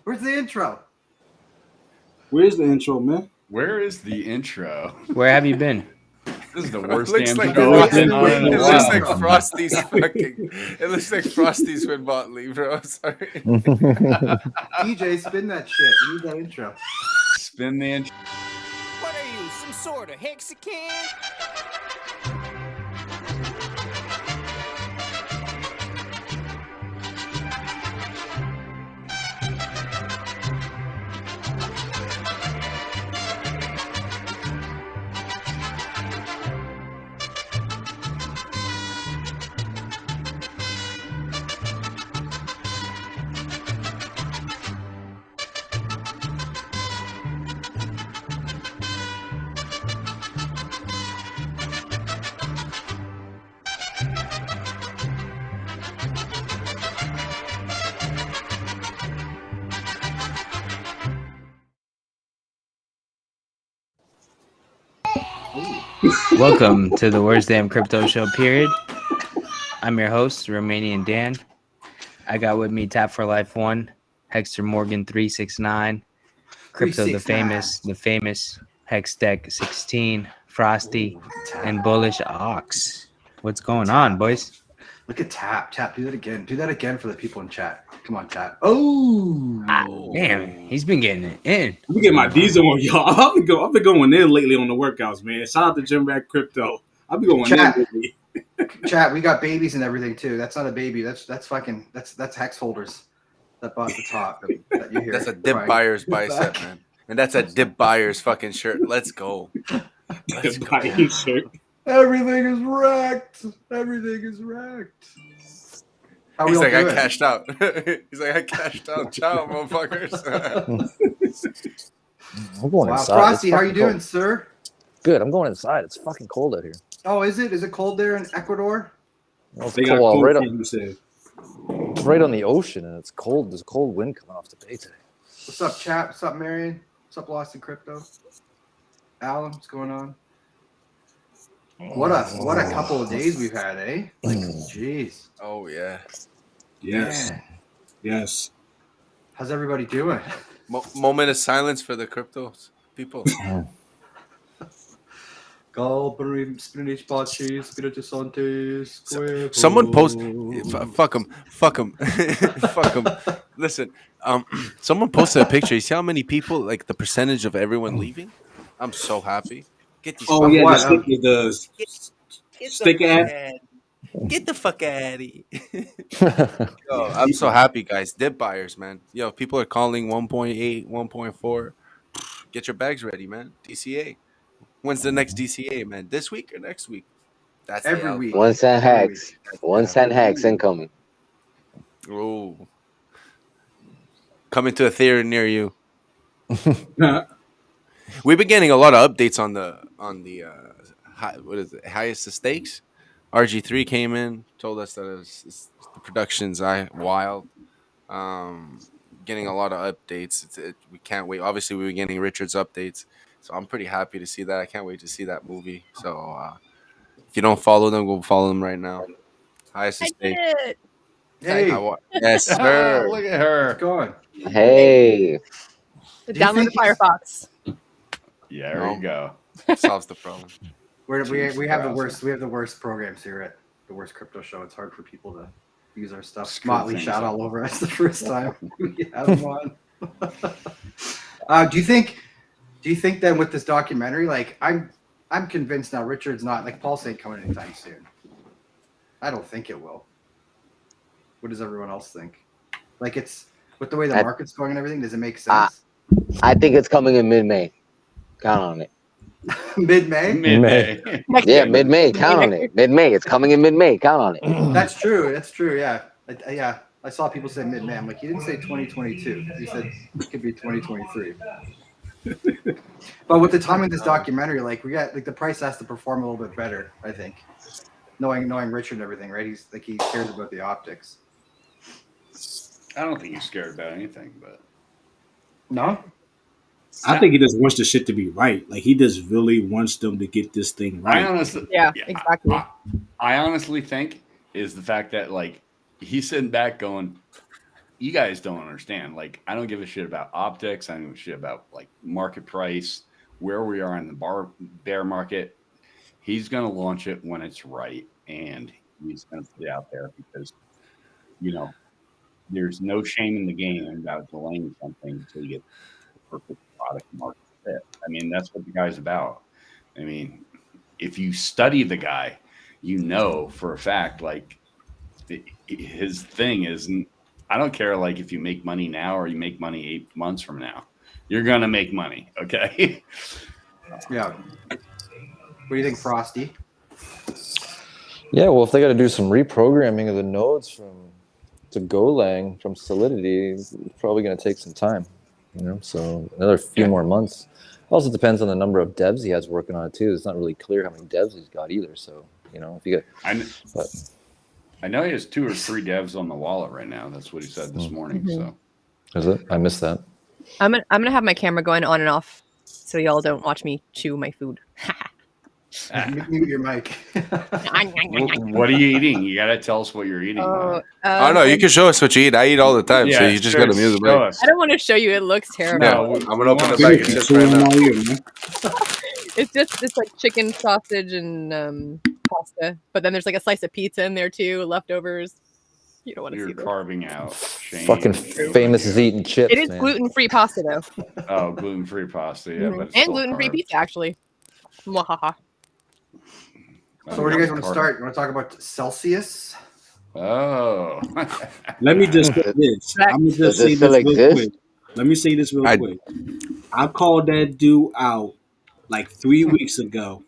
Where's the intro? Where's the intro, man? Where is the intro? Where have you been? This is the worst Looks damn like show I've I've been been on in waiting. a It looks like while. Frosty's fucking. It looks like Frosty's with Motley, bro. Sorry. DJ, spin that shit. We need that intro. Spin the intro. What are you, some sort of Mexican? Welcome to the Worst Damn Crypto Show, period. I'm your host, Romanian Dan. I got with me Tap for Life 1, Hexter Morgan 369, Crypto the 369. famous Hextech 16, Frosty, and Bullish Ox. What's going on, boys? Look at Tap. Tap, do that again. Do that again for the people in chat. Come on, Tap. Oh, Damn, he's been getting it in. I'm getting my diesel on, y'all. I've been going in lately on the workouts, man. Shout out to Jim Rat Crypto. I've been going Chat. in lately. Chat. We got babies and everything too. That's not a baby. That's hex holders that bought the top. That you hear. That's a dip crying. buyer's bicep, man. And that's a dip buyer's fucking shirt. Let's go. Let's go. Buying shirt. Everything is wrecked. Everything is wrecked. How we He's all like, I doing? cashed out. He's like, I cashed out. Ciao, motherfuckers. I'm going Wow, inside. Frosty, It's how you fucking doing, cold. sir? Good. I'm going inside. It's fucking cold out here. Oh, is it? Is it cold there in Ecuador? Well, it's They got cold. cold Right, front, you said. it's right on the ocean, and it's cold. There's a cold wind coming off the bay today. What's up, chat? What's up, Marion? What's up, Lost in Crypto? Alan, what's going on? What a couple of days we've had, eh? Like, jeez. Oh, yeah. Yes. Man. Yes. How's everybody doing? Moment of silence for the crypto people. Someone post. Fuck him. Fuck him. Fuck him. Listen, someone posted a picture. You see how many people, like the percentage of everyone leaving? I'm so happy. Get these. Oh, yeah, what? the stick ad. Get the fuck out of here. Yo, I'm so happy, guys. Dip buyers, man. Yo, people are calling 1.8, 1.4. Get your bags ready, man. DCA. When's the next DCA, man? This week or next week? That's Every the week. 1 cent Every hacks. week. 1 cent hacks incoming. Oh. Coming to a theater near you. We've been getting a lot of updates on the what is it? Highest of stakes. RG3 came in, told us that it's the production's wild. Getting a lot of updates. We can't wait. Obviously, we were getting Richard's updates, so I'm pretty happy to see that. I can't wait to see that movie. So if you don't follow them, go follow them right now. Highest of stakes. Hey, Yes, sir. Look at her. how's it going? Hey. Download think the Firefox. Yeah, there you go. Solves the problem. We have the browser. worst. We have the worst programs here at the Worst Crypto Show. It's hard for people to use our stuff. Screw Motley things shot up. all over us the first time we had them on. Do you think then with this documentary, like I'm convinced now Richard's not like Pulse ain't coming anytime soon. I don't think it will. What does everyone else think? Like it's with the way the market's going and everything, does it make sense? I think it's coming in mid-May. Count on it. Mid-May? Midday. Yeah, mid-May. Count on it. Mid-May. It's coming in mid-May. Count on it. That's true. That's true. Yeah. Yeah. I saw people say mid-May. I'm like, he didn't say 2022. He said it could be 2023. But with the timing of this documentary, like we got like the price has to perform a little bit better, I think. Knowing Richard and everything, right? He's like he cares about the optics. I don't think he's scared about anything, but No? I think he just wants the shit to be right. Like, he just really wants them to get this thing I right. honestly, Yeah, exactly. I honestly think is the fact that like he's sitting back going, you guys don't understand. Like, I don't give a shit about optics. I don't give a shit about like market price, where we are in the bear market. He's going to launch it when it's right, and he's going to put it out there because you know there's no shame in the game about delaying something until you get the perfect product market fit. I mean, that's what the guy's about. I mean, if you study the guy, you know for a fact like his thing is I don't care like if you make money now or you make money 8 months from now, you're gonna make money. Okay. Yeah. What do you think, Frosty? Yeah, well, if they got to do some reprogramming of the nodes to Golang from Solidity, it's probably going to take some time. So another few more months. Also depends on the number of devs he has working on it too. It's not really clear how many devs he's got either. So if you get, I know he has 2 or 3 devs on the wallet right now. That's what he said this morning. Mm-hmm. So is it? I missed that. I'm gonna have my camera going on and off, so y'all don't watch me chew my food. Mute your mic. What are you eating? You gotta tell us what you're eating. Oh no, you can show us what you eat. I eat all the time, so you just gotta mute the mic. I don't want to show you. It looks terrible. No, I'm gonna open the bag and just right now. It's like chicken, sausage, and pasta. But then there's like a slice of pizza in there too, leftovers. You don't want to see this. You're carving out. Fucking famous is eating chips. It is gluten-free pasta though. Oh, gluten-free pasta, yeah, but it's and still gluten-free carbs. pizza actually. Mwahaha. So where do you guys want to start? You want to talk about Celsius? Oh. Let me just say this. I'm gonna just say this real quick. Let me say this real quick. I called that dude out like 3 weeks ago.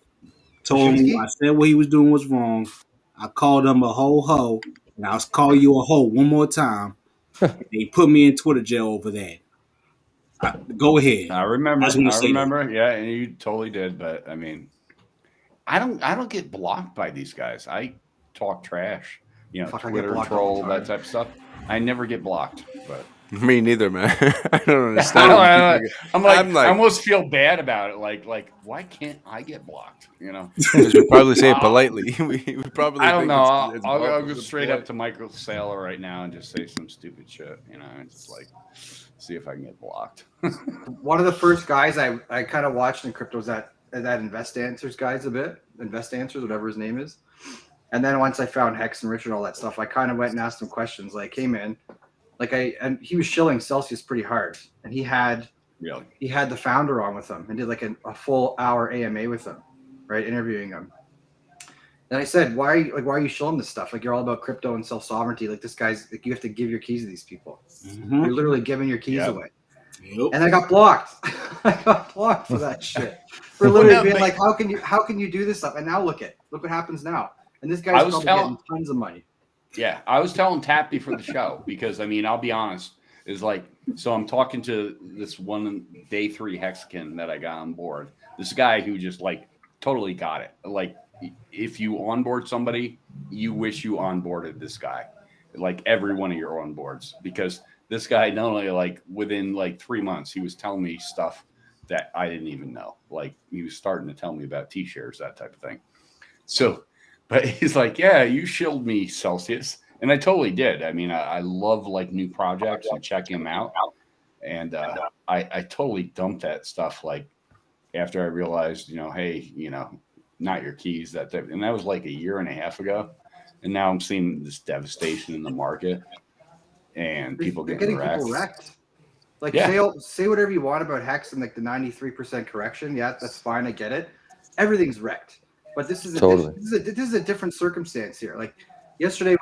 Told him I said what he was doing was wrong. I called him a hoe, and I'll call you a hoe one more time. They put me in Twitter jail over that. Go ahead. I remember. That. Yeah, and you totally did. But I mean, I don't get blocked by these guys. I talk trash, Twitter troll, that type of stuff. I never get blocked. But me neither, man. I don't understand. I almost feel bad about it. Like, why can't I get blocked? Because we probably say it politely. we probably. I don't know. I'll go straight up to Michael Saylor right now and just say some stupid shit. And just like see if I can get blocked. One of the first guys I kind of watched in crypto was that Invest Answers guys a bit. Invest Answers, whatever his name is. And then once I found Hex and Richard, all that stuff, I kind of went and asked him questions. Like, hey man, and he was shilling Celsius pretty hard, and he had the founder on with him and did like a full hour AMA with him, right, interviewing him. And I said, why are you shilling this stuff? Like, you're all about crypto and self sovereignty. Like, this guy's like, you have to give your keys to these people. Mm-hmm. You're literally giving your keys away. Yep. And I got blocked. I got blocked for that shit. For literally being like, how can you do this stuff? And now look what happens now. And this guy's probably getting tons of money. Yeah, I was telling Tappy for the show because I'll be honest, is like, so I'm talking to this one day 3 Hexagon that I got on board. This guy who just like totally got it. Like, if you onboard somebody, you wish you onboarded this guy, like every one of your onboards, because this guy not only like within like 3 months, he was telling me stuff that I didn't even know. Like, he was starting to tell me about T-shares, that type of thing. So, but he's like, yeah, you shilled me, Celsius. And I totally did. I mean, I love like new projects and check him out. And I totally dumped that stuff like after I realized, hey, not your keys, that type. And that was like a year and a half ago. And now I'm seeing this devastation in the market and people getting wrecked. People wrecked. Like, say whatever you want about Hex and like the 93% correction. Yeah, that's fine. I get it. Everything's wrecked. But this is a different circumstance here. Like yesterday,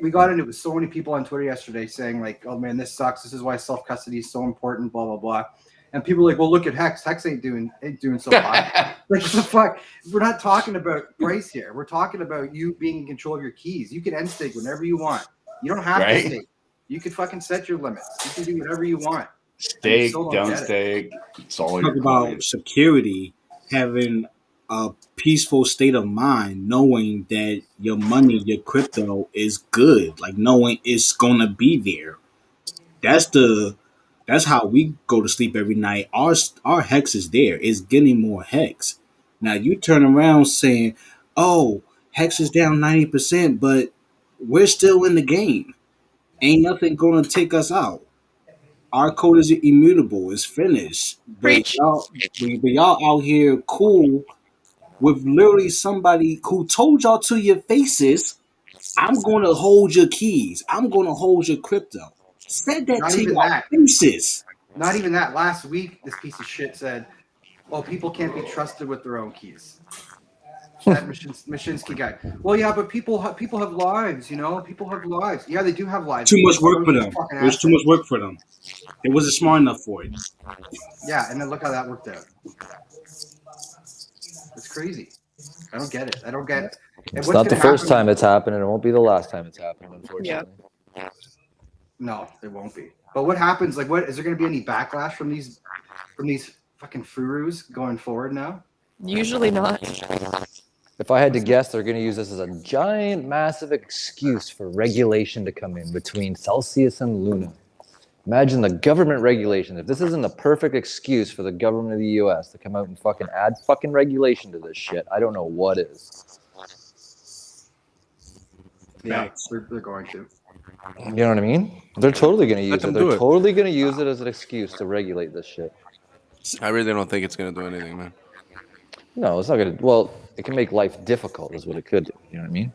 we got into it with so many people on Twitter yesterday saying like, "Oh man, this sucks. This is why self custody is so important." Blah blah blah. And people are like, "Well, look at Hex. Hex ain't doing so hot." Like, what the fuck? We're not talking about price here. We're talking about you being in control of your keys. You can end stake whenever you want. You don't have to stake. You can fucking set your limits. You can do whatever you want. Stake, don't stake. It's all talk about security, having a peaceful state of mind, knowing that your money, your crypto is good, like knowing it's gonna be there. That's how we go to sleep every night. Our hex is there. It's getting more hex. Now you turn around saying, "Oh, hex is down 90%, but we're still in the game." Ain't nothing gonna take us out. Our code is immutable. It's finished. Preach. But y'all out here cool with literally somebody who told y'all to your faces, I'm gonna hold your keys. I'm gonna hold your crypto. Said that Not to even your that. faces. Not even that. Last week, this piece of shit said, "Oh, people can't be trusted with their own keys." That Mashinsky guy. Well, yeah, but people have lives, you know. People have lives. Yeah, they do have lives. Too much work for Exposure is them. fucking It was too much assets. work for them. It wasn't smart enough for it. Yeah, and then look how that worked out. It's crazy. I don't get it. I don't get. And It's what's not the gonna first happen? time it's happened, and it won't be the last time it's happened, unfortunately. No, it won't be. But what happens? Like, what is there going to be any backlash from these fucking furus going forward now? Usually not. If I had to guess, they're going to use this as a giant, massive excuse for regulation to come in between Celsius and Luna. Imagine the government regulation. If this isn't the perfect excuse for the government of the U.S. to come out and fucking add fucking regulation to this shit, I don't know what is. Yeah, they're going to. You know what I mean? They're totally going to use it. them They're do it. totally going to use it as an excuse to regulate this shit. I really don't think it's gonna do anything, man. No, it's not going to. Well, it can make life difficult, is what it could do. You know what I mean?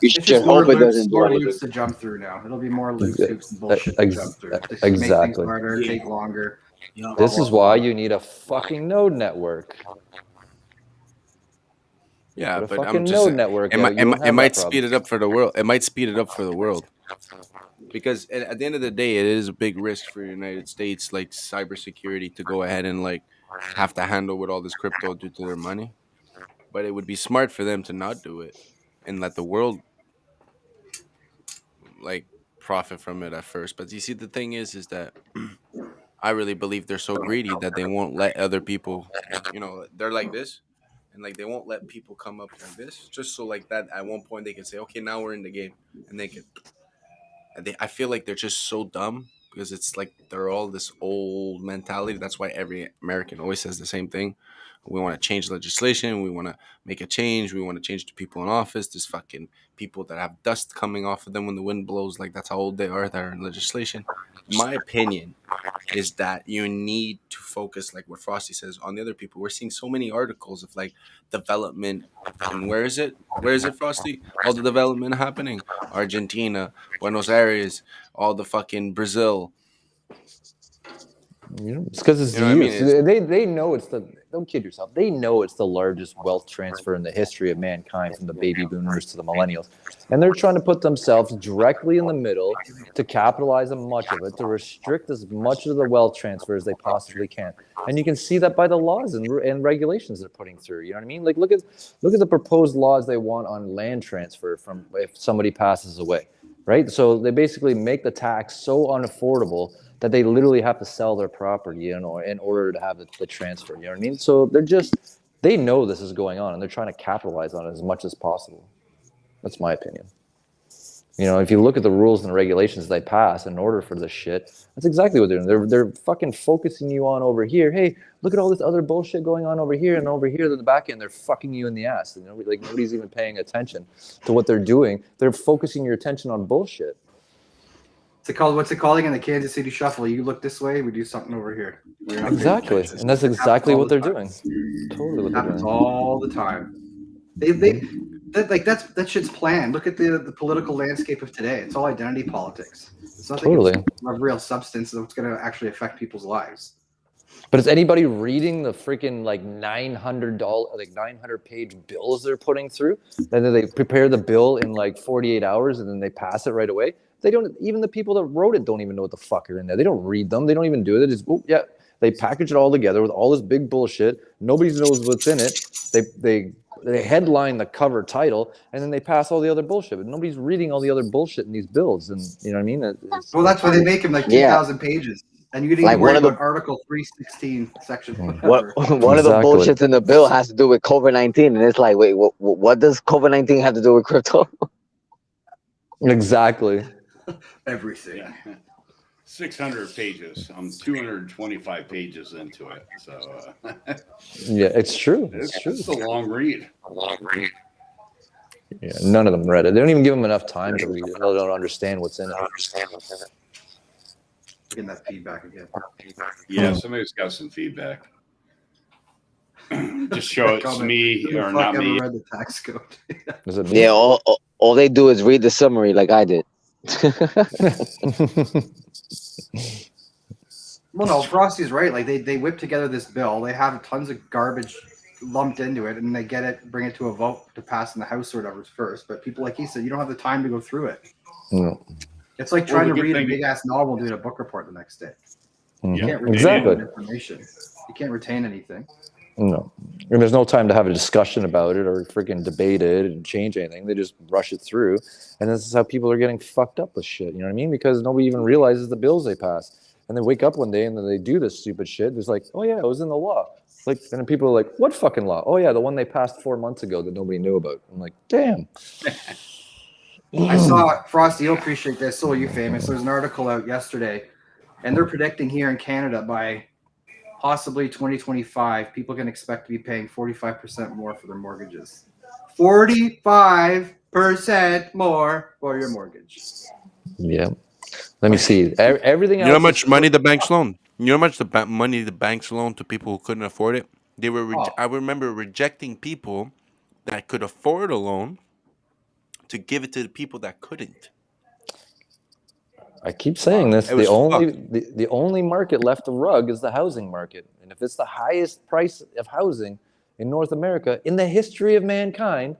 You It's should just more hope it loops, doesn't do more anything. loops to jump through now. It'll be more loops, hoops, and bullshit to jump through. Just make things Exactly. harder, take longer. This is why you need a fucking node network. Yeah, Put a but fucking I'm just node network. it out, might, you won't it have might that speed problem. it up for the world. It might speed it up for the world because at the end of the day, it is a big risk for the United States, like cybersecurity, to go ahead and like have to handle with all this crypto due to their money. But it would be smart for them to not do it and let the world like profit from it at first. But you see, the thing is that I really believe they're so greedy that they won't let other people, they're like this, and like they won't let people come up like this, just so like that at one point they can say, okay, now we're in the game, and they can. I feel like they're just so dumb because it's like they're all this old mentality. That's why every American always says the same thing. We want to change legislation. We want to make a change. We want to change the people in office. There's fucking people that have dust coming off of them when the wind blows. Like that's how old they are. They're in legislation. My opinion is that you need to focus, like what Frosty says, on the other people. We're seeing so many articles of like development, and where is it? Where is it, Frosty? All the development happening. Argentina, Buenos Aires, all the fucking Brazil. It's because it's You know what I mean? youth. They know it's the. Don't kid yourself. They know it's the largest wealth transfer in the history of mankind, from the baby boomers to the millennials, and they're trying to put themselves directly in the middle to capitalize on much of it, to restrict as much of the wealth transfer as they possibly can. And you can see that by the laws and regulations they're putting through. You know what I mean? Like look at the proposed laws they want on land transfer from if somebody passes away, right? So they basically make the tax so unaffordable that they literally have to sell their property, in order to have the transfer. You know what I mean? So they know this is going on, and they're trying to capitalize on it as much as possible. That's my opinion. If you look at the rules and the regulations they pass in order for this shit, that's exactly what they're doing. They're fucking focusing you on over here. Hey, look at all this other bullshit going on over here, and over here in the back end, they're fucking you in the ass. Like nobody's even paying attention to what they're doing. They're focusing your attention on bullshit. What's it called in the Kansas City Shuffle? You look this way, we do something over here. Exactly, and that's exactly what they're doing. Totally what they're doing. Happens all the time. That shit's planned. Look at the political landscape of today. It's all identity politics. It's nothing of real substance that's going to actually affect people's lives. But is anybody reading the freaking $900 bills they're putting through? Then they prepare the bill in 48 hours and then they pass it right away. They don't. Even the people that wrote it don't even know what the fuck are in there. They don't read them. They don't even do it. They just they package it all together with all this big bullshit. Nobody knows what's in it. They headline the cover title and then they pass all the other bullshit. But nobody's reading all the other bullshit in these bills. And you know what I mean? Well, that's why they make them 2,000 pages. And you didn't even worry about Article 316, Section whatever. One of the bullshits in the bill has to do with COVID-19, and it's like, wait, what does COVID-19 have to do with crypto? Exactly. Everything. Yeah. 600 pages. I'm 225 pages into it. So yeah, it's true. It's a long read. Yeah, none of them read it. They don't even give them enough time to read it. They don't understand what's in it. Getting that feedback again. Yeah, somebody's got some feedback. Just show it to me Who the or fuck not ever me. read the tax code? Is it me? Yeah, all they do is read the summary like I did. Well, no, Frosty's right. Like they whip together this bill. They have tons of garbage lumped into it, and they get it, bring it to a vote to pass in the House or whatever first. But people, like he said, you don't have the time to go through it. No. It's like trying the to good read a thing- big ass novel and doing a book report the next day. You Yeah, can't retain exactly. information. You can't retain anything. No. And there's no time to have a discussion about it or freaking debate it and change anything. They just rush it through. And this is how people are getting fucked up with shit. You know what I mean? Because nobody even realizes the bills they pass. And they wake up one day and then they do this stupid shit. It's like, oh yeah, it was in the law. Like, and then people are like, what fucking law? Oh yeah, the one they passed 4 months ago that nobody knew about. I'm like, damn. I saw Frosty. You'll appreciate this. So are you famous? There's an article out yesterday, and they're predicting here in Canada by possibly 2025, people can expect to be paying 45% more for their mortgages. 45% more for your mortgage. Yeah. Let me see. Everything else. You know how much money the banks loan? You know how much money the banks loan to people who couldn't afford it? They were. I remember rejecting people that could afford a loan to give it to the people that couldn't. I keep saying this. It was The only market left of rug is the housing market, and if it's the highest price of housing in North America in the history of mankind,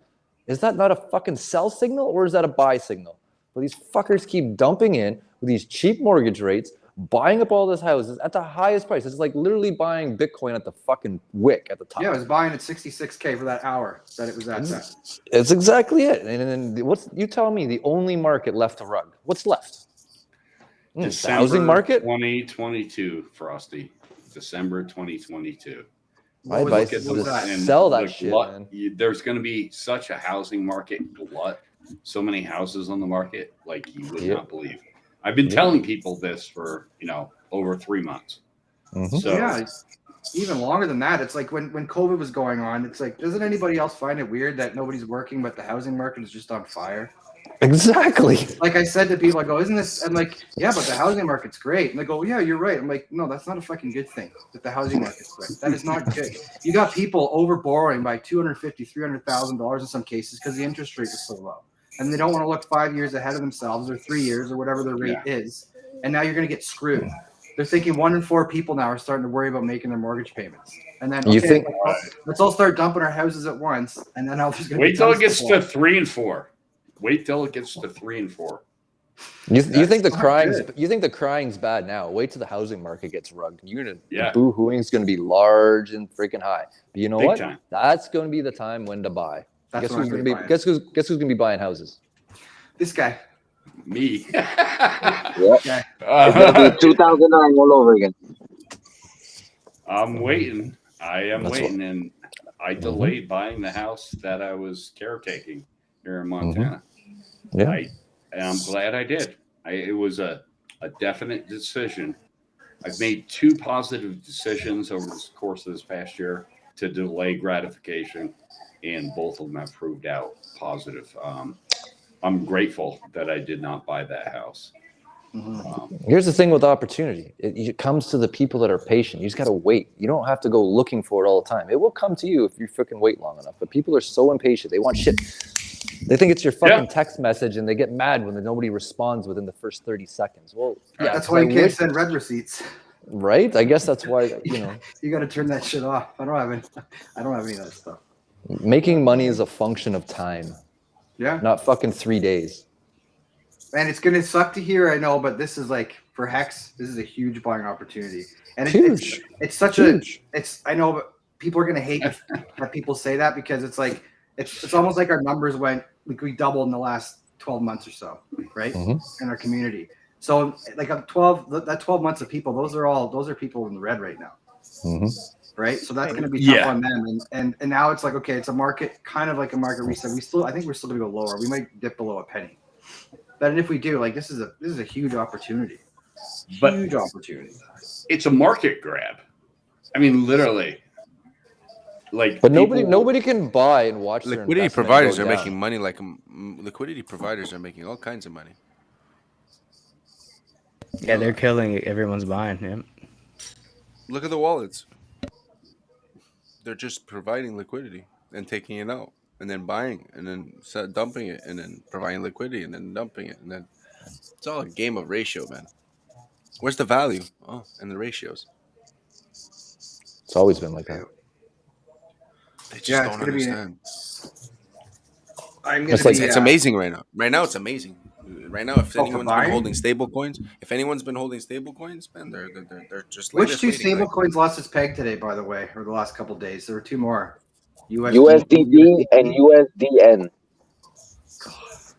is that not a fucking sell signal or is that a buy signal? Well, these fuckers keep dumping in with these cheap mortgage rates, buying up all these houses at the highest price. It's like literally buying Bitcoin at the fucking wick at the top. Yeah, I was buying at 66K for that hour that it was at. It's exactly it. And then you tell me the only market left of rug. What's left? The housing market? 2022, Frosty. December 2022. My advice is to sell that shit, man. There's going to be such a housing market glut. So many houses on the market, like you would not believe. I've been telling people this for, over 3 months. Mm-hmm. So yeah, even longer than that. It's like when COVID was going on, it's like, doesn't anybody else find it weird that nobody's working, but the housing market is just on fire? Exactly. Like I said to people, I go, isn't this? I'm like, yeah, but the housing market's great. And they go, yeah, you're right. I'm like, no, that's not a fucking good thing that the housing market's great. That is not good. You got people over borrowing by $250,000, $300,000 in some cases because the interest rate is so low. And they don't want to look 5 years ahead of themselves or 3 years or whatever their rate is. And now you're going to get screwed. They're thinking 1 in 4 people now are starting to worry about making their mortgage payments. And then let's all start dumping our houses at once. And then there's going to wait till it gets to 3 and 4. Wait till it gets to 3 and 4. You think the crying's bad now? Wait till the housing market gets rugged. The boo-hooing's going to be large and freaking high. But you know what? Time. That's going to be the time when to buy. Guess who's going to be buying houses? This guy. Me. Okay. It's going to be 2009 all over again. I'm waiting. I am waiting, and I delayed buying the house that I was caretaking here in Montana. Yeah. And I'm glad I did. It was a definite decision. I've made 2 positive decisions over the course of this past year to delay gratification, and both of them have proved out positive. I'm grateful that I did not buy that house. Here's the thing with opportunity. It comes to the people that are patient. You just got to wait. You don't have to go looking for it all the time. It will come to you if you freaking wait long enough. But people are so impatient. They want shit. They think it's your fucking text message, and they get mad when nobody responds within the first 30 seconds. Well, yeah, that's why you can't send red receipts. Right? I guess that's why, You got to turn that shit off. I don't have any of that stuff. Making money is a function of time. Yeah. Not fucking 3 days. And it's gonna suck to hear, I know, but this is like for Hex, this is a huge buying opportunity. And huge. It's such huge. I know, but people are gonna hate that people say that because it's like it's almost like our numbers went like we doubled in the last 12 months or so, right? In our community. So like that 12 months of people, those are people in the red right now. Right? So that's gonna be tough on them. And now it's like, okay, it's a market, kind of like a market reset. I think we're still gonna go lower. We might dip below a penny. But if we do, like this is a huge opportunity. Huge opportunity. It's a market grab. I mean, literally. like, But nobody can buy and watch their Liquidity investment providers go are down. making money. Like liquidity providers are making all kinds of money. Yeah, they're killing it. Everyone's buying. Yep. Look at the wallets. They're just providing liquidity and taking it out, and then buying, and then dumping it, and then providing liquidity, and then dumping it, and then it's all a game of ratio, man. Where's the value? Oh, and the ratios. It's always been like that. They just don't understand. It's amazing right now. Right now, it's amazing. Right now, if anyone's been holding stable coins, man, they're just. Which two stable coins lost its peg today? By the way, or the last couple of days, there were two more. USDD and USDN.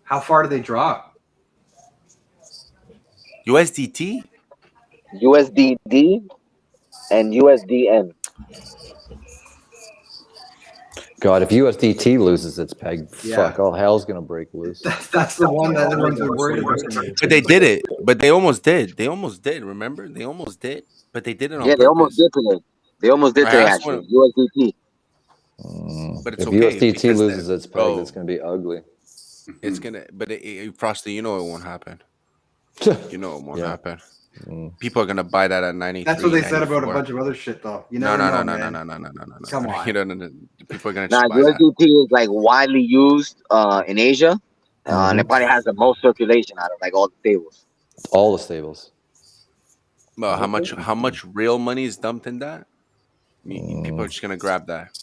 How far do they drop? USDT, USDD, and USDN. God, if USDT loses its peg, fuck, all hell's gonna break loose. That's the one that everyone's been worried about. but they did it. But they almost did. They almost did. Remember, they almost did. But they did it on purpose. They almost did today. They almost did today, actually. USDT. But it's if okay. USDT loses its peg, it's gonna be ugly. It's gonna. But Frosty, you know it won't happen. You know it won't happen. People are gonna buy that at 93. That's what they said about a bunch of other shit, though. You No. know, Come on. You don't. People are gonna. USDT is like widely used in Asia, and it probably has the most circulation out of like all the stables. All the stables. Well, how much real money is dumped in that? People are just gonna grab that.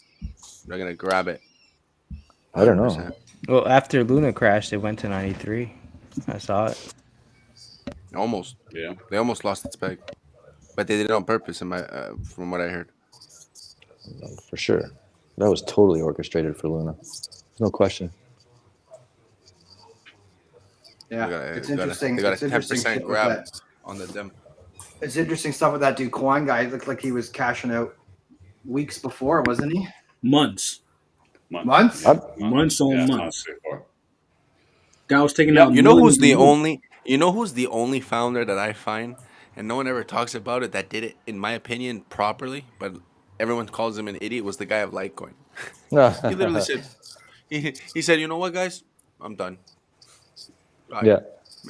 They're gonna grab it. 100%. I don't know. Well, after Luna crashed, it went to 93. I saw it. Almost. Yeah. They almost lost its peg, but they did it on purpose. From what I heard. For sure, that was totally orchestrated for Luna. There's no question. Yeah, it's interesting. They got a 10% shit with grab that. on the dim. It's interesting stuff with that dude Kwon guy. It looked like he was cashing out weeks before, wasn't he? Months. Months on months. Guy was taking out. You know who's the only founder that I find, and no one ever talks about it, that did it, in my opinion, properly, but everyone calls him an idiot, was the guy of Litecoin. He literally said, he said, you know what, guys? I'm done. Bye. Yeah.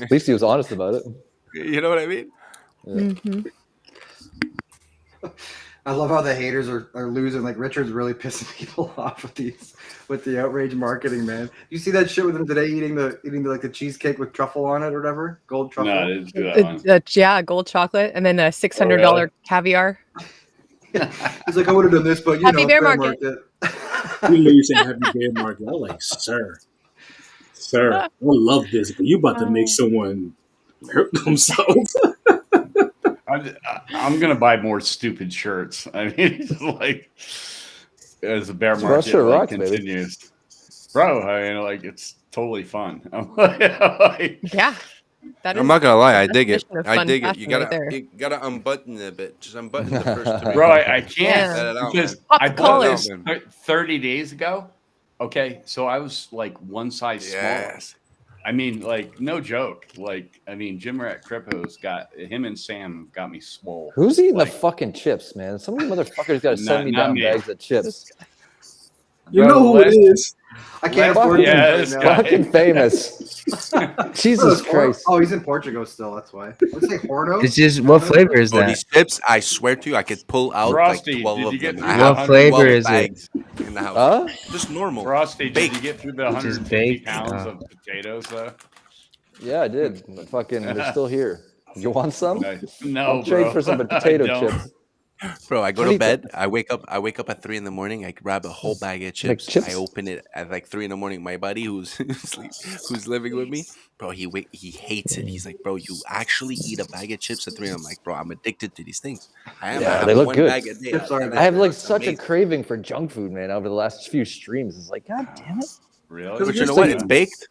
At least he was honest about it. You know what I mean? Mm-hmm. I love how the haters are losing. Like Richard's really pissing people off with the outrage marketing, man. You see that shit with him today, eating the cheesecake with truffle on it or whatever, gold truffle. No, I didn't do that one. Yeah, gold chocolate, and then a $600 caviar. He's like, I would have done this, but you Happy know, bear fair market. You know, you say happy bear market. I'm like, sir, I love this, but you about to make someone hurt themselves. I'm gonna buy more stupid shirts. I mean, it's like as the bear Well, market sure rocks, continues, bro. I mean, like it's totally fun. I'm like, Yeah, that is. I'm not gonna lie, I dig it. definition of I fun dig it. fashion right there. You gotta unbutton it a bit. Just unbutton the first three. bro, I can't Yeah. Let it out, because man. Pop I the bought collars. this 30 days ago. Okay, so I was like one size smaller. Yes. I mean, like, no joke. Like, I mean, Jim Rat Crippos got him and Sam got me swole. Who's eating Like, the fucking chips, man? Some of you motherfuckers got to send me Not down me. bags of chips. You know who it is. I can't Last- afford it yeah, right this now. guy. Fucking famous. Jesus Christ. Oh, he's in Portugal still. That's why. Let's say Horno. It's just, what flavor is Oh, that? these chips, I swear to you, I could pull out Frosty, like 12 did of you get them. through I the have What flavor 12 is it? bags in the house. Huh? Just normal. Frosty, did Baked. you get through the Which is 150 baked? pounds Oh. of potatoes, though? Yeah, I did. Fucking, they're still here. You want some? No, I'll trade bro. for some I potato don't. chips. Bro, I go What to do you bed. I wake up at 3 a.m. I grab a whole bag of chips. chips? I open it at like 3 a.m. My buddy who's living with me, bro, he hates it. He's like, bro, you actually eat a bag of chips at 3 a.m. I'm like, bro, I'm addicted to these things. I am. Yeah, I have they look one good. bag a day. Chips are I have like It's such a amazing. craving for junk food, man, over the last few streams. It's like, God damn it. Really? But you know what? It's baked.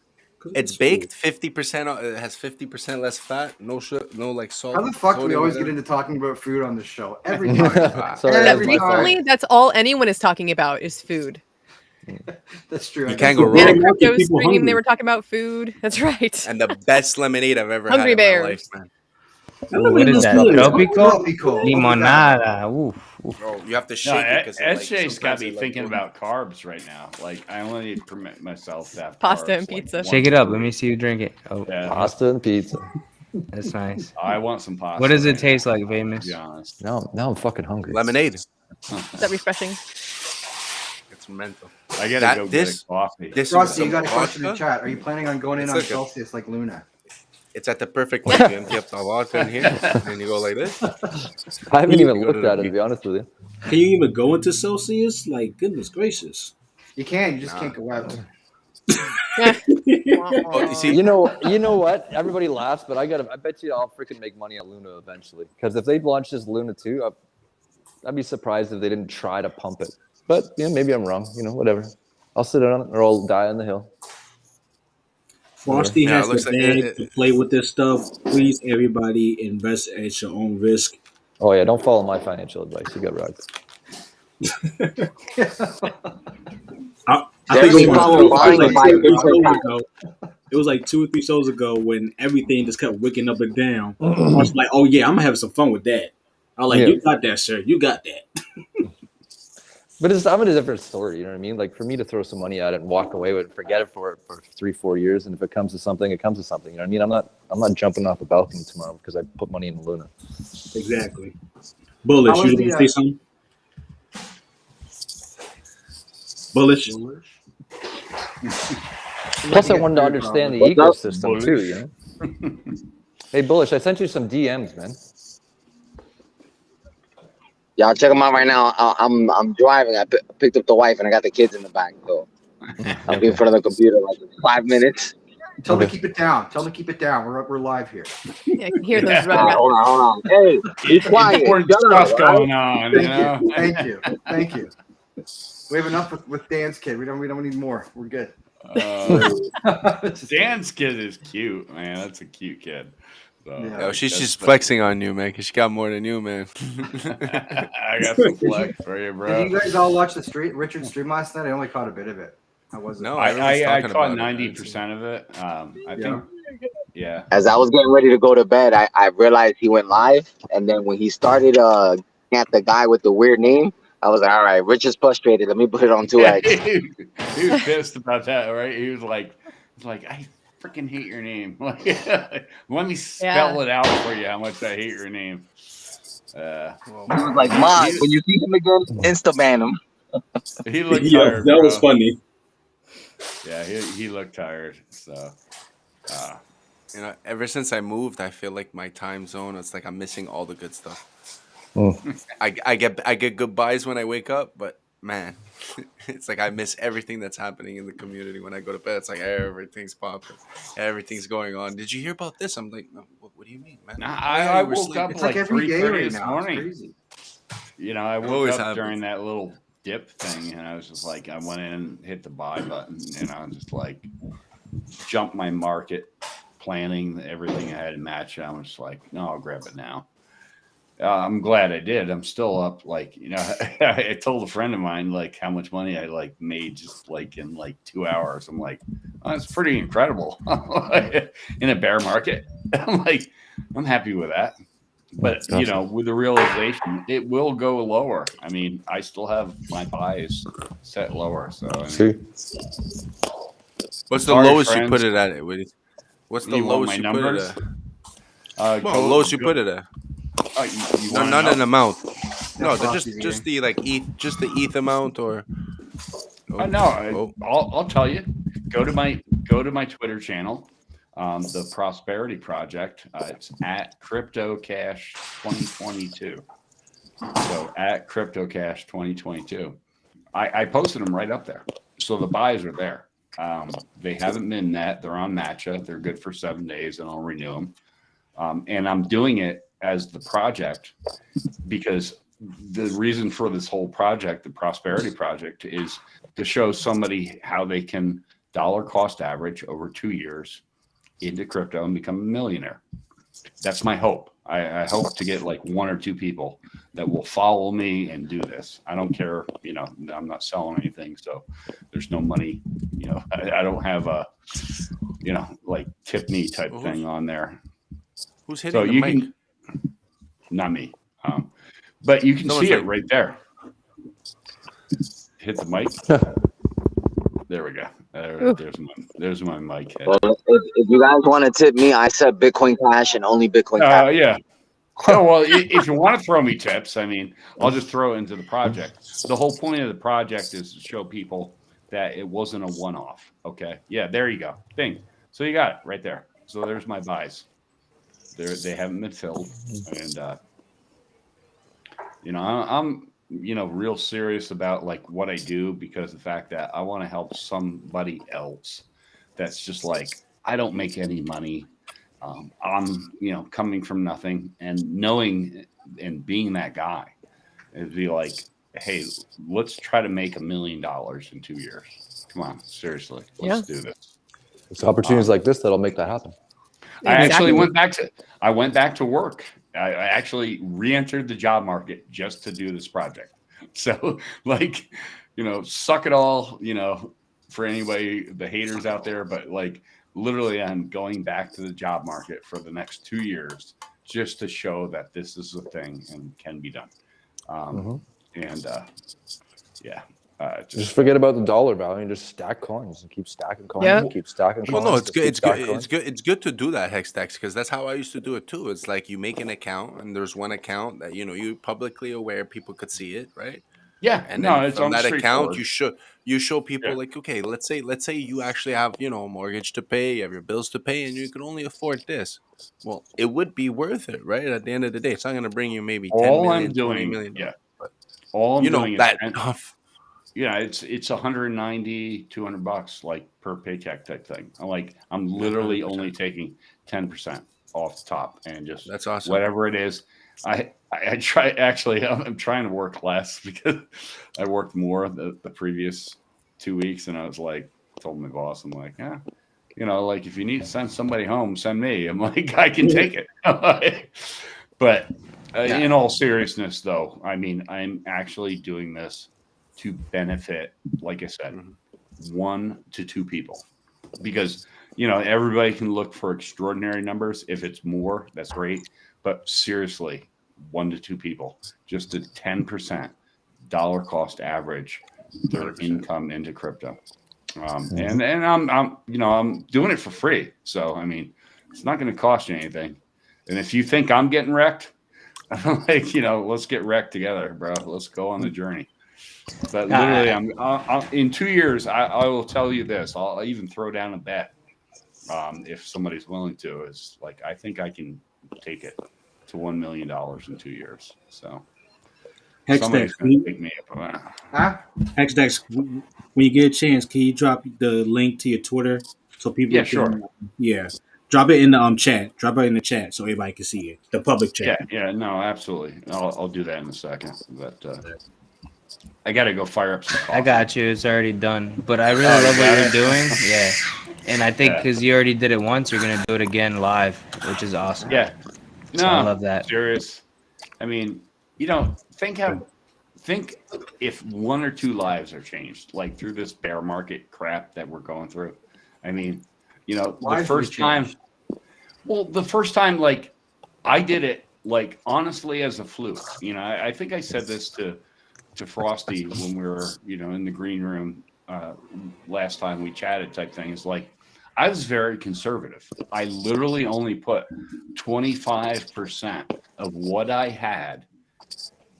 It's baked 50%. It has 50% less fat. No sugar. No like salt. How the fuck do we sodium, always whatever. get into talking about food on this show? Every time. Sorry, Every that's my fault. Recently, that's all anyone is talking about is food. That's true. You I can't guess. go Yeah, wrong. it might keep Crypto people stream, hungry. they were talking about food. That's right. And the best lemonade I've ever Hungry had in Bears. my life, man. Ooh, what is that? good. Tropical limonada. Ooh. Oh, you have to No, shake it because SJ's got me thinking about carbs right now. Like, I only need to permit myself to have Pasta carbs, and pizza. Like Shake it up. Let me see you drink it. Oh, Yeah. Pasta and pizza. that's nice. I want some pasta. What does it right taste now, like, to Famous? be honest. Now I'm fucking hungry. lemonade. Is that refreshing? It's mental. I gotta That- go this- get a coffee. This Frosty, some you got a question in vodka? chat. Are you planning on going in It's on like a- Celsius like Luna? It's at the perfect length. You empty up the vodka in here, and you go like this. I haven't even go looked to at the it, to be honest with you. Can you even go into Celsius? Like, goodness gracious. You can. You just can't go out. Oh, you see, You know what? Everybody laughs, but I bet you I'll freaking make money on Luna eventually. Because if they launch this Luna 2, I'd be surprised if they didn't try to pump it. But yeah, maybe I'm wrong. Whatever. I'll sit on it or I'll die on the hill. Frosty Yeah, has it looks the like bag to play with this stuff. Please, everybody, invest at your own risk. Oh yeah, don't follow my financial advice. You get rugged. I think it was like 2 or 3 shows ago when everything just kept wicking up and down. I was like, oh yeah, I'm gonna have some fun with that. I was like, Yeah. you got that, sir. You got that. But I'm in a different story, you know what I mean? Like for me to throw some money at it and walk away with it, forget it for 3-4 years, and if it comes to something, it comes to something. You know what I mean? I'm not jumping off the balcony tomorrow because I put money in Luna. Exactly. Bullish, you gonna say something? Bullish. Plus, I wanted to understand the ecosystem too. You know. Hey, Bullish, I sent you some DMs, man. Y'all check them out right now. I'm driving. I picked up the wife and I got the kids in the back. So I'll be in front of the computer like 5 minutes. Tell them to keep it down. Tell them to keep it down. We're live here. Yeah, I can hear those Hold on. Hey, be quiet. Important stuff going on. Thank you. Thank you. We have enough with Dan's kid. We don't need more. We're good. Dan's kid is cute, man. That's a cute kid. So, Yo, she's just flexing on you, man, because she got more than you, man. I got some flex for you, bro. Did you guys all watch Richard's stream last night? I only caught a bit of it. How was it? No, I caught 90% of it. I think, yeah. As I was getting ready to go to bed, I realized he went live, and then when he started at the guy with the weird name, I was like, all right, Richard's frustrated. Let me put it on 2x. He was pissed about that, right? He was like, I freaking hate your name. Let me spell it out for you how much I hate your name. He was like, Mom, when you see him again, insta ban him. He looked tired. That was funny. Yeah, he looked tired. So, ever since I moved, I feel like my time zone. It's like I'm missing all the good stuff. I get goodbyes when I wake up, but man, it's like I miss everything that's happening in the community when I go to bed. It's like everything's popping, everything's going on. Did you hear about this? I'm like, no, what do you mean, man? Nah, I woke up It's like every day 3:30 right this now. morning. It's crazy. I woke up happens. during that little dip thing, and I was just like, I went in, hit the buy button, and I was just like, jumped my market planning, everything I had to match. And I was just like, no, I'll grab it now. I'm glad I did. I'm still up. I told a friend of mine how much money I made just in 2 hours. I'm like, oh, that's pretty incredible in a bear market. I'm happy with that. But with the realization, it will go lower. I mean, I still have my buys set lower. So what's the lowest you put it at? What's the lowest you put it at? Lowest you put it at? No, not an amount. No, just the ETH, just the ETH amount, or. I'll tell you. Go to my Twitter channel, the Prosperity Project. It's at CryptoCash 2022. So at CryptoCash 2022, I posted them right up there. So the buys are there. They haven't been net. They're on Matcha. They're good for 7 days, and I'll renew them. And I'm doing it as the project because the reason for this whole project, the Prosperity Project, is to show somebody how they can dollar cost average over 2 years into crypto and become a millionaire. That's my hope. I hope to get 1 or 2 people that will follow me and do this. I don't care, I'm not selling anything, so there's no money. I don't have a, tip me type thing on there. Who's hitting the mic? Not me. But you can Someone's see it like- right there. Hit the mic. There we go. There's my mic head. Well, if you guys want to tip me, I said Bitcoin Cash and only Bitcoin Cash. Yeah. Oh, well, if you want to throw me tips, I mean, I'll just throw it into the project. The whole point of the project is to show people that it wasn't a one-off. Okay. Yeah, there you go. Bing. So you got it right there. So there's my buys. They haven't been filled. And, I'm real serious about like what I do, because the fact that I want to help somebody else that's just like, I don't make any money. I'm, coming from nothing, and knowing and being that guy, it'd be like, hey, let's try to make $1 million in 2 years. Come on, seriously, let's do this. It's opportunities like this that'll make that happen. I actually went back to work. I actually re-entered the job market just to do this project. So like, suck it all, for anybody, the haters out there, but like literally I'm going back to the job market for the next 2 years just to show that this is a thing and can be done. Just forget about the dollar value and just stack coins and keep stacking coins. Keep stacking coins. Well, no, it's good. It's good to do that, Hextex, because that's how I used to do it too. It's like you make an account, and there's one account that you publicly aware, people could see it, right? Yeah, and then it's from on that account you show people like, okay, let's say you actually have a mortgage to pay, you have your bills to pay, and you can only afford this. Well, it would be worth it, right? At the end of the day, it's not going to bring you maybe 10 million, 20 million. Yeah, but all I'm doing that. Yeah, it's $190, $200 like per paycheck type thing. I'm literally only taking 10% off the top, and just that's awesome. Whatever it is. I try, actually, I'm trying to work less because I worked more the previous 2 weeks, and I was like, told my boss, I'm like, like if you need to send somebody home, send me. I'm like, I can take it. But in all seriousness, though, I mean, I'm actually doing this to benefit, like I said, 1 to 2 people, because everybody can look for extraordinary numbers. If it's more, that's great, but seriously, 1 to 2 people, just a 10% dollar cost average their 100%. Income into crypto, and I'm doing it for free. So I mean, it's not going to cost you anything. And if you think I'm getting wrecked, I'm like, let's get wrecked together, bro. Let's go on the journey. But literally, I'm in 2 years. I will tell you this. I'll even throw down a bet, if somebody's willing to. Is like, I think I can take it to $1 million in 2 years. So somebody's going to pick me up. Hexdex, when you get a chance, can you drop the link to your Twitter so people can? Sure. Drop it in the chat. Drop it in the chat so everybody can see it. The public chat. Yeah. No, absolutely. I'll do that in a second. But I got to go fire up some coffee. I got you. It's already done. But I really love what you're doing. Yeah. And I think because you already did it once, you're going to do it again live, which is awesome. Yeah. No, so I love that. Serious. I mean, think if 1 or 2 lives are changed, like through this bear market crap that we're going through. I mean, the first time, like I did it, like honestly as a fluke. I think I said this to Frosty when we were, in the green room last time we chatted type thing. Is like, I was very conservative. I literally only put 25% of what I had.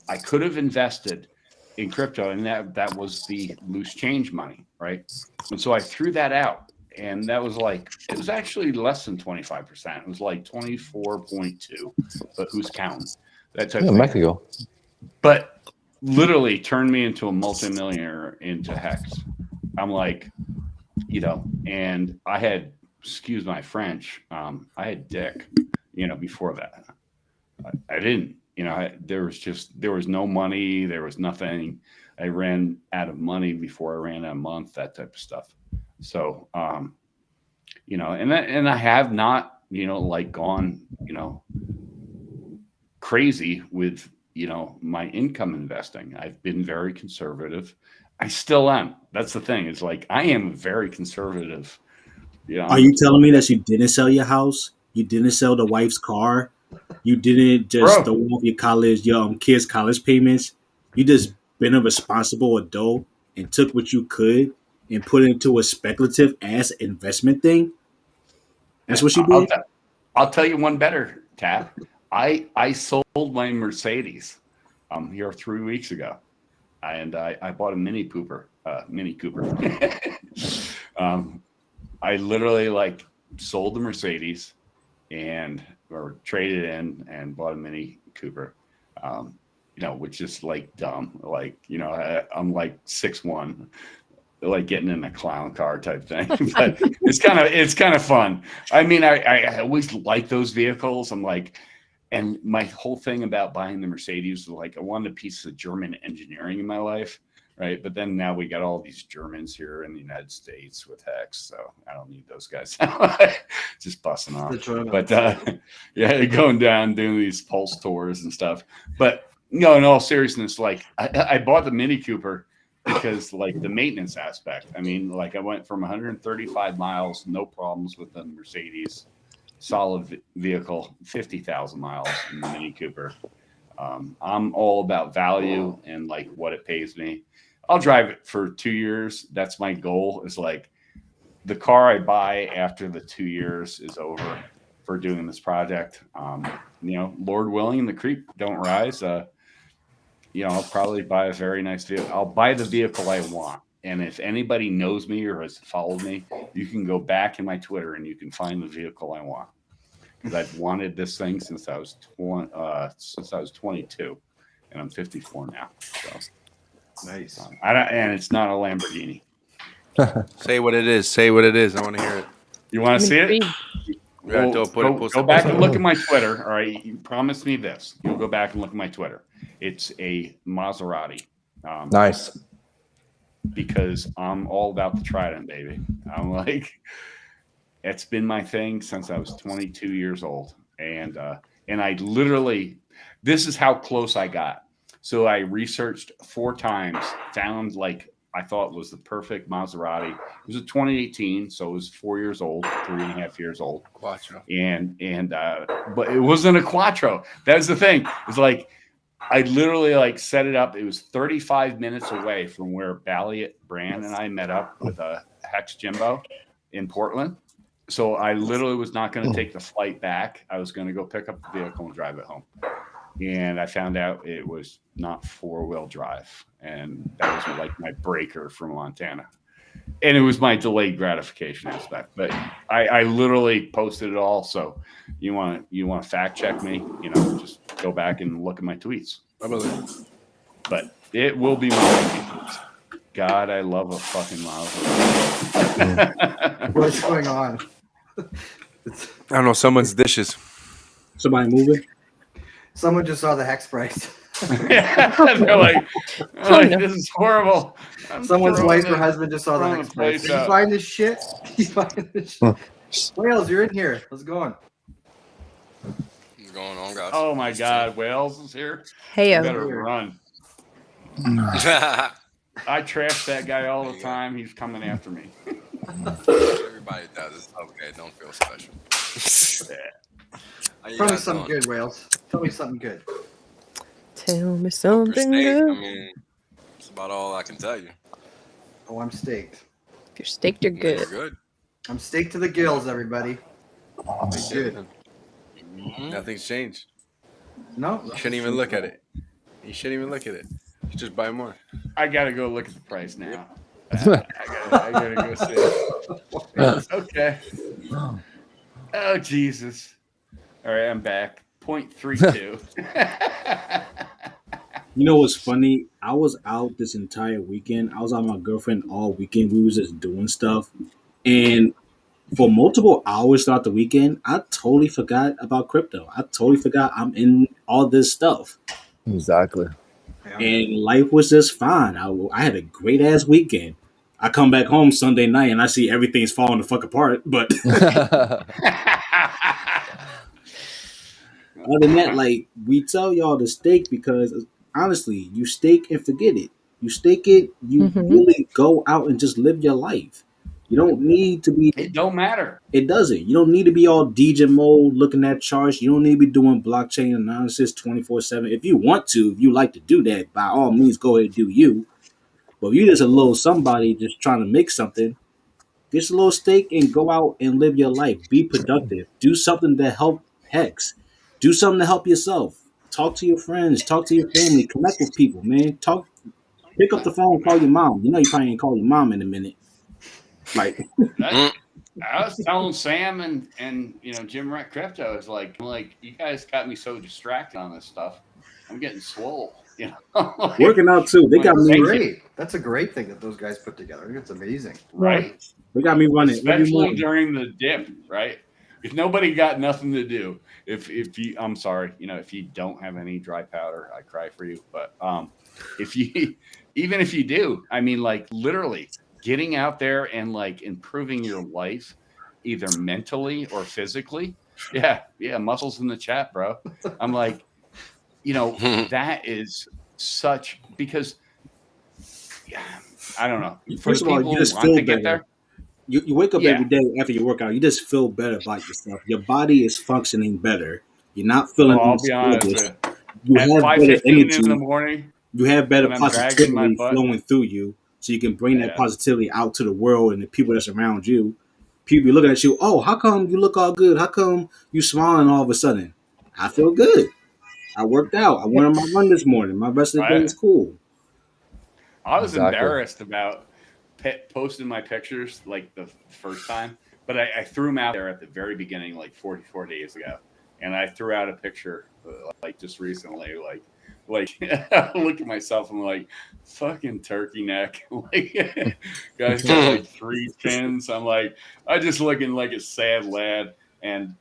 I could have invested in crypto, and that was the loose change money, right? And so I threw that out, and that was like, it was actually less than 25%. It was like 24.2, but who's counting? That type of thing. Mexico. But literally turned me into a multimillionaire into Hex. I'm like, and I had, excuse my French, I had dick, before that. I didn't, there was no money, there was nothing. I ran out of money before I ran out of month, that type of stuff. So, and I have not, like gone, crazy with, my income investing. I've been very conservative. I still am. That's the thing. It's like, I am very conservative. Are you telling me that you didn't sell your house? You didn't sell the wife's car? You didn't just Bro. throw off your kids' college payments. You just been a responsible adult and took what you could and put it into a speculative ass investment thing. That's what you did. I'll tell you one better, Tap. I sold my Mercedes here 3 weeks ago, and I bought a Mini Cooper. I literally like sold the Mercedes or traded in and bought a Mini Cooper. Which is like dumb. Like, I'm like 6'1", like getting in a clown car type thing. But it's kind of fun. I mean, I always like those vehicles. I'm like, and my whole thing about buying the Mercedes was like, I wanted a piece of German engineering in my life. Right. But then now we got all these Germans here in the United States with Hex. So I don't need those guys. Just busting off. But going down, doing these Pulse tours and stuff. But in all seriousness, like I bought the Mini Cooper because like the maintenance aspect. I mean, like I went from 135 miles, no problems with the Mercedes, solid vehicle, 50,000 miles in the Mini Cooper. I'm all about value and like what it pays me. I'll drive it for 2 years. That's my goal, is like the car I buy after the 2 years is over for doing this project. Lord willing, the creek don't rise. I'll probably buy a very nice vehicle. I'll buy the vehicle I want. And if anybody knows me or has followed me, you can go back in my Twitter and you can find the vehicle I want. Because I've wanted this thing since I was 22, and I'm 54 now. So Nice. And it's not a Lamborghini. Say what it is. Say what it is. I want to hear it. You want to see it? Go back and look at my Twitter. All right, you promised me this. You'll go back and look at my Twitter. It's a Maserati. Nice. Because I'm all about the Trident, baby. I'm like, it's been my thing since I was 22 years old, and I literally, this is how close I got. So I researched 4 times, found like I thought was the perfect Maserati. It was a 2018, so it was 4 years old, 3.5 years old. Quattro. But it wasn't a Quattro. That's the thing. It's like I literally like set it up. It was 35 minutes away from where Balliot Brand and I met up with a Hex Jimbo in Portland. So I literally was not going to take the flight back. I was going to go pick up the vehicle and drive it home. And I found out it was not 4-wheel drive. And that was like my breaker from Montana. And it was my delayed gratification aspect. But I literally posted it all. So you want to fact check me, just go back and look at my tweets. I believe it. But it will be my God, I love a fucking Maserati. What's going on? I don't know. Someone's dishes. Somebody moving? Someone just saw the Hex price. They're like, this is horrible. Someone's wife or husband just saw the Hex price. Are you buying this shit? You buying this shit? Wales, you're in here. How's it going? What's going on, guys? Oh my God, Wales is here. Hey, You better run. I trash that guy all the time. He's coming after me. Everybody does. It's okay. Don't feel special. Tell me something good, Wales. Tell me something good. Tell me something good. I mean, that's about all I can tell you. Oh, I'm staked. If you're staked, you're good. You're good. I'm staked to the gills, everybody. Good. Mm-hmm. Nothing's changed. No. You shouldn't even look at it. You shouldn't even look at it. You just buy more. I gotta go look at the price now. I gotta go see it. Okay. Oh Jesus. All right, I'm back. 0.32. You know what's funny? I was out this entire weekend. I was out with my girlfriend all weekend. We was just doing stuff. And for multiple hours throughout the weekend, I totally forgot about crypto. I totally forgot I'm in all this stuff. Exactly. And life was just fine. I had a great ass weekend. I come back home Sunday night and I see everything's falling the fuck apart. But other than that, like, we tell y'all to stake because honestly, you stake and forget it. You stake it, you really go out and just live your life. You don't need to be. It don't matter. It doesn't. You don't need to be all DJ mode looking at charts. You don't need to be doing blockchain analysis 24/7. If you want to, if you like to do that, by all means, go ahead and do you. But if you're just a little somebody just trying to make something, get a little stake and go out and live your life. Be productive. Do something to help Hex. Do something to help yourself. Talk to your friends. Talk to your family. Connect with people, man. Talk. Pick up the phone. Call your mom. You know you probably ain't call your mom in a minute. Like I was telling Sam and Jim Rat Crypto is like you guys got me so distracted on this stuff. I'm getting swole. Like, working out too. They got me great. That's a great thing that those guys put together. I think it's amazing. Right. They got me running, especially during the dip. Right. If nobody got nothing to do, if you, I'm sorry, if you don't have any dry powder, I cry for you. But even if you do, I mean, like literally getting out there and like improving your life, either mentally or physically. Yeah. Muscles in the chat, bro. I'm like, that is such because I don't know. First of all, you just feel better. You wake up every day after you work out. You just feel better about yourself. Your body is functioning better. You're not feeling. I'll be honest. You have better energy in the morning. You have better positivity flowing through you, so you can bring that positivity out to the world and the people that's around you. People be looking at you. Oh, how come you look all good? How come you smiling all of a sudden? I feel good. I worked out. I went on my run this morning. My rest of the day is cool. I was embarrassed about posting my pictures like the first time, but I threw them out there at the very beginning, like 44 days ago. And I threw out a picture like just recently, like look at myself. I'm like, fucking turkey neck. Like, guys got like 3 chins. I'm like, I just looking like a sad lad. And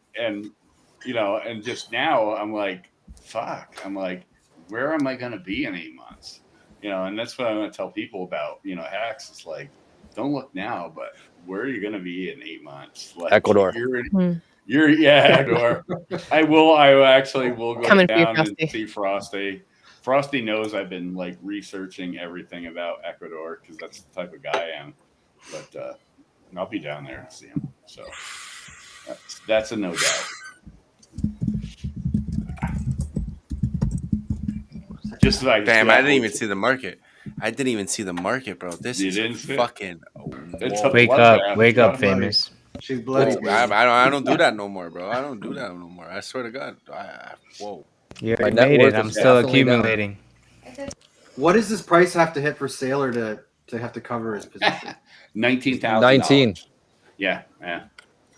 just now I'm like, fuck. I'm like, where am I going to be in 8 months? And that's what I'm going to tell people about, hacks. It's like, don't look now, but where are you going to be in 8 months? Like, Ecuador. Ecuador. I actually will go down and see Frosty. Frosty knows I've been like researching everything about Ecuador because that's the type of guy I am. But I'll be down there to see him. So that's a no doubt. Just like damn, I didn't even see the market. Bro. This is fucking. Wake up, famous. She's bloody. I don't do that no more, bro. I don't do that no more. I swear to God. Whoa. You already made it. I'm still accumulating. What does this price have to hit for Sailor to have to cover his position? $19,000. 19. Yeah.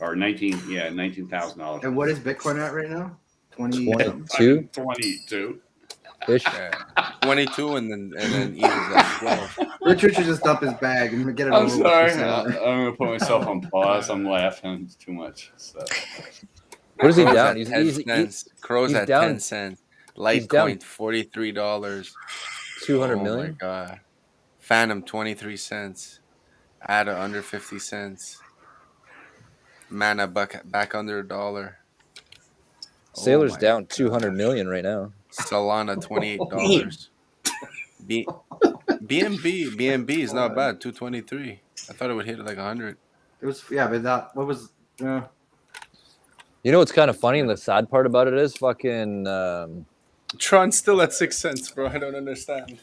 Or $19,000. And what is Bitcoin at right now? 22. 22. Ish. 22 and then even at 12. Richard should just dump his bag and get it. I'm sorry. I'm gonna put myself on pause. I'm laughing. It's too much. So. What is he down? Crow's at 10 cents. Litecoin $43. 200 million. Oh my god. Phantom 23 cents. ADA under 50 cents. Mana back under $1. Sailor's down 200 million right now. Solana $28. BNB is not bad. 223. I thought it would hit like 100. It was but that what was. You know what's kind of funny and the sad part about it is fucking Tron's still at 6 cents, bro. I don't understand.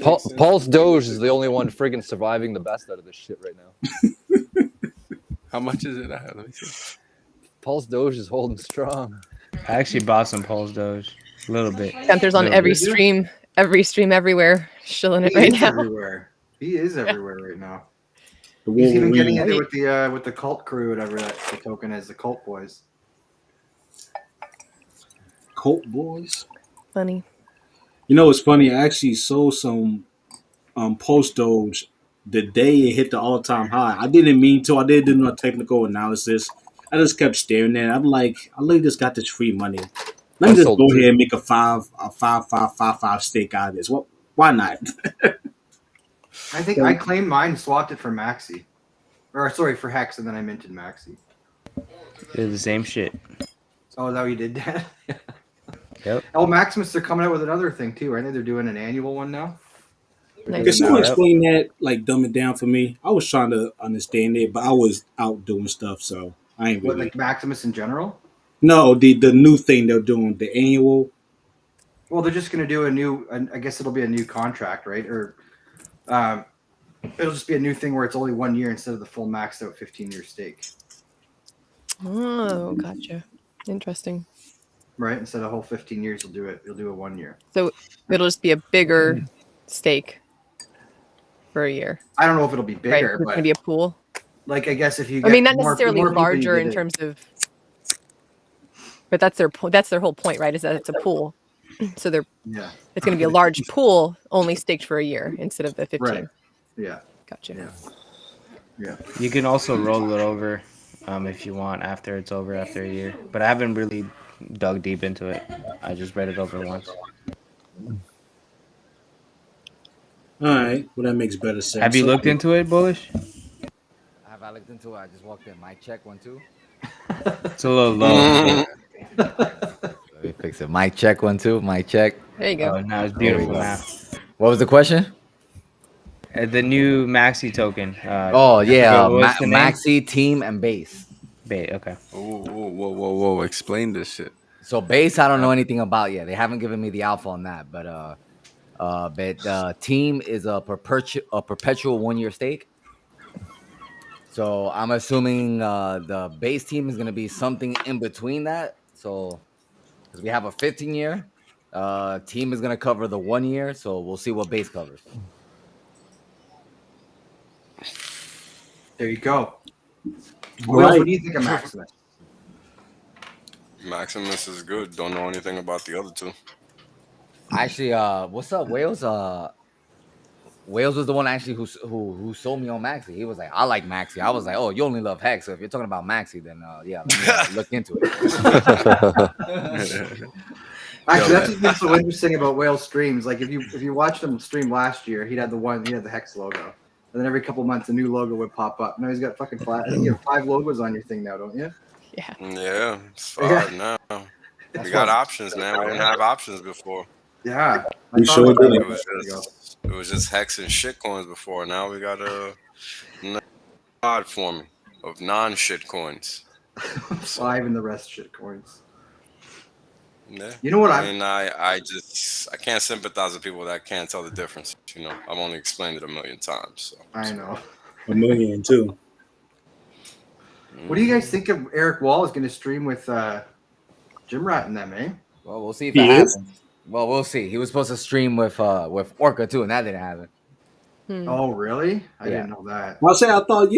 Pulse Doge is the only one friggin' surviving the best out of this shit right now. How much is it at? Let me see. Pulse Doge is holding strong. I actually bought some Pulse Doge. A little bit. Gunther's on every stream, everywhere, shilling it right now. Everywhere. He is everywhere right now. He's even getting into it with the cult crew, whatever that the token is, the cult boys. Cult boys. Funny. You know what's funny? I actually sold some Pulse Doge the day it hit the all-time high. I didn't mean to. I didn't do no technical analysis. I just kept staring at it. I'm like, I literally just got this free money. Let me just go ahead and make a 5 stake out of this. Well, why not? I think I claimed mine, swapped it for MAXI. Or sorry, for Hex, and then I minted MAXI. Did the same shit. Oh, is that what you did, Dan? Yep. Oh, Maximus, they're coming out with another thing too, right? They're doing an annual one now. Nice. Can someone Yep. explain that, like dumb it down for me? I was trying to understand it, but I was out doing stuff, so I ain't What, really. like Maximus in general? No, the new thing they're doing, the annual. Well, they're just going to do a new. I guess it'll be a new contract, right? Or it'll just be a new thing where it's only 1 year instead of the full maxed out 15-year stake, Oh, gotcha. Interesting. right? Instead of a whole 15 years, you'll do it. You'll do a 1 year. So it'll just be a bigger stake for a year, I don't know if it'll be right? bigger, It's going but to be a pool. like I guess if you, I get mean, not more, necessarily more people you larger get in terms of, but that's their whole point, right? Is that it's a pool. So Yeah. it's going to be a large pool, only staked for a year instead of the 15. Right. Yeah. Gotcha. Yeah. You can also roll it over if you want after it's over after a year. But I haven't really dug deep into it. I just read it over once. All right, well that makes better sense. Have you looked into it, Bullish? Have I looked into it? I just walked in. Mic check 1 2. It's a little low. Let me fix it. Mic check 1 2. Mic check. There you go. Oh, now it's There we beautiful go. now. What was the question? The new Maxi token. Oh yeah, what was the name? Maxi, Team, and Base. Okay. Whoa! Explain this shit. So Base, I don't know anything about yet. They haven't given me the alpha on that, but Team is a perpetual 1 year stake. So I'm assuming the Base team is going to be something in between that. So because we have a 15-year, Team is going to cover the 1 year. So we'll see what Base covers. There you go. Right. What do you think of Maximus? Maximus is good. Don't know anything about the other two. Actually, what's up, Wales? Wales was the one actually who sold me on Maxi. He was like, I like Maxi. I was like, oh, you only love Hex. So if you're talking about Maxi, then yeah, let me look into it. Actually, that's what's been so interesting about Whale streams. Like if you watched him stream last year, he had the Hex logo. And then every couple months a new logo would pop up. Now he's got fucking I think you have 5 logos on your thing now, don't you? Yeah. Yeah, it's 5 now. We got options, man. We didn't have options before. Yeah. We sure did. It was just Hex and shit coins before. Now we got a odd forming of non-shit coins. 5 and the rest shit coins. Yeah. You know what I mean, I can't sympathize with people that can't tell the difference. You know, I've only explained it 1,000,000 times. So. I know. 1,000,000 too. What do you guys think of Eric Wall is going to stream with Jim Rat and them, eh? Well, we'll see if that happens. Well, we'll see. He was supposed to stream with Orca too, and that didn't happen. Oh, really? I didn't know that. I thought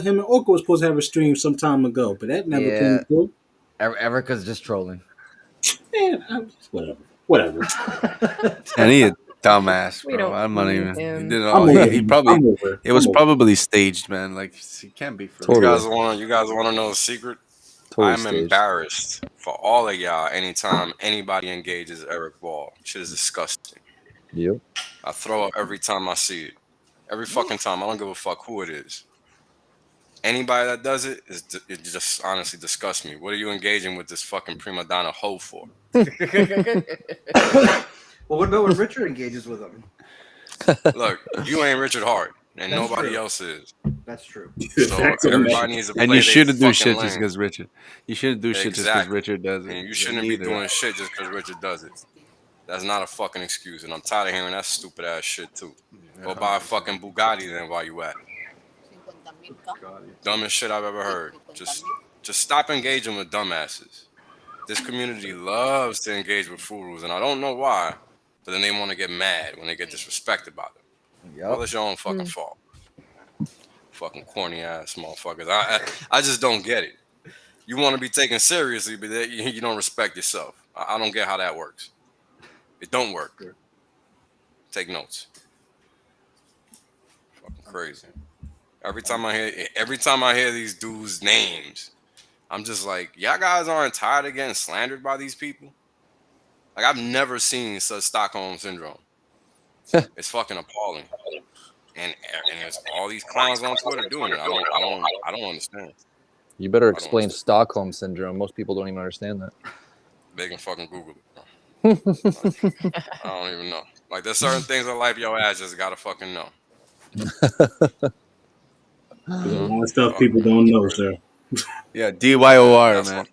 him and Orca was supposed to have a stream some time ago, but that never came through. Erica's just trolling. Man, whatever. And he a dumbass, We bro. don't I'm not need even. him. He did it all. He probably. It was I'm over. probably staged, man. Like he can't be for You real. guys want to know a secret? Totally I'm staged. embarrassed for all of y'all anytime anybody engages Eric Wall. Shit is disgusting. Yep. I throw up every time I see it. Every fucking time. I don't give a fuck who it is. Anybody that does it just honestly disgusts me. What are you engaging with this fucking prima donna hoe for? Well, what about when Richard engages with him? Look, you ain't Richard Hart, and That's nobody true. else is. That's true. So everybody needs to play And you shouldn't do their shit fucking just lane. because Richard. You shouldn't do shit just because Richard does it. And you shouldn't be doing shit just because Richard does it. That's not a fucking excuse, and I'm tired of hearing that stupid ass shit too. Go buy a fucking Bugatti then while you at it. Dumbest shit I've ever heard. Just stop engaging with dumbasses. This community loves to engage with fools, and I don't know why, but then they want to get mad when they get disrespected by them. Well, it's your own fucking fault. Fucking corny ass motherfuckers. I just don't get it. You want to be taken seriously, but you don't respect yourself. I don't get how that works. It don't work. Take notes. Fucking crazy. Every time I hear these dudes' names, I'm just like, y'all guys aren't tired of getting slandered by these people? Like, I've never seen such Stockholm syndrome. It's fucking appalling. And there's all these clowns on Twitter doing it. I don't understand. You better explain Stockholm syndrome. Most people don't even understand that. They can fucking Google it. I don't even know. Like, there's certain things in life your ass just gotta fucking know. There's a lot of stuff people don't know, sir. Yeah, DYOR, That's man.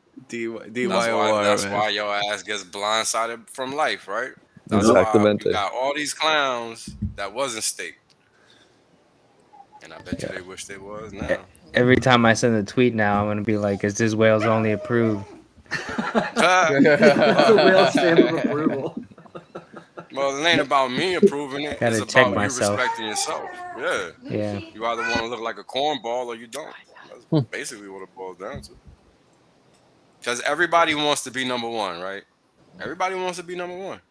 why. That's man. why your ass gets blindsided from life, right? That's Yep. why you Exactamente. got all these clowns that wasn't staked, and I bet you they wish they was now. Every time I send a tweet now, I'm gonna be like, "Is this Wales only approved?" It's a whale stamp of approval. Well, it ain't about me approving it. Gotta It's check about myself. you respecting yourself. Yeah. Yeah. You either want to look like a cornball or you don't. That's basically what it boils down to. Because everybody wants to be number one, right? Everybody wants to be number one.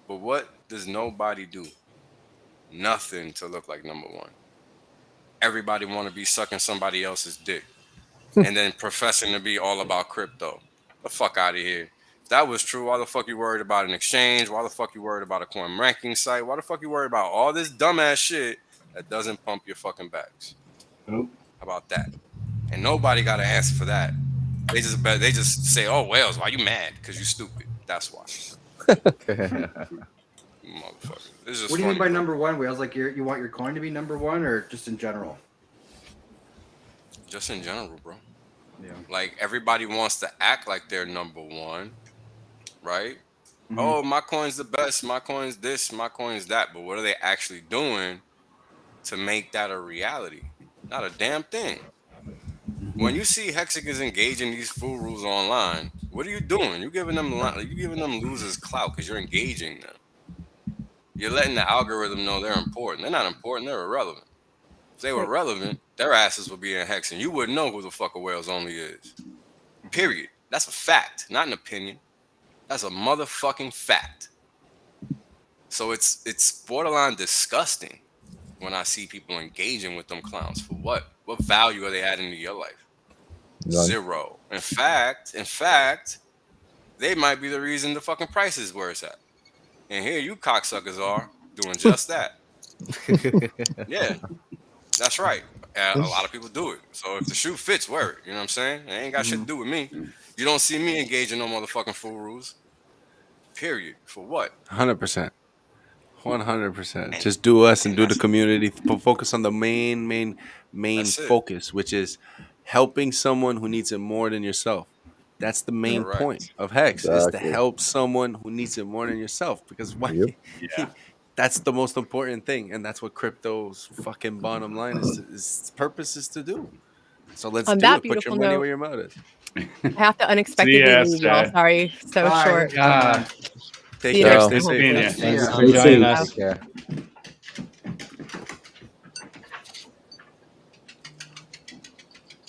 But what does nobody do? Nothing to look like number one. Everybody want to be sucking somebody else's dick and then professing to be all about crypto. The fuck out of here. If that was true, why the fuck you worried about an exchange? Why the fuck you worried about a coin ranking site? Why the fuck you worried about all this dumbass shit that doesn't pump your fucking backs? Nope. How about that? And nobody got an answer for that. They just say, "Oh, Wales, why you mad? Because you stupid. That's why." Motherfucker. This is just What do you mean by funny, bro. number one, Wales? Like you want your coin to be number one, or just in general? Just in general, bro. Yeah. Like, everybody wants to act like they're number one, right? Mhm. Oh, my coin's the best. My coin's this. My coin's that. But what are they actually doing to make that a reality? Not a damn thing. When you see Hexagons engaging these fool rules online, what are you doing? You're giving them losers clout because you're engaging them. You're letting the algorithm know they're important. They're not important. They're irrelevant. If they were relevant, their asses would be in Hex, and you wouldn't know who the fuck a Wales only is. Period. That's a fact, not an opinion. That's a motherfucking fact. So it's borderline disgusting when I see people engaging with them clowns. For what? What value are they adding to your life? None. Zero. In fact, they might be the reason the fucking price is where it's at. And here you cocksuckers are doing just that. Yeah, that's right. A lot of people do it. So if the shoe fits, wear it. You know what I'm saying? It ain't got shit to do with me. You don't see me engaging no motherfucking fool rules. Period. For what? 100%. 100%. Just do us and do the community. Focus on the main That's it. focus, which is helping someone who needs it more than yourself. That's the main Correct. point of Hex, is to Exactly. help someone who needs it more than yourself. Because why? Yep. Yeah. That's the most important thing, and that's what crypto's fucking bottom line is. Its purpose is to do. So let's On do that it. Put your beautiful money note- where your mouth is. I have to unexpectedly ya, leave, y'all. Seth. Sorry, so Bye. short. Take See you care. next Stay time. safe. Yeah. Thanks Yeah. for joining us. Take care.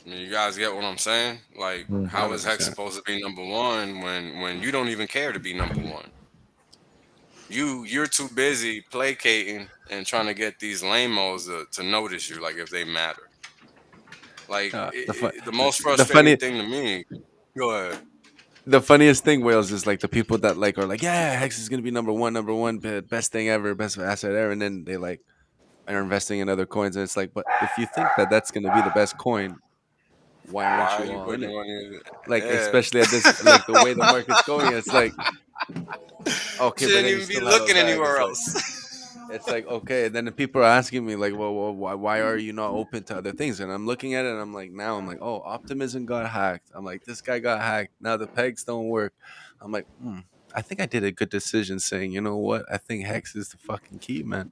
I mean, you guys get what I'm saying? Like, how is Hex 100%. supposed to be number one when you don't even care to be number one? You're too busy placating and trying to get these lamos to notice you, like if they matter. Like the most frustrating thing to me. Go ahead. The funniest thing, Wales, is like the people that like are like, yeah, Hex is gonna be number one, best thing ever, best asset ever, and then they like are investing in other coins, and it's like, but if you think that that's gonna be the best coin, why Why aren't are you you all in putting it? money in it? Like, Yeah. especially at this, like the way the market's going, it's like, okay, but Shouldn't then you even be still have a looking bag. anywhere It's like, else. it's like, okay, and then the people are asking me like, well, why are you not open to other things? And I'm looking at it, and I'm like, oh, Optimism got hacked. I'm like, this guy got hacked. Now the pegs don't work. I'm like, I think I did a good decision saying, you know what? I think Hex is the fucking key, man.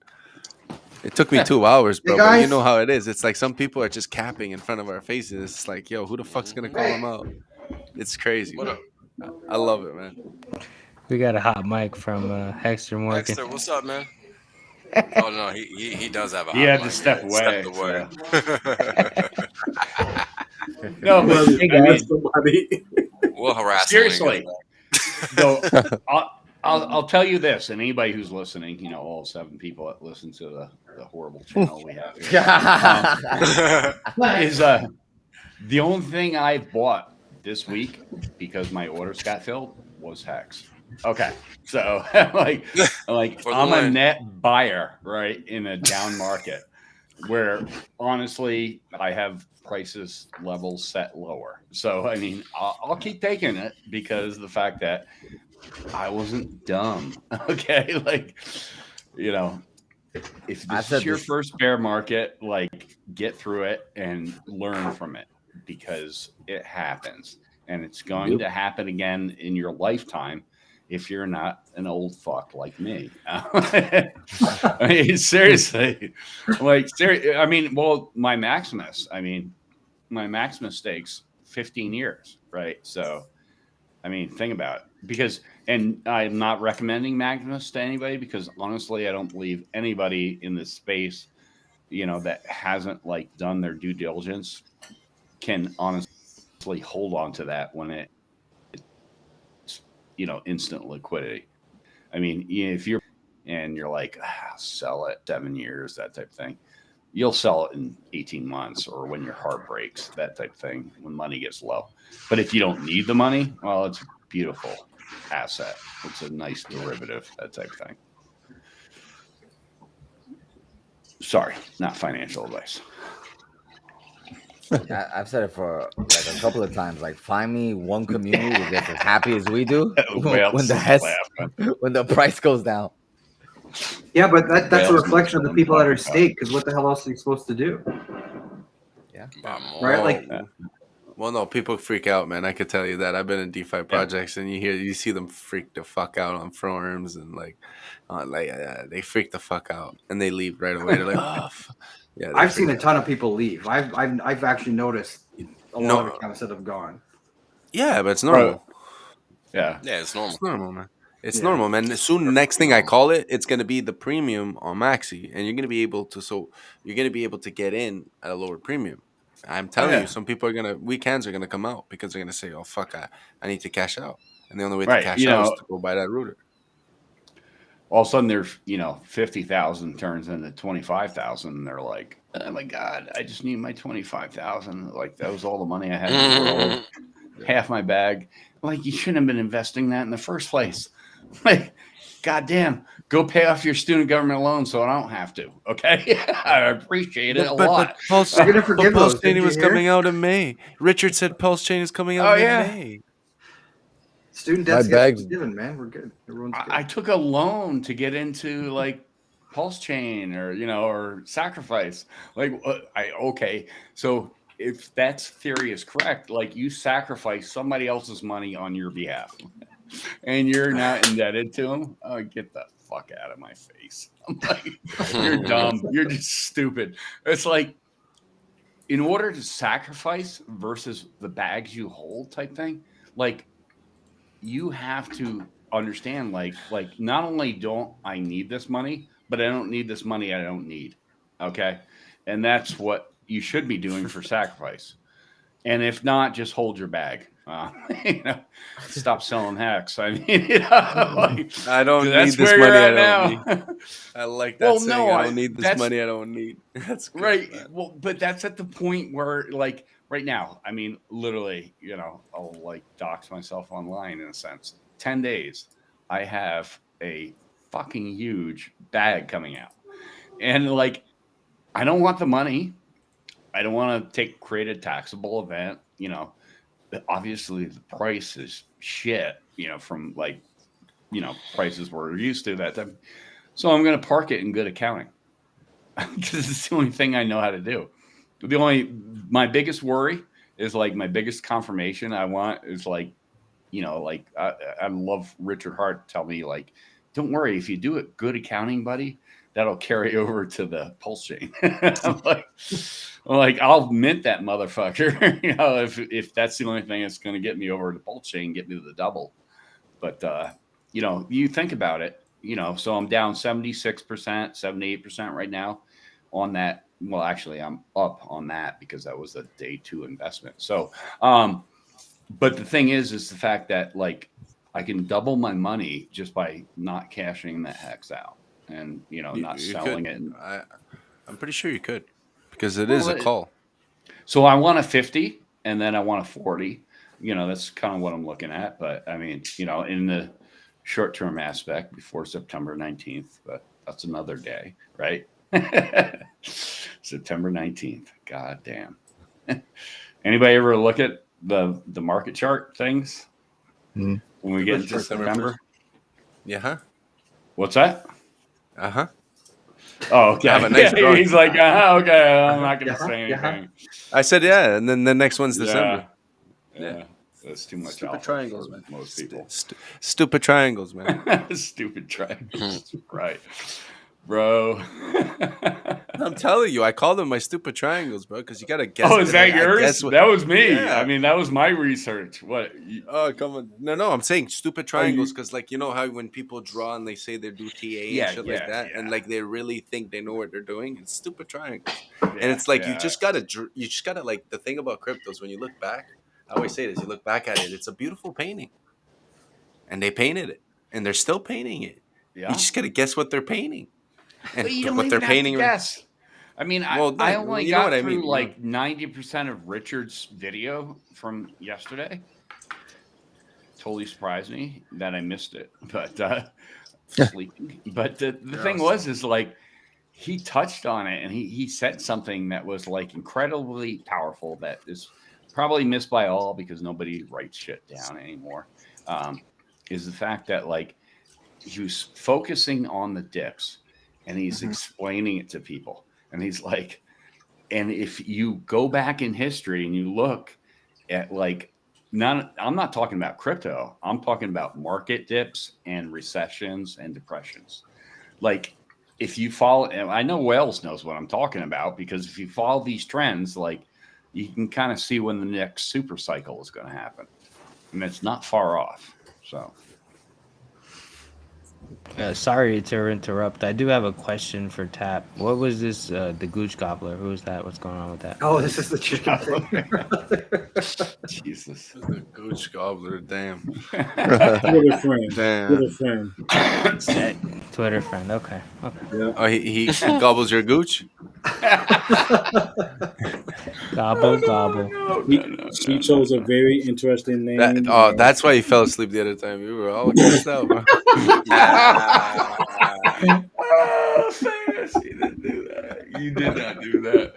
It took me 2 hours, bro. But you guys. know how it is. It's like some people are just capping in front of our faces. It's like, yo, who the fuck's gonna call them out? It's crazy. What man. up? I love it, man. We got a hot mic from Hexter Morgan. Dexter, what's up, man? Oh no, he does have a He hot had to mic. step away, Stepped away. No, but hey, guys, We'll harass him seriously. when So I'll tell you this, and anybody who's listening, you know, all 7 people that listen to the horrible channel we have here, is the only thing I bought this week because my orders got filled was Hex. Okay, so like I'm a net buyer, right, in a down market where honestly I have prices levels set lower. So I mean, I'll keep taking it because the fact that I wasn't dumb. Okay. Like, you know, if this is your first bear market, like get through it and learn from it because it happens and it's going to happen again in your lifetime if you're not an old fuck like me. I mean, seriously, I mean, well, my Maximus stakes 15 years, right? So, I mean, think about it. Because, and I'm not recommending Maximus to anybody because honestly, I don't believe anybody in this space, you know, that hasn't like done their due diligence can honestly hold on to that when it's, you know, instant liquidity. I mean, if you're like, sell it 7 years, that type of thing, you'll sell it in 18 months or when your heart breaks, that type of thing, when money gets low. But if you don't need the money, well, it's a beautiful asset. It's a nice derivative, that type of thing. Sorry, not financial advice. I've said it for like a couple of times. Like, find me one community that gets as happy as we do when the price goes down. Yeah, but that's a reflection of the people that are staked. Because what the hell else are you supposed to do? Yeah, right. Like, well, no, people freak out, man. I could tell you that. I've been in DeFi projects, and you see them freak the fuck out on forums, and they freak the fuck out, and they leave right away. They're like, oh, yeah. I've seen a ton of people leave. I've actually noticed a lot of accounts that have gone. Yeah, but it's normal. Yeah, it's normal. It's normal, man. It's normal, man. Soon, next thing I call it, it's gonna be the premium on Maxi, and you're gonna be able to get in at a lower premium. I'm telling you, some people weekends are gonna come out because they're gonna say, "Oh fuck, I need to cash out," and the only way to cash out is to go buy that router. All of a sudden, there's 50,000 turns into 25,000, and they're like, "Oh my god, I just need my 25,000." Like that was all the money I had in the world, half my bag. Like you shouldn't have been investing that in the first place. Like, goddamn, go pay off your student government loan so I don't have to. Okay, I appreciate it a lot. Pulse Chain was coming out in May. Richard said Pulse Chain is coming out in May. Student debt's getting forgiven, man. We're good. Everyone's good. I took a loan to get into like Pulse Chain or Sacrifice. Like, okay, so if that theory is correct, like you sacrifice somebody else's money on your behalf. And you're not indebted to them? Oh, get the fuck out of my face. I'm like, you're dumb. You're just stupid. It's like, in order to sacrifice versus the bags you hold type thing, like, you have to understand, like not only don't I need this money, but I don't need this money I don't need. Okay? And that's what you should be doing for sacrifice. And if not, just hold your bag. Stop selling hacks. I mean, I don't need this money I don't need. I like that saying. No, I don't need this money I don't need. That's good, right. Man. Well, but that's at the point where, like, right now, I mean, literally, I'll like dox myself online in a sense. 10 days, I have a fucking huge bag coming out, and like, I don't want the money. I don't want to create a taxable event. Obviously the price is shit, from like, prices we're used to that time. So I'm going to park it in good accounting because it's the only thing I know how to do. My biggest worry is like my biggest confirmation I want is like, I love Richard Hart tell me like, don't worry, if you do it good accounting, buddy, that'll carry over to the Pulse Chain. I'm like, I'll mint that motherfucker. If that's the only thing that's going to get me over to Pulse Chain, get me to the double. But you think about it. So I'm down 76%, 78% right now on that. Well, actually, I'm up on that because that was a day 2 investment. So, but the thing is the fact that like I can double my money just by not cashing the hex out. And not selling it. I'm pretty sure you could, because it is a call. So I want a 50, and then I want a 40. That's kind of what I'm looking at. But I mean, in the short-term aspect before September 19th, but that's another day, right? September 19th. God damn. Anybody ever look at the market chart things? Mm-hmm. When we get into September September. Yeah. Huh? What's that? Uh-huh. Oh, okay. Have a nice drawing. He's like, okay, I'm not going to say anything. I said, yeah, and then the next one's December. Yeah. That's too much Stupid alpha triangles, for man. most people. Stupid triangles, man. Stupid triangles. Right. Bro. I'm telling you, I call them my stupid triangles, bro, because you got to guess. Oh, is that yours? That was me. Yeah. I mean, that was my research. What? Oh, come on. No, I'm saying stupid triangles because, like, you know how when people draw and they say they do TA and shit like that, and like they really think they know what they're doing, it's stupid triangles. And it's like you just gotta like the thing about cryptos when you look back. I always say this: you look back at it, it's a beautiful painting, and they painted it, and they're still painting it. Yeah. You just gotta guess what they're painting, and But you don't what even they're painting. Have to guess. I mean, I only got through like 90% of Richard's video from yesterday. Totally surprised me that I missed it, but sleeping. But the thing is like he touched on it and he said something that was like incredibly powerful that is probably missed by all because nobody writes shit down anymore. Is the fact that like he was focusing on the dips and he's explaining it to people. And he's like, and if you go back in history and you look at like, I'm not talking about crypto. I'm talking about market dips and recessions and depressions. Like if you follow, and I know Wells knows what I'm talking about because if you follow these trends, like you can kind of see when the next super cycle is going to happen. And it's not far off. So. Sorry to interrupt. I do have a question for Tap. What was this? The Gooch Gobbler. Who is that? What's going on with that? Oh, this is the chicken thing. Jesus. The Gooch Gobbler. Damn. Twitter friend. Damn. Twitter friend. Twitter friend. Okay. Yeah. Oh, he gobbles your gooch. Gobble gobble. She chose a very interesting name. That's why you fell asleep the other time. You were all stressed out, bro. You didn't do that. You did not do that.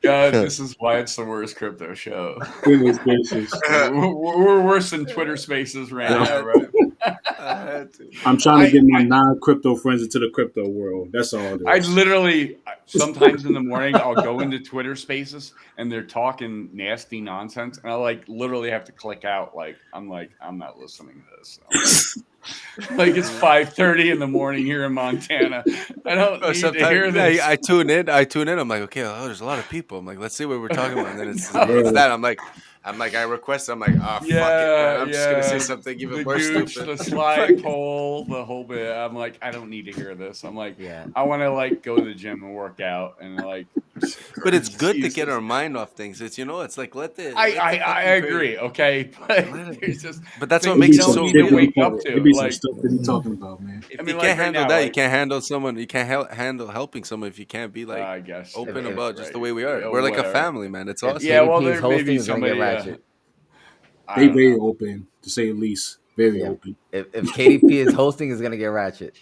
God, this is why it's the worst crypto show. Goodness gracious. We're worse than Twitter Spaces right now, right? I'm trying to get my non-crypto friends into the crypto world. That's all it is. I literally, sometimes in the morning, I'll go into Twitter Spaces and they're talking nasty nonsense, and I like literally have to click out. Like I'm not listening to this. Like it's 5:30 in the morning here in Montana. I don't need to hear this. I tune in. I'm like, okay, there's a lot of people. I'm like, let's see what we're talking about. And then it's that. I'm like, I request. I'm like, fuck it. Man. I'm just gonna say something even more stupid. The slide pole, the whole bit. I'm like, I don't need to hear this. I'm like, I want to like go to the gym and work out and like. But it's good to get our mind off things. It's it's like I agree. Okay, but there's just. But that's what makes it so real. Wake up to Maybe like. some stuff that he's talking about, man. If you can't handle that, you can't handle someone. You can't handle helping someone if you can't be like I guess open about just the way we are. We're like a family, man. It's awesome. Yeah, well, He's there may be hosting somebody. ratchet. They very open, to say the least. Very open. If KDP is hosting, it's gonna get ratchet.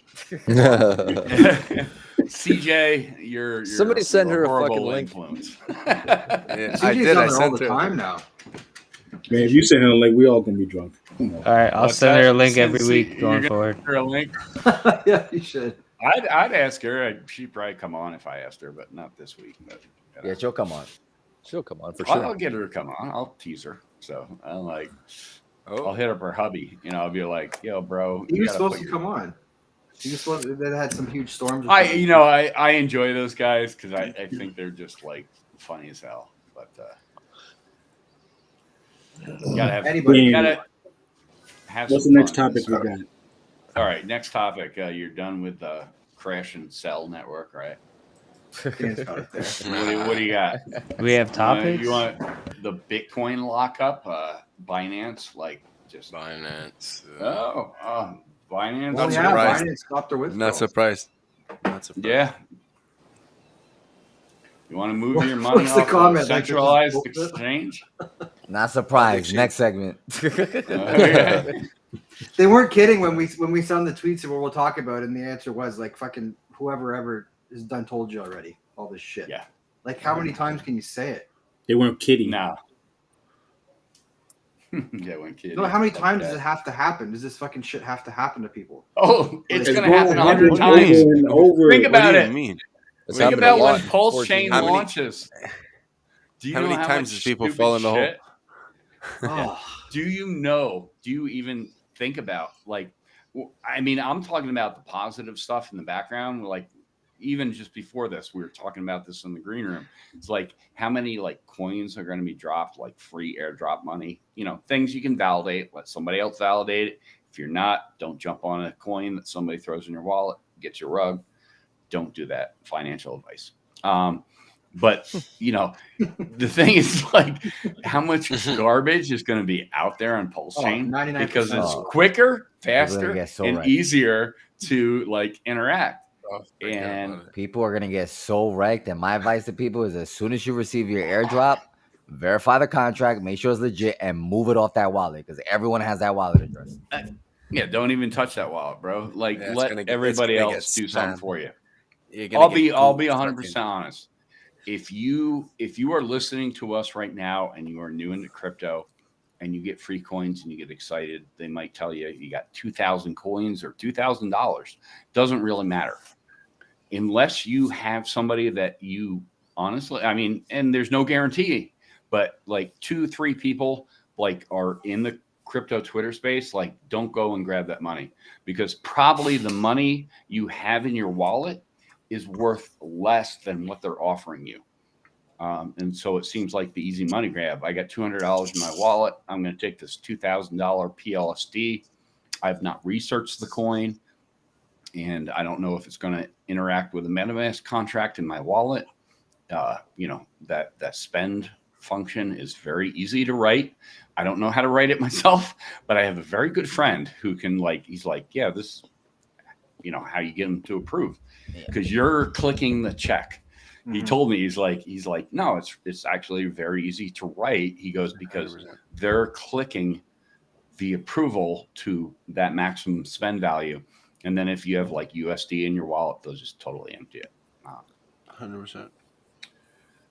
CJ, you're Somebody send her a horrible fucking link. influence. I did. I sent her. Time now. Man, if you send her a link, we all gonna be drunk. All right, I'll send her a link every week going forward. Her a link. Yeah, you should. I'd ask her. She'd probably come on if I asked her, but not this week. But, Yeah, she'll come on. She'll come on for sure. I'll get her to come on. I'll tease her. So I'm like, I'll hit up her hubby. I'll be like, yo, bro. He was supposed to come on. He was supposed to, they had some huge storms. I enjoy those guys because I think they're just like funny as hell. But you gotta have anybody. You gotta have. What's the next topic we got? All right, next topic. You're done with the Crash and Sell network, right? What do you got? We have topics. You want the Bitcoin lockup? Binance, like just Binance. Binance. Not surprised. Binance stopped their withdrawals. Not surprised. Yeah. You want to move your money off a centralized exchange? Not surprised. Next segment. They weren't kidding when we sent the tweets of what we'll talk about, and the answer was like fucking whoever ever is done told you already all this shit. Yeah. Like how many times can you say it? They weren't kidding. No. Yeah, when kid. No, how many times does it have to happen? Does this fucking shit have to happen to people? Oh, it's It's going to happen going 100 over times. and over. Think about What do it. you mean? It's Think happened a about lot when in Pulse 14 Chain years. How many- launches. Do you how know many how times much do people stupid fall in the hole? shit? Oh, Do you know? Do you even think about like? I mean, I'm talking about the positive stuff in the background. Like even just before this, we were talking about this in the green room. It's like how many like coins are going to be dropped, like free airdrop money. You know, things you can validate. Let somebody else validate it. If you're not, don't jump on a coin that somebody throws in your wallet. Get your rug. Don't do that. Financial advice. But you know, the thing is like how much garbage is going to be out there on Pulse Chain 99%. because it's Oh. quicker, People are faster, gonna get so and wrecked. easier to like interact. Forget And about it. People are gonna get so wrecked. And my advice to people is, as soon as you receive your airdrop, verify the contract, make sure it's legit, and move it off that wallet because everyone has that wallet address. yeah, don't even touch that wallet, bro. Like Yeah, it's let gonna get- it's everybody gonna get else do something spammed. for you. You're gonna get I'll be Google 100% fucking- honest. If you are listening to us right now and you are new into crypto and you get free coins and you get excited, they might tell you you got 2,000 coins or $2,000. Doesn't really matter. Unless you have somebody that you honestly, I mean, and there's no guarantee, but like 2-3 people like are in the crypto Twitter space, like don't go and grab that money because probably the money you have in your wallet is worth less than what they're offering you. And so it seems like the easy money grab. I got $200 in my wallet. I'm going to take this $2,000 PLSD. I've not researched the coin, and I don't know if it's going to interact with a MetaMask contract in my wallet. You know, that spend function is very easy to write. I don't know how to write it myself, but I have a very good friend who can like, he's like, yeah, this, you know, how you get them to approve because you're clicking the check. He told me, he's like, no, it's actually very easy to write. He goes, because 100%. they're clicking the approval to that maximum spend value. And then if you have like USD in your wallet, they'll just totally empty it. 100%.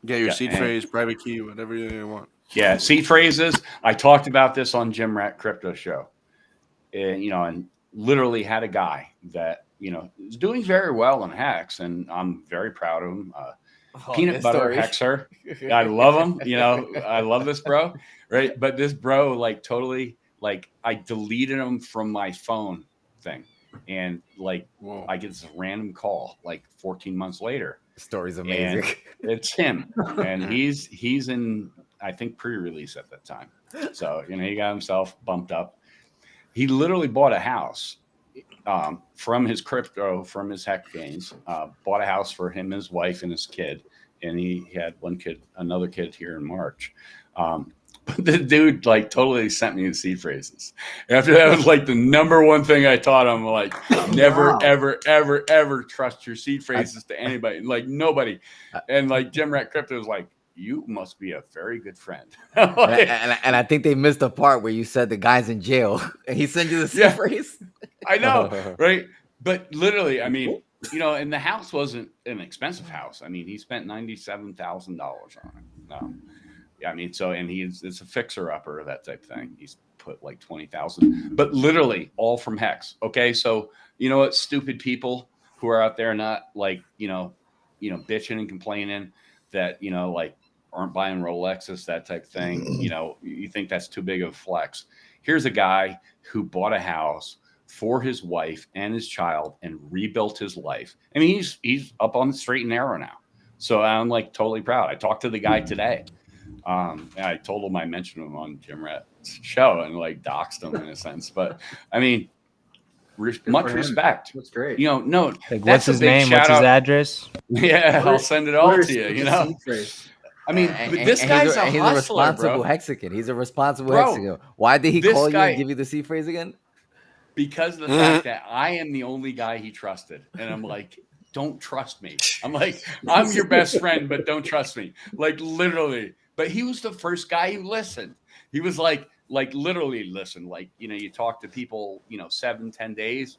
Get your seed phrase, private key, whatever you want. Yeah, seed phrases. I talked about this on Jim Rat Crypto Show. And, you know, and literally had a guy that, you know, is doing very well in Hex, and I'm very proud of him. Peanut butter hexer. I love him. You know, I love this bro. Right. But this bro, like totally, like I deleted him from my phone thing. And like, Whoa. I get this random call like 14 months later. The story's amazing. And it's him. And he's in, I think, pre-release at that time. So, you know, he got himself bumped up. He literally bought a house from his crypto, from his hex gains, bought a house for him, his wife, and his kid. And he had another kid here in March. But the dude like totally sent me the seed phrases. After that was like the number one thing I taught him, like never, ever, ever, ever trust your seed phrases to anybody, like nobody. And like Jim Rat Crypto was like, you must be a very good friend. and I think they missed the part where you said the guy's in jail and he sent you the seed phrase. I know, right? But literally, I mean, you know, and the house wasn't an expensive house. I mean, he spent $97,000 on it. Yeah, I mean, so, and it's a fixer-upper, that type of thing. He's put like 20,000, but literally all from Hex. Okay, so you know what, stupid people who are out there not like, you know, bitching and complaining that, you know, like aren't buying Rolexes, that type of thing. You know, you think that's too big of a flex. Here's a guy who bought a house for his wife and his child and rebuilt his life. I mean, he's up on the straight and narrow now. So I'm like totally proud. I talked to the guy today. And I told him I mentioned him on Jim Rat's show and like doxed him in a sense. But I mean, much respect. That's great. You know, no. Like, what's his name? What's his address? Yeah, I'll send it all to you. You know. I mean, but this guy's a he's hustler, a responsible bro. Hexican. He's a responsible Bro, Hexican. Why did he this call you guy- and give you the seed phrase again? Because of the fact that I am the only guy he trusted. And I'm like, don't trust me. I'm like, I'm your best friend, but don't trust me. Like literally. But he was the first guy who listened. He was like literally listened. Like, you know, you talk to people, you know, 7-10 days.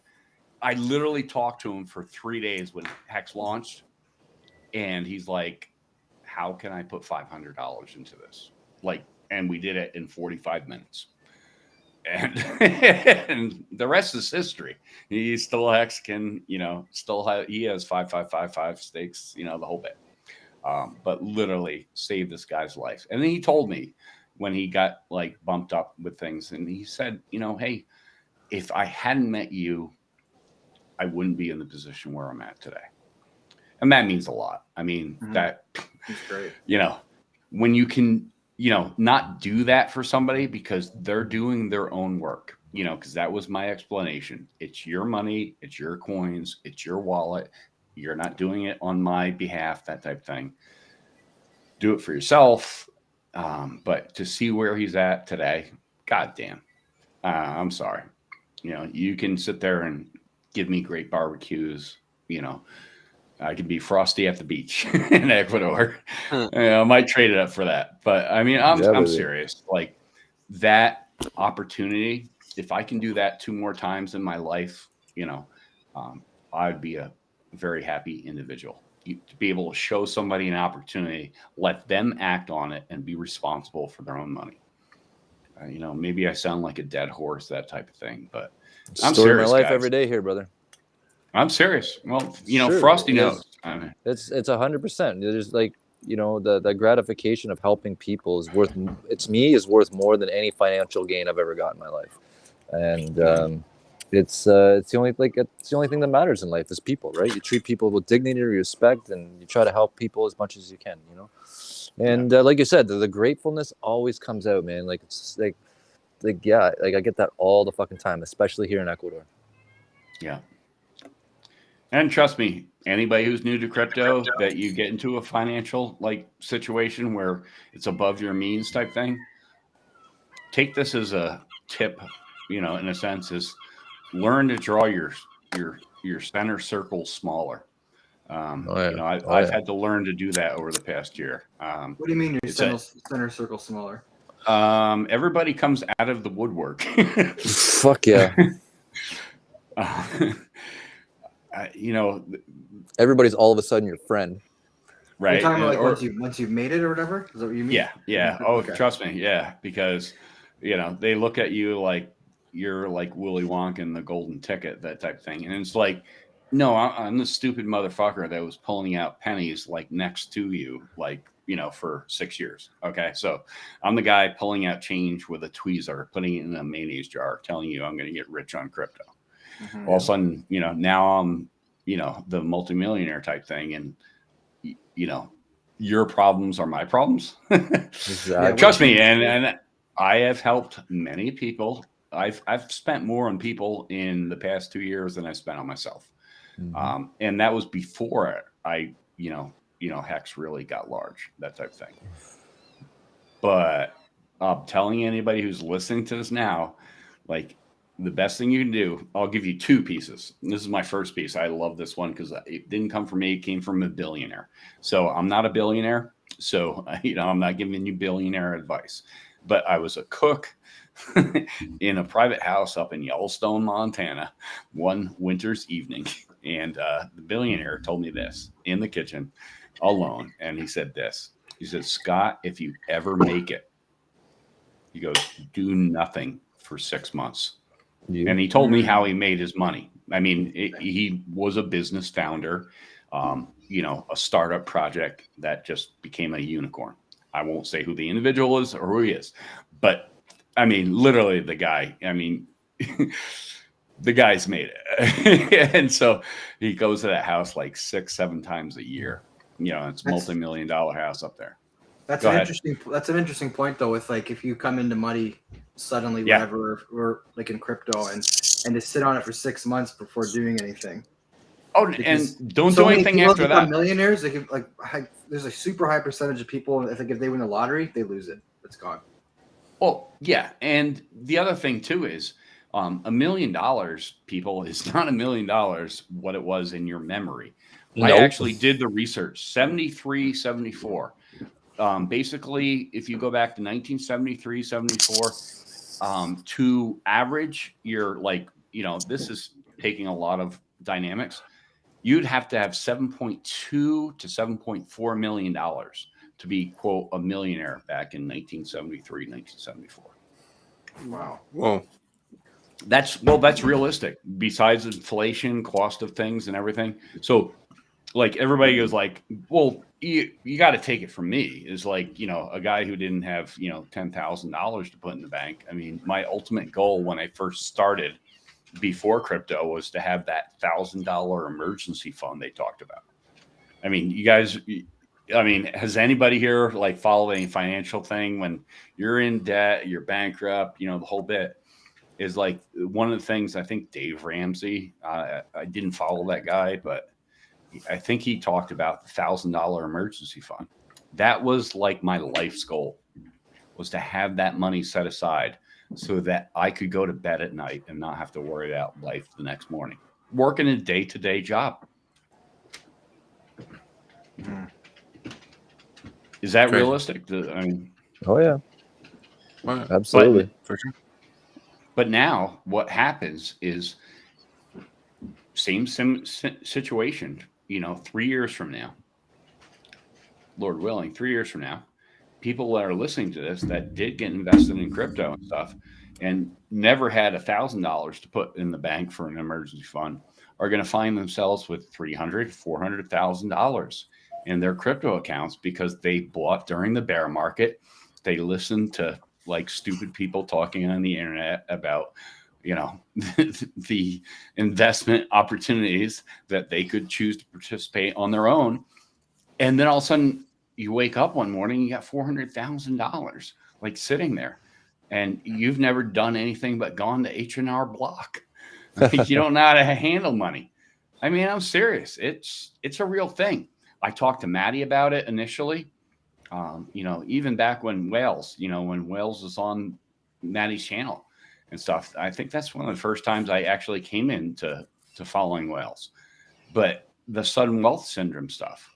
I literally talked to him for 3 days when Hex launched. And he's like, how can I put $500 into this? Like and we did it in 45 minutes. And, and the rest is history. He's still a Mexican, you know, he has 5 stakes, you know, the whole bit. But literally saved this guy's life. And then he told me when he got like bumped up with things, and he said, you know, hey, if I hadn't met you, I wouldn't be in the position where I'm at today. And that means a lot. I mean, that's great. You know, when you can, you know, not do that for somebody because they're doing their own work, you know, because that was my explanation. It's your money, it's your coins, it's your wallet. You're not doing it on my behalf, that type of thing. Do it for yourself. But to see where he's at today, goddamn, I'm sorry. You know, you can sit there and give me great barbecues, you know, I could be frosty at the beach in Ecuador. You know, I might trade it up for that. But I mean, I'm serious. Like that opportunity, if I can do that 2 more times in my life, you know, I'd be a very happy individual. To be able to show somebody an opportunity, let them act on it and be responsible for their own money. You know, maybe I sound like a dead horse, that type of thing, but I'm Story serious, of my life guys. every day here, brother. I'm serious. Well, you know, Sure. Frosty knows. I mean, it's 100%. There's like, you know, the gratification of helping people is worth more than any financial gain I've ever got in my life. And it's the only thing that matters in life is people, right? You treat people with dignity or respect, and you try to help people as much as you can, you know. And like you said, the gratefulness always comes out, man. Like it's like yeah, like I get that all the fucking time, especially here in Ecuador. Yeah. And trust me, anybody who's new to crypto, that you get into a financial like situation where it's above your means type thing, take this as a tip, you know, in a sense, is learn to draw your center circle smaller. You know, I've had to learn to do that over the past year. What do you mean your center circle smaller? Everybody comes out of the woodwork. Fuck yeah. You know, everybody's all of a sudden your friend, right? You're talking about like once you've made it or whatever. Is that what you mean? Yeah. Oh, okay. Trust me, yeah, because you know they look at you like you're like Willy Wonka and the golden ticket, that type of thing, and it's like, no, I'm the stupid motherfucker that was pulling out pennies like next to you, like, you know, for 6 years. Okay, so I'm the guy pulling out change with a tweezer, putting it in a mayonnaise jar, telling you I'm going to get rich on crypto. All of a sudden, you know, now I'm, you know, the multimillionaire type thing, and you know, your problems are my problems. Exactly. Trust me, and I have helped many people. I've spent more on people in the past 2 years than I spent on myself, and that was before I, you know, Hex really got large, that type of thing. But I'm telling anybody who's listening to this now, like, the best thing you can do, I'll give you 2 pieces. This is my first piece. I love this one because it didn't come from me. It came from a billionaire. So I'm not a billionaire. So, you know, I'm not giving you billionaire advice. But I was a cook in a private house up in Yellowstone, Montana, one winter's evening. And the billionaire told me this in the kitchen alone. And he said this. He said, Scott, if you ever make it, he goes, do nothing for 6 months. And he told me how he made his money. I mean, he was a business founder, you know, a startup project that just became a unicorn. I won't say who the individual is or who he is, but I mean, literally the guy, I mean, the guy's made it. And so he goes to that house like 6-7 times a year. You know, it's a multi-million-dollar house up there. That's an interesting point though, with like, if you come into money suddenly, whatever, or like in crypto, and to sit on it for 6 months before doing anything. Oh, and don't do anything after that. Millionaires, they can, like, there's a super high percentage of people, I think, if they win the lottery, they lose it. It's gone. Well, yeah, and the other thing too is $1 million, people, is not $1 million what it was in your memory. Nope. I actually did the research. 73, 74. Basically, if you go back to 1973, 74, to average, you're like, you know, this is taking a lot of dynamics. You'd have to have $7.2 to $7.4 million to be, quote, a millionaire back in 1973, 1974. Wow. Well, that's realistic. Besides inflation, cost of things and everything. So like everybody goes like, well, you got to take it from me. Is like, you know, a guy who didn't have, you know, $10,000 to put in the bank. I mean, my ultimate goal when I first started before crypto was to have that $1,000 emergency fund they talked about. I mean, you guys, I mean, has anybody here like followed any financial thing when you're in debt, you're bankrupt, you know, the whole bit is like one of the things I think Dave Ramsey, I didn't follow that guy, but I think he talked about the $1,000 emergency fund. That was like my life's goal, was to have that money set aside so that I could go to bed at night and not have to worry about life the next morning. Working a day-to-day job. Is that Crazy. realistic? I mean, Oh yeah, well, absolutely. for sure. But now what happens is same situation, you know, 3 years from now, Lord willing, 3 years from now, people that are listening to this that did get invested in crypto and stuff and never had $1,000 to put in the bank for an emergency fund are going to find themselves with $300,000, $400,000 in their crypto accounts because they bought during the bear market. They listened to like stupid people talking on the internet about, you know, the investment opportunities that they could choose to participate on their own. And then all of a sudden you wake up one morning, you got $400,000 like sitting there and you've never done anything but gone to H&R Block. You don't know how to handle money. I mean, I'm serious. It's a real thing. I talked to Maddie about it initially. You know, even back when Wales was on Maddie's channel and stuff. I think that's one of the first times I actually came into following Wales. But the sudden wealth syndrome stuff,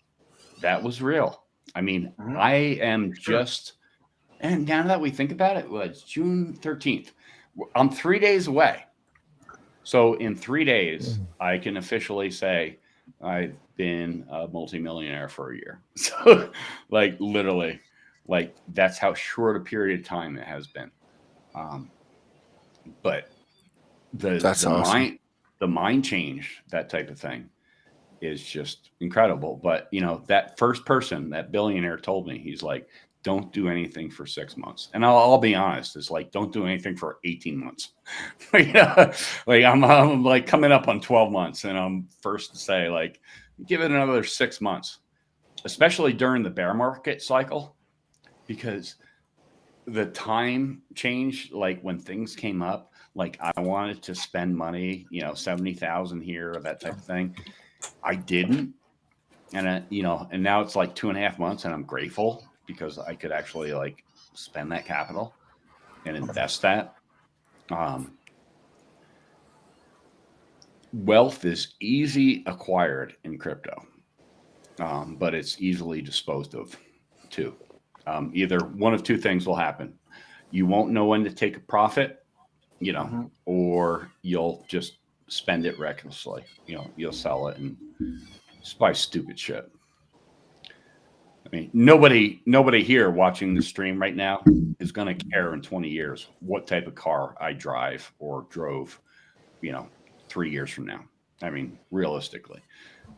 that was real. I mean, I am just, and now that we think about it, it was June 13th. I'm 3 days away. So in 3 days, I can officially say I've been a multimillionaire for a year. So like literally, like that's how short a period of time it has been. But That's awesome. the mind change, that type of thing is just incredible. But you know, that first person, that billionaire told me, he's like, don't do anything for 6 months. And I'll be honest, it's like, don't do anything for 18 months. You know, like I'm like coming up on 12 months and I'm first to say like, give it another 6 months, especially during the bear market cycle, because the time change, like when things came up, like I wanted to spend money, you know, 70,000 here or that type of thing. I didn't. And, you know, and now it's like 2.5 months and I'm grateful because I could actually like spend that capital and invest that. Wealth is easy acquired in crypto, but it's easily disposed of too. Either one of two things will happen. You won't know when to take a profit, you know, or you'll just spend it recklessly. You know, you'll sell it and just buy stupid shit. I mean, nobody here watching the stream right now is going to care in 20 years what type of car I drive or drove, you know, 3 years from now. I mean, realistically.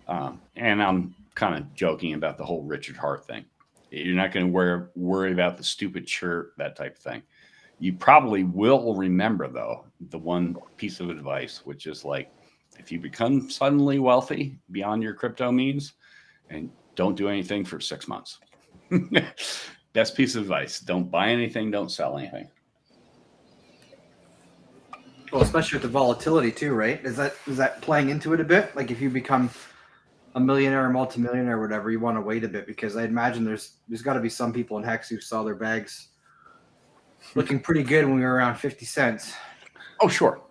And I'm kind of joking about the whole Richard Hart thing. You're not going to worry about the stupid shirt, that type of thing. You probably will remember, though, the one piece of advice, which is like, if you become suddenly wealthy beyond your crypto means, and don't do anything for 6 months. Best piece of advice. Don't buy anything. Don't sell anything. Well, especially with the volatility too, right? Is that playing into it a bit? Like if you become a millionaire or multimillionaire or whatever, you want to wait a bit because I imagine there's got to be some people in Hex who saw their bags looking pretty good when we were around 50 cents. Oh, sure.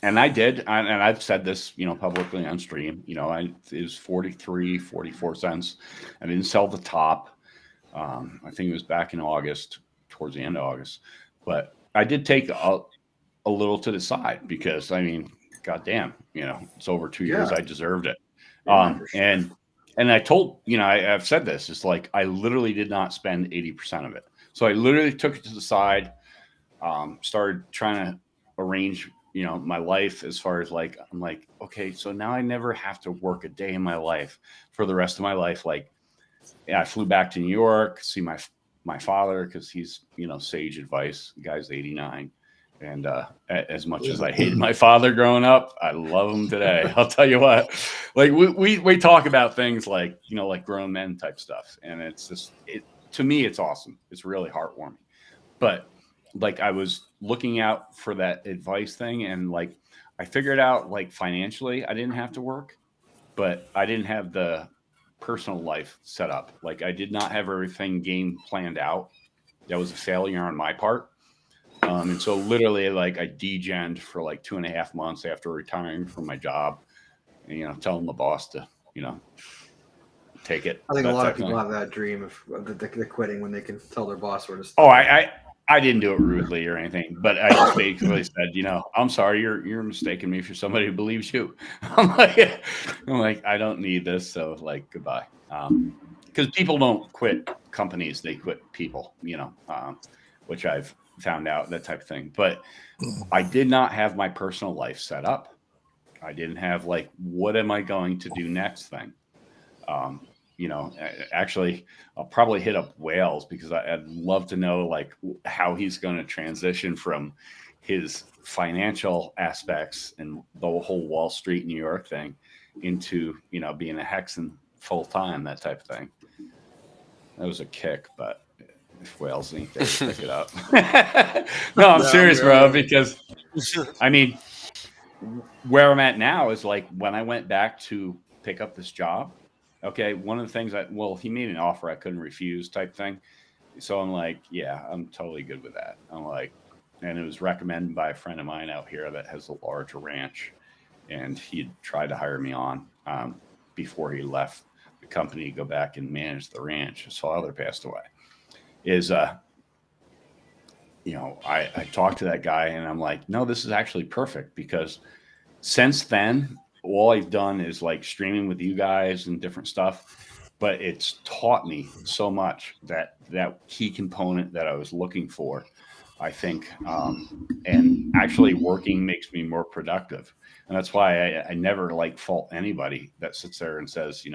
And I did. And I've said this, you know, publicly on stream, you know, it was 43, 44 cents. I didn't sell the top. I think it was back in August, towards the end of August, but I did take a little to the side because I mean, goddamn, you know, it's over 2 years. I deserved it. Yeah, sure. And And I told, I've said this, it's like I literally did not spend 80% of it. So I literally took it to the side, started trying to arrange, my life as far as like, I'm like, okay, so now I never have to work a day in my life for the rest of my life. Like, yeah, I flew back to New York, see my father, because he's, sage advice. The guy's 89. And as much as I hated my father growing up, I love him today. I'll tell you what, like we talk about things like, like grown men type stuff. And it's just, to me, it's awesome. It's really heartwarming. But like, I was looking out for that advice thing. And like, I figured out like financially, I didn't have to work, but I didn't have the personal life set up. Like I did not have everything game planned out. That was a failure on my part. And so literally like I degened for like 2.5 months after retiring from my job and, telling the boss to, take it. I think a lot of people have that dream of the quitting when they can tell their boss where to stop. Oh, I didn't do it rudely or anything, but I just basically said, I'm sorry, you're mistaking me for somebody who believes you. I'm like, I don't need this. So like, goodbye. Because people don't quit companies, they quit people, which I've found out, that type of thing. But I did not have my personal life set up. I didn't have like, what am I going to do next thing? Actually, I'll probably hit up Wales because I'd love to know like how he's going to transition from his financial aspects and the whole Wall Street, New York thing into, being a Hexan full time, that type of thing. That was a kick, but if Wales ain't there to pick it up. No, I'm serious, bro, because I mean, where I'm at now is like when I went back to pick up this job. Okay, one of the things he made an offer I couldn't refuse type thing. So I'm like, yeah, I'm totally good with that. I'm like, and it was recommended by a friend of mine out here that has a large ranch. And he'd tried to hire me on before he left the company to go back and manage the ranch. His father passed away. I talked to that guy and I'm like, no, this is actually perfect because since then, all I've done is like streaming with you guys and different stuff, but it's taught me so much that key component that I was looking for, I think, and actually working makes me more productive. And that's why I never like fault anybody that sits there and says,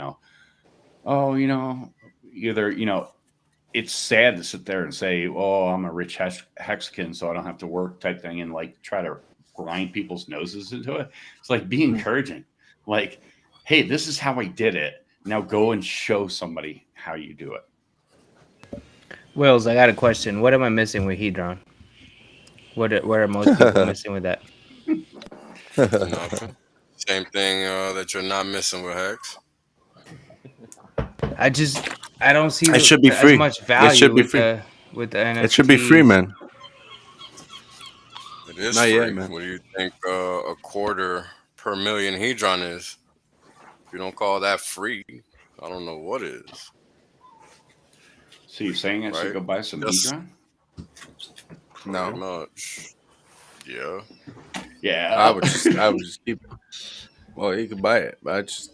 it's sad to sit there and say, oh, I'm a rich Hexagon, so I don't have to work type thing and like try to grind people's noses into it. It's like be encouraging. Like, hey, this is how I did it. Now go and show somebody how you do it. Wills, I got a question. What am I missing with Hedron? What are most people missing with that? Nothing. Same thing that you're not missing with Hex. I don't see it should be free. As much value it should be with free. With the NFT. It should be free, man. It is Not free. yet, man. What do you think a quarter per million Hedron is? If you don't call that free, I don't know what is. So you're saying I should go buy some Hedron? No. Pretty much. Yeah. Yeah. I would just keep it. Well, you could buy it, but just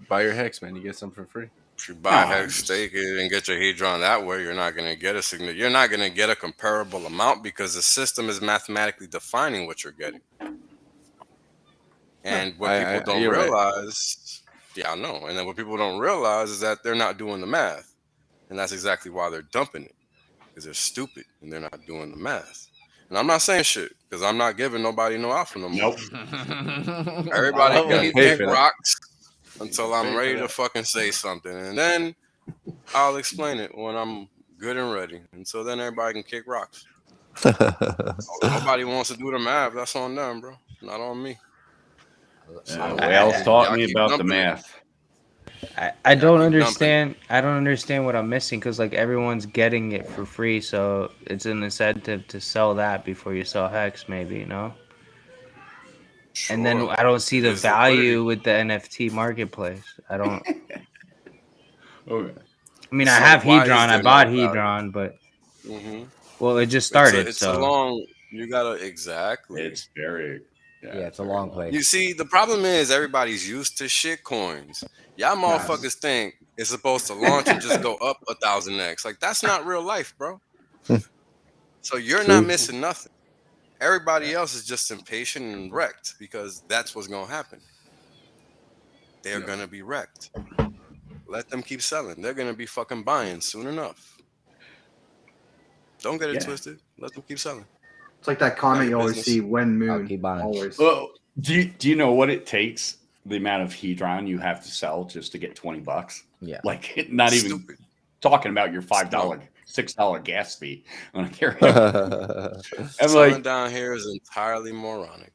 buy your Hex, man. You get some for free. If you buy Hex, stake it, and get your Hedron that way, you're not gonna get you're not gonna get a comparable amount because the system is mathematically defining what you're getting. And what people don't realize, I know. And then what people don't realize is that they're not doing the math, and that's exactly why they're dumping it because they're stupid and they're not doing the math. And I'm not saying shit because I'm not giving nobody no alpha no more. Nope. Everybody can kick rocks until I'm ready to fucking say something. And then I'll explain it when I'm good and ready. And so then everybody can kick rocks. Nobody wants to do the math. That's on them, bro. Not on me. Wales taught me about the math. I don't understand. I don't understand what I'm missing because like everyone's getting it for free, so it's an incentive to sell that before you sell Hex, maybe, Sure. And then I don't see the value with the NFT marketplace. I don't. Okay. I mean, I have Hedron. I bought Hedron, but well, it just started. It's a long. You gotta exactly. It's very. Yeah, it's a long play. You see, the problem is everybody's used to shit coins, Y'all motherfuckers think it's supposed to launch and just go up 1,000x. Like, that's not real life, bro. So you're not missing nothing. Everybody else is just impatient and wrecked because that's what's gonna happen. They're gonna be wrecked. Let them keep selling. They're gonna be fucking buying soon enough. Don't get it twisted. Let them keep selling. It's like that comment you always see, when moon. Always. Well, do you know what it takes? The amount of Hedron you have to sell just to get $20. Yeah. Like, not even talking about your $5, $6 gas fee on a carry. Selling down here is entirely moronic.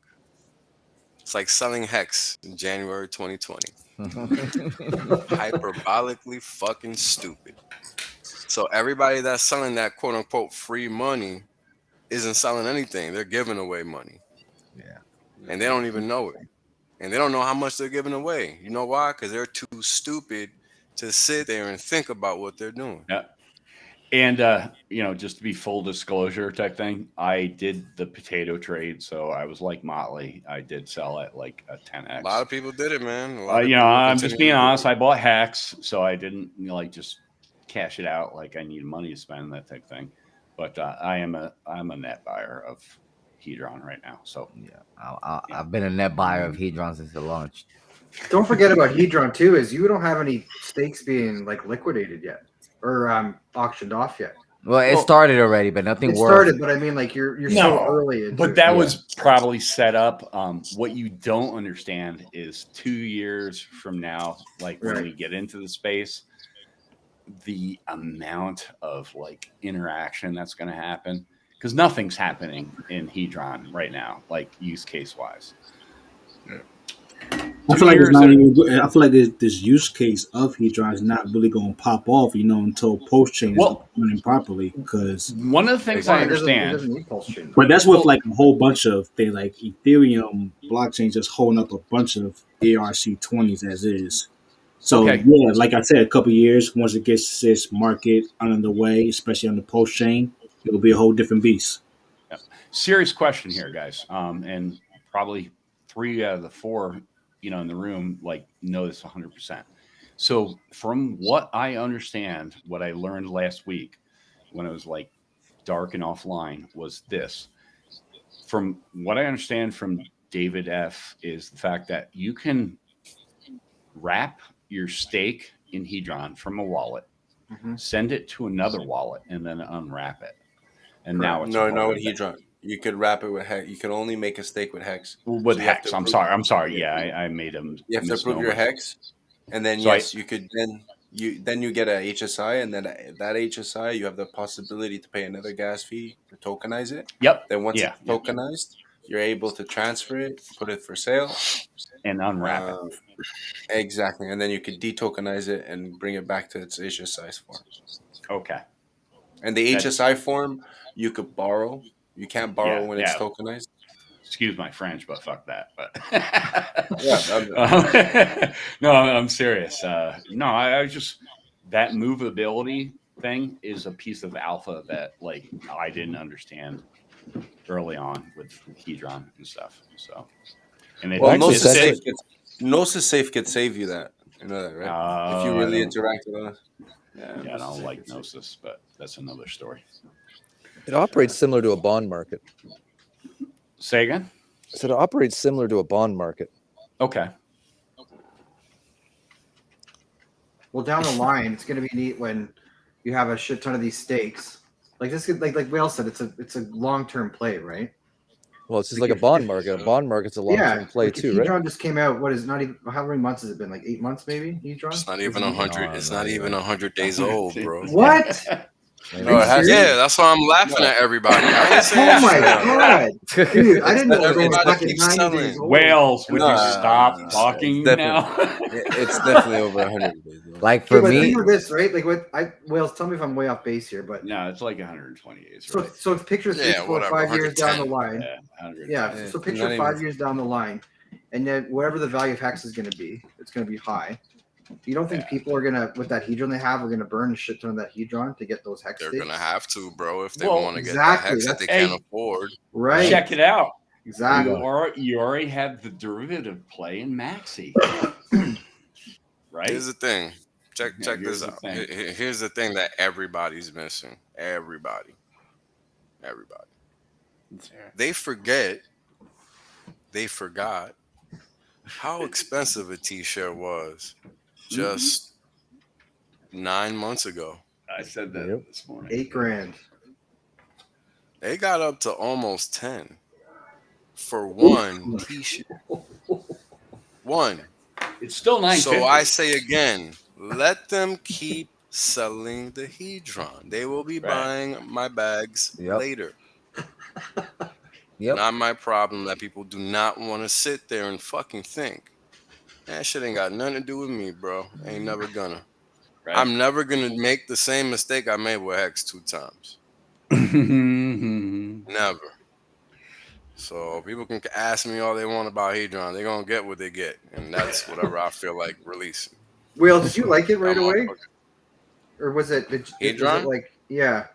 It's like selling Hex in January 2020. Hyperbolically fucking stupid. So everybody that's selling that quote unquote free money isn't selling anything. They're giving away money. Yeah. And they don't even know it. And they don't know how much they're giving away. You know why? Because they're too stupid to sit there and think about what they're doing. Yeah. And, just to be full disclosure type thing, I did the potato trade. So I was like Motley. I did sell at like a 10x. A lot of people did it, man. I'm just being honest. I bought Hex, so I didn't just cash it out like I needed money to spend, that type of thing. But I'm a net buyer of Hedron right now. So I've been a net buyer of Hedron since the launch. Don't forget about Hedron too, is you don't have any stakes being like liquidated yet or auctioned off yet. Well, it started already, but nothing worked. Started, but I mean, like you're so early. But that was probably set up. What you don't understand is 2 years from now, like when we get into the space, the amount of like interaction that's going to happen, because nothing's happening in Hedron right now, like use case wise. I feel like it's not even. I feel like this use case of Hedron is not really going to pop off, until post chain is running properly. Because one of the things I understand, it doesn't need post chain, but that's with like a whole bunch of things, like Ethereum blockchain just holding up a bunch of ERC20s as is. So like I said, a couple of years once it gets this market under the way, especially on the post chain, it'll be a whole different beast. Yeah. Serious question here, guys, and probably 3 out of the 4. In the room, know this 100%. So from what I understand, what I learned last week when I was dark and offline was this. From what I understand from David F. is the fact that you can wrap your stake in Hedron from a wallet, send it to another wallet, and then unwrap it. And now it's no with Hedron. You could wrap it with Hex. You can only make a stake with Hex. With Hex, I'm sorry. Yeah, I made them. You have to approve your Hex, and then you could then you get a HSI, and then that HSI you have the possibility to pay another gas fee to tokenize it. Yep. Then once it's tokenized, you're able to transfer it, put it for sale, and unwrap it. Exactly, and then you could detokenize it and bring it back to its HSI form. Okay. And the HSI form you could borrow. You can't borrow when it's tokenized. Excuse my French, but fuck that. But no, I'm serious. No, I just that movability thing is a piece of alpha that I didn't understand early on with Hedron and stuff. So, and Gnosis Safe could save you that. You know that, right? If you really interact with it. Yeah, I don't like Gnosis, but that's another story. It operates similar to a bond market. Say again? So it operates similar to a bond market. Okay. Well, down the line, it's going to be neat when you have a shit ton of these stakes. Like this, like Whale said, it's a long-term play, right? Well, it's just like a bond market. A bond market's a long-term play too, right? Hedron just came out. What is not even? How many months has it been? Like 8 months, maybe. Hedron. It's not even 100. It's not even 100 days old, bro. What? Yeah, that's why I'm laughing at everybody. Oh my god, dude! I didn't know it was fucking 90 days old. Whales, would you stop talking now? It's definitely over 100 days. Like for me, think of this, right? Whales, tell me if I'm way off base here, but no, it's like 120 days. Right? So picture 5 years down the line. So picture 5 years down the line, and then whatever the value of Hex is going to be, it's going to be high. You don't think people are gonna, with that Hedron they have, are gonna burn a shit ton of that Hedron to get those Hex? They're stakes? gonna have to, bro, if they want to get the Hex that they can't afford. Right. Check it out. Exactly. You already have the derivative play in MAXI. right? Here's the thing. Check here's this the out. thing. Here's the thing that everybody's missing. Everybody. They forgot how expensive a t-shirt was just 9 months ago. I said that this morning. $8,000. They got up to almost 10 for one t-shirt. One. It's still $9.50. So I say again, let them keep selling the Hedron. They will be buying my bags later. Not my problem that people do not want to sit there and fucking think. That shit ain't got nothing to do with me, bro. Ain't never gonna. Right. I'm never gonna make the same mistake I made with Hex 2 times. Never. So people can ask me all they want about Hedron. They're gonna get what they get, and that's whatever I feel like releasing. Will, did you like it right away, or was it? Hedron? Like, yeah.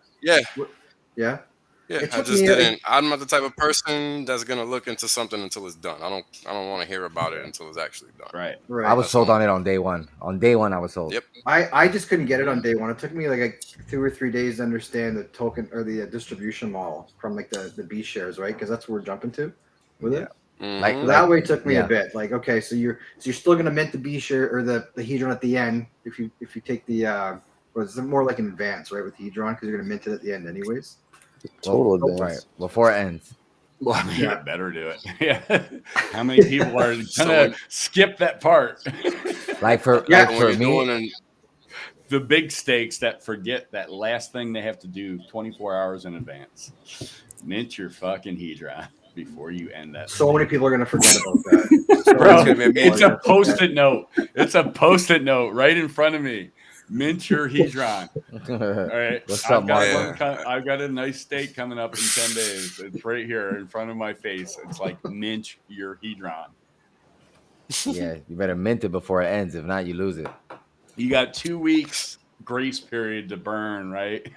Yeah, I just didn't. I'm not the type of person that's gonna look into something until it's done. I don't want to hear about it until it's actually done. Right. I was sold on it on day one. On day one, I was sold. Yep. I just couldn't get it on day one. It took me like 2 or 3 days to understand the token or the distribution model from like the B shares, right? Because that's what we're jumping to with it. Mm-hmm. That way it took me a bit. Like, okay, so you're still gonna mint the B share or the Hedron at the end if you take the or it's more like an advance, right, with Hedron because you're gonna mint it at the end anyways. Total advance. Right before it ends. Well, I mean, you better do it. Yeah. How many people are gonna skip that part? Like for me, the big stakes that forget that last thing they have to do 24 hours in advance. Mint your fucking Hedron before you end that. So many people are gonna forget about that. Bro, it's a post-it note. It's a post-it note right in front of me. Mint your Hedron. All right. What's up, Mark? I've got a nice steak coming up in 10 days. It's right here in front of my face. It's like mint your Hedron. Yeah, you better mint it before it ends. If not, you lose it. You got 2 weeks grace period to burn, right?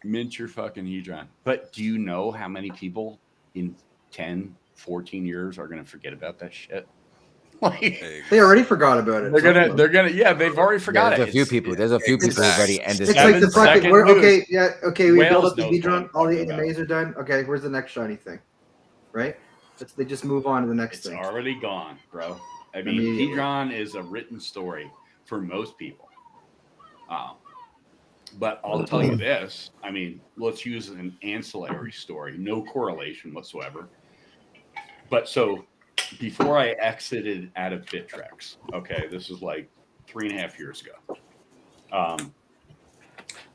Mint your fucking Hedron. But do you know how many people in 10, 14 years are going to forget about that shit? Like, they already forgot about it. They're gonna, they've already forgot There's it. a few people. There's a few people who've already ended. It's like the fucking. Okay. We build up the knows Hedron. All the AMAs are done. Okay, where's the next shiny thing? Right? They just move on to the next thing. It's already gone, bro. I mean, Hedron is a written story for most people. But I'll tell you this. I mean, let's use an ancillary story. No correlation whatsoever. But so before I exited out of Bittrex, okay, this is like 3.5 years ago. I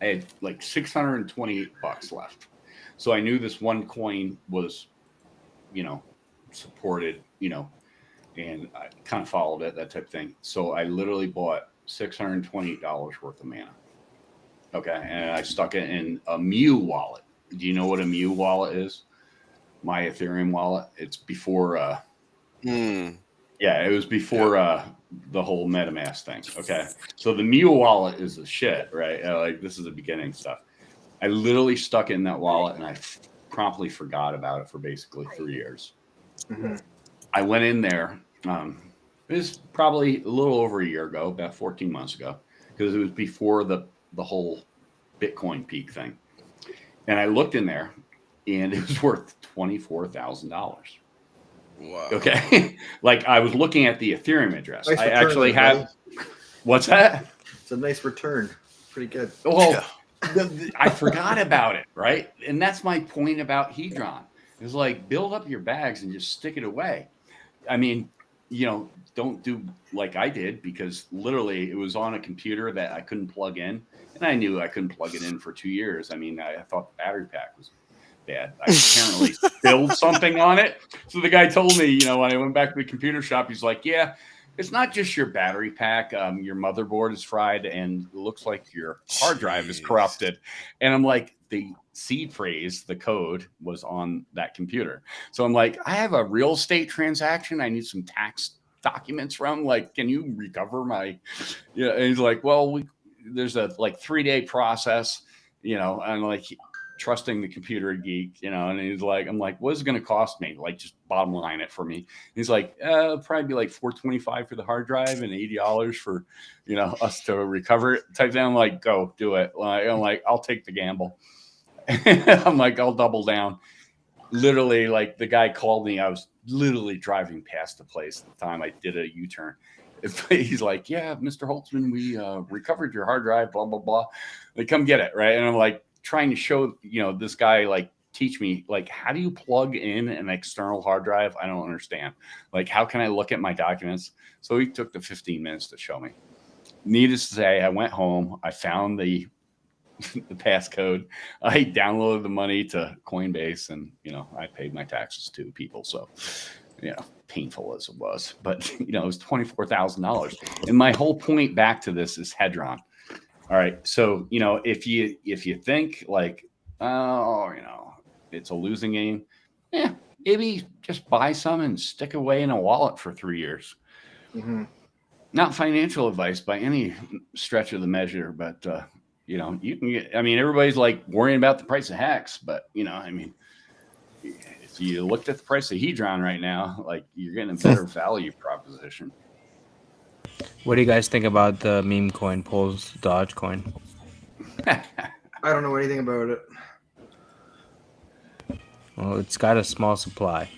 had like $628 left. So I knew this one coin was, supported, and I kind of followed it, that type of thing. So I literally bought $628 worth of mana. Okay. And I stuck it in a Mew wallet. Do you know what a Mew wallet is? My Ethereum wallet. It's before, it was before the whole MetaMask thing. Okay. So the Mew wallet is the shit, right? Like this is the beginning stuff. I literally stuck it in that wallet and I promptly forgot about it for basically 3 years. Mm-hmm. I went in there. It was probably a little over a year ago, about 14 months ago, because it was before the whole Bitcoin peak thing. And I looked in there and it was worth $24,000. Wow. Okay. Like I was looking at the Ethereum address. Nice I return, actually have. What's that? It's a nice return. Pretty good. Well, I forgot about it. Right. And that's my point about Hedron. It's like build up your bags and just stick it away. I mean, don't do like I did because literally it was on a computer that I couldn't plug in. And I knew I couldn't plug it in for 2 years. I mean, I thought the battery pack was bad. I apparently spilled something on it. So the guy told me, when I went back to the computer shop, he's like, yeah, it's not just your battery pack. Your motherboard is fried and it looks like your hard drive is corrupted. And I'm like, the seed phrase, the code was on that computer. So I'm like, I have a real estate transaction. I need some tax documents from, like, can you recover my, and he's like, well, there's a 3-day process, and like, trusting the computer geek, and he's like, I'm like, what is it going to cost me? Like, just bottom line it for me. And he's like, it'll probably be like $425 for the hard drive and $80 for, us to recover it type thing. I'm like, go do it. I'm like, I'll take the gamble. I'm like, I'll double down. Literally, like the guy called me. I was literally driving past the place at the time I did a U-turn. He's like, yeah, Mr. Holtzman, we recovered your hard drive, blah, blah, blah. Like, come get it. Right. And I'm like, trying to show, this guy, like, teach me, like, how do you plug in an external hard drive? I don't understand. Like, how can I look at my documents? So he took the 15 minutes to show me. Needless to say, I went home. I found the passcode. I downloaded the money to Coinbase, and, I paid my taxes to people. So, painful as it was, but, it was $24,000. And my whole point back to this is Hedron. All right. So, if you think like, oh, it's a losing game, maybe just buy some and stick away in a wallet for 3 years. Mm-hmm. Not financial advice by any stretch of the measure, but, you can get, everybody's like worrying about the price of Hex, but, if you looked at the price of Hedron right now, like, you're getting a better value proposition. What do you guys think about the meme coin, PulsedogeCoin? I don't know anything about it. Well, it's got a small supply.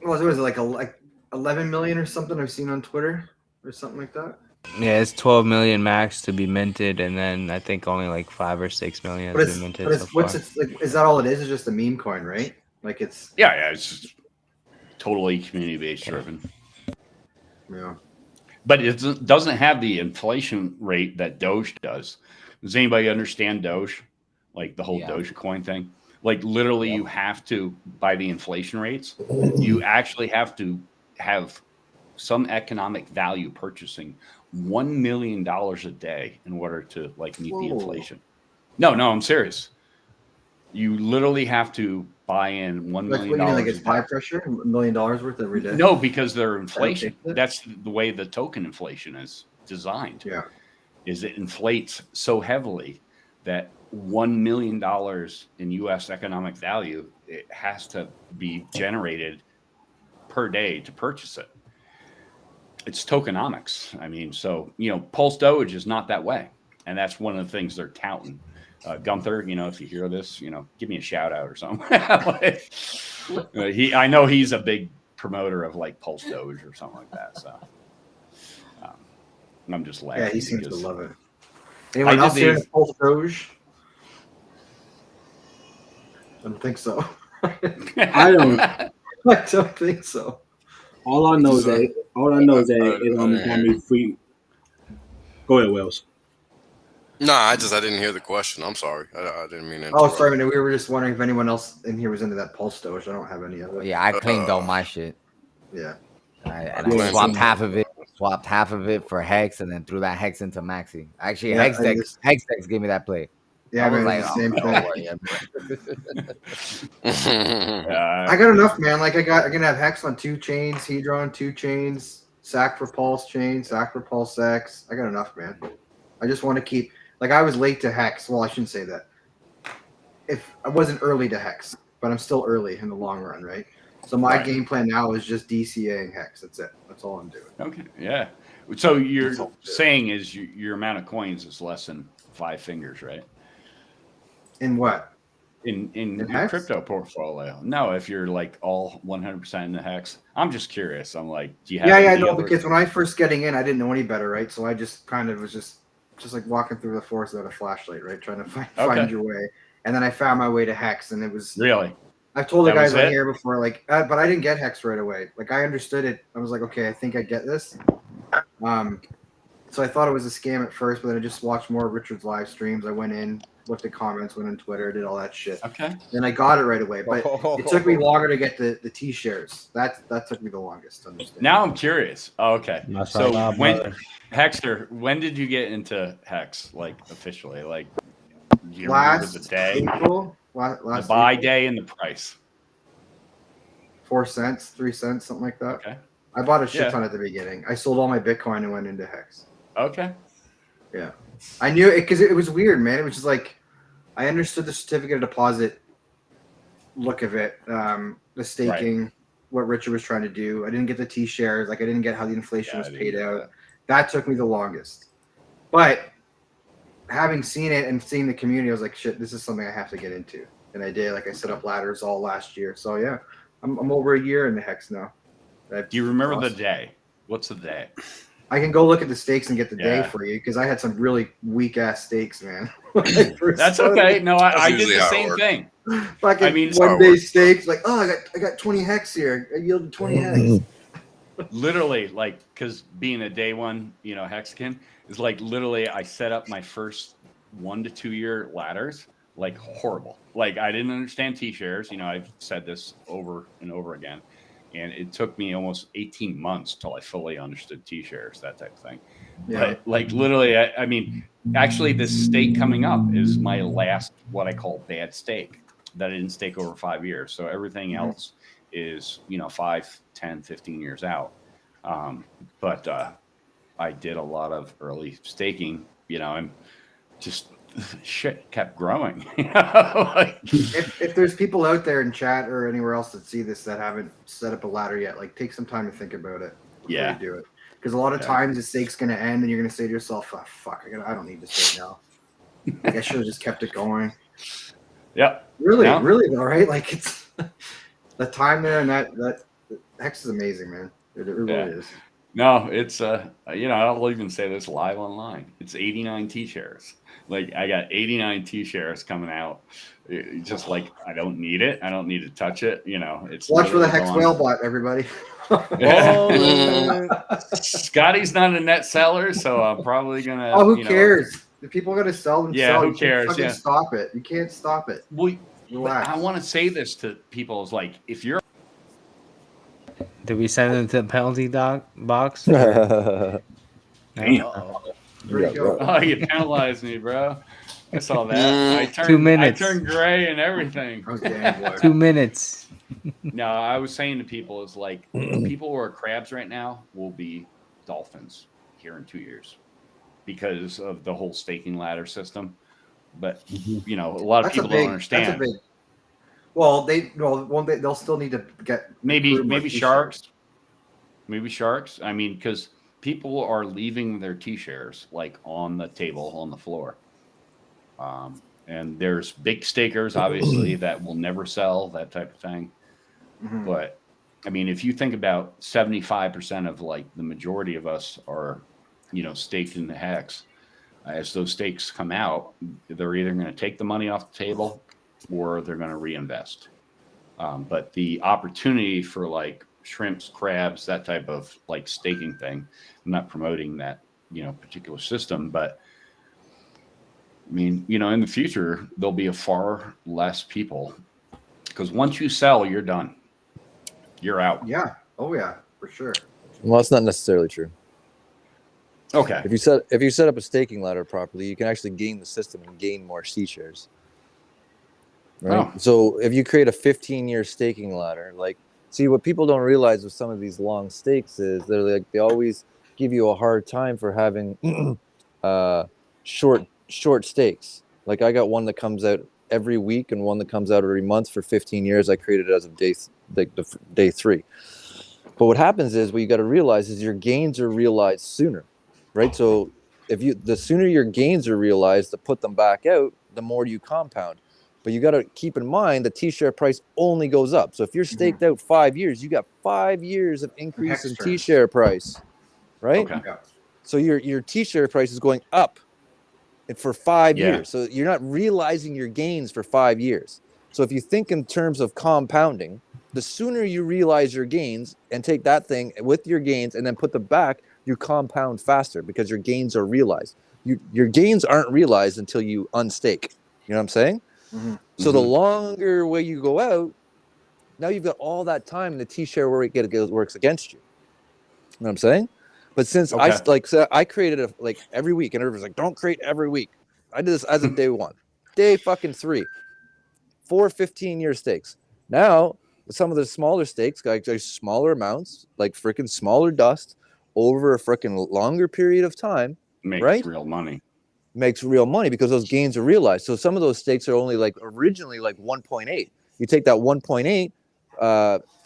What was it like 11 million or something I've seen on Twitter or something like that? Yeah, it's 12 million max to be minted, and then I think only like 5 or 6 million has been minted so far. Is that all it is? It's just a meme coin, right? Like it's it's just totally community-based driven. Yeah. But it doesn't have the inflation rate that Doge does. Does anybody understand Doge? Like the whole Dogecoin thing? Like literally you have to, by the inflation rates, you actually have to have some economic value purchasing $1 million a day in order to like meet the inflation. No, I'm serious. You literally have to buy in $1 million. What do you mean, like it's high pressure? $1 million worth every day? No, because they're inflation. That's the way the token inflation is designed. Yeah. Is it inflates so heavily that $1 million in U.S. economic value, it has to be generated per day to purchase it. It's tokenomics. So, Pulse Doge is not that way. And that's one of the things they're touting. Gunther, if you hear this, give me a shout out or something. I know he's a big promoter of like Pulse Doge or something like that. So I'm just laughing. Yeah, he seems to love it. Anyone else here Pulse Doge? I don't think so. I don't think so. All I know is that it got me free. Go ahead, Wells. No, I didn't hear the question. I'm sorry. I didn't mean to interrupt. Oh, sorry. We were just wondering if anyone else in here was into that Pulse Doge. I don't have any of it. Yeah, I claimed all my shit. Yeah. I swapped half of it for Hex, and then threw that Hex into Maxi. Actually, Hex gave me that play. Yeah, I was like, the same thing. I got enough, man. Like I'm gonna have Hex on 2 chains, Hedron 2 chains, SAC for Pulse chain, SAC for Pulse X. I got enough, man. I just want to keep. Like I was late to Hex. Well, I shouldn't say that. If I wasn't early to Hex, but I'm still early in the long run, right? So my game plan now is just DCAing Hex. That's it. That's all I'm doing. Okay. Yeah. So you're saying is your amount of coins is less than 5 fingers, right? In what? In your crypto portfolio. No, if you're like all 100% in the Hex. I'm just curious. I'm like, do you have because when I first getting in, I didn't know any better, right? So I just kind of was just like walking through the forest without a flashlight, right? Trying to find your way. And then I found my way to Hex, and it was really. I've told the guys on here before, like, but I didn't get Hex right away. Like I understood it. I was like, okay, I think I get this. So I thought it was a scam at first, but then I just watched more of Richard's live streams. I went in, looked at comments, went on Twitter, did all that shit. Okay. Then I got it right away, but it took me longer to get the T shares. That took me the longest to understand. Now I'm curious. Oh, okay. So Hexter, when did you get into Hex, like officially? Like, do you remember the day? April, the buy day and the price. 4 cents, 3 cents, something like that. Okay. I bought a shit ton at the beginning. I sold all my Bitcoin and went into Hex. Okay. Yeah. I knew it because it was weird, man. It was just like, I understood the certificate of deposit look of it, the staking, what Richard was trying to do. I didn't get the T shares. Like I didn't get how the inflation was paid out. That took me the longest. But having seen it and seeing the community, I was like, shit, this is something I have to get into. And I did. Like I set up ladders all last year. So yeah, I'm over a year in the hex now. Do you remember the day? What's the day? I can go look at the stakes and get the day for you because I had some really weak ass stakes, man. That's okay. No, I did the same thing. Like I mean, 1 day stakes, like, oh, I got 20 hex here. I yielded 20 hex. Literally, like, because being a day one, hexagon is like literally, I set up my first 1 to 2 year ladders, like horrible. Like I didn't understand T shares. I've said this over and over again. And it took me almost 18 months till I fully understood T shares, that type of thing. Yeah. But like literally, I mean, actually this stake coming up is my last, what I call bad stake that I didn't stake over 5 years. So everything else is, 5, 10, 15 years out. But I did a lot of early staking, and just shit kept growing. Like, if there's people out there in chat or anywhere else that see this that haven't set up a ladder yet, like take some time to think about it before you do it, because a lot of times the stake's going to end and you're going to say to yourself, oh, fuck, I don't need this right now. Like I should have just kept it going. Really though, right? Like it's the time there, and that hex is amazing, man. It really is. No, it's I'll even say this live online. It's 89 T shares. Like I got 89 T shares coming out. Just like I don't need it. I don't need to touch it. It's watch for the hex whale bot, everybody. Scotty's not a net seller, so I'm probably gonna. Oh, who cares? The people are gonna sell themselves. Yeah, who cares? You can't stop it. You can't stop it. Well, I want to say this to people: is like if you're. Did we send them to the penalty box? Damn. Oh, you penalized me, bro. I saw that. 2 minutes. I turned gray and everything. 2 minutes. No, I was saying to people is like people who are crabs right now will be dolphins here in 2 years because of the whole staking ladder system. But a lot of people don't understand. They'll still need to get maybe sharks. Maybe sharks. I mean, because people are leaving their T shares like on the table, on the floor. And there's big stakers, obviously, that will never sell, that type of thing. Mm-hmm. But I mean, if you think about 75% of like the majority of us are, staked in the hex, as those stakes come out, they're either going to take the money off the table or they're going to reinvest. But the opportunity for like shrimps, crabs, that type of like staking thing, I'm not promoting that, particular system, but I mean, in the future, there'll be a far less people because once you sell, you're done. You're out. Yeah. Oh yeah, for sure. Well, that's not necessarily true. Okay. If you set up a staking ladder properly, you can actually game the system and gain more C shares. Right. Oh. So if you create a 15-year staking ladder, see what people don't realize with some of these long stakes is they always give you a hard time for having short stakes. Like I got one that comes out every week and one that comes out every month for 15 years. I created it as of day 3. But what happens is what you got to realize is your gains are realized sooner, right? So the sooner your gains are realized to put them back out, the more you compound. But you got to keep in mind the T-share price only goes up. So if you're staked out 5 years, you got 5 years of increase in T-share price, right? Okay. So your T-share price is going up for 5 years. So you're not realizing your gains for 5 years. So if you think in terms of compounding, the sooner you realize your gains and take that thing with your gains and then put them back, you compound faster because your gains are realized. Your gains aren't realized until you unstake. You know what I'm saying? Mm-hmm. So the longer way you go out, now you've got all that time and the T-share works against you. You know what I'm saying? But since I created it every week, and everyone's like, don't create every week. I did this as of day 1. Day fucking 3. 4 15-year stakes. Now, some of the smaller stakes, like smaller amounts, like freaking smaller dust over a freaking longer period of time. Makes real money. makes real money because those gains are realized. So some of those stakes are only like originally like 1.8. You take that 1.8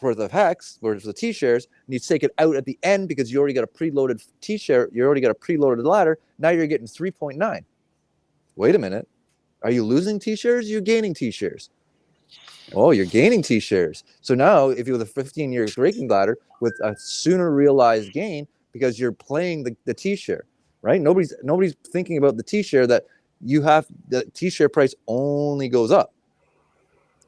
worth of hex, worth of T-shares, and you take it out at the end because you already got a preloaded T-share. You already got a preloaded ladder. Now you're getting 3.9. Wait a minute. Are you losing T-shares? You're gaining T-shares. Oh, you're gaining T-shares. So now if you have a 15-year breaking ladder with a sooner realized gain because you're playing the T-share, right? Nobody's thinking about the T-share that you have. The T-share price only goes up.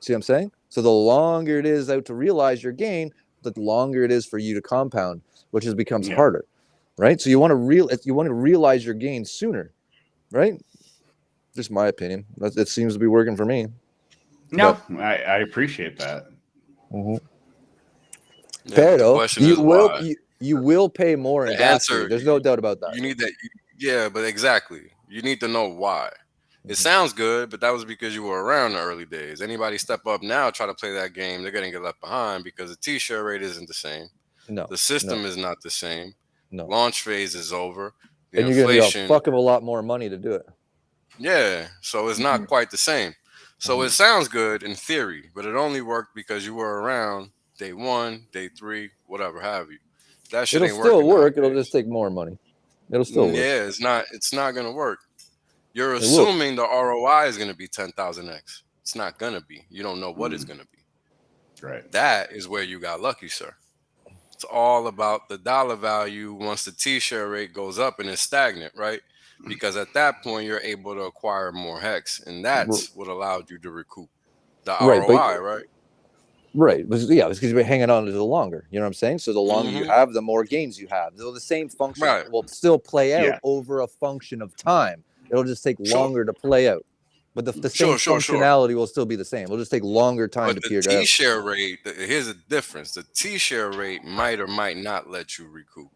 See what I'm saying? So the longer it is out to realize your gain, the longer it is for you to compound, which becomes harder, right? So you want to realize your gain sooner, right? Just my opinion. It seems to be working for me. No, I appreciate that. Mm-hmm. Yeah, Fair but the though. question is why. You will pay more in The gas fee. answer, There's no doubt about that. you need that. Yeah, but exactly. You need to know why. It sounds good, but that was because you were around in the early days. Anybody step up now, try to play that game, they're going to get left behind because the T-share rate isn't the same. No. The system is not the same. No. Launch phase is over. The and you're going to need inflation. a fuck of a lot more money to do it. Yeah, so it's not quite the same. So it sounds good in theory, but it only worked because you were around day 1, day 3, whatever have you. That shit It'll ain't still working work. nowadays. It'll just take more money. It'll still work. Yeah, it's not gonna work. You're It will. assuming the ROI is gonna be 10,000x. It's not gonna be. You don't know what it's gonna be. Right. That is where you got lucky, sir. It's all about the dollar value once the T-share rate goes up and it's stagnant, right? Because at that point you're able to acquire more hex, and that's what allowed you to recoup the ROI, right? Right. Yeah, it's because you're hanging on to the longer. You know what I'm saying? So the longer you have, the more gains you have. So the same function will still play out over a function of time. It'll just take longer to play out. But the same functionality will still be the same. It'll just take longer time to peer out. The T-share rate, here's the difference. The T-share rate might or might not let you recoup.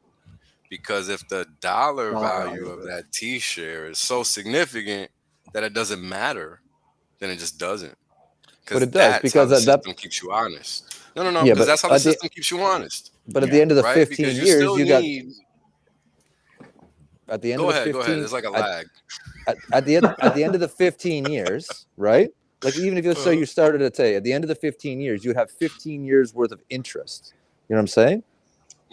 Because if the dollar value of that T-share is so significant that it doesn't matter, then it just doesn't. But it does because the system keeps you honest. No, because that's how the system keeps you honest. But at the end of the 15 years, you got. At the end of the 15, go ahead. There's like a lag. At the end of the 15 years, right? Like even if you say you started at at the end of the 15 years, you would have 15 years worth of interest. You know what I'm saying?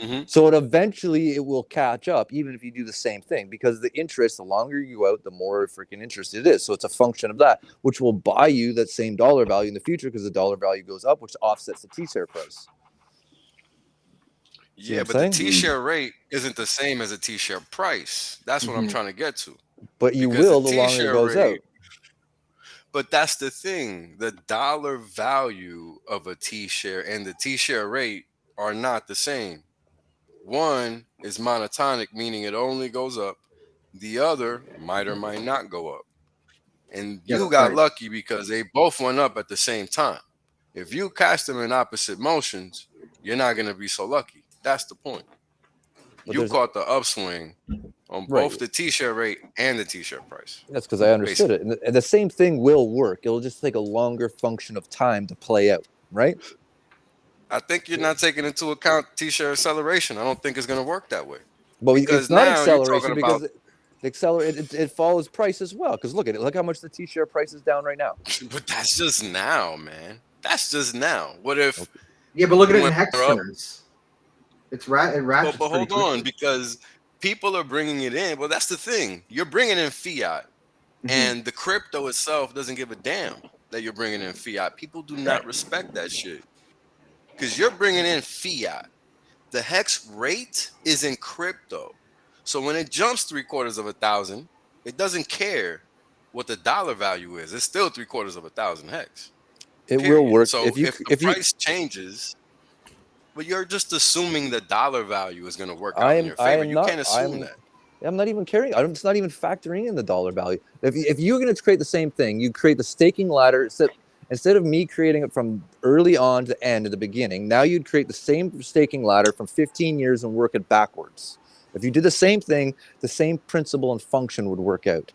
Mm-hmm. So eventually it will catch up, even if you do the same thing, because the interest, the longer you go out, the more freaking interest it is. So it's a function of that, which will buy you that same dollar value in the future because the dollar value goes up, which offsets the T-share price. Yeah, but the T-share rate isn't the same as a T-share price. That's what I'm trying to get to. But you will the longer it goes out. But that's the thing. The dollar value of a T-share and the T-share rate are not the same. One is monotonic, meaning it only goes up. The other might or might not go up. And you got lucky because they both went up at the same time. If you cast them in opposite motions, you're not going to be so lucky. That's the point. But you caught the upswing on both the T-share rate and the T-share price. That's because I understood it. And the same thing will work. It'll just take a longer function of time to play out, right? I think you're not taking into account T-share acceleration. I don't think it's going to work that way. But it's not acceleration because it follows price as well. Because look at it. Look how much the T-share price is down right now. But that's just now, man. That's just now. What if? Yeah, but look at it in hex terms. It's ratchets. But hold on, because people are bringing it in. Well, that's the thing. You're bringing in fiat, and the crypto itself doesn't give a damn that you're bringing in fiat. People do not respect that shit. Because you're bringing in fiat. The hex rate is in crypto. So when it jumps 750,000, it doesn't care what the dollar value is. It's still 750,000 hex. It will work. So if the price changes, but you're just assuming the dollar value is going to work out in your favor. You can't assume that. I'm not even caring. It's not even factoring in the dollar value. If you're going to create the same thing, you create the staking ladder. Instead of me creating it from early on to end at the beginning, now you'd create the same staking ladder from 15 years and work it backwards. If you did the same thing, the same principle and function would work out.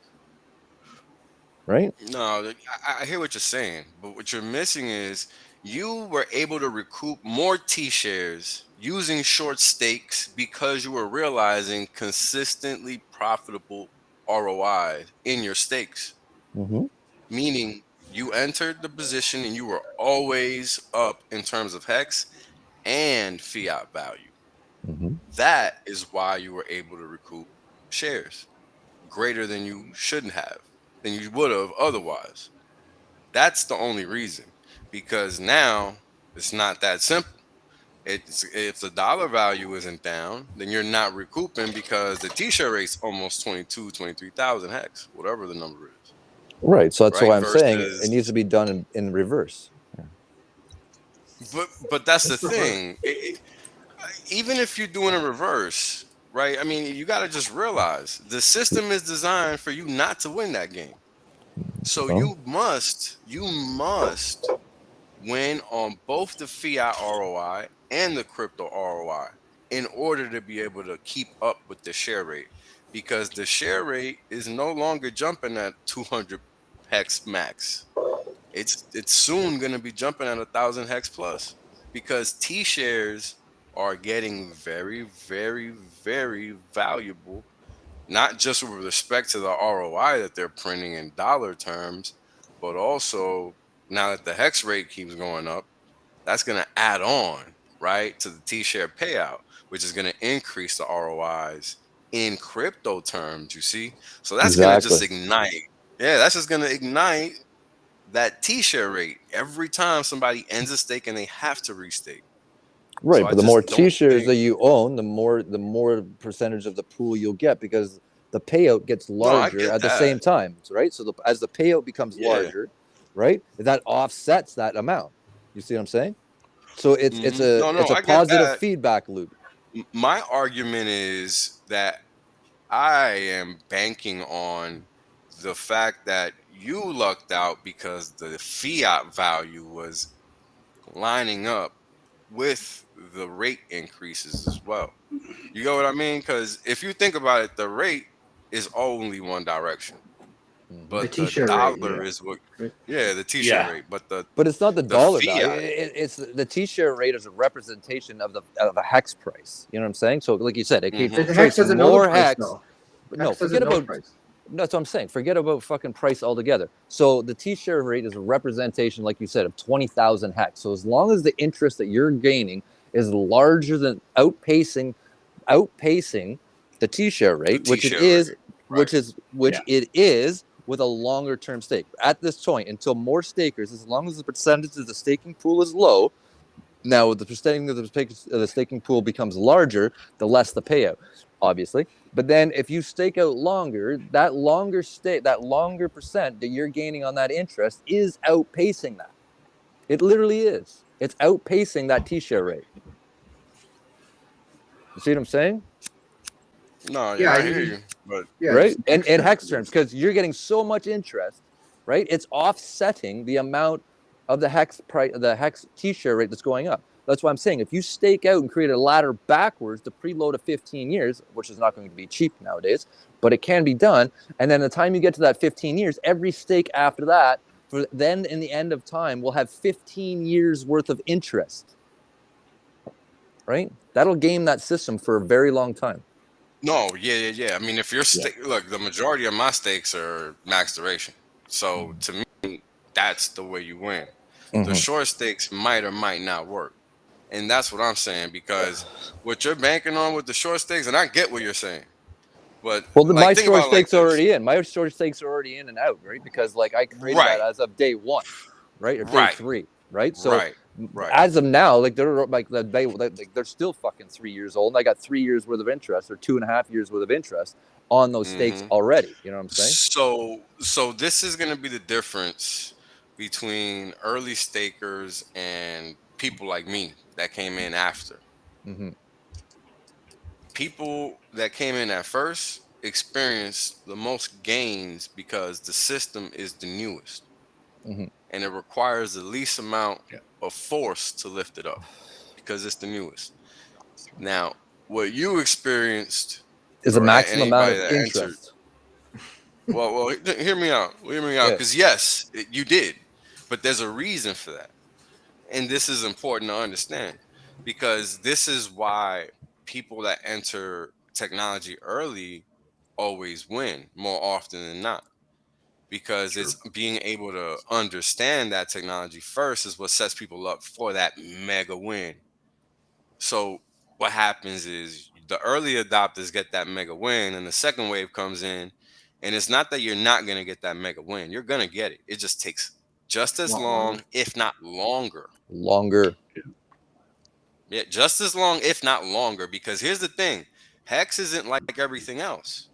Right? No, I hear what you're saying, but what you're missing is you were able to recoup more T-shares using short stakes because you were realizing consistently profitable ROI in your stakes, Mm-hmm. meaning you entered the position and you were always up in terms of hex and fiat value. Mm-hmm. That is why you were able to recoup shares greater than you shouldn't have, than you would have otherwise. That's the only reason, because now it's not that simple. It's if the dollar value isn't down, then you're not recouping because the t-shirt rate's almost 23,000 hex, whatever the number is. Right. So that's Right? why I'm saying it Versus, needs to be done in reverse. but that's the That's reverse. thing. Even if you're doing a reverse, right? I mean, you got to just realize the system is designed for you not to win that game. So Well, you must win on both the fiat ROI and the crypto ROI in order to be able to keep up with the share rate, because the share rate is no longer jumping at 200 hex max. It's soon going to be jumping at 1,000 hex plus, because T shares are getting very, very, very valuable, not just with respect to the ROI that they're printing in dollar terms, but also now that the hex rate keeps going up, that's going to add on, right, to the T-share payout, which is going to increase the ROIs in crypto terms, you see? So that's going to just exactly. ignite. Yeah, that's just going to ignite that T-share rate every time somebody ends a stake and they have to restake. So Right, I but the more just don't T-shares think. that you own, the more percentage of the pool you'll get, because the payout gets No, I larger get at the that. same time, right? So as the payout becomes Yeah. larger, right, that offsets that amount. You see what I'm saying? So No, it's a I get positive that. feedback loop. My argument is that I am banking on the fact that you lucked out because the fiat value was lining up with the rate increases as well. You know what I mean? Because if you think about it, the rate is only one direction, Mm-hmm. The but the t-shirt rate, dollar is what, right? yeah, the t-shirt Yeah. rate, but the But it's not the the dollar value. fiat. It's the T-share rate is a representation of the hex price. You know what I'm saying? So, like you said, it Hmm. The hex trades doesn't know the more price hex. though. But no, Hex forget doesn't know the about. price. That's what I'm saying. Forget about fucking price altogether. So the T-share rate is a representation, like you said, of 20,000 hex. So as long as the interest that you're gaining is larger than outpacing the T-share The rate, which it t-shirt is, rate, right? which Yeah. it is with a longer term stake. At this point, until more stakers, as long as the percentage of the staking pool is low, now the percentage of the staking pool becomes larger, the less the payout, obviously. But then if you stake out longer, that longer percent that you're gaining on that interest is outpacing that. It literally is. It's outpacing that T-share rate. You see what I'm saying? No, yeah, Yeah, I hear you, but yeah, Right? just And hex in terms. hex terms, because you're getting so much interest, right? It's offsetting the amount of the hex price, the hex T-share rate that's going up. That's why I'm saying if you stake out and create a ladder backwards to preload of 15 years, which is not going to be cheap nowadays, but it can be done. And then the time you get to that 15 years, every stake after that, then in the end of time, will have 15 years worth of interest. Right? That'll game that system for a very long time. no, yeah. I mean, if you're Yeah. look, the majority of my stakes are max duration, so to me, that's the way you win. The Mm-hmm. short stakes might or might not work, and that's what I'm saying, because what you're banking on with the short stakes, and I get what you're saying, but Well, like my think short about it like stakes are this, already in. My short stakes are already in and out, right? Because like I created that right, as of day one, right, or day right, three, right? So right, right. as of now, like they're like they're still fucking 3 years old. And I got 3 years worth of interest or 2.5 years worth of interest on those stakes Hmm. already. You know what I'm saying? So this is going to be the difference between early stakers and people like me that came in after. Mm-hmm. People that came in at first experienced the most gains because the system is the newest Mm-hmm. and it requires the least amount Yeah. of force to lift it up because it's the newest. Now, what you experienced, Is a or maximum amount anybody of that entered, interest. hear me out. Hear me out. Yeah. Because yes, you did, but there's a reason for that, and this is important to understand, because this is why people that enter technology early always win more often than not, because it's being able to understand that technology first is what sets people up for that mega win. So what happens is the early adopters get that mega win, and the second wave comes in, and it's not that you're not going to get that mega win. You're going to get it. It just takes just as long, if not longer. Longer. Yeah, just as long, if not longer, because here's the thing. Hex isn't like everything else.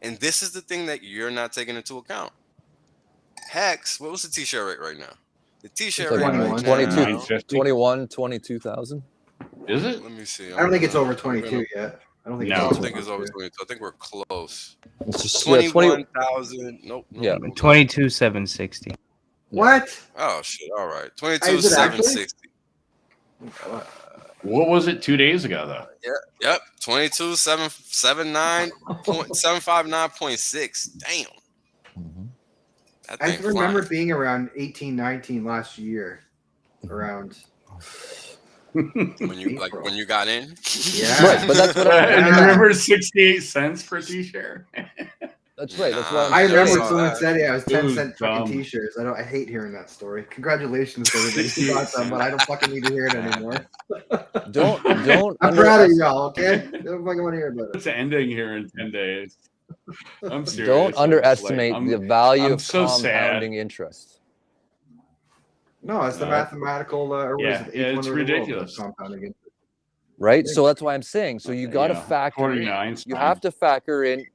And this is the thing that you're not taking into account. Hex, what was the t-shirt rate right now? The t-shirt It's rate like right now. 22,000. Is it? Let me see. I don't think it's over 22 yet. I don't think. I it's don't think it's over 22. I think we're close. It's just 21,000. Nope. Yeah. 22,760. What? Oh shit! All right, Is it actually? 22,760. What was it 2 days ago though? Yep. 22,759.6. Damn. That I thing remember flying. being around 18, 19 last year. Around. when you got in. Yeah. Right, but that's what I remember 68 cents per t-shirt. That's right. That's what I I'm remember saying. someone said it was 10 Dude, cent fucking t-shirts. I hate hearing that story. Congratulations to everybody who got some, but I don't fucking need to hear it anymore. Don't. I'm proud of y'all, okay? Don't fucking want to hear about it. It's ending here in 10 days. I'm serious. Don't underestimate the value I'm of so sad. compounding interest. No, it's the mathematical. It's ridiculous. Compounding interest. Right. So that's why I'm saying. So you got to factor 49 in. You have to factor in.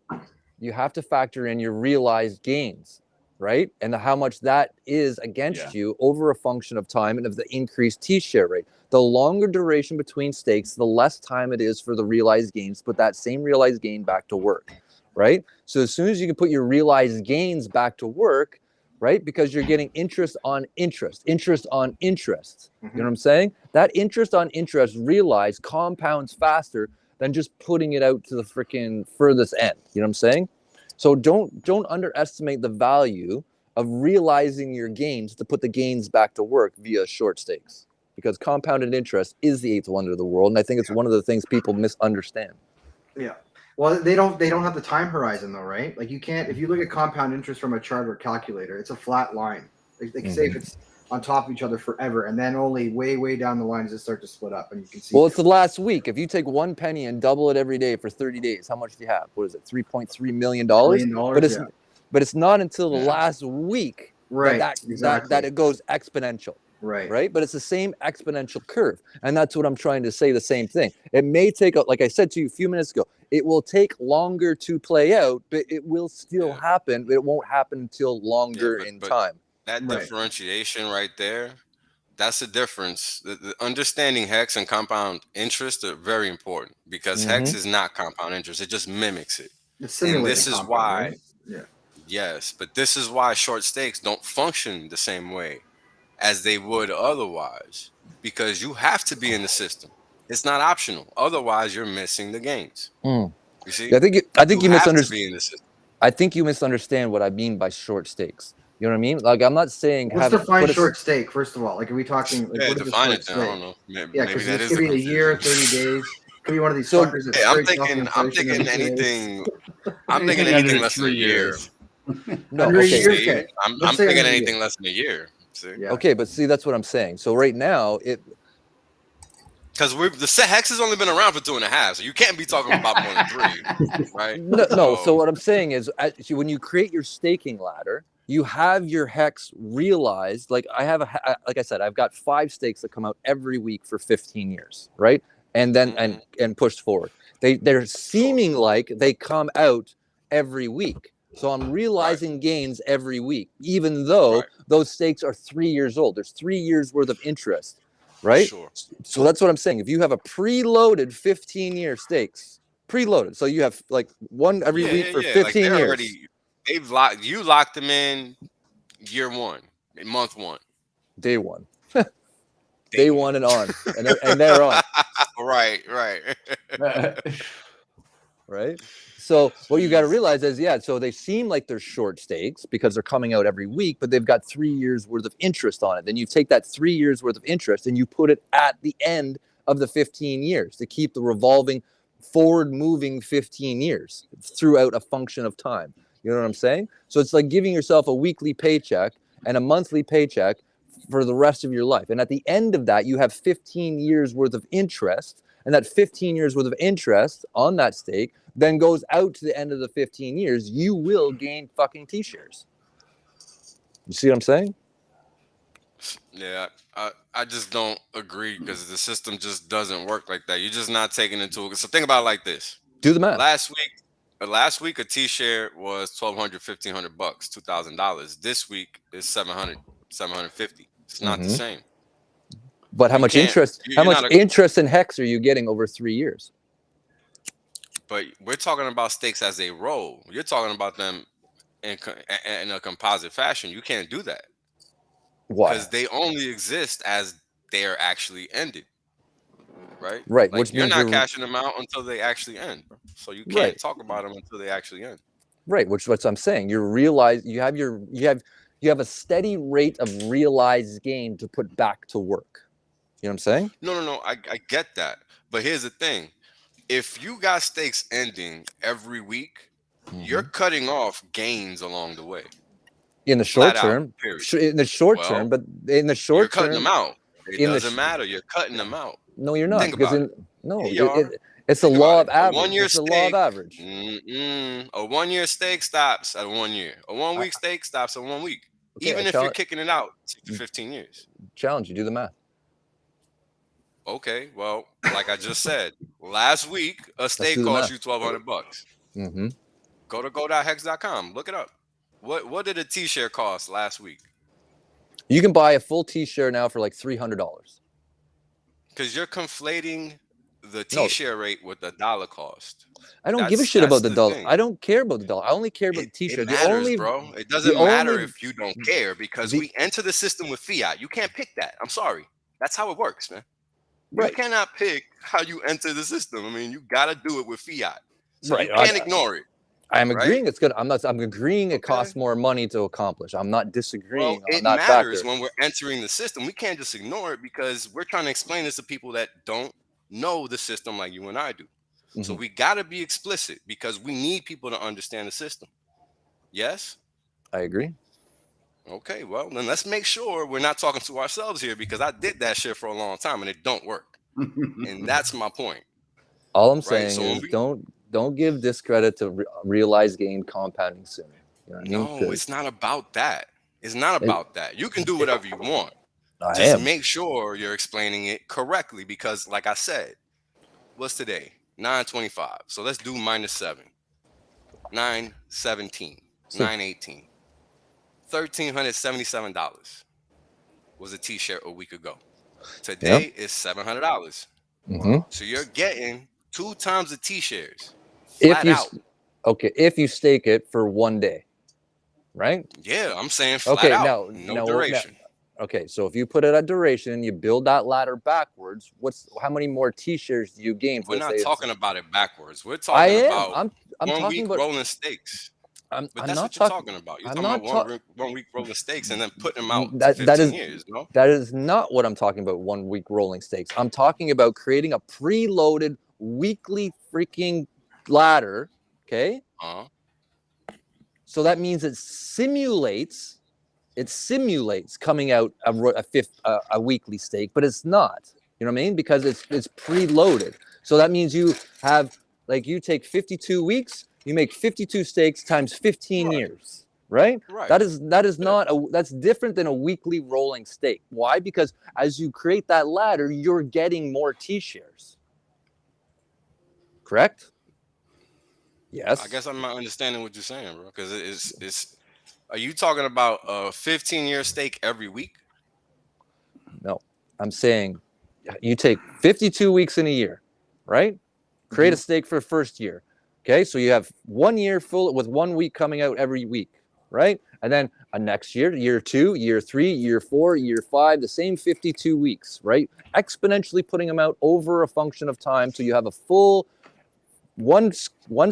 You have to factor in your realized gains, right? And how much that is against you over a function of time and of the increased T-share rate. The longer duration between stakes, the less time it is for the realized gains to put that same realized gain back to work, right? So as soon as you can put your realized gains back to work, right? Because you're getting interest on interest. You know what I'm saying? That interest on interest realized compounds faster than just putting it out to the freaking furthest end. You know what I'm saying? So don't underestimate the value of realizing your gains to put the gains back to work via short stakes, because compounded interest is the eighth wonder of the world, and I think it's one of the things people misunderstand. Yeah. Well, they don't have the time horizon though, right? Like you can't, if you look at compound interest from a chart or calculator, it's a flat line. They can say if it's on top of each other forever, and then only way down the line does it start to split up, and you can see. Well, it's the last week. If you take 1 penny and double it every day for 30 days, how much do you have? What is it? $3.3 million. But it's not until the last week that it goes exponential. Right. But it's the same exponential curve. And that's what I'm trying to say, the same thing. It may take, like I said to you a few minutes ago, it will take longer to play out, but it will still happen. But it won't happen until longer in time. That differentiation right there, that's the difference. The understanding hex and compound interest are very important, because hex is not compound interest. It just mimics it. And this is why, yes, but this is why short stakes don't function the same way as they would otherwise, because you have to be in the system. It's not optional. Otherwise, you're missing the gains. You see? I think you misunderstand. I think you misunderstand what I mean by short stakes. You know what I mean? Like, I'm not saying let's define short stake first of all. Like, are we talking? Like, what is define it. I don't know. Yeah, because it could be a year, 30 days. Could be one of these fuckers. I'm thinking anything. I'm thinking anything less than a year. No, I'm thinking anything less than a year. See? Yeah. Okay, but see, that's what I'm saying. So right now, because the hex has only been around for 2.5, so you can't be talking about more than 3, right? No. So what I'm saying is, when you create your staking ladder, you have your hex realized. Like like I said, I've got 5 stakes that come out every week for 15 years, right? And then and pushed forward. They're seeming like they come out every week. So I'm realizing gains every week, even though those stakes are 3 years old. There's 3 years worth of interest, right? Sure. So that's what I'm saying. If you have a preloaded 15-year stakes, preloaded, so you have like one every week for 15 years. You locked them in year 1, month 1, day 1, day 1 and on, and they're on. Right. Right. So what you got to realize is, so they seem like they're short stakes because they're coming out every week, but they've got 3 years worth of interest on it. Then you take that 3 years worth of interest and you put it at the end of the 15 years to keep the revolving forward moving 15 years throughout a function of time. You know what I'm saying? So it's like giving yourself a weekly paycheck and a monthly paycheck for the rest of your life. And at the end of that, you have 15 years worth of interest. And that 15 years worth of interest on that stake then goes out to the end of the 15 years. You will gain fucking T-shares. You see what I'm saying? Yeah, I just don't agree because the system just doesn't work like that. You're just not taking into it. So think about it like this. Do the math. Last week a T-share was $1,200, $1,500, $2,000. This week is $700, $750. It's not the same. But how much interest? How much interest in Hex are you getting over 3 years? But we're talking about stakes as a roll. You're talking about them in a composite fashion. You can't do that. Why? Because they only exist as they're actually ended. Right? Right. Like Which you're means not cashing them out until they actually end. So you can't talk about them until they actually end. Right. Which what I'm saying. You have a steady rate of realized gain to put back to work. You know what I'm saying? No. I get that. But here's the thing. If you got stakes ending every week, you're cutting off gains along the way. In the short term, in the short term, but in the short term, you're cutting them out. It doesn't matter. You're cutting them out. No, you're not. Think about it. It's a law of average. It's a law of average. A 1 year stake stops at 1 year. A 1 week stake stops at 1 week. Okay, even if you're kicking it out for 15 years. Challenge you. Do the math. Okay, well, like I just said, last week a stake cost you $1,200. Go to go.hex.com. Look it up. What did a T-share cost last week? You can buy a full T-share now for like $300. Because you're conflating the T-share rate with the dollar cost. I don't give a shit about the dollar. I don't care about the dollar. I only care about the T-share. It matters, bro. It doesn't matter if you don't care because we enter the system with fiat. You can't pick that. I'm sorry. That's how it works, man. You cannot pick how you enter the system. I mean, you got to do it with fiat. So you can't ignore it. I'm agreeing it's good. I'm agreeing it costs more money to accomplish. I'm not disagreeing on that factor. It matters when we're entering the system. We can't just ignore it because we're trying to explain this to people that don't know the system like you and I do. So we got to be explicit because we need people to understand the system. Yes? I agree. Okay, well, then let's make sure we're not talking to ourselves here because I did that shit for a long time and it don't work. And that's my point. All I'm saying is don't give discredit to realized gain compounding sooner. You know what I mean? No, it's not about that. It's not about that. You can do whatever you want. Just make sure you're explaining it correctly because, like I said, what's today? 9:25. So let's do -7. 9:17. 9:18. $1,377 was a T-share a week ago. Today is $700. So you're getting 2 times the T-shares. If you stake it for 1 day, right? Yeah, I'm saying flat out. No duration. Okay, so if you put it at duration, you build that ladder backwards. How many more T-shares do you gain? We're not talking about it backwards. We're talking about I'm 1 talking week about rolling stakes. But that's not what you're talking about. You're talking about 1 week rolling stakes and then putting them out for 15 years, no? That is not what I'm talking about, 1 week rolling stakes. I'm talking about creating a preloaded weekly freaking ladder, okay? So that means it simulates coming out a weekly stake, but it's not. You know what I mean? Because it's preloaded. So that means you have, like, you take 52 weeks, you make 52 stakes times 15 years, right? That is that's different than a weekly rolling stake. Why? Because as you create that ladder, you're getting more T-shares. Correct? Yes. I guess I'm not understanding what you're saying, bro. Because it's. Are you talking about a 15-year stake every week? No, I'm saying you take 52 weeks in a year, right? Create a stake for first year. Okay, so you have 1 year full with 1 week coming out every week, right? And then a next year, year 2, year 3, year 4, year 5, the same 52 weeks, right? Exponentially putting them out over a function of time, so you have a full one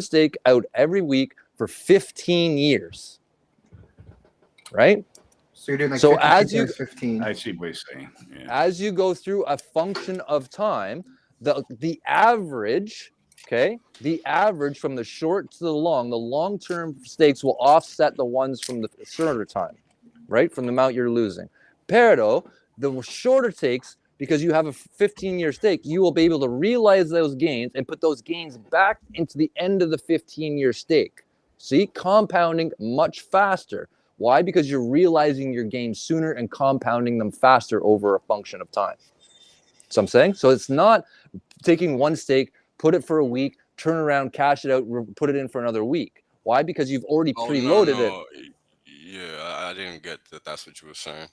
stake out every week for 15 years, right? So you're doing like 15. I see what you're saying. Yeah. As you go through a function of time, the average Okay, the average from the short to the long-term stakes will offset the ones from the shorter time, right? From the amount you're losing. Pero, the shorter stakes, because you have a 15-year stake, you will be able to realize those gains and put those gains back into the end of the 15-year stake. See, compounding much faster. Why? Because you're realizing your gains sooner and compounding them faster over a function of time. So I'm saying, so it's not taking one stake, put it for a week, turn around, cash it out, put it in for another week. Why? Because you've already preloaded it. Yeah, I didn't get that. That's what you were saying.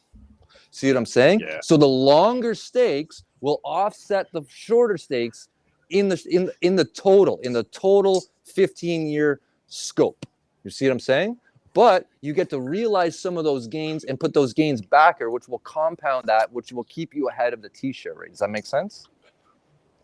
See what I'm saying? Yeah. So the longer stakes will offset the shorter stakes in the total 15-year scope. You see what I'm saying? But you get to realize some of those gains and put those gains back, which will compound that, which will keep you ahead of the T-share rate. Does that make sense?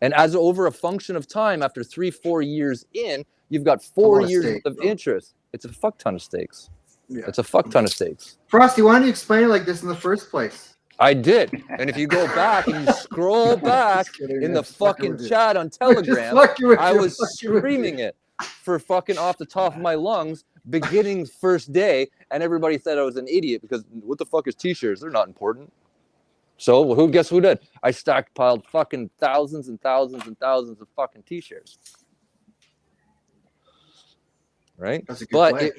And as over a function of time, after 3-4 years in, you've got 4 years worth of interest. It's a fuck ton of stakes. Yeah. It's a fuck ton of stakes. Frosty, why don't you explain it like this in the first place? I did. And if you go back and you scroll back in the fucking chat on Telegram, I was screaming it for fucking off the top of my lungs, beginning first day, and everybody said I was an idiot because what the fuck is T-shares? They're not important. So guess who did? I stockpiled fucking thousands and thousands and thousands of fucking T-shares. Right? But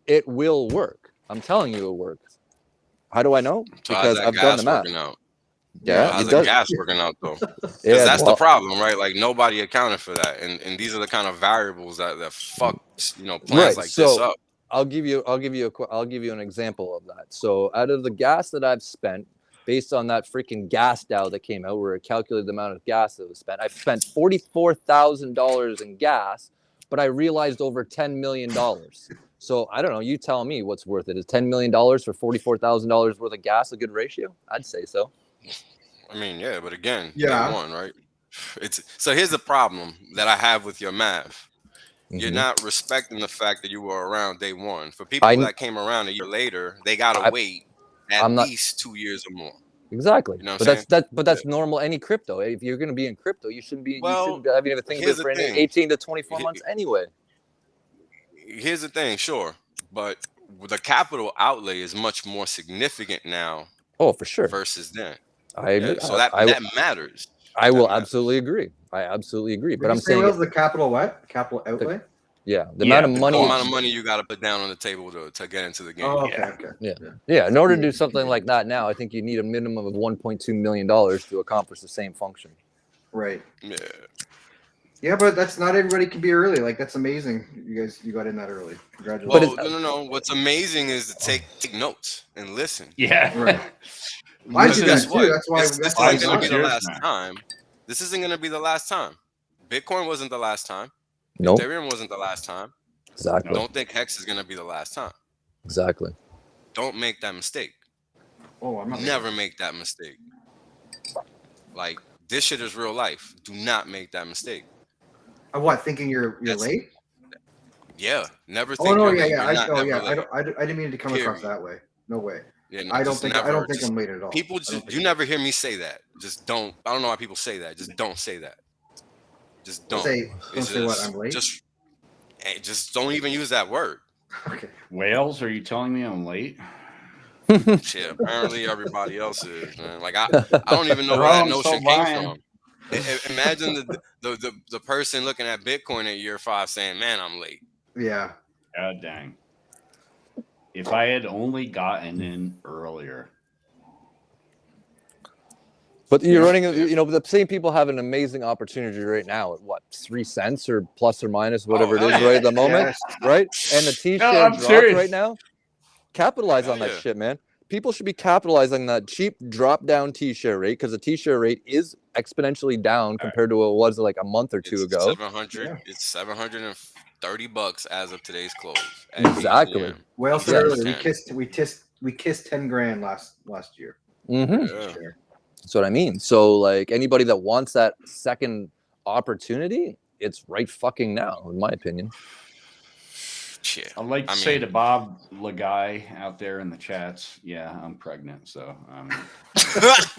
it will work. I'm telling you it works. How do I know? Because I've done the math. Yeah, how's the gas working out though? Because that's the problem, right? Like nobody accounted for that, and these are the kind of variables that fuck plans like this up. I'll give you an example of that. So out of the gas that I've spent, based on that freaking gas DAO that came out, where it calculated the amount of gas that was spent, I've spent $44,000 in gas, but I realized over $10 million. So I don't know. You tell me what's worth it. Is $10 million for $44,000 worth of gas a good ratio? I'd say so. I mean, yeah, but again, day one, right? So here's the problem that I have with your math. Mm-hmm. You're not respecting the fact that you were around day one. For people that came around a year later, they gotta wait at least 2 years or more. Exactly. You know but that's normal. Any crypto. If you're going to be in crypto, you shouldn't be. You shouldn't have anything about it for 18 to 24 months anyway. Here's the thing, sure, but the capital outlay is much more significant now. Oh, for sure. Versus then. I agree. So that matters. I will absolutely agree. I absolutely agree. But I'm saying the capital what? Capital outlay? The amount of money you got to put down on the table to get into the game. Oh, okay. Yeah. In order to do something like that now, I think you need a minimum of $1.2 million to accomplish the same function. Right. Yeah. Yeah, but that's not everybody can be early. Like that's amazing. You got in that early. Congratulations. Well, no. What's amazing is to take notes and listen. Yeah. Right. I do that too. That's why this isn't going to be the last time. This isn't going to be the last time. Bitcoin wasn't the last time. Nope. Ethereum wasn't the last time. Exactly. Don't think Hex is going to be the last time. Exactly. Don't make that mistake. Oh, I'm not. Never make that mistake. Like this shit is real life. Do not make that mistake. What? Thinking you're late? Yeah. Never think. Oh no, you're yeah. late. I didn't mean to come across that way. No way. Yeah, no, I don't think I'm late at all. People, you never hear me say that. Just don't. I don't know why people say that. Just don't say that. Just don't. Say what? I'm late. Just don't even use that word. Okay. Wales, are you telling me I'm late? Shit. Apparently everybody else is, man. Like I don't even know where that notion came from. Imagine the person looking at Bitcoin at year 5 saying, "Man, I'm late." Yeah. God dang. If I had only gotten in earlier. But you're running, the same people have an amazing opportunity right now at what, 3 cents or plus or minus whatever it is right at the moment, right? And the T-share dropped right now. Capitalize on that shit, man. People should be capitalizing on that cheap drop down T-share rate because the T-share rate is exponentially down compared to what it was like a month or two ago. 700. It's $730 as of today's close. Exactly. Well said earlier. We kissed 10 grand last year. Mm-hmm. Yeah. That's what I mean. So like anybody that wants that second opportunity, it's right fucking now, in my opinion. I'd like to say to Bob guy out there in the chats. Yeah, I'm pregnant, so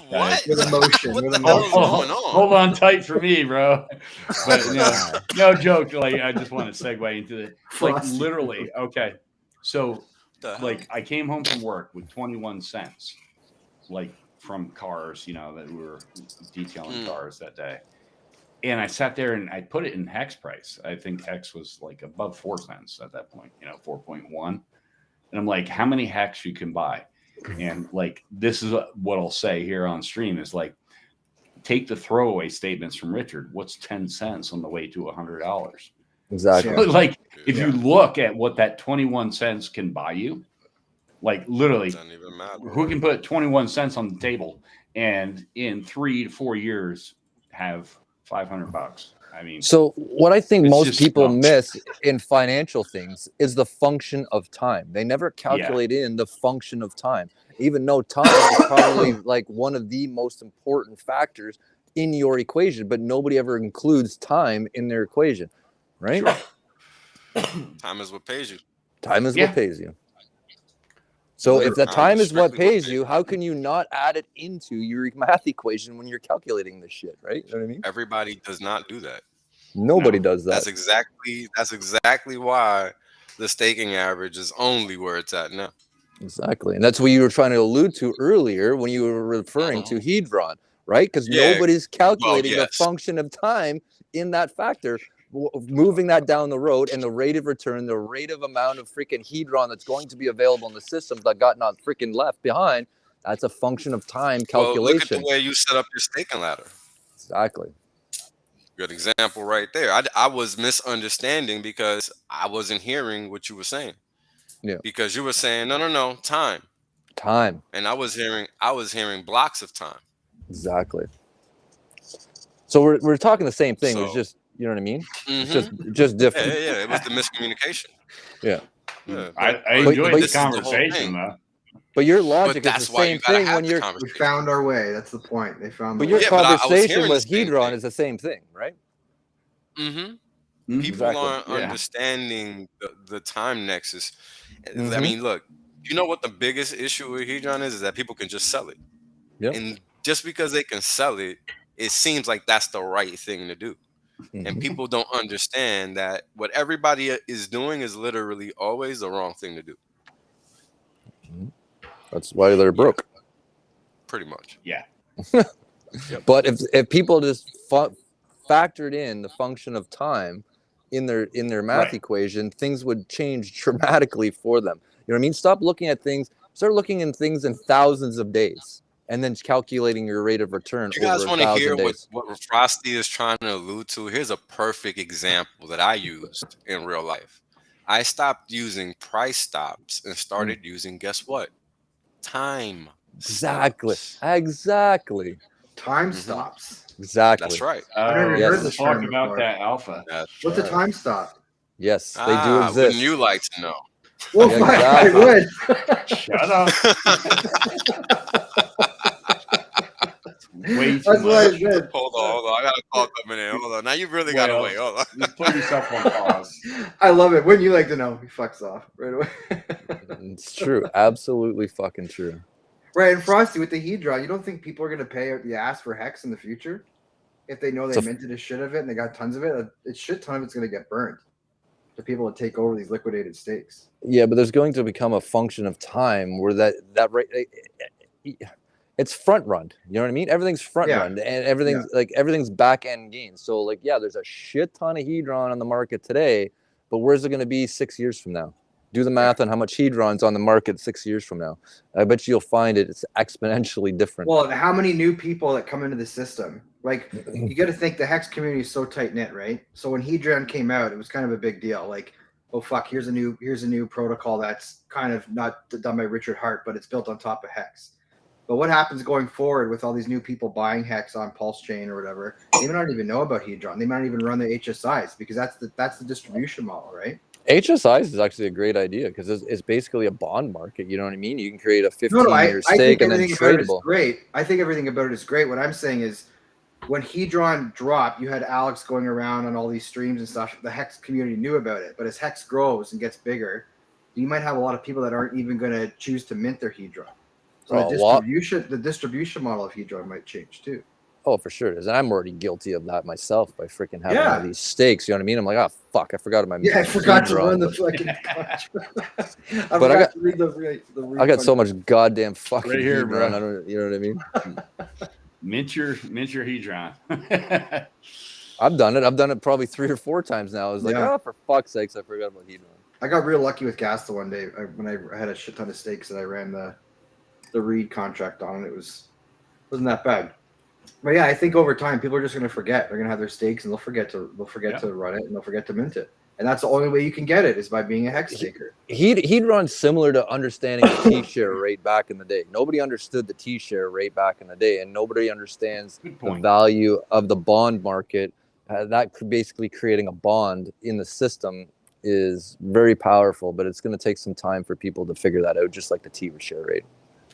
What? With emotion. What With the hell emotion. is going on? hold on tight for me, bro. But no joke. Like, I just want to segue into it. Like, Frosty. literally. Okay, so The hell? like I came home from work with 21 cents, like from cars, that we were detailing cars that day. And I sat there and I put it in hex price. I think hex was like above 4 cents at that point, 4.1. And I'm like, how many hex you can buy? And like, this is what I'll say here on stream is like, take the throwaway statements from Richard. What's 10 cents on the way to $100? Exactly. So, like, if you look at what that 21 cents can buy you, like literally, Doesn't even matter. who can put 21 cents on the table and in 3 to 4 years have $500? I mean, So what I think it's most just people dumb. miss in financial things is the function of time. They never calculate in the function of time, even though time is probably like one of the most important factors in your equation, but nobody ever includes time in their equation, right? Sure. Time is what pays you. Time is Yeah. what pays you. So if the Time time is is what strictly what pays pays you, you. how can you not add it into your math equation when you're calculating this shit, right? You know what I mean? Everybody does not do that. Nobody No. does that. That's exactly why the staking average is only where it's at now. Exactly. And that's what you were trying to allude to earlier when you were referring to Hedron, right? Because Yeah. nobody's calculating the yes. function of time in that factor, moving that down the road and the rate of return, the rate of amount of freaking Hedron that's going to be available in the system that got not freaking left behind. That's a function of time Well, look at calculation. the way you set up your staking ladder. Exactly. Good example right there. I was misunderstanding because I wasn't hearing what you were saying. Yeah. Because you were saying no, time. Time. And I was hearing blocks of time. Exactly. So we're talking the same thing. It's So- just, you know what I mean? It's Mhm. just different. Yeah. It was the miscommunication. Yeah. Yeah, I but enjoyed this the is the whole conversation, thing. though. But your logic is that's the why same you gotta thing have when the you're. We conversation. found our way. That's the point. They found. But the your way. Yeah, but I was conversation hearing with the same Hedron thing. is the same thing, right? Mm-hmm. People Exactly. aren't Yeah. understanding the time nexus. I Mhm. mean, look, you know what the biggest issue with Hedron is that people can just sell it. Yep. And just because they can sell it, it seems like that's the right thing to do. And Mhm. people don't understand that what everybody is doing is literally always the wrong thing to do. That's why they're broke. Pretty much. Yeah. But if people just factored in the function of time in their math Right. equation, things would change dramatically for them. You know what I mean? Stop looking at things. Start looking at things in thousands of days, and then calculating your rate of return You guys over want to 1,000 hear days. what Frosty is trying to allude to? Here's a perfect example that I used in real life. I stopped using price stops and started using, guess what? Time Exactly. stops. Exactly. Time Mhm. stops. Exactly. That's right. I've never Yes. heard this Talk term about before. that, Alpha. That's What's a time stop? Yes, they do wouldn't exist. you like to know? Well, Yeah, fuck, exactly. I would. Shut up. Way too That's what I much. said. Hold on. I gotta call coming in. Hold on. Now you really gotta Well, wait. Hold on. Just put yourself on pause. I love it. Wouldn't you like to know? He fucks off right away. It's true. Absolutely fucking true. Right, and Frosty with the Hedron, you don't think people are going to pay the ass for Hex in the future if they know they So- minted a shit of it and they got tons of it? A shit ton of it's going to get burned to people to take over these liquidated stakes. Yeah, but there's going to become a function of time where that rate, it's front run. You know what I mean? Everything's front Yeah. run, and everything's back end gain. So like, yeah, there's a shit ton of Hedron on the market today, but where's it going to be 6 years from now? Do the math on how much Hedron's on the market 6 years from now. I bet you'll find it's exponentially different. Well, how many new people that come into the system? Like, you got to think the Hex community is so tight knit, right? So when Hedron came out, it was kind of a big deal. Like, oh fuck, here's a new protocol that's kind of not done by Richard Hart, but it's built on top of Hex. But what happens going forward with all these new people buying Hex on Pulse Chain or whatever? They might not even know about Hedron. They might not even run the HSIs because that's the distribution model, right? HSIs is actually a great idea because it's basically a bond market. You know what I mean? You can create a 15-year I stake think and then everything about it is tradable. great. I think everything about it is great. What I'm saying is, when Hedron dropped, you had Alex going around on all these streams and stuff. The Hex community knew about it, but as Hex grows and gets bigger, you might have a lot of people that aren't even going to choose to mint their Hedron. So the distribution model of Hedron might change too. Oh, for sure it is. And I'm already guilty of that myself by freaking having all these stakes. You know what I mean? I'm like, oh fuck, I forgot about my. Yeah, I forgot to run the fucking contract. I got so much goddamn fucking right here, bro. I don't, you know what I mean? Mint your Hedron. I've done it probably 3 or 4 times now. I was like, oh, for fuck's sakes, I forgot about Hedron. I got real lucky with gas the one day when I had a shit ton of stakes that I ran the read contract on. It wasn't that bad. But yeah, I think over time people are just going to forget. They're going to have their stakes and they'll forget to run it and they'll forget to mint it. And that's the only way you can get it is by being a hex staker. He'd run similar to understanding the T-share rate back in the day. Nobody understood the T-share rate back in the day, and nobody understands the value of the bond market. That basically creating a bond in the system is very powerful, but it's going to take some time for people to figure that out, just like the T-share rate.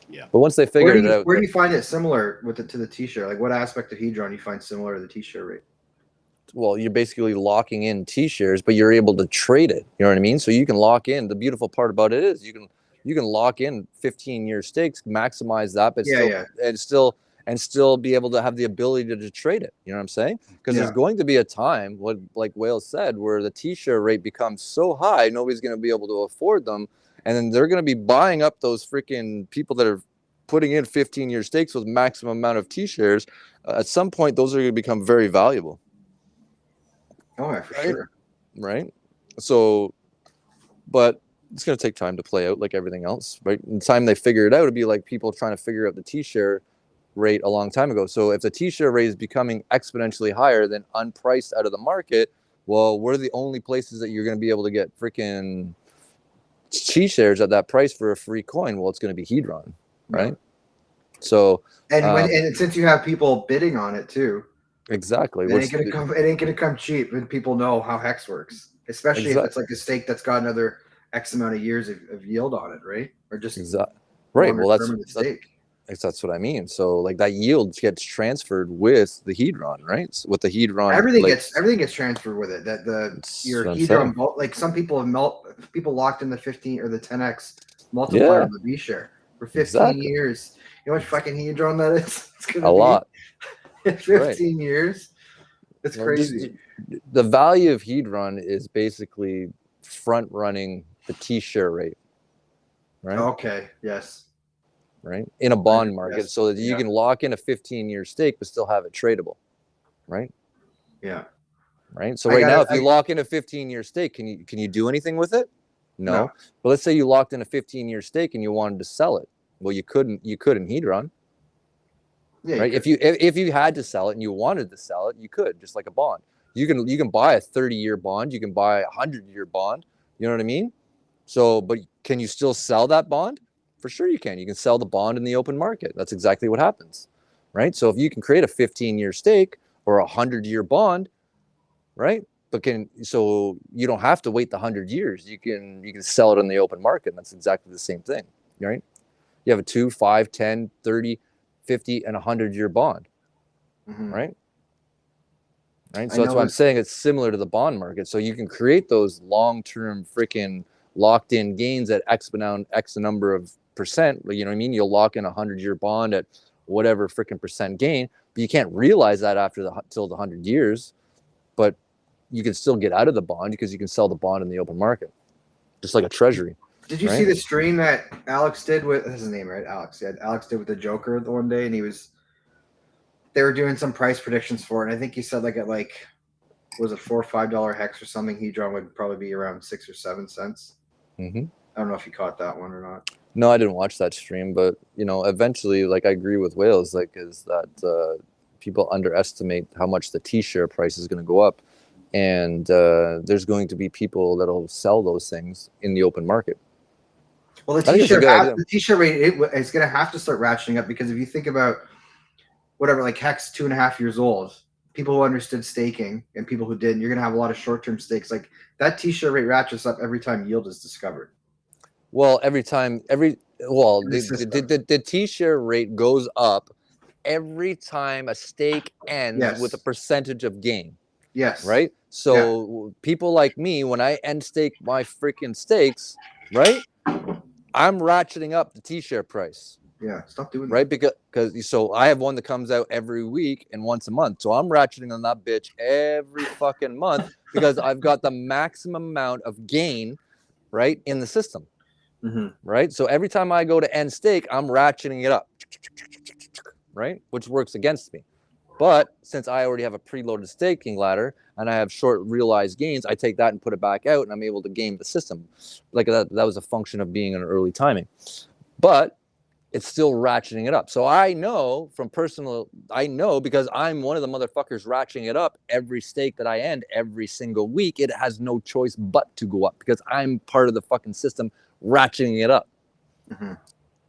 Yeah. But once they figure it out, where do you find it similar to the T-share? Like what aspect of Hedron you find similar to the T-share rate? Well, you're basically locking in T-shares, but you're able to trade it. You know what I mean? So you can lock in. The beautiful part about it is you can lock in 15-year stakes, maximize that, but still be able to have the ability to trade it. You know what I'm saying? Because there's going to be a time, like Wales said, where the T-share rate becomes so high, nobody's going to be able to afford them. And then they're going to be buying up those freaking people that are putting in 15-year stakes with maximum amount of T-shares. At some point, those are going to become very valuable. Oh, yeah, for sure. Right. So, but it's going to take time to play out like everything else, right? In the time they figure it out, it'd be like people trying to figure out the T-share rate a long time ago. So if the T-share rate is becoming exponentially higher than unpriced out of the market, well, we're the only places that you're going to be able to get freaking T-shares at that price for a free coin. Well, it's going to be Hedron, right? Yeah. So and since you have people bidding on it too, exactly, it ain't gonna come cheap, and people know how hex works, especially if it's like a stake that's got another X amount of years of yield on it, right? Or just right. Well, that's what I mean. So like that yield gets transferred with the Hedron, right? So with the Hedron, everything gets transferred with it. Your Hedron, like some people locked in the 15 or the 10x multiplier of the B share for 15 years. You know what fucking Hedron that is? It's gonna be lot. 15 years. It's crazy. The value of Hedron is basically front running the T-share rate, right? Okay. Yes. Right, in a bond market, so that you can lock in a 15-year stake but still have it tradable, right? Yeah. Right. So now, if you lock in a 15-year stake, can you do anything with it? No. But let's say you locked in a 15-year stake and you wanted to sell it. Well, you couldn't in Hedron. Yeah. Right. If you had to sell it and you wanted to sell it, you could, just like a bond. You can buy a 30-year bond. You can buy a 100-year bond. You know what I mean? So, but can you still sell that bond? For sure you can. You can sell the bond in the open market. That's exactly what happens, right? So if you can create a 15-year stake or a 100-year bond, right? So you don't have to wait the 100 years. You can sell it in the open market. And that's exactly the same thing, right? You have a 2, 5, 10, 30, 50, and 100-year bond, right? Right. So that's why I'm saying it's similar to the bond market. So you can create those long-term freaking locked-in gains at X number of percent. You know what I mean? You'll lock in a 100-year bond at whatever freaking percent gain, but you can't realize that till the 100 years. But you can still get out of the bond because you can sell the bond in the open market, just like a treasury. Did you see the stream that Alex did with his name, right? Alex. Yeah, Alex did with the Joker the one day, and they were doing some price predictions for it. And I think he said at was it $4 or $5 hex or something? Hedron would probably be around 6 or 7 cents. Mm-hmm. I don't know if you caught that one or not. No, I didn't watch that stream, but eventually, I agree with Wales, is that people underestimate how much the T-share price is going to go up, and there's going to be people that'll sell those things in the open market. Well, the T-share rate is going to have to start ratcheting up, because if you think about whatever, Hex 2.5 years old, people who understood staking and people who didn't, you're going to have a lot of short-term stakes. That T-share rate ratchets up every time yield is discovered. Well, the T-share rate goes up every time a stake ends with a percentage of gain. Yes. Right? So people like me, when I end stake my freaking stakes, right? I'm ratcheting up the T-share price. Yeah, stop doing that. Right? Because so I have one that comes out every week and once a month. So I'm ratcheting on that bitch every fucking month because I've got the maximum amount of gain, right, in the system. Mm-hmm. Right? So every time I go to end stake, I'm ratcheting it up. Right? Which works against me. But since I already have a preloaded staking ladder and I have short realized gains, I take that and put it back out and I'm able to game the system. Like that was a function of being an early timing. But it's still ratcheting it up. So I know because I'm one of the motherfuckers ratcheting it up every stake that I end every single week. It has no choice but to go up because I'm part of the fucking system ratcheting it up. Mm-hmm.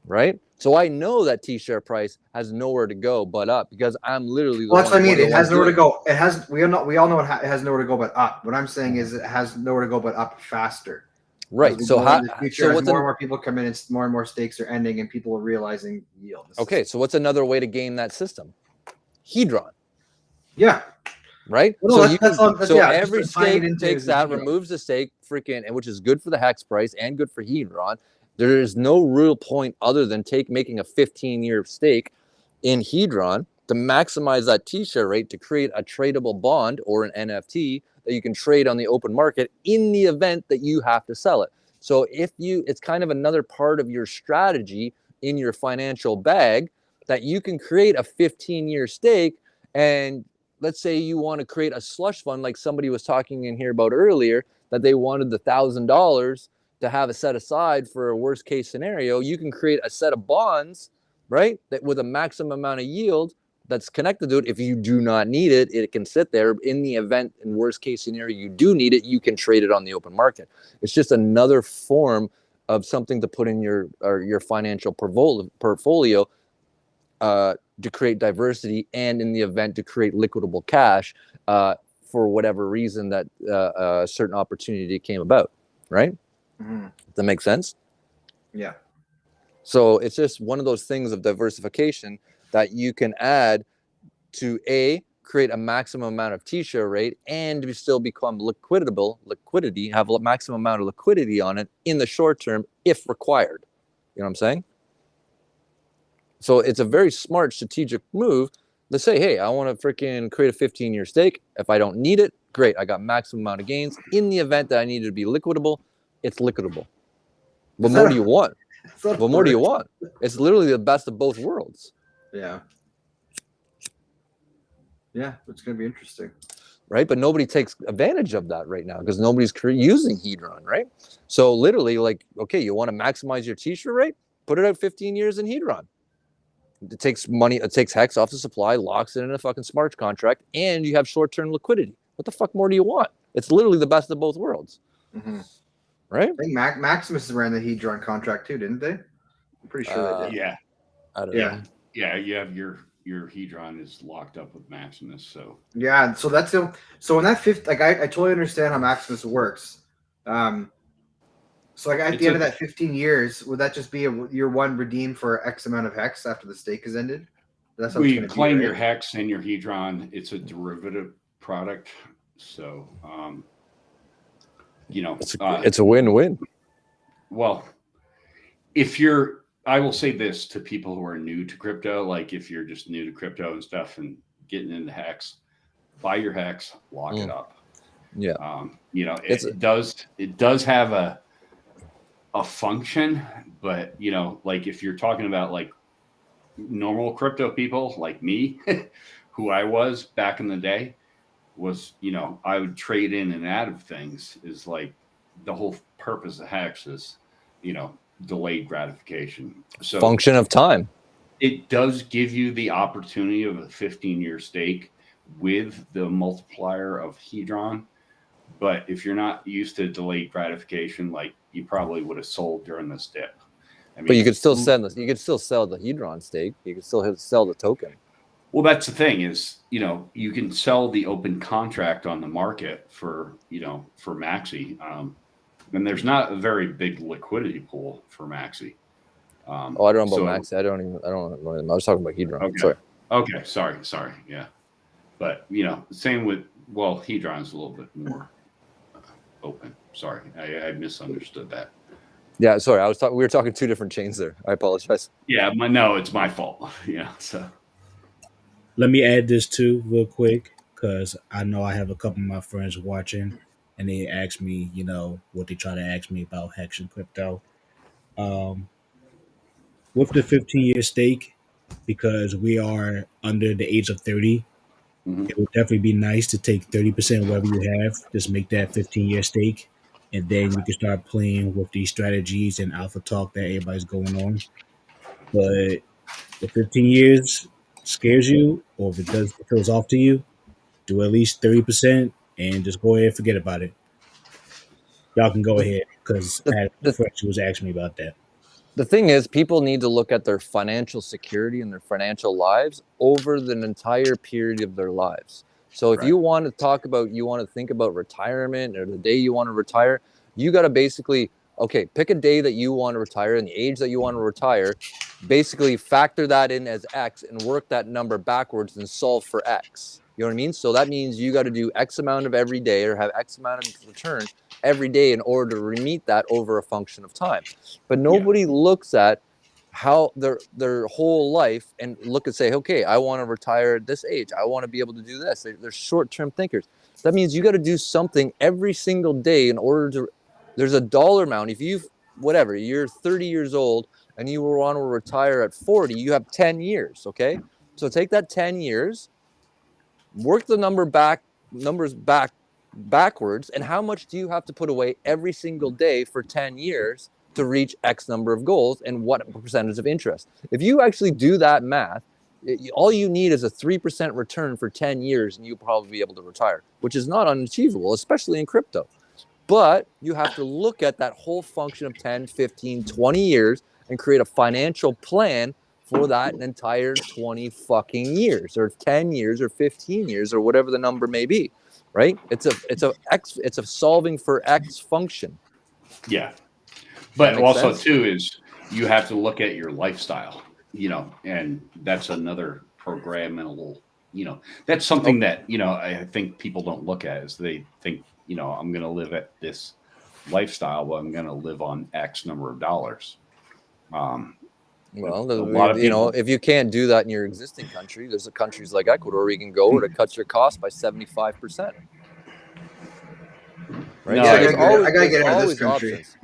Right? So I know that T-share price has nowhere to go but up because I'm literally Well, that's what I mean. It has nowhere to go. It has. We all know it has nowhere to go but up. What I'm saying is it has nowhere to go but up faster. Right. So how? So as more and more people come in, and more and more stakes are ending, and people are realizing yield. Okay. So what's another way to game that system? Hedron. Yeah. Right. Well, so every stake takes that, removes the stake, freaking, which is good for the hex price and good for Hedron. There is no real point other than making a 15-year stake in Hedron to maximize that T-share rate to create a tradable bond or an NFT that you can trade on the open market in the event that you have to sell it. So it's kind of another part of your strategy in your financial bag that you can create a 15-year stake. And let's say you want to create a slush fund like somebody was talking in here about earlier, that they wanted the $1,000 to have a set aside for a worst case scenario. You can create a set of bonds, right, that with a maximum amount of yield that's connected to it. If you do not need it, it can sit there. In the event, in worst case scenario, you do need it, you can trade it on the open market. It's just another form of something to put in your financial portfolio to create diversity, and in the event to create liquidable cash for whatever reason that a certain opportunity came about, right? Mm-hmm. Does that make sense? Yeah. So it's just one of those things of diversification that you can add to create a maximum amount of T-share rate and still become liquidity, have a maximum amount of liquidity on it in the short term if required. You know what I'm saying? So it's a very smart strategic move to say, hey, I want to freaking create a 15-year stake. If I don't need it, great. I got maximum amount of gains. In the event that I need it to be liquidable, it's liquidable. What more do you want? What more do you want? It's literally the best of both worlds. Yeah. Yeah, it's going to be interesting. Right? But nobody takes advantage of that right now because nobody's using Hedron, right? So literally, like, okay, you want to maximize your T-share rate? Put it out 15 years in Hedron. It takes money, it takes hex off the supply, locks it in a fucking smart contract, and you have short-term liquidity. What the fuck more do you want? It's literally the best of both worlds. Mm-hmm. Right? I think Maximus ran the Hedron contract too, didn't they? I'm pretty sure they did. Yeah. I don't know. Yeah, you have your Hedron is locked up with Maximus, so yeah. So that's so in that fifth, like I totally understand how Maximus works. So like at the end of that 15 years, would that just be year one redeem for X amount of hex after the stake is ended? That's how you claim your hex and your Hedron. It's a derivative product, so it's a win-win. Well, I will say this to people who are new to crypto, like if you're just new to crypto and stuff and getting into hex, buy your hex, lock it up. Yeah. It does have a function, but like if you're talking about like normal crypto people like me, who I was back in the day, was I would trade in and out of things. Is like the whole purpose of hex is delayed gratification. So function of time. It does give you the opportunity of a 15-year stake with the multiplier of Hedron. But if you're not used to delayed gratification, like you probably would have sold during this dip. I mean, but you could still sell the Hedron stake. You could still sell the token. Well, that's the thing is, you can sell the open contract on the market for MAXI. And there's not a very big liquidity pool for MAXI. I don't know about MAXI. I don't know. I was talking about Hedron. Okay. Sorry. Okay. Sorry. Yeah. But, same with, Hedron's a little bit more open. Sorry. I misunderstood that. Yeah, sorry, we were talking two different chains there. I apologize. Yeah, no, it's my fault. Yeah, so Let me add this too, real quick, because I know I have a couple of my friends watching, and they ask me, what they try to ask me about Hex and crypto. Um, with the 15-year stake, because we are under the age of 30, it would definitely be nice to take 30% of whatever you have, just make that 15-year stake, and then you can start playing with these strategies and alpha talk that everybody's going on. But if 15 years scares you, or if it feels off to you, do at least 30% and just go ahead and forget about it. Y'all can go ahead because I had a friend who was asking me about that. The thing is, people need to look at their financial security and their financial lives over the entire period of their lives. So if you want to think about retirement or the day you want to retire, you got to basically, pick a day that you want to retire and the age that you want to retire, basically factor that in as X and work that number backwards and solve for X. You know what I mean? So that means you got to do X amount of every day or have X amount of return every day in order to meet that over a function of time. But nobody looks at how their whole life and look and say, okay, I want to retire at this age. I want to be able to do this. They're short-term thinkers. That means you got to do something every single day in order to, there's a dollar amount. If you're 30 years old and you want to retire at 40, you have 10 years, okay? So take that 10 years, work the numbers backwards, and how much do you have to put away every single day for 10 years to reach X number of goals and what percentage of interest? If you actually do that math, all you need is a 3% return for 10 years and you'll probably be able to retire, which is not unachievable, especially in crypto. But you have to look at that whole function of 10, 15, 20 years and create a financial plan for that entire 20 fucking years or 10 years or 15 years or whatever the number may be, right? It's a solving for X function. Yeah. But also sense? too is you have to look at your lifestyle, and that's another programmable, that's something that, I think people don't look at is they think, I'm going to live at this lifestyle, but I'm going to live on X number of dollars. Well, a lot of people, if you can't do that in your existing country, there's countries like Ecuador where you can go where it cuts your cost by 75%. Right? No, So I gotta get out of this country. Options.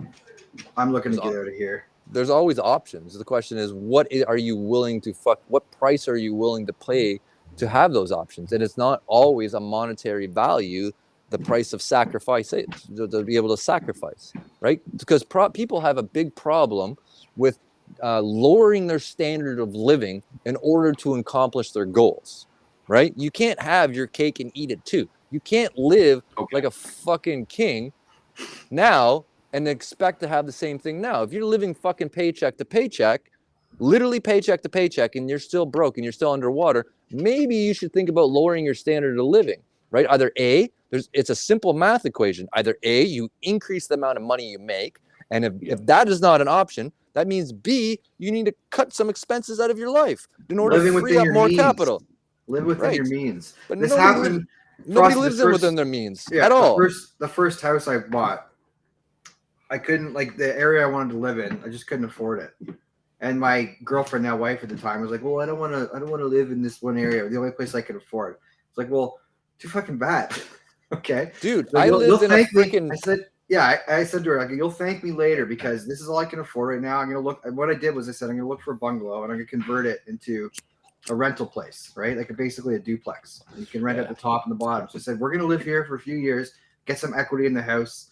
I'm looking to get out of here. There's always options. The question is, what are you willing to what price are you willing to pay to have those options? And it's not always a monetary value, the price of sacrifice, to be able to sacrifice, right? Because people have a big problem with lowering their standard of living in order to accomplish their goals, right? You can't have your cake and eat it too. You can't live like a fucking king now and expect to have the same thing now. If you're living fucking paycheck to paycheck, literally paycheck to paycheck, and you're still broke and you're still underwater, maybe you should think about lowering your standard of living, right? Either it's a simple math equation. Either A, you increase the amount of money you make, and if that is not an option, that means B, you need to cut some expenses out of your life in order to free up more capital. Live within your means. But this happened. Nobody lives within their means at all. The first house I bought, I couldn't, like, the area I wanted to live in, I just couldn't afford it. And my girlfriend, now wife at the time, was like, "Well, I don't want to live in this one area. The only place I could afford." It's like, well, too fucking bad. Okay, dude, so I lived in a freaking. I said, yeah, I said to her, like, "You'll thank me later because this is all I can afford right now. I'm gonna look." What I did was I said, "I'm gonna look for a bungalow and I'm gonna convert it into a rental place, right? Like basically a duplex. You can rent at the top and the bottom." So I said, "We're gonna live here for a few years, get some equity in the house,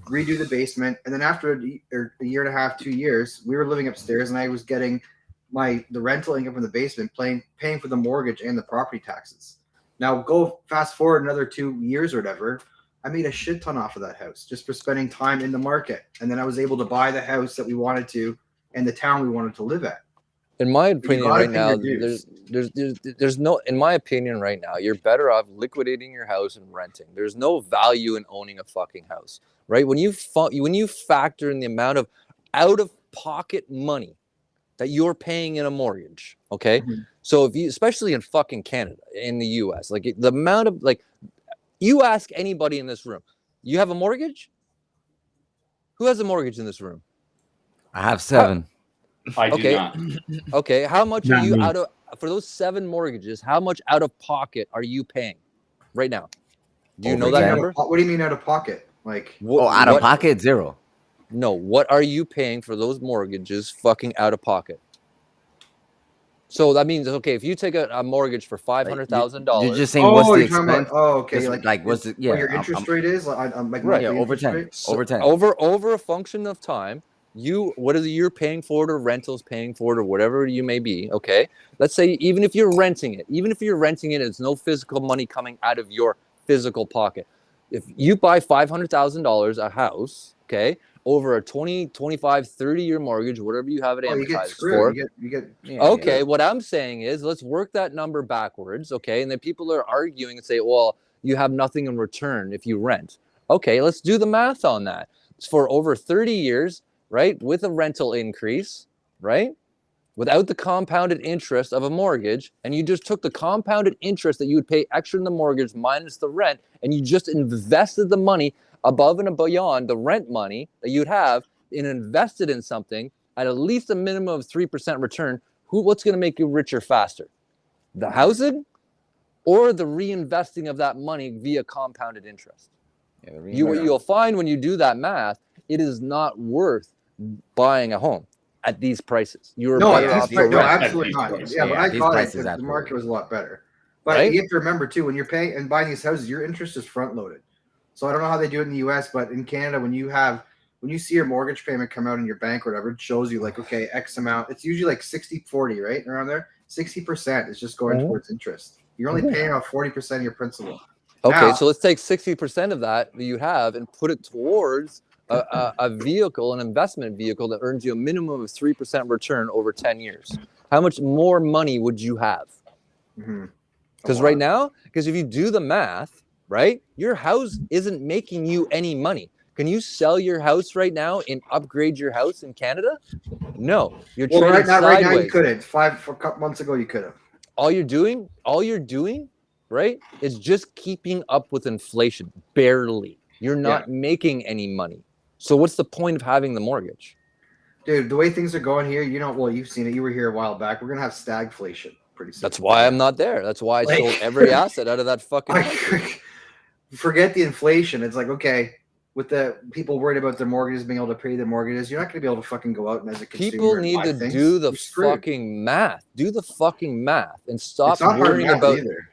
redo the basement, and then after a year and a half, 2 years, we were living upstairs, and I was getting the rental income from the basement, paying for the mortgage and the property taxes. Now go fast forward another 2 years or whatever, I made a shit ton off of that house just for spending time in the market, and then I was able to buy the house that we wanted to and the town we wanted to live at." In my opinion, right now, there's no. In my opinion, right now, you're better off liquidating your house and renting. There's no value in owning a fucking house, right? When you factor in the amount of out-of-pocket money that you're paying in a mortgage, okay? Mm-hmm. So if you, especially in fucking Canada, in the U.S., like the amount of you ask anybody in this room, you have a mortgage? Who has a mortgage in this room? I have 7. I do Okay. not. Okay, how much Not are you me. out of for those 7 mortgages? How much out of pocket are you paying right now? Do you Over know that 10. number? What do you mean out of pocket? Like, Out of pocket, 0. No, what are you paying for those mortgages fucking out of pocket? So that means, okay, if you take a mortgage for $500,000, You're just saying what's the you're talking expense? about, okay, Just like what's the, what your interest rate is, like right? monthly over interest 10. rate? Over 10. Over a function of time, what is it you're paying for it, or rentals paying for it, or whatever you may be. Okay, let's say even if you're renting it, it's no physical money coming out of your physical pocket. If you buy $500,000 a house, okay, over a 20, 25, 30-year mortgage, whatever you have it You get amortized screwed. for. You get Okay, what I'm saying is let's work that number backwards, okay? And then people are arguing and say, well, you have nothing in return if you rent. Okay, let's do the math on that. It's for over 30 years, right, with a rental increase, right, without the compounded interest of a mortgage, and you just took the compounded interest that you would pay extra in the mortgage minus the rent, and you just invested the money above and beyond the rent money that you'd have and invested in something at least a minimum of 3% return. What's going to make you richer faster? The housing or the reinvesting of that money via compounded interest? You'll find when you do that math, it is not worth buying a home at these prices. Absolutely not. Yeah, when I got it, the market was a lot better. But you have to remember too, when you're paying and buying these houses, your interest is front loaded. So I don't know how they do it in the US, but in Canada, when you see your mortgage payment come out in your bank or whatever, it shows you like, okay, X amount. It's usually like 60-40, right? Around there. 60% is just going towards interest. You're only paying off 40% of your principal. Okay, so let's take 60% of that you have and put it towards a vehicle, an investment vehicle that earns you a minimum of 3% return over 10 years. How much more money would you have? Because right now, if you do the math, right, your house isn't making you any money. Can you sell your house right now and upgrade your house in Canada? No, you're trading sideways. Right now you couldn't. A couple months ago you could have. All you're doing, right, is just keeping up with inflation, barely. You're not making any money. So what's the point of having the mortgage? Dude, the way things are going here, you've seen it. You were here a while back. We're going to have stagflation pretty soon. That's why I'm not there. That's why I sold every asset out of that fucking Forget the inflation. It's like, okay, with the people worried about their mortgages, being able to pay their mortgages, you're not going to be able to fucking go out and as a consumer. People need to do the fucking math. Do the fucking math and stop worrying about either.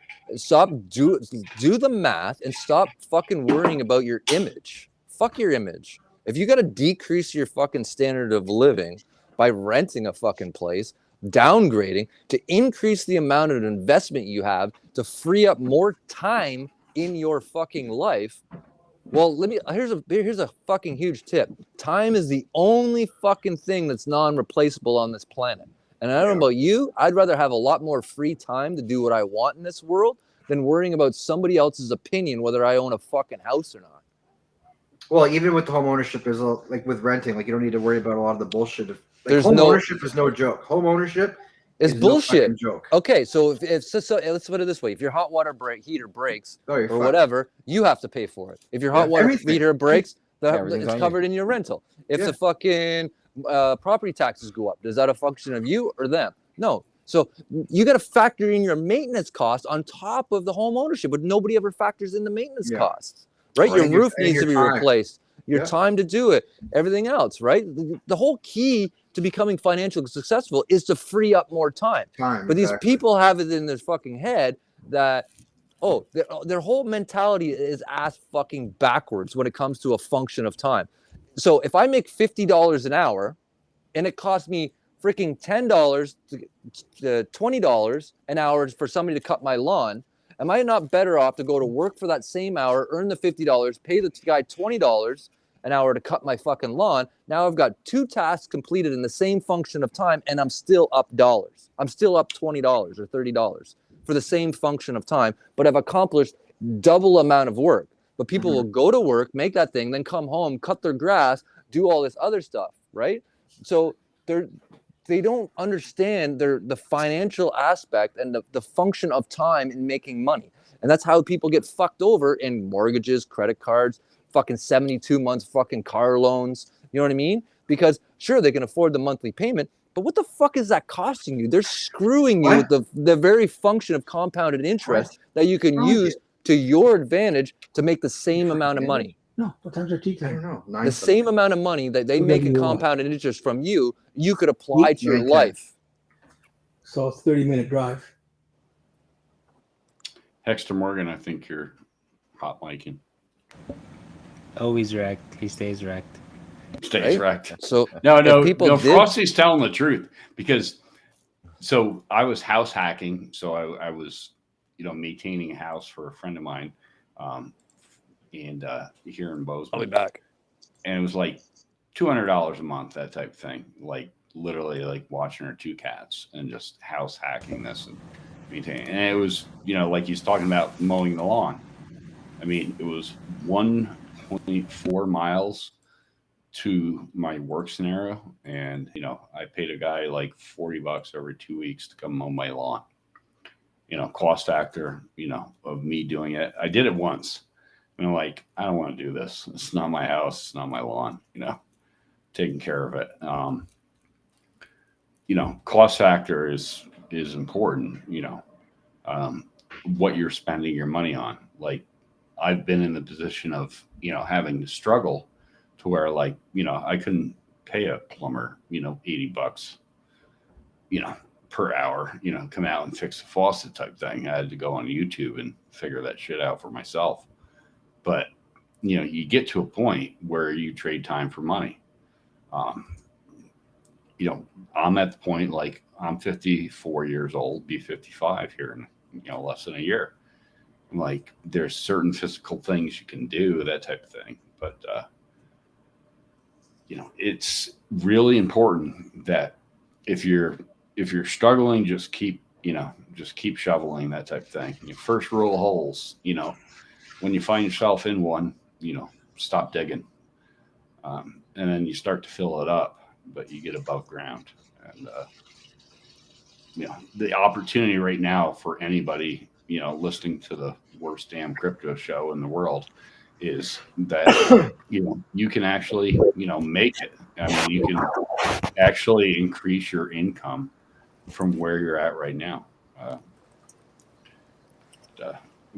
Do the math and stop fucking worrying about your image. Fuck your image. If you got to decrease your fucking standard of living by renting a fucking place, downgrading to increase the amount of investment you have to free up more time in your fucking life. Well, here's a fucking huge tip. Time is the only fucking thing that's non-replaceable on this planet. And I don't know about you, I'd rather have a lot more free time to do what I want in this world than worrying about somebody else's opinion whether I own a fucking house or not. Well, even with the home ownership, there's like with renting, like you don't need to worry about a lot of the bullshit. Home ownership is no joke. Home ownership is bullshit. No joke. Okay, so if let's put it this way: if your hot water heater breaks or whatever, you have to pay for it. If your hot water heater breaks, it's covered in your rental. If the fucking property taxes go up, is that a function of you or them? No. So you got to factor in your maintenance costs on top of the home ownership, but nobody ever factors in the maintenance costs, right? Your roof needs to be replaced. Your time to do it, everything else, right? The whole key to becoming financially successful is to free up more time. But these people have it in their fucking head that, their whole mentality is ass fucking backwards when it comes to a function of time. So if I make $50 an hour and it costs me freaking $10 to $20 an hour for somebody to cut my lawn, am I not better off to go to work for that same hour, earn the $50, pay the guy $20 an hour to cut my fucking lawn? Now I've got 2 tasks completed in the same function of time, and I'm still up dollars. I'm still up $20 or $30 for the same function of time, but I've accomplished double amount of work. But people will go to work, make that thing, then come home, cut their grass, do all this other stuff, right? So they don't understand the financial aspect and the function of time in making money. And that's how people get fucked over in mortgages, credit cards, fucking 72 months fucking car loans. You know what I mean? because sure, they can afford the monthly payment, but what the fuck is that costing you? They're screwing you with the very function of compounded interest that you can use to your advantage to make the same amount of money. No, what time's our tea time? I don't know. The same amount of money that they make in compounded interest from you, you could apply to your 9:10. life. So it's 30-minute drive. Hexter Morgan, I think you're hot micing. Oh, he's wrecked. He stays wrecked. Stays wrecked. So no, people no. did- Frosty's telling the truth because so I was house hacking. So I was, maintaining a house for a friend of mine, and here in Bozeman. I'll be back. And it was like $200 a month, that type of thing. Like literally, like watching our two cats and just house hacking this and maintaining. And it was, like he's talking about mowing the lawn. I mean, it was 1.4 miles to my work scenario, and I paid a guy like $40 every 2 weeks to come mow my lawn. Cost factor, of me doing it. I did it once, and I'm like, I don't want to do this. It's not my house. It's not my lawn. Taking care of it. Cost factor is important. What you're spending your money on. Like, I've been in the position of having to struggle to where I couldn't pay a plumber $80 per hour come out and fix a faucet type thing. I had to go on YouTube and figure that shit out for myself. But you get to a point where you trade time for money. I'm at the point, like, I'm 54 years old, be 55 here in less than a year. Like, there's certain physical things you can do, that type of thing. But it's really important that if you're struggling, just keep shoveling, that type of thing. Your first rule of holes, when you find yourself in one, stop digging. And then you start to fill it up, but you get above ground. And, the opportunity right now for anybody, listening to the worst damn crypto show in the world is that, you can actually, make it. I mean, you can actually increase your income from where you're at right now.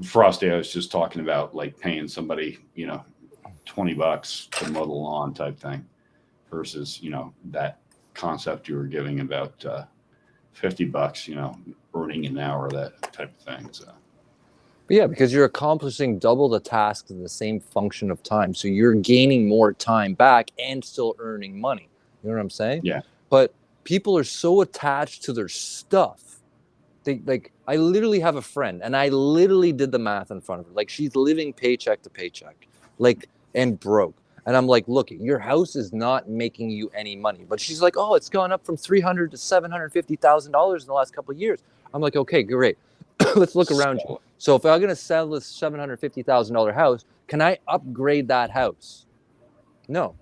Frosty, I was just talking about like paying somebody, $20 to mow the lawn type thing versus, that concept you were giving about $50, earning an hour, that type of thing. So. Yeah, because you're accomplishing double the tasks in the same function of time. So you're gaining more time back and still earning money. You know what I'm saying? Yeah. But people are so attached to their stuff. I literally have a friend, and I literally did the math in front of her. Like, she's living paycheck to paycheck, and broke. And I'm like, look, your house is not making you any money. But she's like, oh, it's gone up from $300,000 to $750,000 in the last couple of years. I'm like, okay, great. Let's look around you. So if I'm going to sell this $750,000 house, can I upgrade that house? No.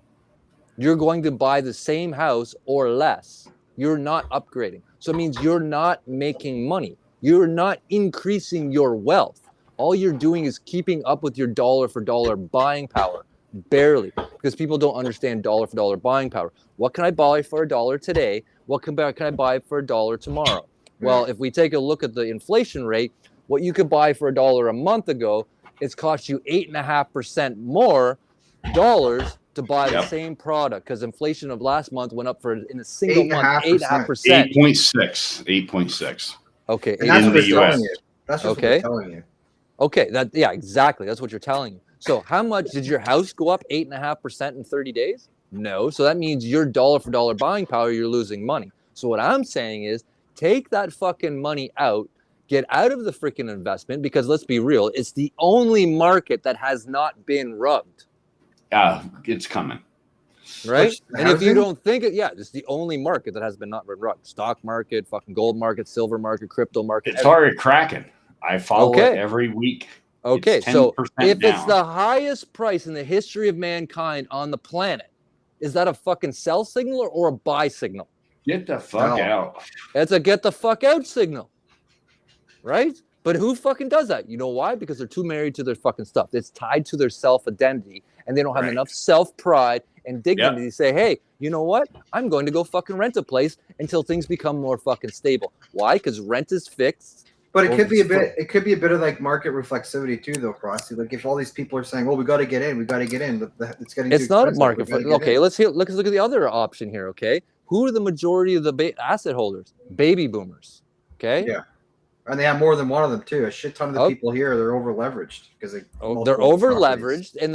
You're going to buy the same house or less. You're not upgrading. So it means you're not making money. You're not increasing your wealth. All you're doing is keeping up with your dollar for dollar buying power. Barely. Because people don't understand dollar for dollar buying power. What can I buy for $1 today? What can I buy for $1 tomorrow? Well, if we take a look at the inflation rate, what you could buy for $1 a month ago, it's cost you 8.5% more dollars to buy the same product, because inflation of last month went up in a single month 8.5%. 8.6. Okay. And that's what they're telling you. That's what they're telling you. Okay. Exactly. That's what you're telling you. So how much did your house go up 8.5% in 30 days? No. So that means your dollar for dollar buying power, you're losing money. So what I'm saying is, take that fucking money out, get out of the freaking investment, because let's be real, it's the only market that has not been rugged. It's coming. Right? And if you don't think it, it's the only market that has been not been rugged. Stock market, fucking gold market, silver market, crypto market. It's already cracking. I follow it every week. Okay, so if it's the highest price in the history of mankind on the planet, is that a fucking sell signal or a buy signal? Get the fuck out. It's a get the fuck out signal. Right? But who fucking does that? You know why? Because they're too married to their fucking stuff. It's tied to their self-identity, and they don't have enough self-pride and dignity to say, hey, you know what? I'm going to go fucking rent a place until things become more fucking stable. Why? Because rent is fixed. But it could be a bit. It could be a bit of like market reflexivity too, though, Frosty. Like if all these people are saying, "Well, we got to get in, but it's getting. It's not a market. Okay, let's look at the other option here. Okay, who are the majority of the asset holders? Baby boomers. Okay. Yeah, and they have more than one of them too. A shit ton of the people here, they're over leveraged because they're over leveraged, and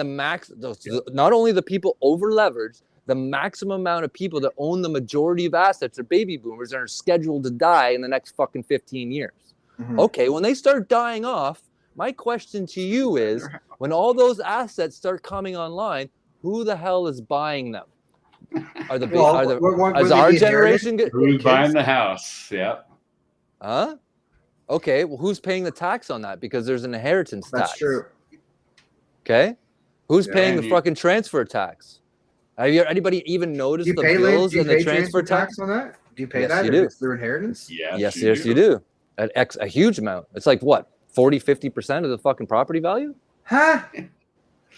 not only the people over leveraged, the maximum amount of people that own the majority of assets are baby boomers and are scheduled to die in the next fucking 15 years. Mm-hmm. Okay, when they start dying off, my question to you is, when all those assets start coming online, who the hell is buying them? Is our generation who's buying the house? Yep. Huh? Okay, well, who's paying the tax on that? Because there's an inheritance tax. That's true. Okay, who's paying the fucking transfer tax? Have you anybody even noticed the bills and the transfer tax on that? Do you pay that? You do. Through inheritance? Yes, you do. A huge amount. It's like what, 40-50% of the fucking property value? Huh?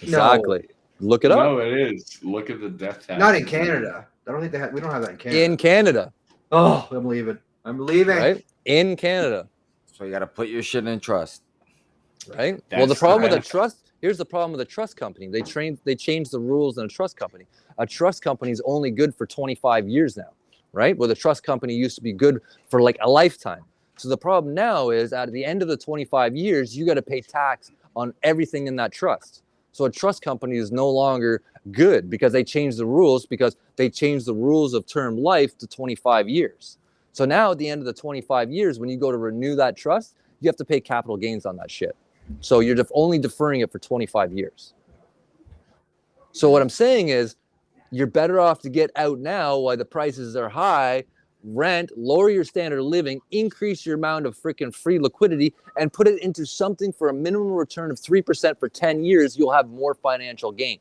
Exactly. No. Look it up. No, it is. Look at the death tax. Not in Canada. I don't think we don't have that in Canada. In Canada. Oh, I'm leaving. Right? In Canada. So you got to put your shit in trust. Right? Well, the problem with a trust, here's the problem with a trust company. They changed the rules in a trust company. A trust company is only good for 25 years now, right? Where the trust company used to be good for like a lifetime. So the problem now is at the end of the 25 years, you got to pay tax on everything in that trust. So a trust company is no longer good because they changed the rules of term life to 25 years. So now at the end of the 25 years, when you go to renew that trust, you have to pay capital gains on that shit. So you're only deferring it for 25 years. So what I'm saying is you're better off to get out now while the prices are high, rent, lower your standard of living, increase your amount of freaking free liquidity, and put it into something for a minimum return of 3% for 10 years. You'll have more financial gain.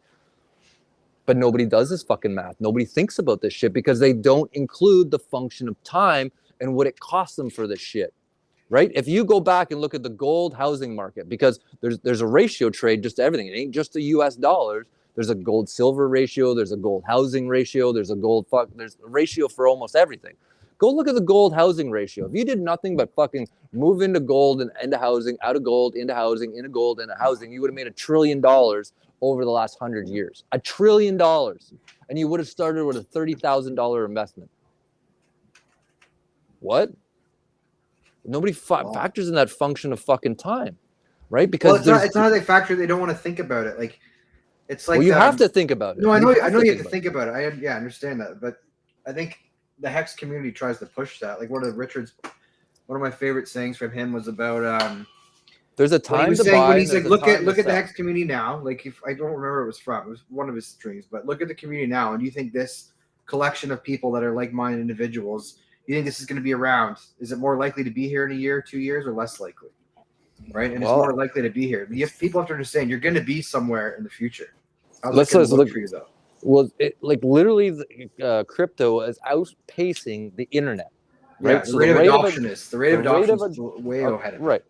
But nobody does this fucking math. Nobody thinks about this shit because they don't include the function of time and what it costs them for this shit. Right? If you go back and look at the gold housing market, because there's a ratio trade just to everything. It ain't just the US dollars. There's a gold silver ratio. There's a gold housing ratio. There's a ratio for almost everything. Go look at the gold housing ratio. If you did nothing but fucking move into gold and into housing, out of gold, into housing, into gold, into housing, you would have made $1 trillion over the last 100 years. $1 trillion. And you would have started with a $30,000 investment. What? Nobody factors in that function of fucking time, right? Because it's not they factor. They don't want to think about it. Like it's like you have to think about it. No, I know you have to think about it. I understand that, but I think the Hex community tries to push that. Like one of my favorite sayings from him was about there's a time to buy. When he's like, look at the Hex community now. Like if I don't remember what it was from. It was one of his streams, but look at the community now, and do you think this collection of people that are like-minded individuals, you think this is going to be around? Is it more likely to be here in a year, 2 years, or less likely? Right, and it's more likely to be here. People have to understand you're going to be somewhere in the future. Let's look for you though. Well, literally, crypto is outpacing the internet. Right? Yeah, the rate of adoption is way ahead of it.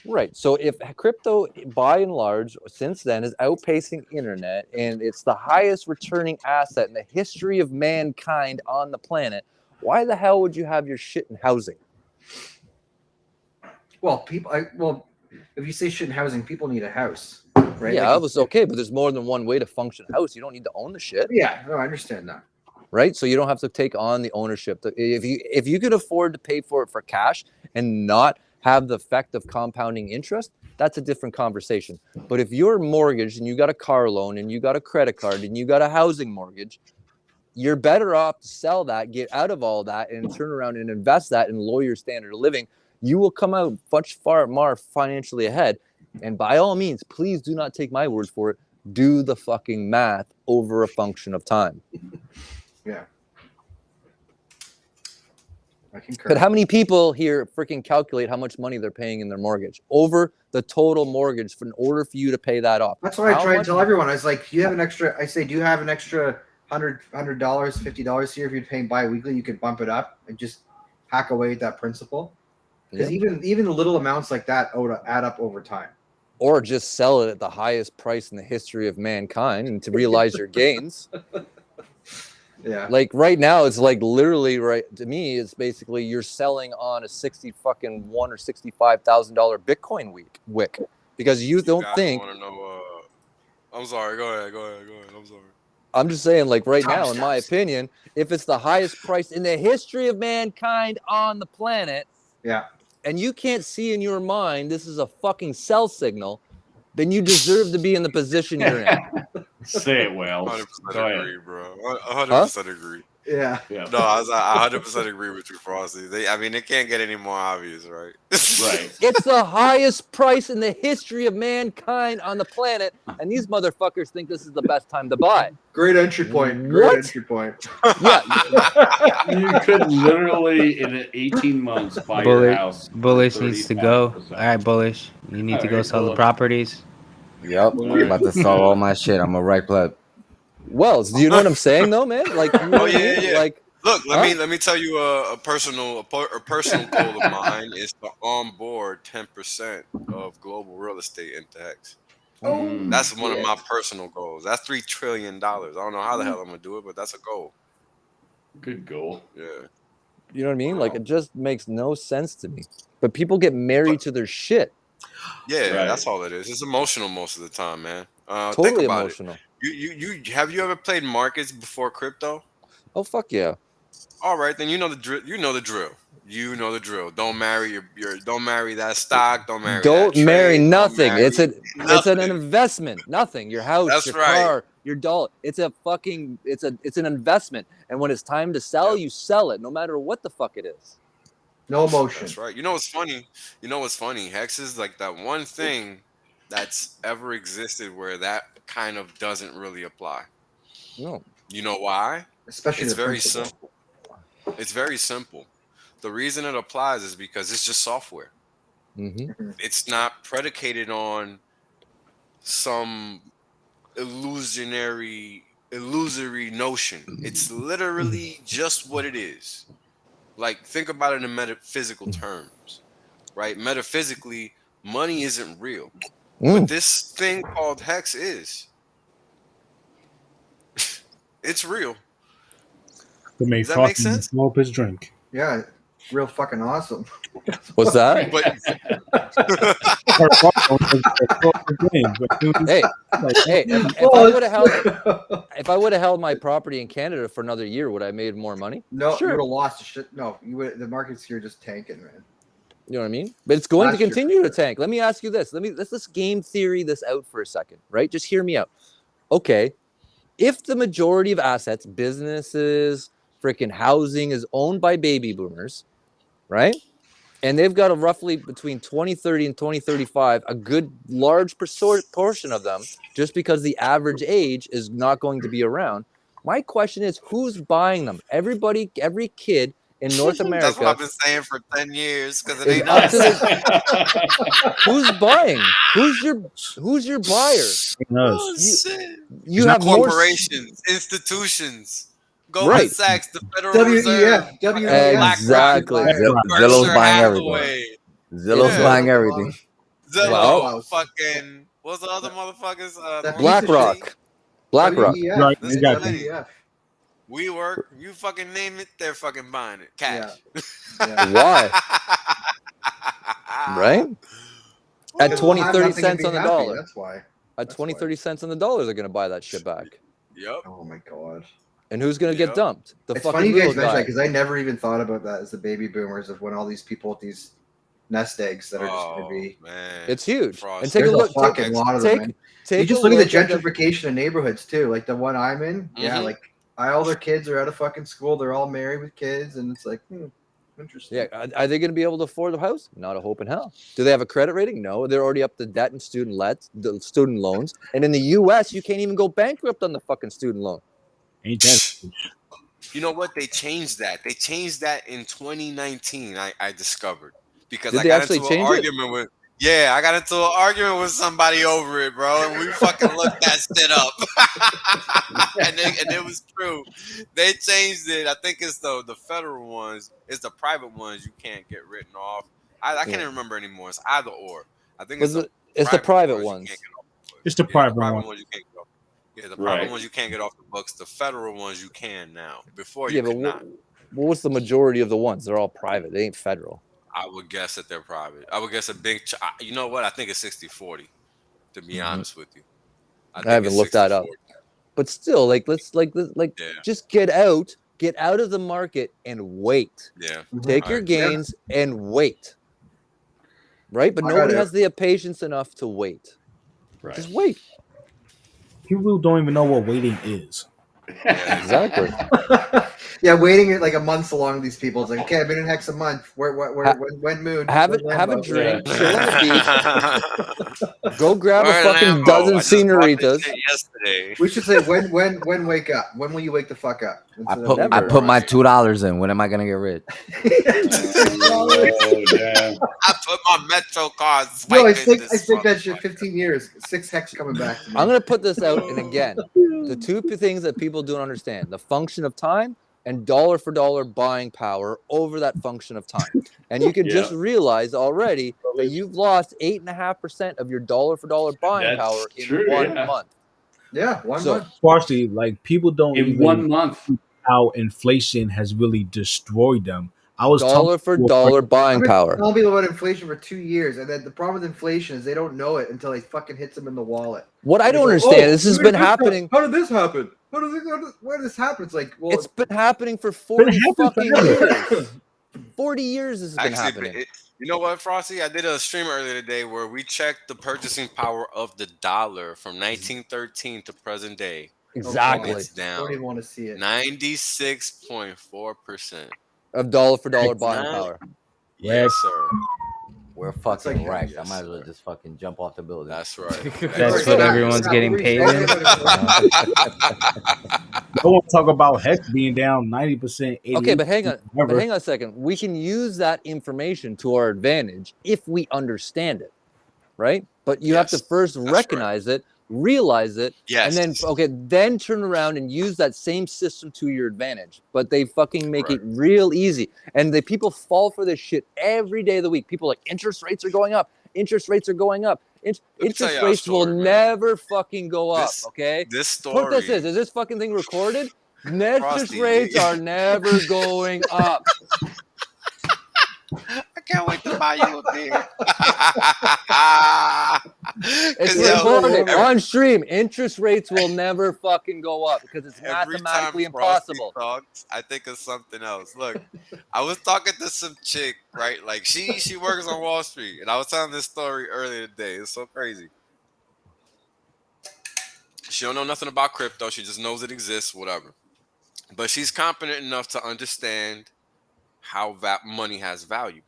Right. So if crypto, by and large, since then, is outpacing internet, and it's the highest returning asset in the history of mankind on the planet, why the hell would you have your shit in housing? Well, if you say shit in housing, people need a house. Right? Yeah, that was okay, but there's more than one way to function a house. You don't need to own the shit. Yeah, no, I understand that. Right? So you don't have to take on the ownership. If you could afford to pay for it for cash and not have the effect of compounding interest, that's a different conversation. But if you're mortgaged and you got a car loan and you got a credit card and you got a housing mortgage, you're better off to sell that, get out of all that, and turn around and invest that and lower your standard of living. You will come out much far more financially ahead. And by all means, please do not take my word for it. Do the fucking math over a function of time. Yeah. I concur. But how many people here freaking calculate how much money they're paying in their mortgage over the total mortgage in order for you to pay that off? That's why I try to tell everyone. I was like, do you have an extra? I say, do you have an extra $100, $50 here? If you're paying bi-weekly, you could bump it up and just hack away at that principle. Because even the little amounts like that add up over time. Or just sell it at the highest price in the history of mankind and to realize your gains. Yeah. Like right now, it's like literally right to me. It's basically you're selling on a $61,000 or $65,000 Bitcoin wick because you don't think. Want to know? I'm sorry. Go ahead. I'm sorry. I'm just saying, like right now, in my opinion, if it's the highest price in the history of mankind on the planet, yeah, and you can't see in your mind this is a fucking sell signal, then you deserve to be in the position you're in. Say it, Wells. 100% agree, bro. 100% agree. Yeah. No, I 100% agree with you, Frosty. I mean, it can't get any more obvious, right? Right. It's the highest price in the history of mankind on the planet, and these motherfuckers think this is the best time to buy. Great entry point. Great entry point. Yeah. You could literally, in 18 months, buy your house. Bullish needs to go. All right, Bullish. You need to go sell the properties. Yep. I'm about to sell all my shit. I'm a right pleb. Wells, do you know what I'm saying though, man? Like, you know yeah. Like, look, let me tell you a personal goal of mine is to onboard 10% of global real estate into Hex. That's one of my personal goals. That's $3 trillion. I don't know how the hell I'm gonna do it, but that's a goal. Good goal. Yeah. You know what I mean? Like, it just makes no sense to me. But people get married to their shit. Yeah, that's all it is. It's emotional most of the time, man. Totally think about emotional. It. You have you ever played markets before crypto? Oh fuck yeah. All right, then you know the drill. You know the drill. You know the drill. Don't marry don't marry that stock. Don't marry. Don't that marry trade, nothing. Don't marry It's an investment. Nothing. Your house, That's your right. car, your dollar. It's an investment. And when it's time to sell, you sell it, no matter what the fuck it is. No emotion. That's right. You know what's funny? Hex is like that one thing that's ever existed where that kind of doesn't really apply. No. You know why? Especially it's the very principle. simple. It's very simple. The reason it applies is because it's just software. Mm-hmm. It's not predicated on some illusory notion. It's literally just what it is. Like, think about it in metaphysical terms, right? Metaphysically, money isn't real. But this thing called Hex is. It's real. Does that make sense? Blow up his drink. Yeah, real fucking awesome. What's that? If I would have held my property in Canada for another year, would I have made more money? No, sure. you would have lost shit. No, the market's here just tanking, man. You know what I mean? But it's going to continue to tank. Let me ask you this. Let's game theory this out for a second, right? Just hear me out. Okay. If the majority of assets, businesses, freaking housing is owned by baby boomers, right? And they've got a roughly between 2030 and 2035, a good large portion of them, just because the average age is not going to be around. My question is, who's buying them? Everybody, every kid in North America. That's what I've been saying for 10 years because it ain't up us. Who's buying? Who's your buyer? Oh, shit. You have corporations, institutions. Goldman Sachs, the Federal Reserve, exactly. Zillow's buying everything. Zillow's buying everything. Zillow, fucking, what's the other motherfuckers? BlackRock. BlackRock. WeWork, you fucking name it, they're fucking buying it. Cash. Yeah. Why? Right? At 20, 30 cents on the dollar. That's why. At 20, 30 cents on the dollar, they're going to buy that shit back. Yep. Oh my god. And who's going to get dumped? It's funny you guys mention that because I never even thought about that as the baby boomers of when all these people with these nest eggs that are just going to be. Man. It's huge. Frost. And take There's a look. Fucking lot of them, man. You just look at the gentrification of neighborhoods too. Like the one I'm in. Yeah, like all their kids are out of fucking school. They're all married with kids, and it's like, interesting. Yeah, are they going to be able to afford the house? Not a hope in hell. Do they have a credit rating? No, they're already up to debt and student loans. And in the U.S., you can't even go bankrupt on the fucking student loan. Ain't that? You know what? They changed that. They changed that in 2019. I discovered because Did I they got actually into an change it? argument with. Yeah, I got into an argument with somebody over it, bro, and we fucking looked that shit up. and it was true. They changed it. I think it's the federal ones. It's the private ones you can't get written off. I can't even remember anymore. It's either or. I think it's the private ones. It's the private one. You can't get off. Yeah, the private ones you can't get off the books. The federal ones you can now. Before you could not. What's the majority of the ones? They're all private. They ain't federal. I would guess that they're private. I would guess a big. You know what? I think it's 60-40. To be honest with you, I haven't looked that up. But still, let's just get out of the market and wait. Yeah. Take your gains and wait. Right? But nobody has the patience enough to wait. Right. Just wait. People don't even know what waiting is. Yeah, exactly. Yeah, waiting like a month along these people. It's like, okay, I've been in Hex a month. When moon? Have a drink, chill on the beach. Go grab a fucking dozen senoritas. Yesterday. We should say when wake up. When will you wake the fuck up? I put my $2 in. When am I gonna get rich? I put my Metro cards. No, I think that shit 15 years. 6 Hex coming back to me. I'm gonna put this out, and again, the two things that people don't understand: the function of time and dollar for dollar buying power over that function of time. And you can just realize already that you've lost 8.5% of your dollar for dollar buying power in 1 month. Yeah, 1 month. Partially, like people don't in 1 month how inflation has really destroyed them. I was dollar for dollar buying power. I've been telling people about inflation for 2 years, and then the problem with inflation is they don't know it until it fucking hits them in the wallet. What I don't understand, this has been happening. How did this happen? Where did this happen? It's like, well, it's been happening for 40 fucking years. 40 years this has been happening. You know what, Frosty? I did a stream earlier today where we checked the purchasing power of the dollar from 1913 to present day. Exactly. It's down. I don't even want to see it. 96.4% of dollar for dollar buying power. Yes, sir. We're fucking wrecked. I might as well just fucking jump off the building. That's right. That's what everyone's getting paid in. No one talk about Hex being down 90%. Okay, but hang on a second. We can use that information to our advantage if we understand it, right? But you have to first recognize it, realize it, and then turn around and use that same system to your advantage. But they fucking make it real easy. And the people fall for this shit every day of the week. People are like, interest rates are going up. Interest rates are going up. Interest rates will never fucking go up, okay? This story. What this is this fucking thing recorded? Interest rates are never going up. I can't wait to buy you a beer. It's recorded on stream. Interest rates will never fucking go up because it's mathematically impossible. Talks, I think of something else. Look, I was talking to some chick, right? Like she works on Wall Street, and I was telling this story earlier today. It's so crazy. She don't know nothing about crypto. She just knows it exists, whatever. But she's competent enough to understand how that money has value.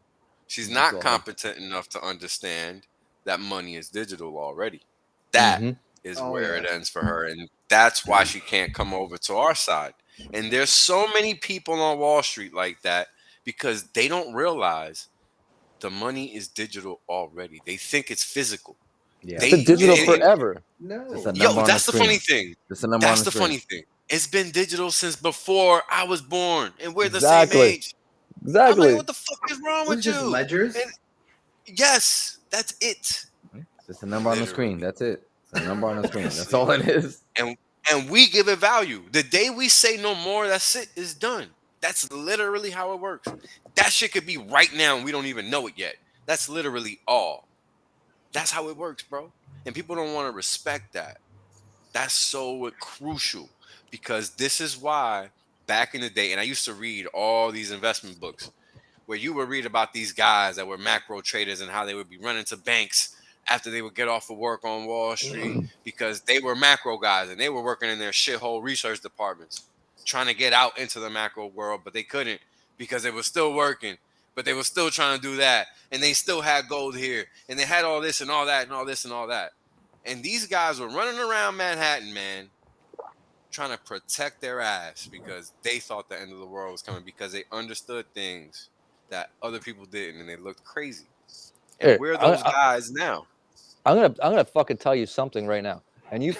She's not competent enough to understand that money is digital already. That is where it ends for her. And that's why she can't come over to our side. And there's so many people on Wall Street like that because they don't realize the money is digital already. They think it's physical. Yeah. It's been digital forever. No. Yo, that's the funny thing. That's the funny thing. It's been digital since before I was born. And we're the same age. Exactly. I'm like, what the fuck is wrong with you? Ledgers? Yes, that's it. It's just a number on the screen. That's it. It's a number on the screen. That's all it is. And we give it value. The day we say no more, that's it. It's done. That's literally how it works. That shit could be right now and we don't even know it yet. That's literally all. That's how it works, bro. And people don't want to respect that. That's so crucial because this is why back in the day, and I used to read all these investment books where you would read about these guys that were macro traders and how they would be running to banks after they would get off of work on Wall Street because they were macro guys and they were working in their shithole research departments trying to get out into the macro world, but they couldn't because they were still working, but they were still trying to do that. And they still had gold here and they had all this and all that and all this and all that. And these guys were running around Manhattan, man, trying to protect their ass because they thought the end of the world was coming because they understood things that other people didn't and they looked crazy. And we're those guys now. I'm gonna fucking tell you something right now. And I'm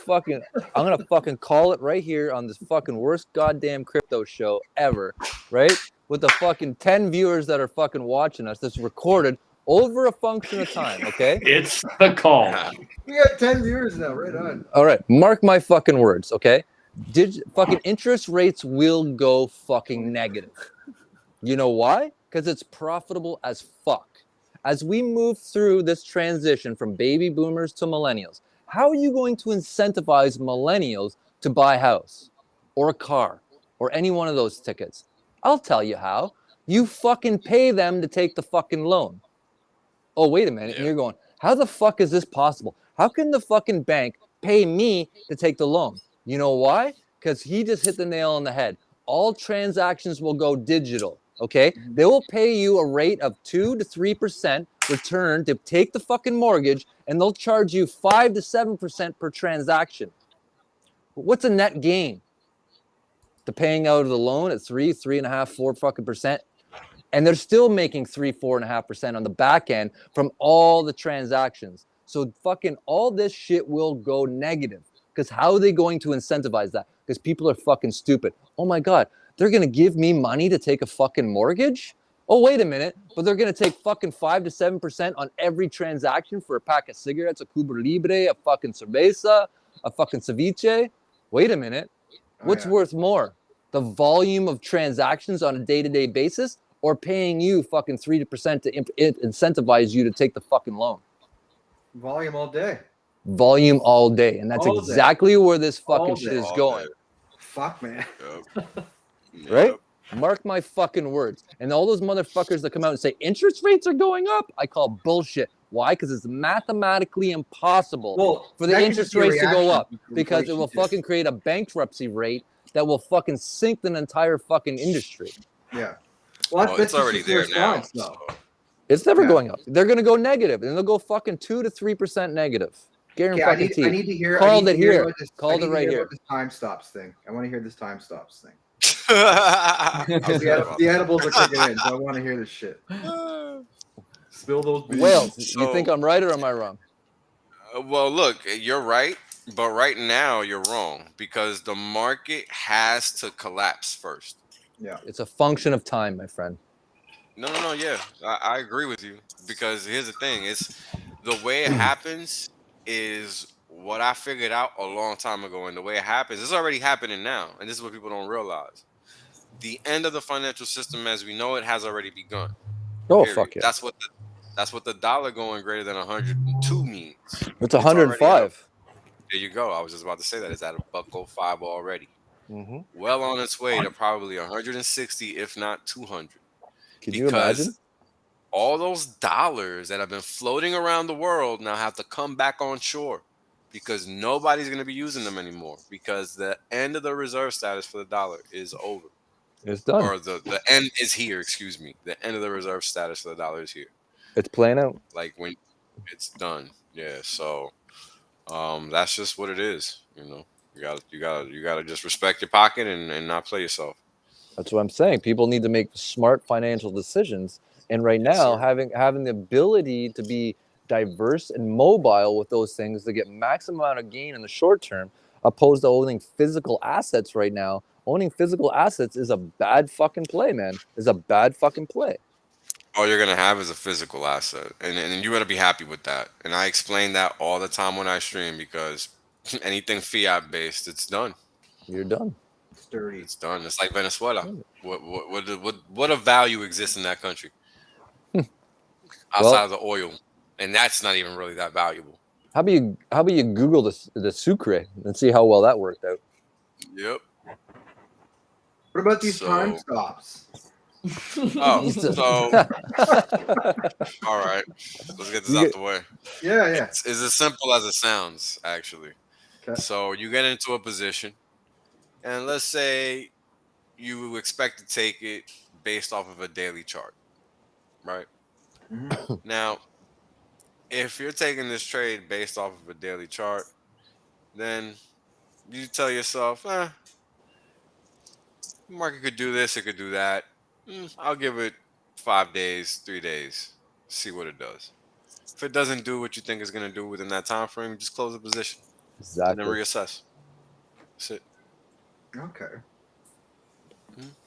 gonna fucking call it right here on this fucking worst goddamn crypto show ever, right? With the fucking 10 viewers that are fucking watching us, that's recorded over a function of time. Okay. It's the call. We got 10 viewers now. Right on. All right. Mark my fucking words. Okay. Fucking interest rates will go fucking negative. You know why? Because it's profitable as fuck. As we move through this transition from baby boomers to millennials, how are you going to incentivize millennials to buy a house or a car or any one of those tickets? I'll tell you how. You fucking pay them to take the fucking loan. Oh, wait a minute. And you're going, how the fuck is this possible? How can the fucking bank pay me to take the loan? You know why? Because he just hit the nail on the head. All transactions will go digital. Okay, they will pay you a rate of 2 to 3% return to take the fucking mortgage, and they'll charge you 5 to 7% per transaction. What's a net gain? The paying out of the loan at 3.5, 4 fucking percent, and they're still making 4.5% on the back end from all the transactions. So fucking all this shit will go negative. Because how are they going to incentivize that? Because people are fucking stupid. Oh my God. They're going to give me money to take a fucking mortgage? Oh, wait a minute. But they're going to take fucking 5 to 7% on every transaction for a pack of cigarettes, a Cuba Libre, a fucking cerveza, a fucking ceviche? Wait a minute. What's worth more? The volume of transactions on a day-to-day basis or paying you fucking 3% to incentivize you to take the fucking loan? Volume all day. Volume all day. And that's All exactly where this fucking All shit day. is All going. day. Fuck, man. Right? Mark my fucking words. And all those motherfuckers that come out and say interest rates are going up, I call bullshit. Why? Because it's mathematically impossible for the interest rates to go up because it will fucking create a bankruptcy rate that will fucking sink the entire fucking industry. Yeah. Well, it's already there now. So. It's never going up. They're going to go negative, and they'll go fucking 2 to 3% negative. Guarantee. I need to hear. Called it here. Called it right here. This time stops thing. I want to hear this time stops thing. The edibles are kicking in, so I want to hear this shit. Spill those beans. Wales, you think I'm right or am I wrong? Well, look, you're right, but right now you're wrong because the market has to collapse first. Yeah, it's a function of time, my friend. No, yeah, I agree with you because here's the thing: it's the way it happens is what I figured out a long time ago, and the way it happens, it's already happening now, and this is what people don't realize. The end of the financial system as we know it has already begun. Oh, fuck yeah. That's what the dollar going greater than 102 means. It's 105. There you go. I was just about to say that. It's at $1.05 already. Mm-hmm. Well on its way to probably 160, if not 200. Can you imagine? All those dollars that have been floating around the world now have to come back on shore because nobody's going to be using them anymore because the end of the reserve status for the dollar is over. It's done. Or the end is here, excuse me. The end of the reserve status for the dollar is here. It's playing out. Like when it's done. Yeah, so that's just what it is, you know. You gotta just respect your pocket and not play yourself. That's what I'm saying. People need to make smart financial decisions. And right now, having the ability to be diverse and mobile with those things to get maximum amount of gain in the short term, opposed to owning physical assets right now. Owning physical assets is a bad fucking play, man. Is a bad fucking play. All you're gonna have is a physical asset, and you gotta be happy with that. And I explain that all the time when I stream because anything fiat based, it's done. You're done. Sturdy. It's done. It's like Venezuela. What of value exists in that country outside of the oil, and that's not even really that valuable. How about you Google the sucre and see how well that worked out? Yep. What about these time stops? Oh, so all right, let's get this out the way. Yeah. It's as simple as it sounds, actually. Okay. So you get into a position, and let's say you expect to take it based off of a daily chart, right? Mm-hmm. Now, if you're taking this trade based off of a daily chart, then you tell yourself, the market could do this, it could do that. I'll give it 5 days, 3 days, see what it does. If it doesn't do what you think it's going to do within that time frame, just close the position. Exactly. And then reassess. That's it. Okay.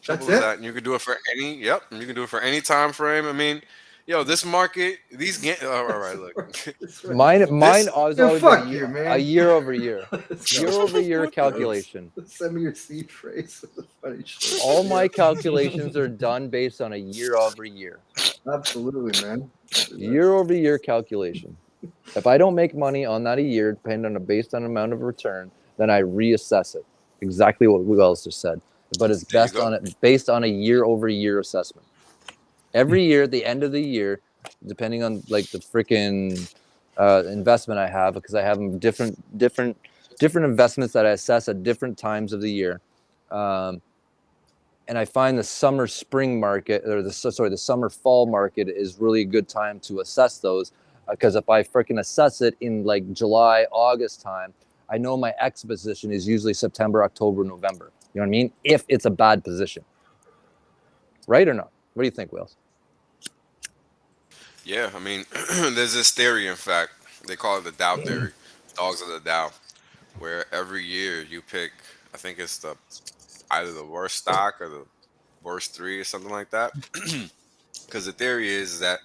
Simple as that. And you can do it for any. Yep. And you can do it for any time frame. I mean, Yo, this market, all right, look. Mine was always fuck a you, year, man. a year over year, year over year calculation. Send me your seed phrase. Funny shit. All my calculations are done based on a year over year. Absolutely, man. Year over year calculation. If I don't make money on that a year, depending on based on amount of return, then I reassess it. Exactly what we also said, but it's based on a year over year assessment. Every year, at the end of the year, depending on like the freaking investment I have, because I have different investments that I assess at different times of the year, and I find the summer spring market or the summer fall market is really a good time to assess those, because if I freaking assess it in like July, August time, I know my X position is usually September, October, November. You know what I mean? If it's a bad position, right or not? What do you think, Wales? Yeah, I mean, there's this theory, in fact, they call it the Dow theory, dogs of the Dow, where every year you pick, I think it's either the worst stock or the worst three or something like that. Because the theory is that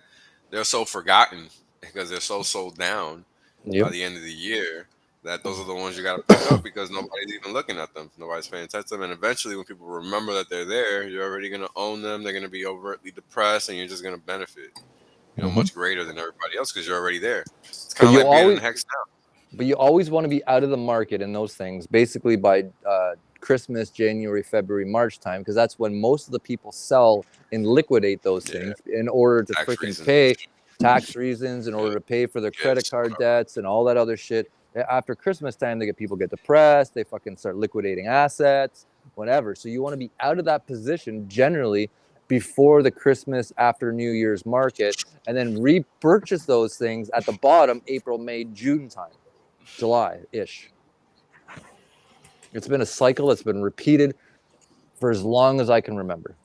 they're so forgotten because they're so sold down by the end of the year that those are the ones you got to pick up because nobody's even looking at them. Nobody's paying attention to them. And eventually, when people remember that they're there, you're already going to own them. They're going to be overtly depressed and you're just going to benefit. Much greater than everybody else because you're already there. It's kind of like being in the hex now. But you always want to be out of the market in those things, basically by Christmas, January, February, March time, because that's when most of the people sell and liquidate those things in order to freaking pay tax reasons, in order to pay for their credit card debts and all that other shit. After Christmas time, people get depressed. They fucking start liquidating assets, whatever. So you want to be out of that position generally before the Christmas after New Year's market, and then repurchase those things at the bottom, April, May, June time, July-ish. It's been a cycle that's been repeated for as long as I can remember.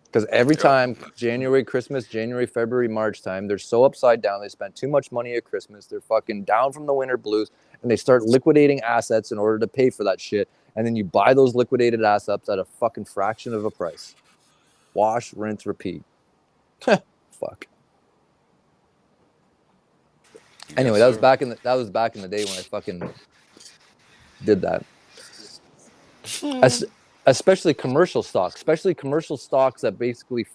Because every time, January, Christmas, January, February, March time, they're so upside down. They spend too much money at Christmas. They're fucking down from the winter blues, and they start liquidating assets in order to pay for that shit. And then you buy those liquidated assets at a fucking fraction of a price. Wash, rinse, repeat. Fuck. Anyway, that was back in the day when I fucking did that. Especially commercial stocks, that basically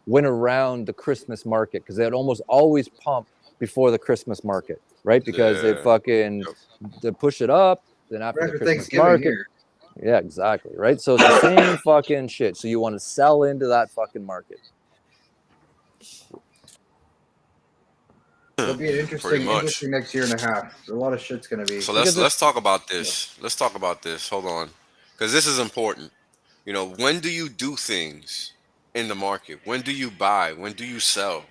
went around the Christmas market, because they'd almost always pump before the Christmas market, right? Because they push it up, then after the Christmas market. Yeah, exactly, right? So it's the same fucking shit. So you want to sell into that fucking market. It'll be an interesting next year and a half. A lot of shit's gonna be. So let's talk about this. Let's talk about this. Hold on, because this is important. When do you do things in the market? When do you buy? When do you sell?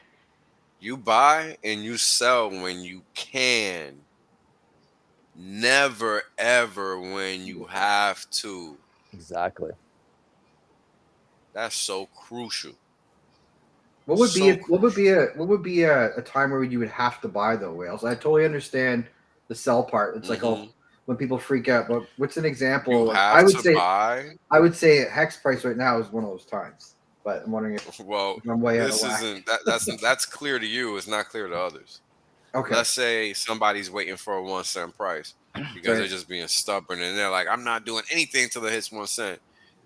You buy and you sell when you can. Never ever when you have to. Exactly. That's so crucial. What would be a time where you would have to buy though, Wales? I totally understand the sell part. It's like when people freak out. But what's an example? I would say hex price right now is one of those times. But I'm wondering if I'm way out of whack. That's clear to you. It's not clear to others. Okay. Let's say somebody's waiting for a 1 cent price because they're just being stubborn and they're like, I'm not doing anything till it hits 1 cent.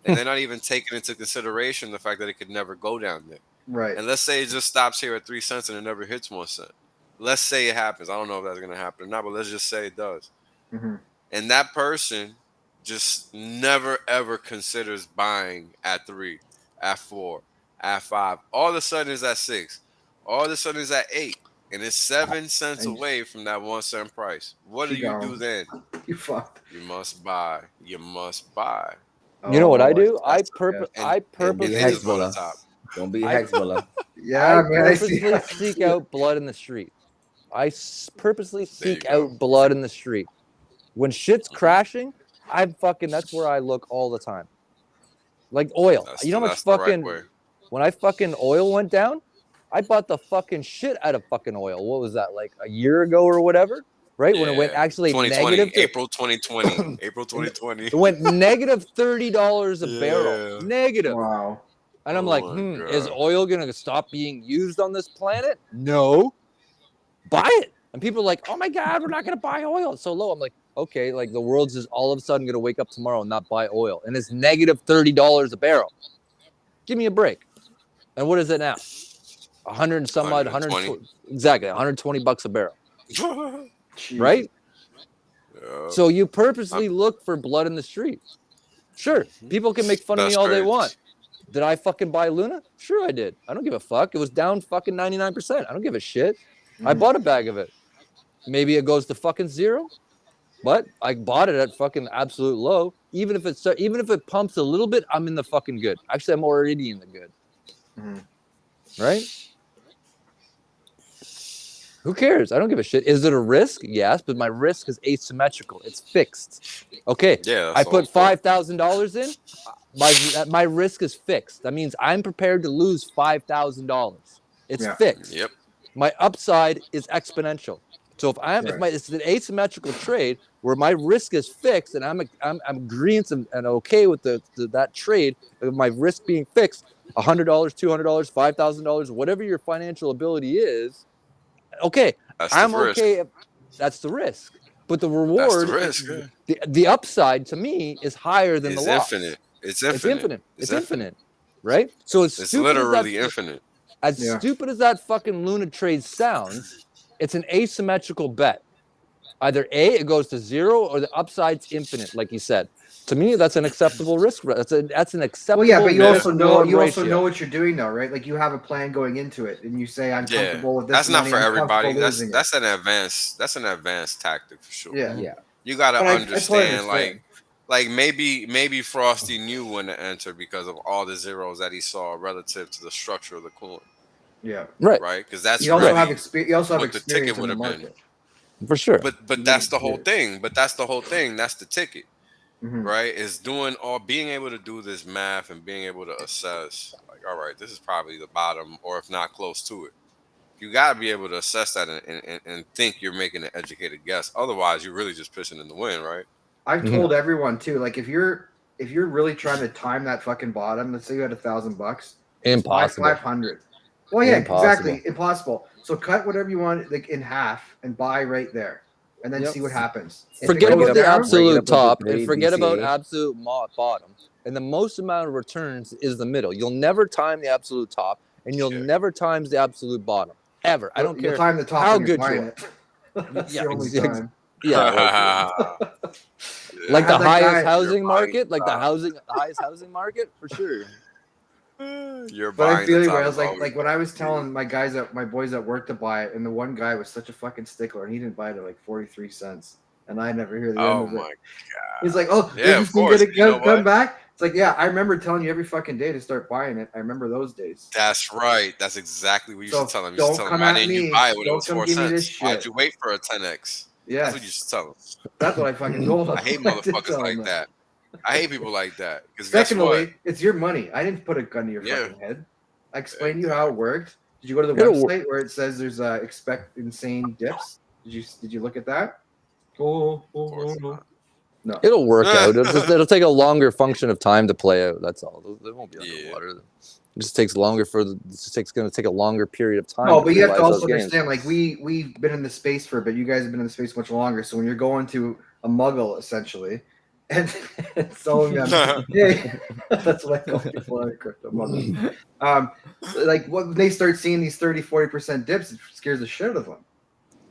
And they're not even taking into consideration the fact that it could never go down there. Right. And let's say it just stops here at 3 cents and it never hits 1 cent. Let's say it happens. I don't know if that's going to happen or not, but let's just say it does. Mm-hmm. And that person just never, ever considers buying at 3, at 4, at 5. All of a sudden it's at 6. All of a sudden it's at 8. And it's 7 cents away from that 1 cent price. What do you do then? You fucked. You must buy. You must buy. You know what I do? I purposely Don't be Hezbollah. Yeah, I purposely seek out blood in the street. I purposely seek out blood in the street. When shit's crashing, that's where I look all the time. Like oil. You know how much fucking when I fucking oil went down, I bought the fucking shit out of fucking oil. What was that, like a year ago or whatever? right? When it went actually 2020, negative. April 2020. April 2020. It went negative $30 a barrel. Negative. Wow. And I'm like, is oil going to stop being used on this planet? No. Buy it. And people are like, oh my God, we're not going to buy oil. It's so low. I'm like, okay, like the world's just all of a sudden going to wake up tomorrow and not buy oil. And it's negative $30 a barrel. Give me a break. And what is it now? 100 and some odd, 120. Exactly, $120 a barrel. Right? So you purposely look for blood in the street. Sure, people can make fun of me all they want. Did I fucking buy Luna? Sure I did. I don't give a fuck. It was down fucking 99%. I don't give a shit. I bought a bag of it. Maybe it goes to fucking zero, but I bought it at fucking absolute low. Even if it pumps a little bit, I'm in the fucking good. Actually, I'm already in the good. Right? Who cares? I don't give a shit. Is it a risk? Yes, but my risk is asymmetrical. It's fixed. Okay. Yeah. I put $5,000 in. My risk is fixed. That means I'm prepared to lose $5,000. It's fixed. Yep. My upside is exponential. So if it's an asymmetrical trade where my risk is fixed and I'm agreeing and okay with that trade, my risk being fixed, $100, $200, $5,000, whatever your financial ability is. Okay, I'm okay. That's the risk, but the reward, the upside to me is higher than the loss. It's infinite. It's infinite, right? So it's literally infinite. As stupid as that fucking Luna trade sounds, it's an asymmetrical bet. Either A, it goes to zero, or the upside's infinite, like you said. To me, that's an acceptable risk. That's an acceptable. Well, yeah, but you also know ratio. what you're doing, though, right? Like you have a plan going into it, and you say, "I'm comfortable with this." That's money, not for I'm everybody. comfortable That's an advanced. That's an advanced tactic for sure. Yeah. You got to But understand, like maybe Frosty knew when to enter because of all the zeros that he saw relative to the structure of the coin. Yeah. Right. Because that's you also have what experience the ticket would have been. For sure. But that's the whole thing. That's the ticket. Right, is being able to do this math and being able to assess, like, all right, this is probably the bottom, or if not close to it. You got to be able to assess that and think you're making an educated guess. Otherwise, you're really just pissing in the wind, right? I've told everyone too, like if you're really trying to time that fucking bottom, let's say you had $1,000, impossible. 500. Well, yeah, exactly, impossible. So cut whatever you want, like in half, and buy right there. And then see what happens. Forget about the absolute top and forget about absolute bottom. And the most amount of returns is the middle. You'll never time the absolute top, and you'll never time the absolute bottom ever. I don't care time the top how good you are. That's the only time. Yeah, like the highest housing market, highest housing market for sure. But I feel you, where I was like when I was telling my boys at work to buy it, and the one guy was such a fucking stickler, and he didn't buy it at like 43 cents, and I never hear the end of it. Oh my god! He's like, "Oh, yeah, of course. Come back." It's like, yeah, I remember telling you every fucking day to start buying it. I remember those days. That's right. That's exactly what you should tell him. You should tell him, why didn't you buy it when it was 4 cents? Why'd you wait for a 10x? Yeah, that's what you should tell him. That's what I fucking told him. I hate motherfuckers like that. I hate people like that. Secondly, it's your money. I didn't put a gun to your fucking head. I explained to you how it worked. Did you go to the website where it says there's expect insane dips? Did you look at that? Oh, no. It'll work out. It'll take a longer function of time to play out. That's all. It won't be underwater. It just takes longer it's going to take a longer period of time. No, but you have to also understand, like we've been in the space for a bit. You guys have been in the space much longer. So when you're going to a muggle, essentially, and selling them, that's what I call people out of crypto muggles. Like when they start seeing these 30-40% dips, it scares the shit out of them.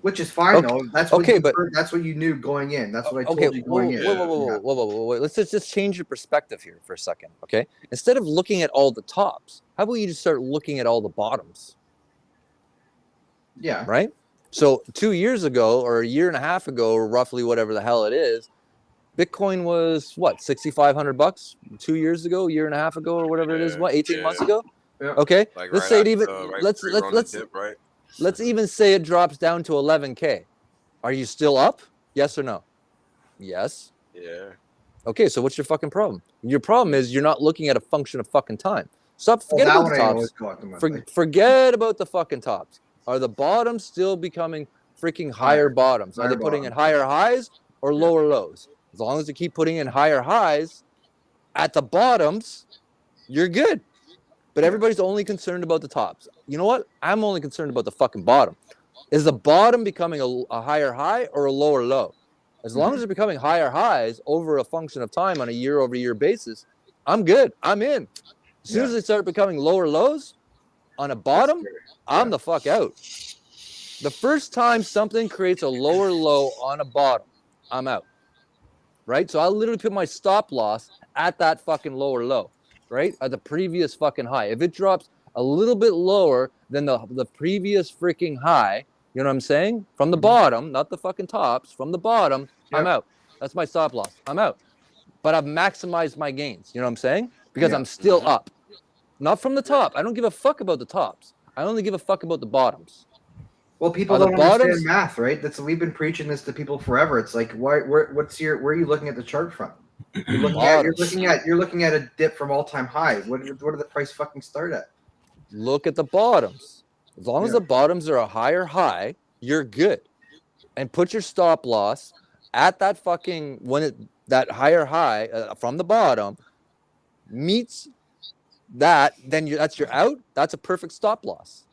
Which is fine though. That's what that's what you knew going in. That's what I told you going in. Whoa. Let's just change your perspective here for a second, okay? Instead of looking at all the tops, how about you just start looking at all the bottoms? Yeah. Right? So 2 years ago, or a year and a half ago, or roughly whatever the hell it is, Bitcoin was what, $6,500 2 years ago, a year and a half ago, or whatever it is, 18 months ago? Yeah. Okay. Like let's say it even let's even say it drops down to 11K. Are you still up? Yes or no? Yes. Yeah. Okay, so what's your fucking problem? Your problem is you're not looking at a function of fucking time. Forget about the tops. Forget about the fucking tops. Are the bottoms still becoming freaking higher bottoms? Are they putting in higher highs or lower lows? As long as they keep putting in higher highs at the bottoms, you're good. But everybody's only concerned about the tops. You know what? I'm only concerned about the fucking bottom. Is the bottom becoming a higher high or a lower low? As long as they're becoming higher highs over a function of time on a year-over-year basis, I'm good. I'm in. As soon as they start becoming lower lows on a bottom, I'm the fuck out. The first time something creates a lower low on a bottom, I'm out. Right? So I'll literally put my stop loss at that fucking lower low, right? At the previous fucking high. If it drops a little bit lower than the previous freaking high, you know what I'm saying? From the bottom, not the fucking tops, from the bottom, I'm out. That's my stop loss. I'm out. But I've maximized my gains. You know what I'm saying? Because I'm still up. Not from the top. I don't give a fuck about the tops. I only give a fuck about the bottoms. Well, people don't understand math, right? We've been preaching this to people forever. It's like, where are you looking at the chart from? You're looking at a dip from all-time highs. What did the price fucking start at? Look at the bottoms. As long as the bottoms are a higher high, you're good. And put your stop loss at that fucking that higher high from the bottom meets that, then that's your out. That's a perfect stop loss,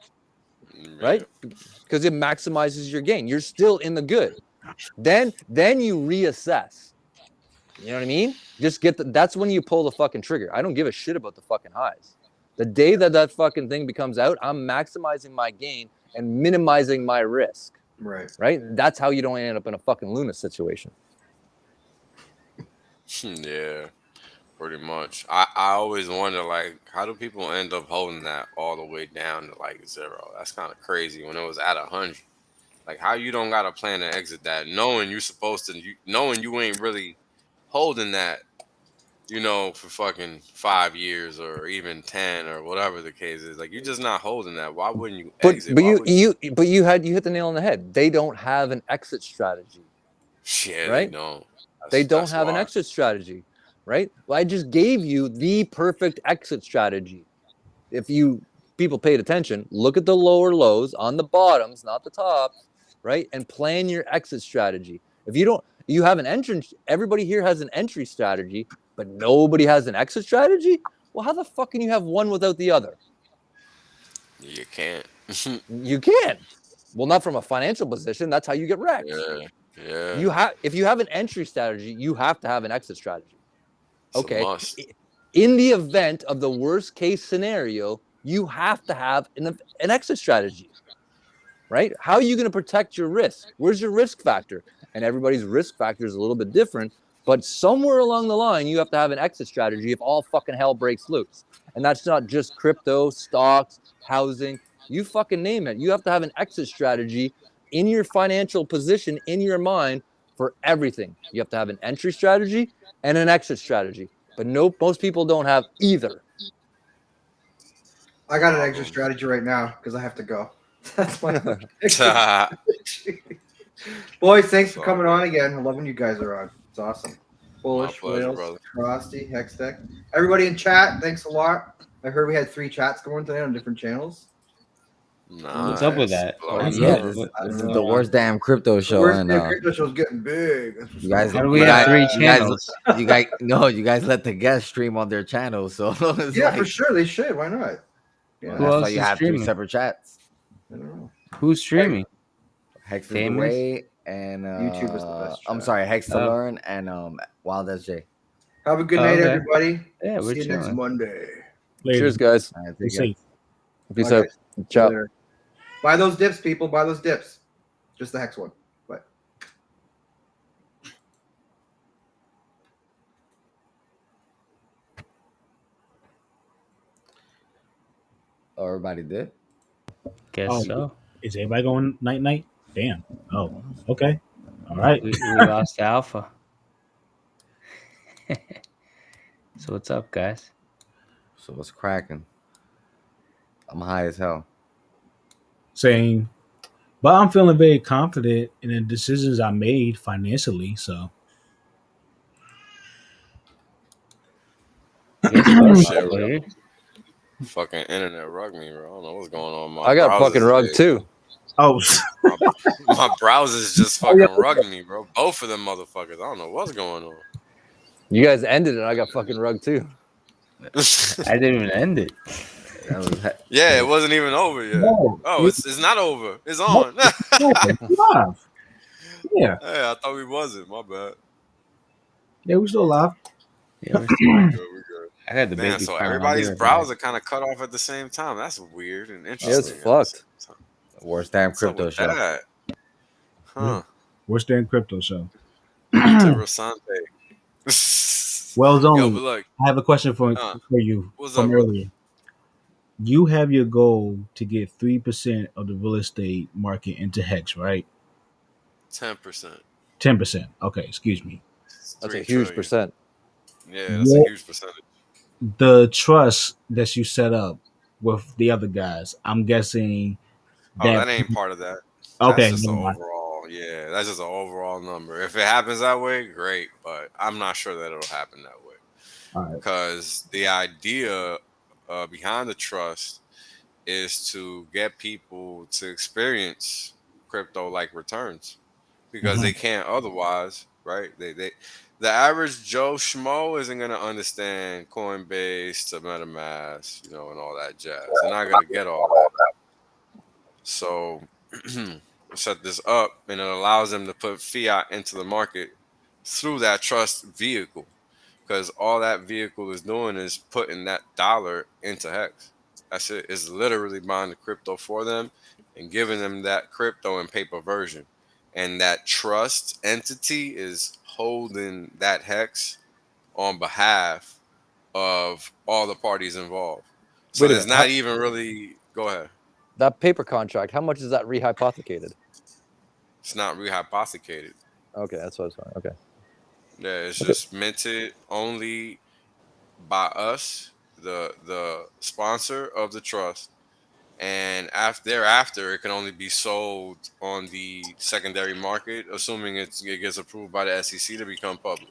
right? Because it maximizes your gain. You're still in the good. Then you reassess. You know what I mean? Just that's when you pull the fucking trigger. I don't give a shit about the fucking highs. The day that fucking thing becomes out, I'm maximizing my gain and minimizing my risk. Right? That's how you don't end up in a fucking Luna situation. Yeah, pretty much. I always wonder, like, how do people end up holding that all the way down to like 0? That's kind of crazy when it was at 100. Like, how you don't got a plan to exit that, knowing you're supposed to, knowing you ain't really holding that, for fucking 5 years or even 10 or whatever the case is. Like, you're just not holding that. Why wouldn't you exit? But you hit the nail on the head. They don't have an exit strategy. Yeah, right? they don't. They don't have an exit strategy, right? Well, I just gave you the perfect exit strategy. If people paid attention, look at the lower lows on the bottoms, not the tops, right? And plan your exit strategy. If you have an entrance, everybody here has an entry strategy, but nobody has an exit strategy. Well, how the fuck can you have one without the other? You can't. You can't. Well, not from a financial position. That's how you get wrecked. Yeah. If you have an entry strategy, you have to have an exit strategy. Okay. In the event of the worst case scenario, you have to have an exit strategy, right? How are you going to protect your risk? Where's your risk factor? And everybody's risk factor is a little bit different, but somewhere along the line, you have to have an exit strategy if all fucking hell breaks loose. And that's not just crypto, stocks, housing, you fucking name it. You have to have an exit strategy in your financial position, in your mind, for everything. You have to have an entry strategy and an exit strategy. But most people don't have either. I got an exit strategy right now because I have to go. That's my Boys, thanks for coming on again. I'm loving you guys are on. It's awesome. Bullish, Whales, Frosty, Hextech. Everybody in chat, thanks a lot. I heard we had 3 chats going today on different channels. What's up with that? This is the worst damn crypto show. The worst damn crypto show is getting big. You guys, How do we have 3 channels? You guys let the guests stream on their channel. So for sure they should. Why not? Yeah, that's why you have 3 separate chats. I don't know. Who's streaming? Hex the Way and YouTube is the best. I'm sorry, Hex to Learn and Wild SJ. Have a good night, everybody. Yeah, we're See you next Monday. Cheers, guys. Right, Peace out. Ciao. Later. Buy those dips, people. Buy those dips. Just the Hex one. Bye. Oh, everybody did? Guess so. Is everybody going night? Damn. Oh, okay. All right. We lost Alpha. So what's up, guys? So what's cracking? I'm high as hell. Same. But I'm feeling very confident in the decisions I made financially. So fucking internet rug me, bro. I don't know what's going on. I got fucking rug too. Oh, my browser's just fucking rugging me, bro. Both of them motherfuckers. I don't know what's going on. You guys ended it. I got fucking rugged too. I didn't even end it. Yeah, it wasn't even over yet. No, Oh, it's not over. It's on. live. Yeah. Hey, I thought we wasn't. My bad. Yeah, we still live. Yeah, we're We're good. I got the Man, baby. so crying. everybody's I'll be right browser kind of cut off at the same time. That's weird and Yeah, it's interesting. fucked. Worst damn What's up crypto with show. that? Huh. Worst damn crypto show. Interessante. Well, Yo, only. but look, I have a question for you what's from up, brother? earlier. You have your goal to get 3% of the real estate market into Hex, right? 10%. 10%. Okay, excuse me. That's a huge percent. Yeah, that's a huge percentage. The trust that you set up with the other guys, I'm guessing that ain't part of that. Okay, That's just an overall. Yeah, that's just an overall number. If it happens that way, great. But I'm not sure that it'll happen that way. All right. Because the idea behind the trust is to get people to experience crypto-like returns, because they can't otherwise, right? The average Joe Schmo isn't gonna understand Coinbase to MetaMask, and all that jazz. They're not gonna get all that. So set this up, and it allows them to put fiat into the market through that trust vehicle, because all that vehicle is doing is putting that dollar into Hex. That's it. It's literally buying the crypto for them and giving them that crypto in paper version. And that trust entity is holding that Hex on behalf of all the parties involved. So Wait a there's minute. not even really. Go ahead. That paper contract, how much is that rehypothecated? It's not rehypothecated. Okay, that's what I was saying. Okay. Yeah, it's just minted only by us, the sponsor of the trust, and thereafter it can only be sold on the secondary market, assuming it gets approved by the SEC to become public.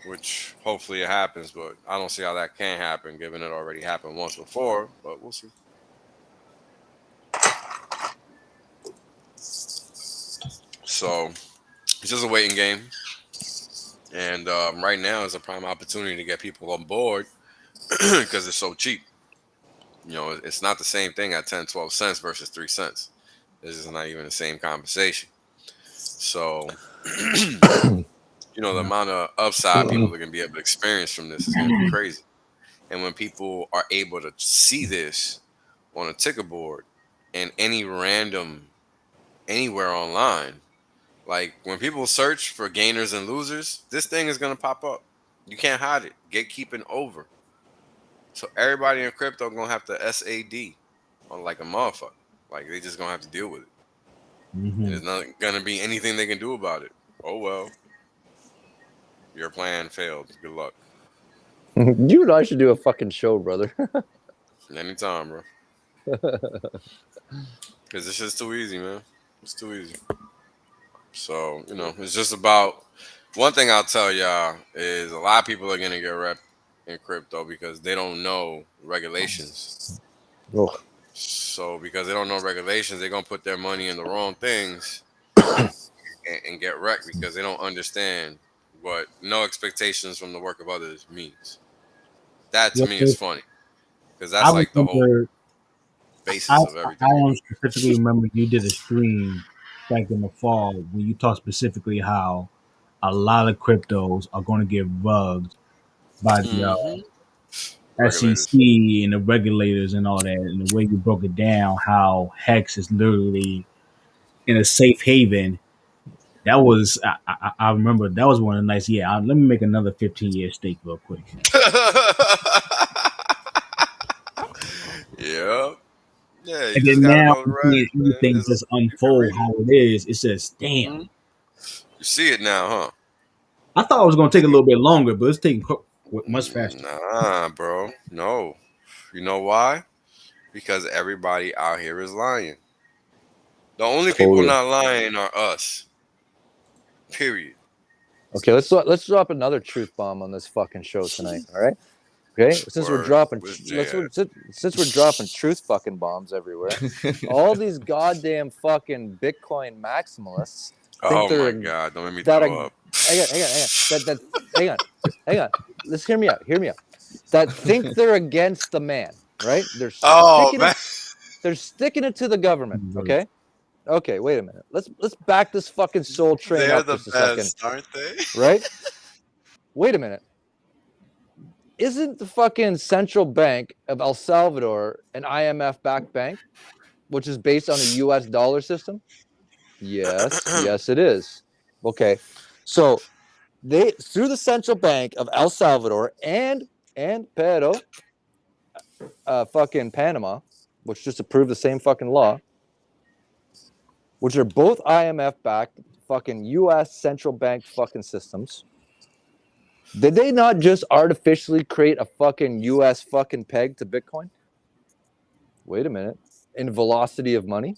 Which hopefully it happens, but I don't see how that can happen, given it already happened once before. But we'll see. So it's just a waiting game. And right now is a prime opportunity to get people on board because it's so cheap. It's not the same thing at 10, 12 cents versus 3 cents. This is not even the same conversation. So, the amount of upside people are going to be able to experience from this is going to be crazy. And when people are able to see this on a ticker board and anywhere online, like when people search for gainers and losers, this thing is going to pop up. You can't hide it. Gatekeeping over. So everybody in crypto going to have to SAD on like a motherfucker. Like they just going to have to deal with it. And there's not going to be anything they can do about it. Oh, well. Your plan failed. Good luck. You and I should do a fucking show, brother. Anytime, bro. Because it's just too easy, man. It's too easy. So, it's just about... One thing I'll tell y'all is a lot of people are going to get rep in crypto because they don't know regulations. Ugh. So because they don't know regulations, they're going to put their money in the wrong things and get wrecked because they don't understand what no expectations from the work of others means. That to me is funny because that's like the whole basis of everything. I specifically remember you did a stream back in the fall when you talked specifically how a lot of cryptos are going to get rugged by the SEC and the regulators and all that, and the way you broke it down, how Hex is literally in a safe haven. That was, I remember that was one of the nights. Yeah, let me make another 15-year stake real quick. Yeah. Yeah, and then now everything just unfold how it is. It says, damn. You see it now, huh? I thought it was going to take a little bit longer, but it's taking much faster. Nah, bro. No. You know why? Because everybody out here is lying. The only people not lying are us. Period. Okay, let's drop another truth bomb on this fucking show tonight, all right? Okay, since we're dropping, since we're dropping truth fucking bombs everywhere, all these goddamn fucking Bitcoin maximalists think Oh they're my god! Don't make me that throw up. hang on. Let's hear me out. That think they're against the man, right? They're Oh sticking man, it. They're sticking it to the government. Okay. Okay. Wait a minute. Let's back this fucking soul train they're up the just a second, best, aren't they? right? Wait a minute. Isn't the fucking central bank of El Salvador an IMF-backed bank, which is based on the U.S. dollar system? Yes, yes, it is. Okay, so they through the central bank of El Salvador and Peru, fucking Panama, which just approved the same fucking law, which are both IMF-backed fucking U.S. central bank fucking systems. Did they not just artificially create a fucking US fucking peg to Bitcoin? Wait a minute. In velocity of money?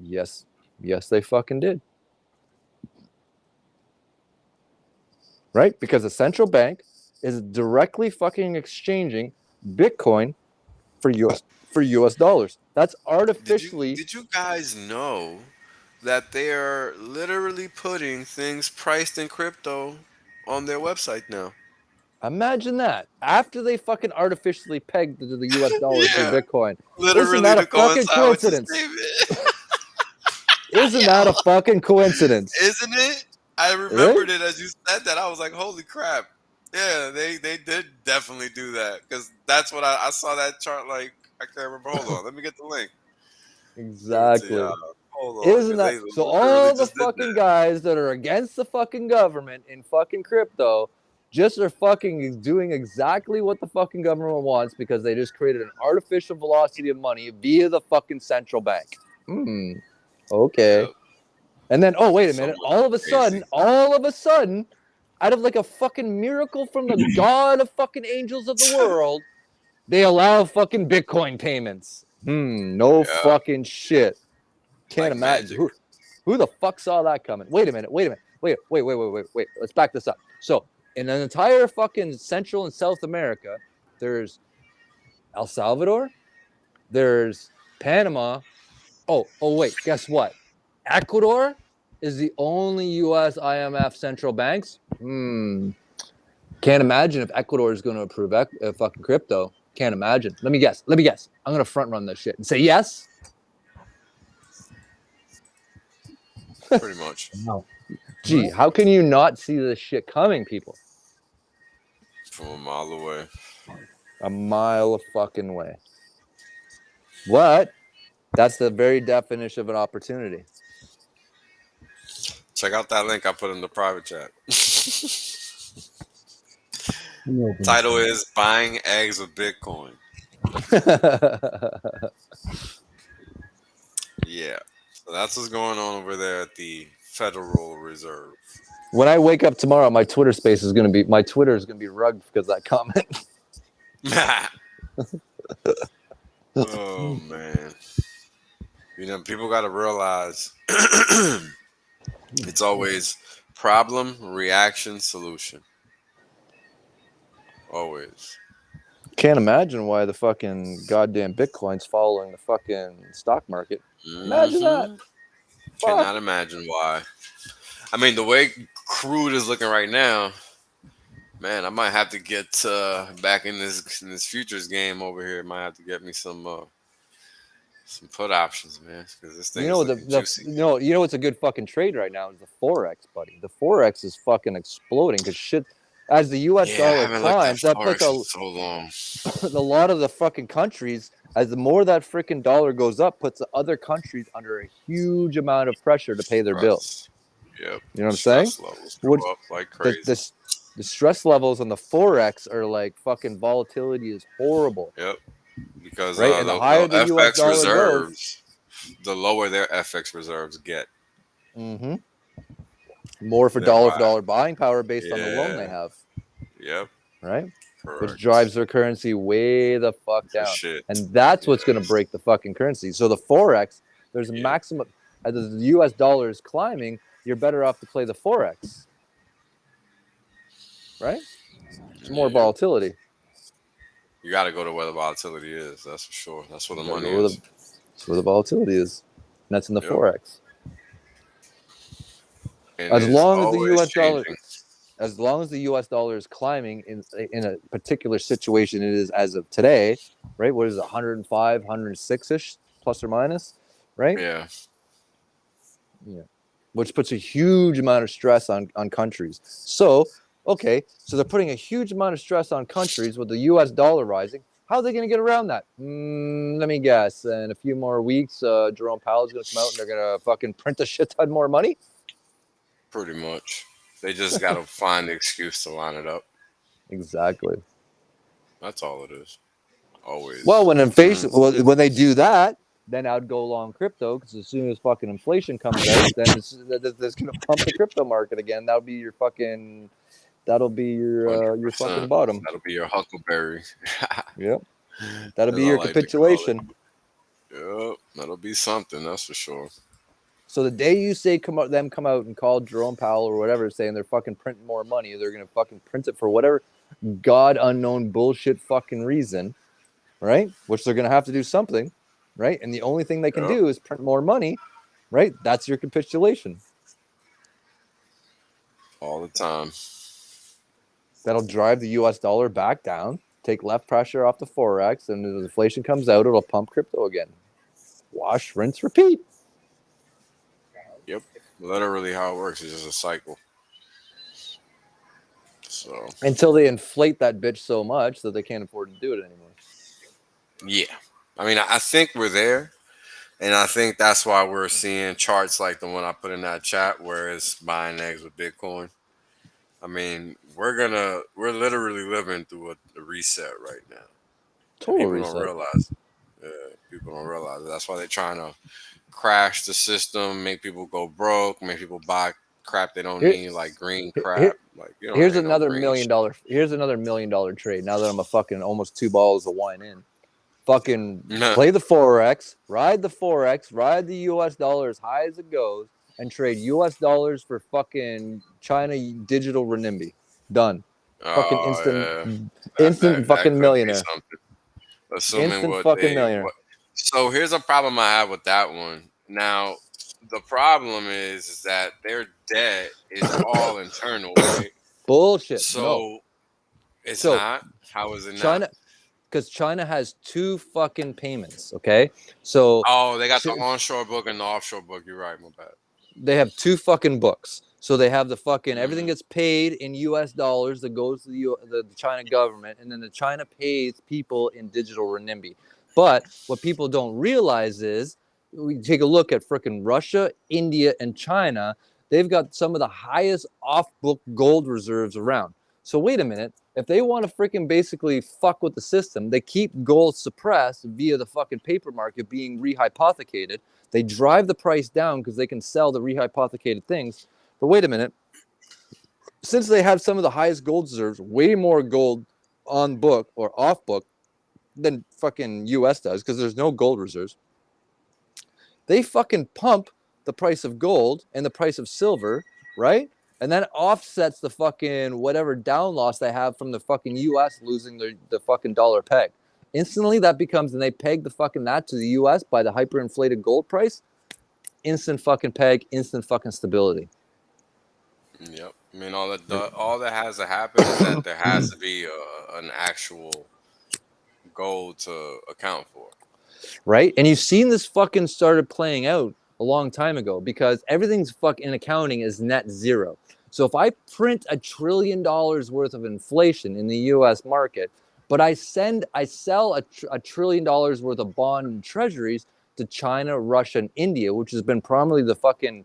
Yes. Yes, they fucking did. Right? Because the central bank is directly fucking exchanging Bitcoin for US dollars. That's artificially. Did you guys know that they are literally putting things priced in crypto on their website now? Imagine that. After they fucking artificially pegged the US dollar through Yeah, Bitcoin. literally Isn't that a to fucking coincide with your coincidence? statement. Isn't that a fucking coincidence? Isn't it? I remembered it as you said that. I was like, holy crap. Yeah, they did definitely do that. Because that's what I saw that chart like, I can't remember. Hold on. Let me get the link. Exactly. Hold on. Isn't that so? All the fucking guys that are against the fucking government in fucking crypto just are fucking doing exactly what the fucking government wants because they just created an artificial velocity of money via the fucking central bank. Okay. And then, oh, wait a minute. All of a sudden, out of like a fucking miracle from the God of fucking angels of the world, they allow fucking Bitcoin payments. No fucking shit. Can't imagine. Who the fuck saw that coming? Wait a minute. Wait. Let's back this up. So, in an entire fucking Central and South America, there's El Salvador, there's Panama. Oh, wait, guess what? Ecuador is the only U.S. IMF central banks. Can't imagine if Ecuador is going to approve fucking crypto. Can't imagine. Let me guess. I'm going to front run this shit and say yes. Pretty much. No. Gee, how can you not see this shit coming, people? From a mile away. A mile of fucking way. What? That's the very definition of an opportunity. Check out that link I put in the private chat. Title is Buying Eggs with Bitcoin. Yeah. So that's what's going on over there at the Federal Reserve. When I wake up tomorrow, my Twitter is going to be rugged because of that comment. Oh man. You know, people got to realize it's always problem, reaction, solution. Always. Can't imagine why the fucking goddamn Bitcoin's following the fucking stock market. Imagine that. Cannot imagine why. I mean, the way crude is looking right now, man, I might have to get back in this futures game over here. Might have to get me some put options, man, because this thing is juicy. You know what's a good fucking trade right now is the Forex, buddy. The Forex is fucking exploding because shit. As the U.S. dollar climbs, that puts a lot of the fucking countries. As the more that freaking dollar goes up, puts the other countries under a huge amount of pressure to pay their bills. Yep. You know what I'm saying? Levels go up like crazy. The stress levels on the Forex are like fucking volatility is horrible. Yep. Because and the higher the US dollar reserves, the lower their FX reserves get. Mm-hmm. More for dollar buying power based on the loan they have. Yep. Right? Correct. Which drives their currency way the fuck down. And that's what's going to break the fucking currency. So the Forex, there's a maximum, as the US dollar is climbing, you're better off to play the Forex. Right? It's more volatility. You got to go to where the volatility is. That's for sure. That's where the money is. That's where the volatility is. And that's in the Forex. And As long as the always US dollar, changing. as long as the US dollar is climbing in a particular situation, it is as of today, right? What is it, 105, 106-ish, plus or minus, right? Yeah. Yeah. Which puts a huge amount of stress on countries. So, okay, so they're putting a huge amount of stress on countries with the US dollar rising. How are they going to get around that? Let me guess. In a few more weeks, Jerome Powell is going to come out and they're going to fucking print a shit ton more money? Pretty much. They just got to find the excuse to line it up. Exactly. That's all it is. Always. Well, when inflation, when they do that, then I'd go long crypto, because as soon as fucking inflation comes out, then it's going to pump the crypto market again. That'll be your fucking fucking bottom. That'll be your huckleberry. Yep. That'll be your capitulation. Yep. That'll be something, that's for sure. So the day you say come out and call Jerome Powell or whatever, saying they're fucking printing more money, they're going to fucking print it for whatever god unknown bullshit fucking reason, right? Which they're going to have to do something, right? And the only thing they can do is print more money, right? That's your capitulation. All the time. That'll drive the US dollar back down, take left pressure off the Forex, and as inflation comes out, it'll pump crypto again. Wash, rinse, repeat. Yep. Literally how it works is just a cycle. So until they inflate that bitch so much that they can't afford to do it anymore. Yeah. I mean, I think we're there. And I think that's why we're seeing charts like the one I put in that chat where it's buying eggs with Bitcoin. I mean, we're literally living through a reset right now. Total reset. Don't realize it. Yeah, people don't realize it. That's why they're trying to crash the system, make people go broke, make people buy crap they don't need, like green crap. Here's another $1 million. Here's another $1 million trade. Now that I'm a fucking almost 2 bottles of wine in, fucking play the Forex, ride the US dollar as high as it goes, and trade US dollars for fucking China digital renminbi. Done. Fucking instant fucking millionaire. Instant fucking millionaire. So here's a problem I have with that one. Now, the problem is that their debt is all internal, right? Bullshit. So it's not. How is it China, not? Because China has 2 fucking payments. Okay, so they got the onshore book and the offshore book. You're right, my bad. They have 2 fucking books. So they have the fucking everything gets paid in US dollars that goes to the China government, and then the China pays people in digital renminbi. But what people don't realize is, we take a look at frickin' Russia, India, and China. They've got some of the highest off-book gold reserves around. So wait a minute. If they want to frickin' basically fuck with the system, they keep gold suppressed via the fucking paper market being rehypothecated. They drive the price down because they can sell the rehypothecated things. But wait a minute. Since they have some of the highest gold reserves, way more gold on book or off book than fucking US does, because there's no gold reserves, they fucking pump the price of gold and the price of silver, right? And that offsets the fucking whatever down loss they have from the fucking US losing the fucking dollar peg. Instantly that becomes, and they peg the fucking that to the US by the hyperinflated gold price, instant fucking peg, instant fucking stability. Yep. I mean, all that has to happen is that there has to be an actual goal to account for. Right? And you've seen this fucking started playing out a long time ago, because everything's fucking accounting is net zero. So if I print $1 trillion worth of inflation in the US market, but I sell $1 trillion worth of bond and treasuries to China, Russia, and India, which has been primarily the fucking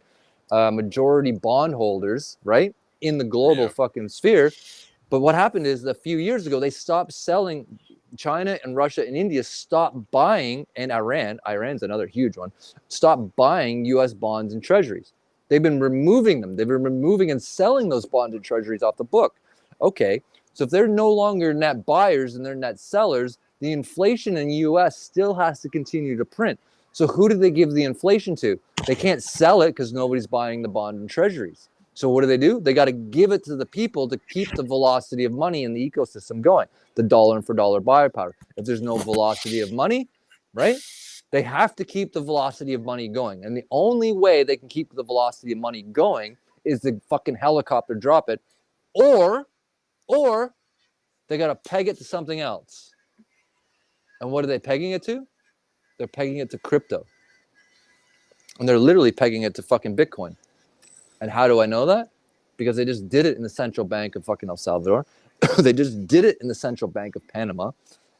majority bondholders, right, in the global fucking sphere. But what happened is, a few years ago, they stopped selling. China and Russia and India stopped buying, and Iran's another huge one, stopped buying US bonds and treasuries. They've been removing them. They've been removing and selling those bonds and treasuries off the book. Okay, so if they're no longer net buyers and they're net sellers, the inflation in the US still has to continue to print. So who do they give the inflation to? They can't sell it because nobody's buying the bond and treasuries. So what do? They got to give it to the people to keep the velocity of money in the ecosystem going. The dollar for dollar buyer power. If there's no velocity of money, right? They have to keep the velocity of money going. And the only way they can keep the velocity of money going is to fucking helicopter drop it, or they got to peg it to something else. And what are they pegging it to? They're pegging it to crypto. And they're literally pegging it to fucking Bitcoin. And how do I know that? Because they just did it in the central bank of fucking El Salvador. They just did it in the central bank of Panama.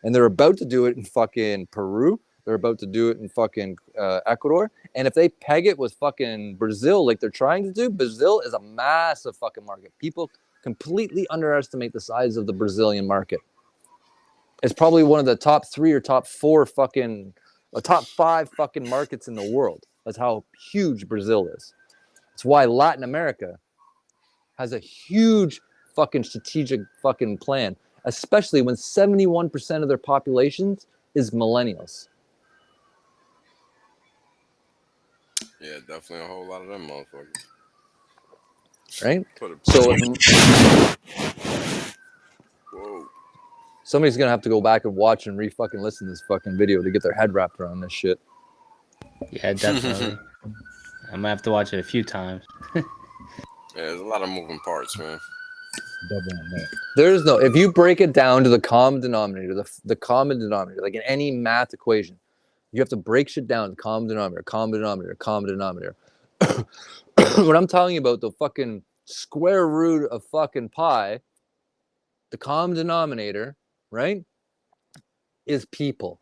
And they're about to do it in fucking Peru. They're about to do it in fucking Ecuador. And if they peg it with fucking Brazil like they're trying to do, Brazil is a massive fucking market. People completely underestimate the size of the Brazilian market. It's probably one of the top 3 or top 4 fucking, top 5 fucking markets in the world. That's how huge Brazil is. It's why Latin America has a huge fucking strategic fucking plan, especially when 71% of their population is millennials. Yeah, definitely a whole lot of them motherfuckers. Right? So whoa. Somebody's gonna have to go back and watch and re-fucking listen to this fucking video to get their head wrapped around this shit. Yeah, definitely. I'm gonna have to watch it a few times. Yeah, there's a lot of moving parts, man. There's no, if you break it down to the common denominator, the common denominator, like in any math equation, you have to break shit down to common denominator, common denominator, common denominator. When I'm talking about the fucking square root of fucking pi, the common denominator, right, is people.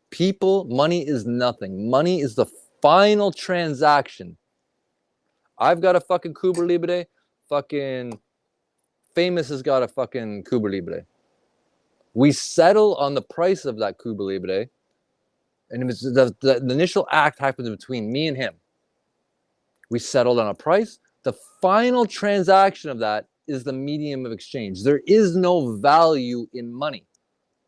People, money is nothing. Money is the final transaction. I've got a fucking Cuba Libre. Fucking Famous has got a fucking Cuba Libre. We settle on the price of that Cuba Libre. And it was the initial act happened between me and him. We settled on a price. The final transaction of that is the medium of exchange. There is no value in money.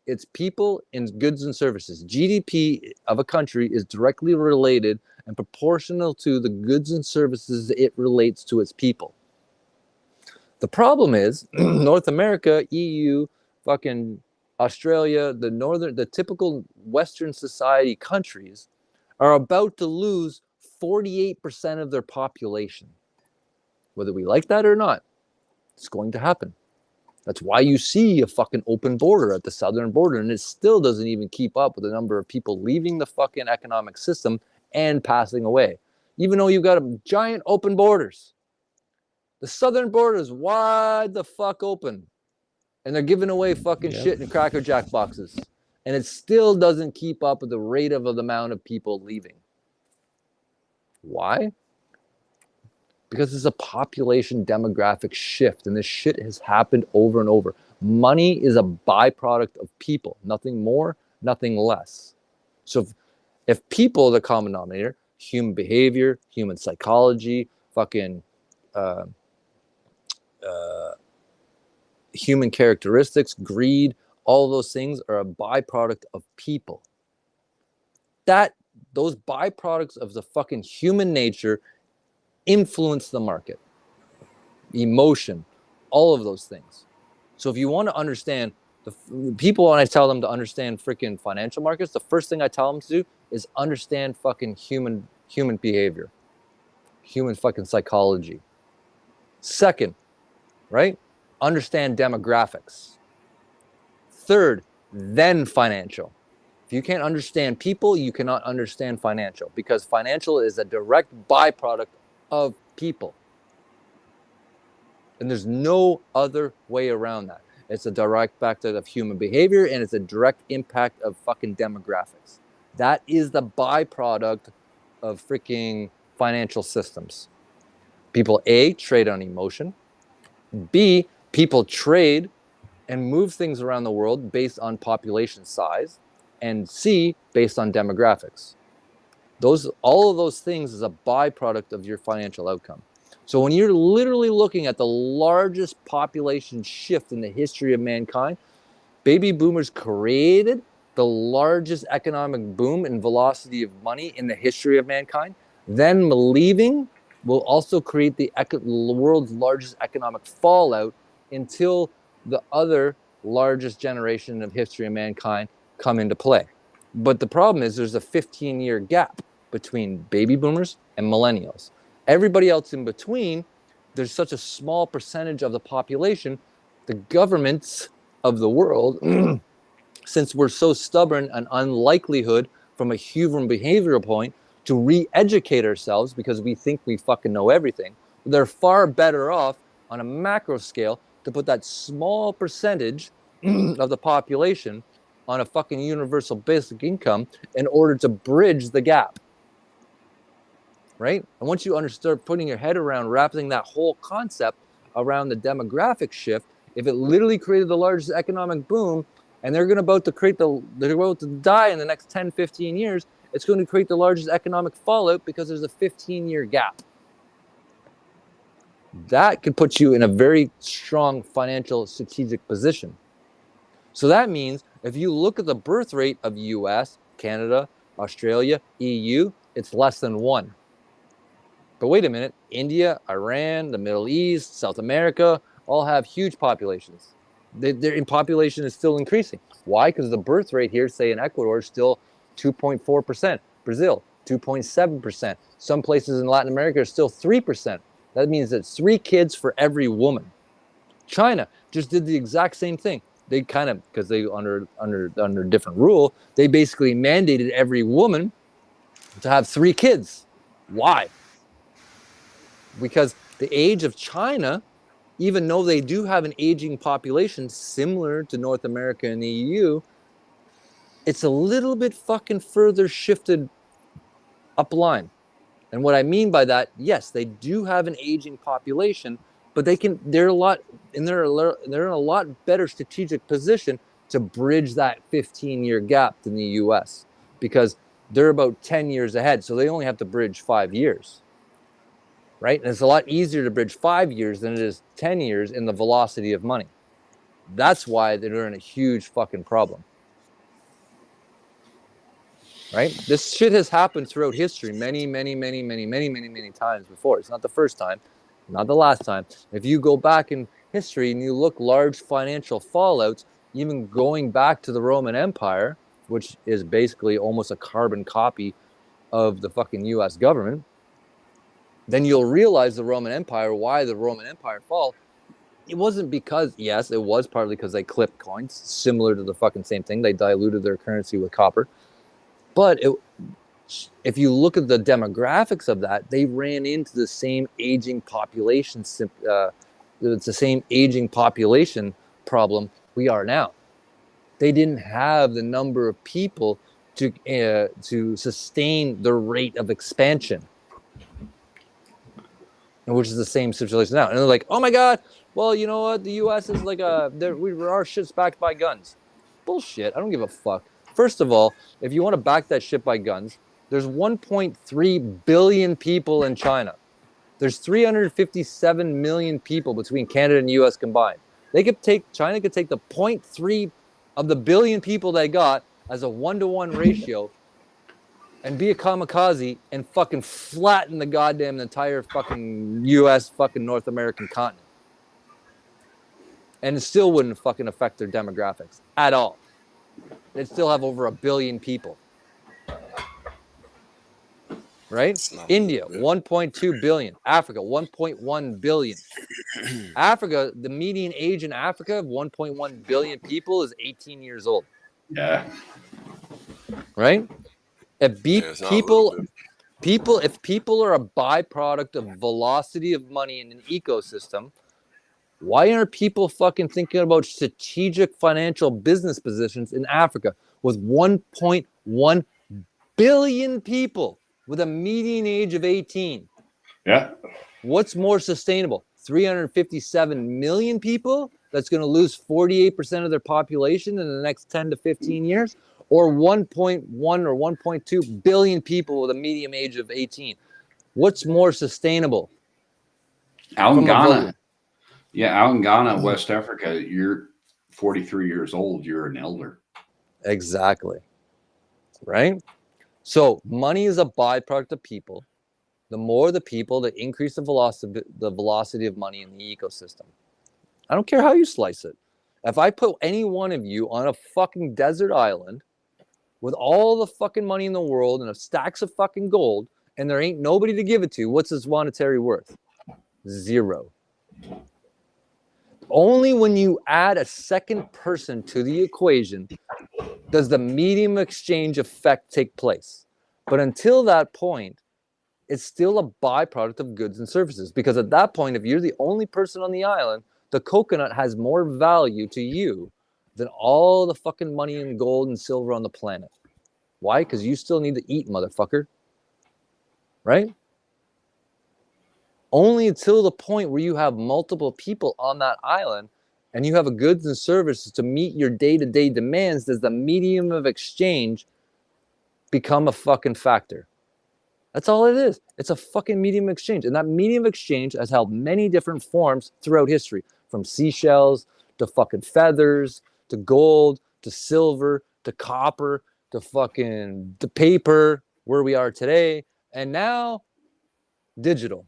It's people and goods and services. GDP of a country is directly related and proportional to the goods and services it relates to its people. The problem is North America, EU, fucking Australia, the typical Western society countries are about to lose 48% of their population. Whether we like that or not, it's going to happen. That's why you see a fucking open border at the southern border, and it still doesn't even keep up with the number of people leaving the fucking economic system and passing away. Even though you've got a giant open borders. The southern border is wide the fuck open. And they're giving away fucking shit in Cracker Jack boxes. And it still doesn't keep up with the rate of the amount of people leaving. Why? Because it's a population demographic shift. And this shit has happened over and over. Money is a byproduct of people. Nothing more, nothing less. So if people are the common denominator, human behavior, human psychology, fucking human characteristics, greed, all those things are a byproduct of people. Those byproducts of the fucking human nature influence the market, emotion, all of those things. So if you want to understand the people, when I tell them to understand freaking financial markets, the first thing I tell them to do is understand fucking human behavior, human fucking psychology. Second, right? Understand demographics. Third, then financial. If you can't understand people, you cannot understand financial, because financial is a direct byproduct of people. And there's no other way around that. It's a direct byproduct of human behavior, and it's a direct impact of fucking demographics. That is the byproduct of freaking financial systems. People, A, trade on emotion. B, people trade and move things around the world based on population size. And C, based on demographics. All of those things is a byproduct of your financial outcome. So when you're literally looking at the largest population shift in the history of mankind, baby boomers created the largest economic boom and velocity of money in the history of mankind. Them leaving will also create the world's largest economic fallout until the other largest generation of history of mankind come into play. But the problem is there's a 15-year gap between baby boomers and millennials. Everybody else in between, there's such a small percentage of the population, the governments of the world, since we're so stubborn and unlikelihood from a human behavioral point to re-educate ourselves because we think we fucking know everything, they're far better off on a macro scale to put that small percentage of the population on a fucking universal basic income in order to bridge the gap. Right? And once you start putting your head around wrapping that whole concept around the demographic shift, if it literally created the largest economic boom and they're about to die in the next 10, 15 years, it's going to create the largest economic fallout because there's a 15-year gap. That could put you in a very strong financial strategic position. So that means if you look at the birth rate of US, Canada, Australia, EU, it's less than 1. But wait a minute, India, Iran, the Middle East, South America, all have huge populations. Their population is still increasing. Why? Because the birth rate here, say in Ecuador, is still 2.4%. Brazil, 2.7%. Some places in Latin America are still 3%. That means it's 3 kids for every woman. China just did the exact same thing. They kind of, because they under different rule, they basically mandated every woman to have 3 kids. Why? Because the age of China, even though they do have an aging population similar to North America and the EU, it's a little bit fucking further shifted upline. And what I mean by that, yes, they do have an aging population, but they're in a lot better strategic position to bridge that 15-year gap than the US, because they're about 10 years ahead. So they only have to bridge 5 years. Right? And it's a lot easier to bridge 5 years than it is 10 years in the velocity of money. That's why they're in a huge fucking problem. Right? This shit has happened throughout history many times before. It's not the first time, not the last time. If you go back in history and you look large financial fallouts, even going back to the Roman Empire, which is basically almost a carbon copy of the fucking US government, then you'll realize the Roman Empire, why the Roman Empire fall. It wasn't because, yes, it was partly because they clipped coins, similar to the fucking same thing. They diluted their currency with copper. But if you look at the demographics of that, they ran into the same aging population. It's the same aging population problem we are now. They didn't have the number of people to sustain the rate of expansion, which is the same situation now. And they're like, oh my God, well, you know what? The U.S. is like our shit's backed by guns. Bullshit. I don't give a fuck. First of all, if you want to back that shit by guns, there's 1.3 billion people in China. There's 357 million people between Canada and U.S. combined. China could take the 0.3 of the billion people they got as a 1-to-1 ratio and be a kamikaze and fucking flatten the goddamn entire fucking U.S. fucking North American continent. And it still wouldn't fucking affect their demographics at all. They'd still have over 1 billion people. Right? India, 1.2 billion. Africa, 1.1 billion. Africa, the median age in Africa of 1.1 billion people is 18 years old. Yeah. Right? If people are a byproduct of velocity of money in an ecosystem, why aren't people fucking thinking about strategic financial business positions in Africa with 1.1 billion people with a median age of 18? Yeah. What's more sustainable? 357 million people that's going to lose 48% of their population in the next 10 to 15 years? Or 1.1 or 1.2 billion people with a median age of 18. What's more sustainable? Out in Ghana. Out in Ghana, West Africa, you're 43 years old. You're an elder. Exactly. Right? So money is a byproduct of people. the more the people that increase the velocity of money in the ecosystem. I don't care how you slice it. If I put any one of you on a fucking desert island with all the fucking money in the world and stacks of fucking gold, and there ain't nobody to give it to, what's its monetary worth? 0. Only when you add a second person to the equation does the medium exchange effect take place. But until that point, it's still a byproduct of goods and services. Because at that point, if you're the only person on the island, the coconut has more value to you than all the fucking money and gold and silver on the planet. Why? Because you still need to eat, motherfucker. Right? Only until the point where you have multiple people on that island and you have a goods and services to meet your day-to-day demands does the medium of exchange become a fucking factor. That's all it is. It's a fucking medium exchange. And that medium exchange has held many different forms throughout history, from seashells to fucking feathers to gold to silver to copper to fucking the paper, where we are today, and now digital.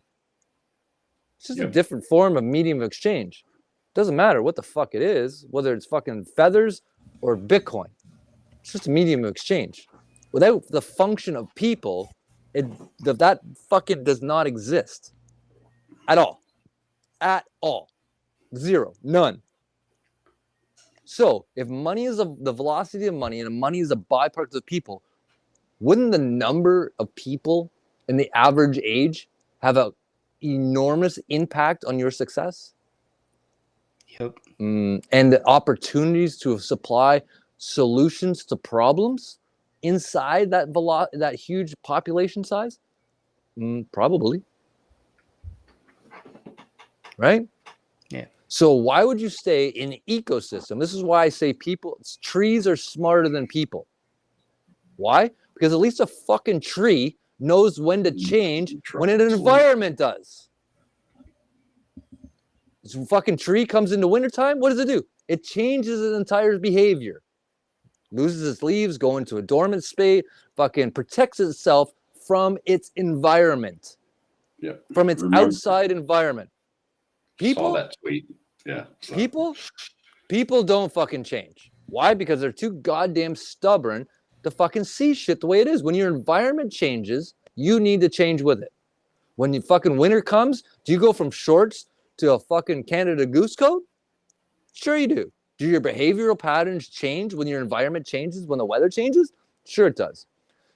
It's just a different form of medium of exchange. Doesn't matter what the fuck it is, whether it's fucking feathers or Bitcoin. It's just a medium of exchange. Without the function of people, that fucking does not exist at all. At all. 0. None. So if money is the velocity of money and money is a byproduct of people, wouldn't the number of people in the average age have an enormous impact on your success? Yep. And the opportunities to supply solutions to problems inside that huge population size? Probably. Right? Yeah. So why would you stay in an ecosystem? This is why I say trees are smarter than people. Why? Because at least a fucking tree knows when to change when an environment does. This fucking tree comes into wintertime, what does it do? It changes its entire behavior. Loses its leaves, go into a dormant state, fucking protects itself from its environment. Yeah. From its outside environment. People, saw that tweet. Yeah. So. People don't fucking change. Why? Because they're too goddamn stubborn to fucking see shit the way it is. When your environment changes, you need to change with it. When you fucking winter comes, do you go from shorts to a fucking Canada Goose coat? Sure you do. Do your behavioral patterns change when your environment changes, when the weather changes? Sure it does.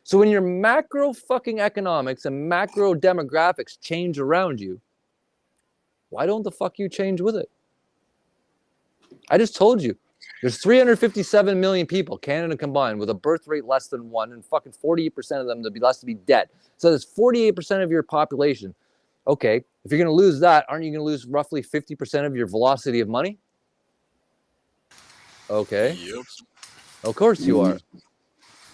So when your macro fucking economics and macro demographics change around you, why don't the fuck you change with it? I just told you. There's 357 million people, Canada combined, with a birth rate less than 1, and fucking 48% of them to be less to be dead. So there's 48% of your population. Okay, if you're going to lose that, aren't you going to lose roughly 50% of your velocity of money? Okay. Yep. Of course you are.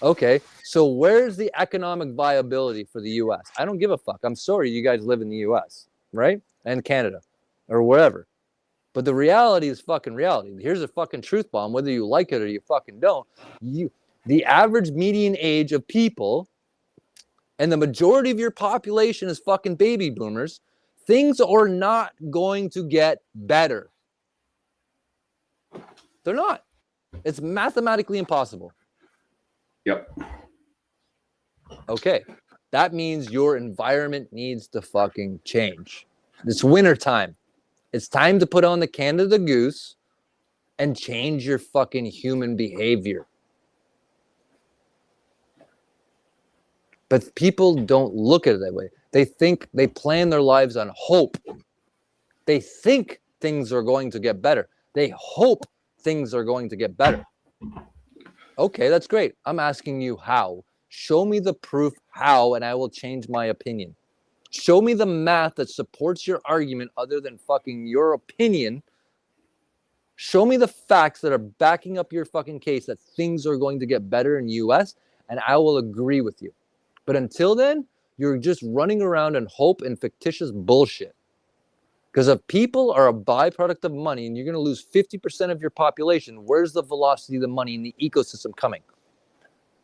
Okay, so where's the economic viability for the U.S.? I don't give a fuck. I'm sorry you guys live in the U.S., right? And Canada, or wherever. But the reality is fucking reality. Here's a fucking truth bomb, whether you like it or you fucking don't. The average median age of people, and the majority of your population is fucking baby boomers, things are not going to get better. They're not. It's mathematically impossible. Yep. Okay. That means your environment needs to fucking change. It's winter time. It's time to put on the Canada Goose and change your fucking human behavior. But people don't look at it that way. They plan their lives on hope. They think things are going to get better. They hope things are going to get better. Okay, that's great. I'm asking you how. Show me the proof how, and I will change my opinion. Show me the math that supports your argument other than fucking your opinion. Show me the facts that are backing up your fucking case that things are going to get better in the US, and I will agree with you. But until then, you're just running around in hope and fictitious bullshit. Because if people are a byproduct of money and you're going to lose 50% of your population, where's the velocity of the money in the ecosystem coming?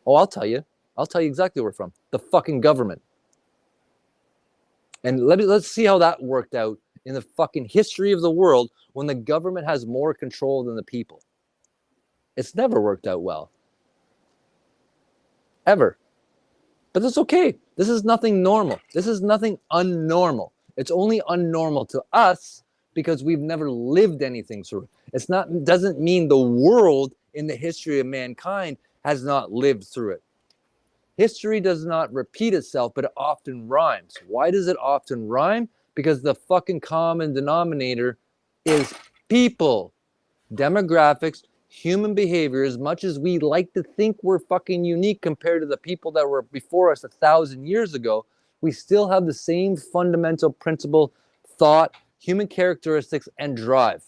Oh, I'll tell you. I'll tell you exactly where from. The fucking government. And let's see how that worked out in the fucking history of the world when the government has more control than the people. It's never worked out well. Ever. But that's okay. This is nothing normal. This is nothing unnormal. It's only unnormal to us because we've never lived anything through it. Doesn't mean the world in the history of mankind has not lived through it. History does not repeat itself, but it often rhymes. Why does it often rhyme? Because the fucking common denominator is people, demographics, human behavior. As much as we like to think we're fucking unique compared to the people that were before us 1,000 years ago, we still have the same fundamental principle, thought, human characteristics, and drive.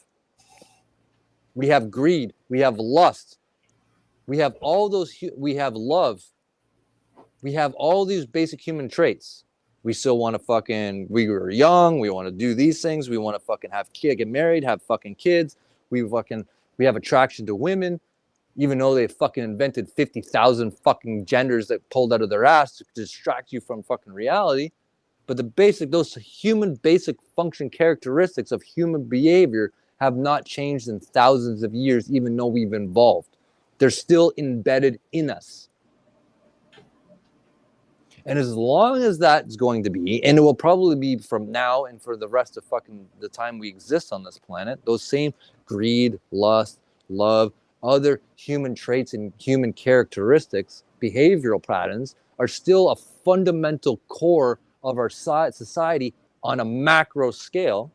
We have greed. We have lust. We have all those. We have love. We have all these basic human traits. We still want to we were young. We want to do these things. We want to fucking get married, have fucking kids. We have attraction to women, even though they fucking invented 50,000 fucking genders that pulled out of their ass to distract you from fucking reality. But those human basic function characteristics of human behavior have not changed in thousands of years, even though we've evolved. They're still embedded in us. And as long as that's going to be, and it will probably be from now and for the rest of fucking the time we exist on this planet, those same greed, lust, love, other human traits and human characteristics, behavioral patterns, are still a fundamental core of our society on a macro scale.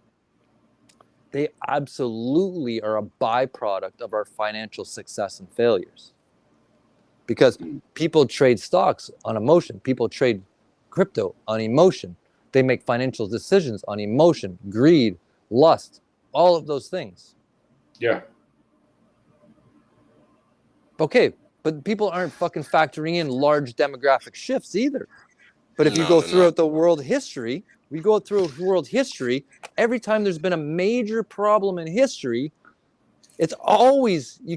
They absolutely are a byproduct of our financial success and failures. Because people trade stocks on emotion. People trade crypto on emotion. They make financial decisions on emotion, greed, lust, all of those things. Yeah. Okay, but people aren't fucking factoring in large demographic shifts either. But if you go throughout the world history, every time there's been a major problem in history, you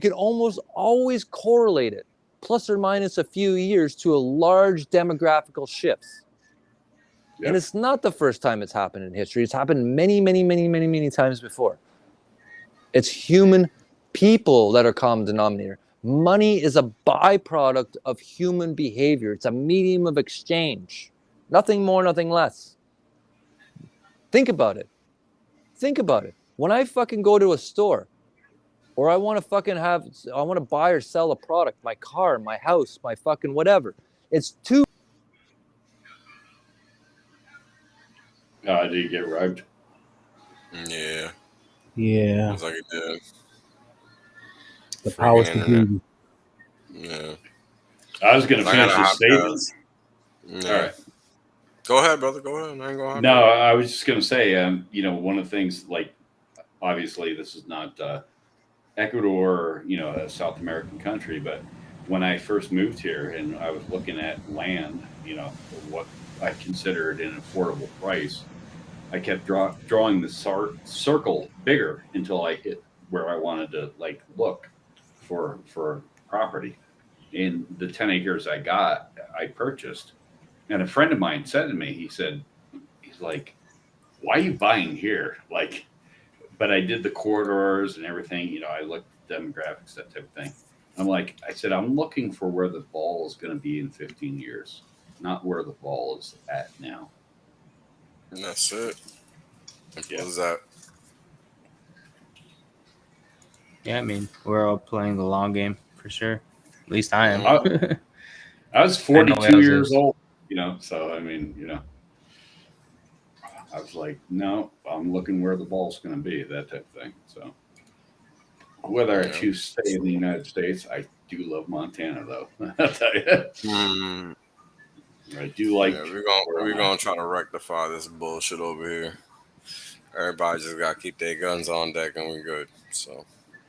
can almost always correlate it, plus or minus a few years, to a large demographical shifts. Yep. And it's not the first time it's happened in history. It's happened many, many, many, many, many times before. It's human people that are common denominator. Money is a byproduct of human behavior. It's a medium of exchange. Nothing more, nothing less. Think about it. When I fucking go to a store, or I want to buy or sell a product, my car, my house, my fucking whatever. It's too. Did you get robbed? Yeah. Yeah. Looks like it did. The powers to be. Yeah. I was going to finish the statement. Yeah. All right. Go ahead, brother. Go ahead. I ain't gonna No, I was just going to say, one of the things, like, obviously this is not Ecuador, a South American country, but when I first moved here and I was looking at land, what I considered an affordable price, I kept drawing the circle bigger until I hit where I wanted to look for property. And the 10 acres I purchased. And a friend of mine said to me, he's like, why are you buying here? But I did the corridors and everything. I looked at demographics, that type of thing. I said, I'm looking for where the ball is going to be in 15 years, not where the ball is at now. And that's it. What is that? Yeah, I mean, we're all playing the long game for sure. At least I am. I was 42 years old, so I mean, I was like, no, I'm looking where the ball's going to be, that type of thing. So whether I choose to stay in the United States, I do love Montana, though. I'll tell you. I do like. Yeah, we're gonna try to rectify this bullshit over here. Everybody just gotta keep their guns on deck, and we're good. So,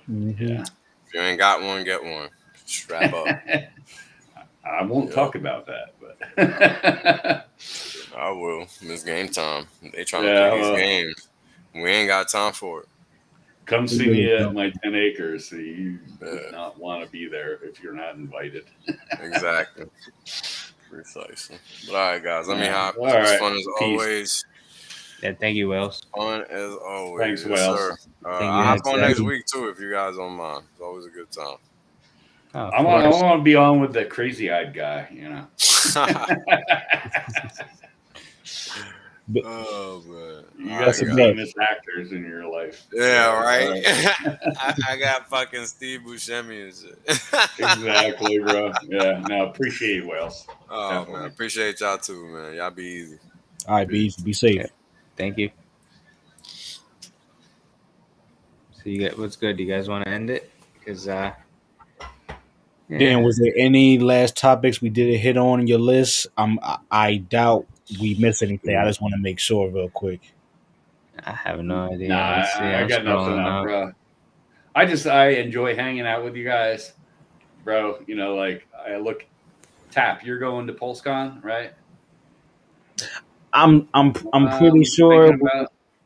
yeah. If you ain't got one, get one. Strap up. I won't talk about that, but I will. It's game time. They trying to play these games. We ain't got time for it. Come see me at my 10 acres. So you would not want to be there if you're not invited. Exactly. Precisely. But all right, guys. Let me hop. All It was right. fun as always. Yeah, thank you, Wells. Fun as always. Thanks, Yes, Wells. sir. Thank I'll you, hop on next Hexer. week too if you guys don't mind. It's always a good time. Oh, I want to be on with the crazy-eyed guy. You know. Oh man, You got some famous actors in your life. Yeah, right. I got fucking Steve Buscemi and shit. Exactly, bro. Yeah, no, appreciate you, Wells. Oh Definitely. man, appreciate y'all too, man. Y'all be easy. All right, be easy, be safe. Yeah. Thank you. So you get what's good? Do you guys want to end it? Because Dan, was there any last topics we didn't hit on your list? I doubt we missed anything. I just want to make sure real quick. I have no idea. Nah, I got nothing up, bro. I enjoy hanging out with you guys, bro. You know, like Tap, you're going to PulseCon, right? I'm pretty sure.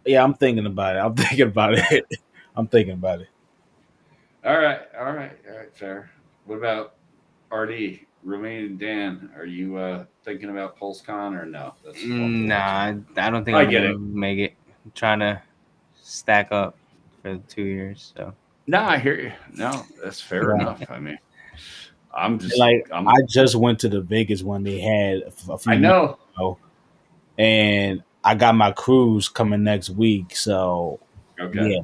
Yeah, I'm thinking about it. I'm thinking about it. I'm thinking about it. All right, fair. What about RD, Romain, and Dan? Are you thinking about PulseCon or no? Nah, I don't think I I'm get gonna it. make it. I'm trying to stack up for 2 years. So no, I hear you. No, that's fair enough. I mean, I'm just I just went to the Vegas one they had a few I know. months ago, and I got my cruise coming next week. So Okay. yeah.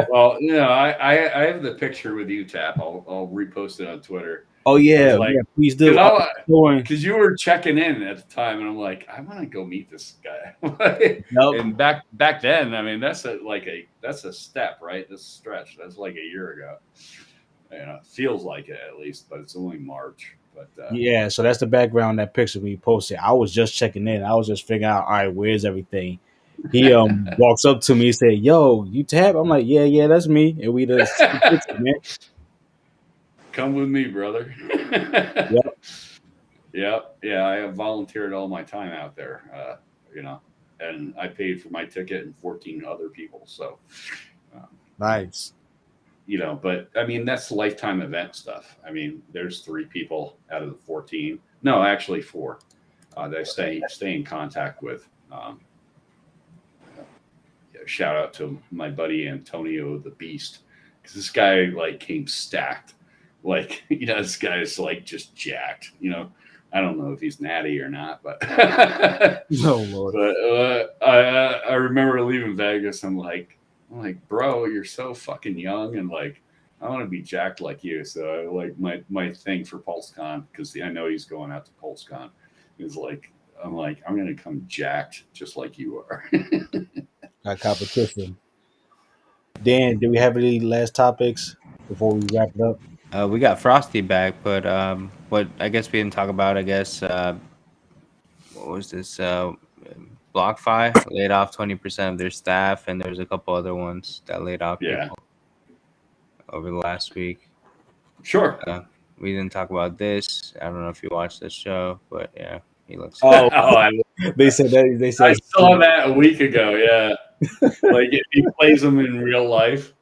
Well, I have the picture with you, Tap. I'll repost it on Twitter. Oh yeah, please do. Because you were checking in at the time, and I'm like, I want to go meet this guy. And back then, I mean, that's a step, right? This stretch. That's like a year ago. You know, feels like it at least, but it's only March. But yeah, so that's the background that picture we posted. I was just checking in. I was just figuring out, all right, where's everything? He walks up to me and said, "Yo, you Tap?" I'm like, "Yeah, that's me." And we just man. Come with me, brother. Yep. Yeah, I have volunteered all my time out there. You know, and I paid for my ticket and 14 other people. So nice. You know, but I mean, that's lifetime event stuff. I mean, there's 3 people out of the 14. No, actually 4 that I stay in contact with. Shout out to my buddy Antonio the Beast, because this guy came stacked. This guy's just jacked. You know, I don't know if he's natty or not, but no Lord. But I remember leaving Vegas. I'm like, bro, you're so fucking young, and I want to be jacked like you. So my thing for PulseCon, because I know he's going out to PulseCon, is I'm gonna come jacked just like you are. Got competition. Dan, do we have any last topics before we wrap it up? we got Frosty back, but what I guess we didn't talk about. I guess what was this? BlocFi laid off 20% of their staff, and there's a couple other ones that laid off people over the last week. Sure. We didn't talk about this. I don't know if you watched the show, but yeah, he looks. They said that. They said I saw that a week ago. Yeah, if he plays them in real life,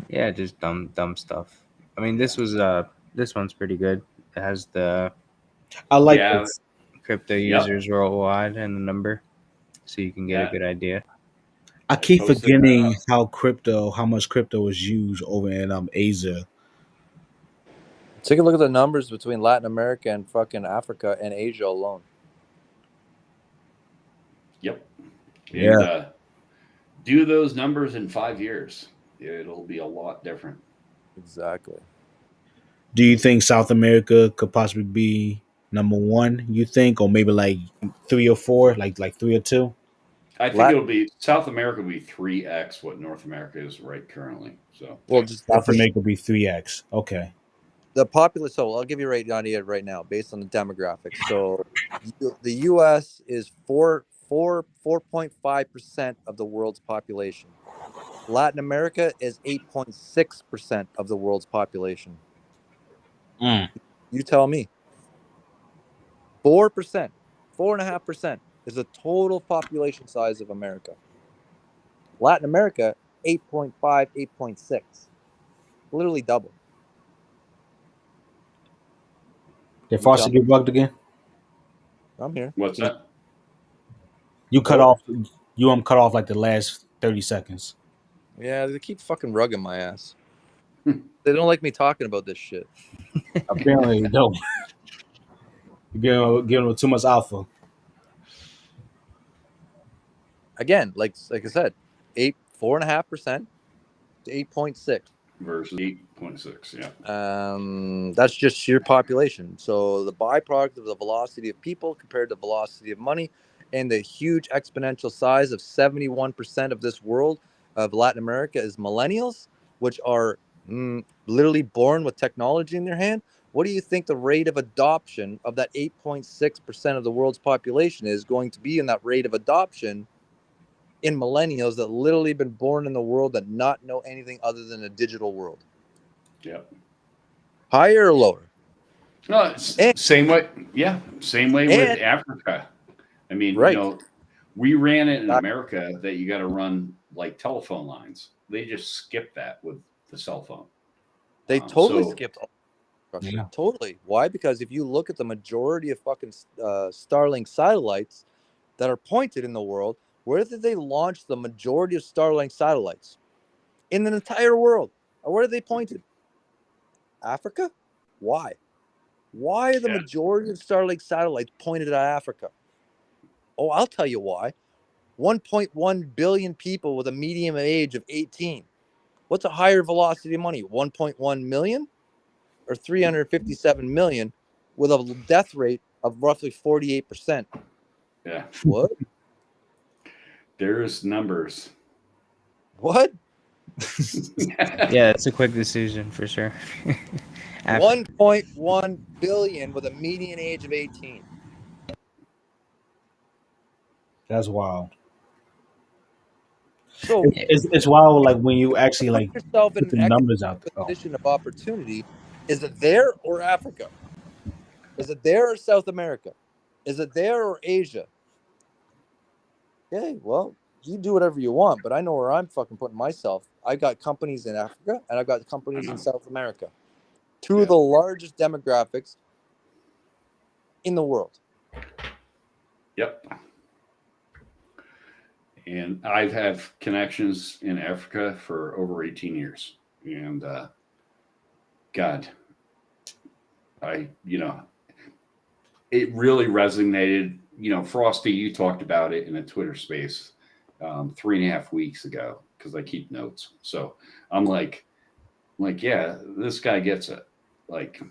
Yeah, just dumb stuff. I mean, this one's pretty good. It has the this. Crypto users worldwide and the number, so you can get a good idea. I keep forgetting how much crypto is used over in Asia. Take a look at the numbers between Latin America and fucking Africa and Asia alone. Yep. And do those numbers in 5 years. It'll be a lot different. Exactly. Do you think South America could possibly be number 1, you think, or maybe 3 or 4, like 3 or 2? I think it'll be South America will be 3x what North America is right currently. So South America will be 3x. Okay. The populace. So I'll give you an idea right now based on the demographics. So the U.S. is 4.5% of the world's population. Latin America is 8.6% of the world's population. You tell me. 4%, 4.5% is the total population size of America. Latin America, 8.5, 8.6. Literally double. Did Foster get bugged again? I'm here. What's that? You cut off. You cut off like the last 30 seconds. Yeah, they keep fucking rugging my ass. They don't like me talking about this shit. Apparently, you don't. You're giving them too much alpha. Again, like I said, 4.5% to 8.6 versus 8.6. Yeah. That's just sheer population. So the byproduct of the velocity of people compared to the velocity of money, and the huge exponential size of 71% of this world of Latin America is millennials, which are literally born with technology in their hand. What do you think the rate of adoption of that 8.6% of the world's population is going to be in that rate of adoption in millennials that literally been born in the world that not know anything other than a digital world? Yeah. Higher or lower? No, same way. Yeah, same way with Africa. I mean, right. You know, we ran it in America that you got to run like telephone lines. They just skipped that with the cell phone. They totally skipped all structure. Yeah. Totally. Why? Because if you look at the majority of fucking Starlink satellites that are pointed in the world, where did they launch the majority of Starlink satellites? In the entire world. Where are they pointed? Africa? Why? Why are the majority of Starlink satellites pointed at Africa? Oh, I'll tell you why. 1.1 billion people with a median age of 18. What's a higher velocity of money? 1.1 million or 357 million with a death rate of roughly 48%? Yeah. What? There's numbers. What? Yeah, it's a quick decision for sure. 1.1 billion with a median age of 18. That's wild. So it's wild, like when you actually like yourself in put the numbers out there. Position of opportunity. Is it there or Africa? Is it there or South America? Is it there or Asia? Okay, well, you do whatever you want, but I know where I'm fucking putting myself. I got companies in Africa and I've got companies in South America. Two of the largest demographics in the world. Yep. And I've had connections in Africa for over 18 years. And God, it really resonated. You know, Frosty, you talked about it in a Twitter space 3.5 weeks ago because I keep notes. So I'm like, yeah, this guy gets it. Like,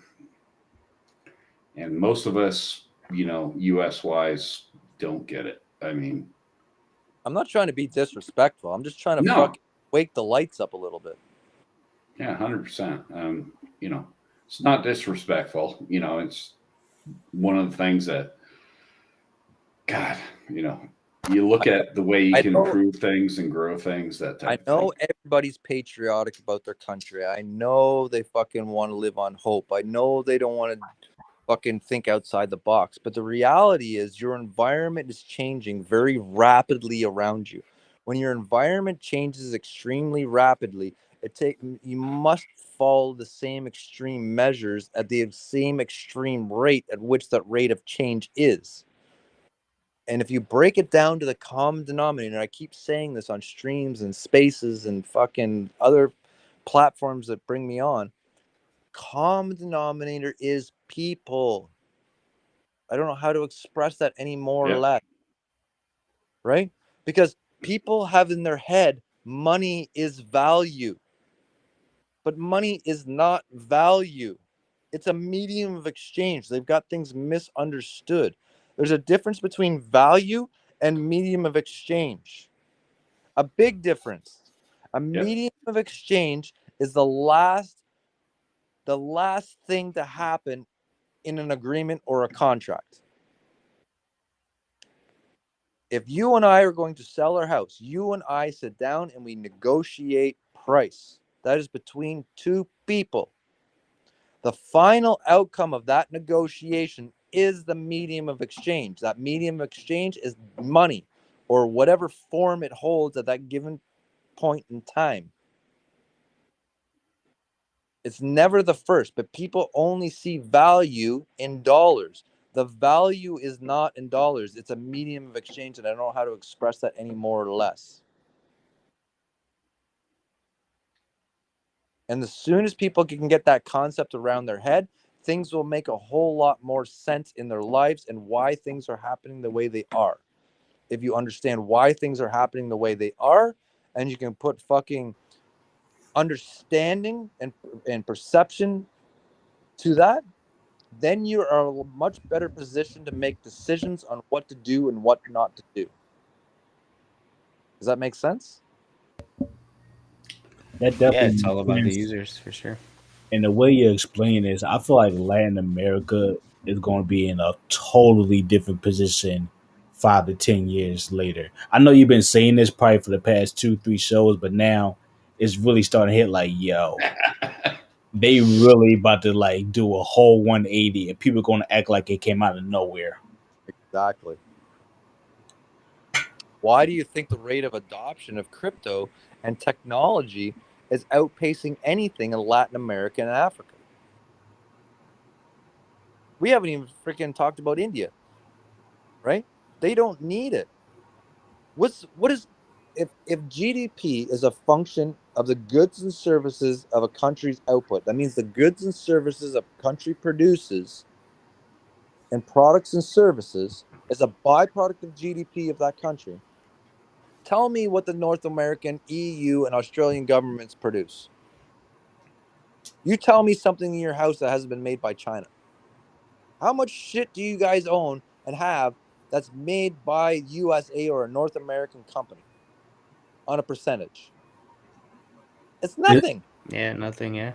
and most of us, you know, US wise, don't get it. I mean, I'm not trying to be disrespectful. I'm just trying to fucking wake the lights up a little bit. Yeah, 100%. You know, it's not disrespectful. You know, it's one of the things that, God, you know, you look at the way you can improve things and grow things. That type I know everybody's patriotic about their country. I know they fucking want to live on hope. I know they don't want to fucking think outside the box. But the reality is your environment is changing very rapidly around you. When your environment changes extremely rapidly, you must follow the same extreme measures at the same extreme rate at which that rate of change is. And if you break it down to the common denominator, I keep saying this on streams and spaces and fucking other platforms that bring me on, common denominator is people. I don't know how to express that any more or less. Right? Because people have in their head, money is value. But money is not value. It's a medium of exchange. They've got things misunderstood. There's a difference between value and medium of exchange. A big difference. A medium of exchange is the last thing to happen in an agreement or a contract. If you and I are going to sell our house, you and I sit down and we negotiate price. That is between two people. The final outcome of that negotiation is the medium of exchange. That medium of exchange is money or whatever form it holds at that given point in time. It's never the first, but people only see value in dollars. The value is not in dollars. It's a medium of exchange, and I don't know how to express that any more or less. And as soon as people can get that concept around their head, things will make a whole lot more sense in their lives and why things are happening the way they are. If you understand why things are happening the way they are, and you can put fucking understanding and perception to that, then you are a much better position to make decisions on what to do and what not to do. Does that make sense? That definitely Yeah, it's all makes about the sense. users for sure. And the way you explain this, I feel like Latin America is going to be in a totally different position 5 to 10 years later. I know you've been saying this probably for the past 2-3 shows, but now it's really starting to hit like, yo, they really about to like do a whole 180 and people are going to act like it came out of nowhere. Exactly. Why do you think the rate of adoption of crypto and technology is outpacing anything in Latin America and Africa? We haven't even freaking talked about India, right? They don't need it. If GDP is a function of the goods and services of a country's output, that means the goods and services a country produces and products and services is a byproduct of GDP of that country. Tell me what the North American, EU, and Australian governments produce. You tell me something in your house that hasn't been made by China. How much shit do you guys own and have that's made by USA or a North American company on a percentage? It's nothing. Yeah, nothing. Yeah.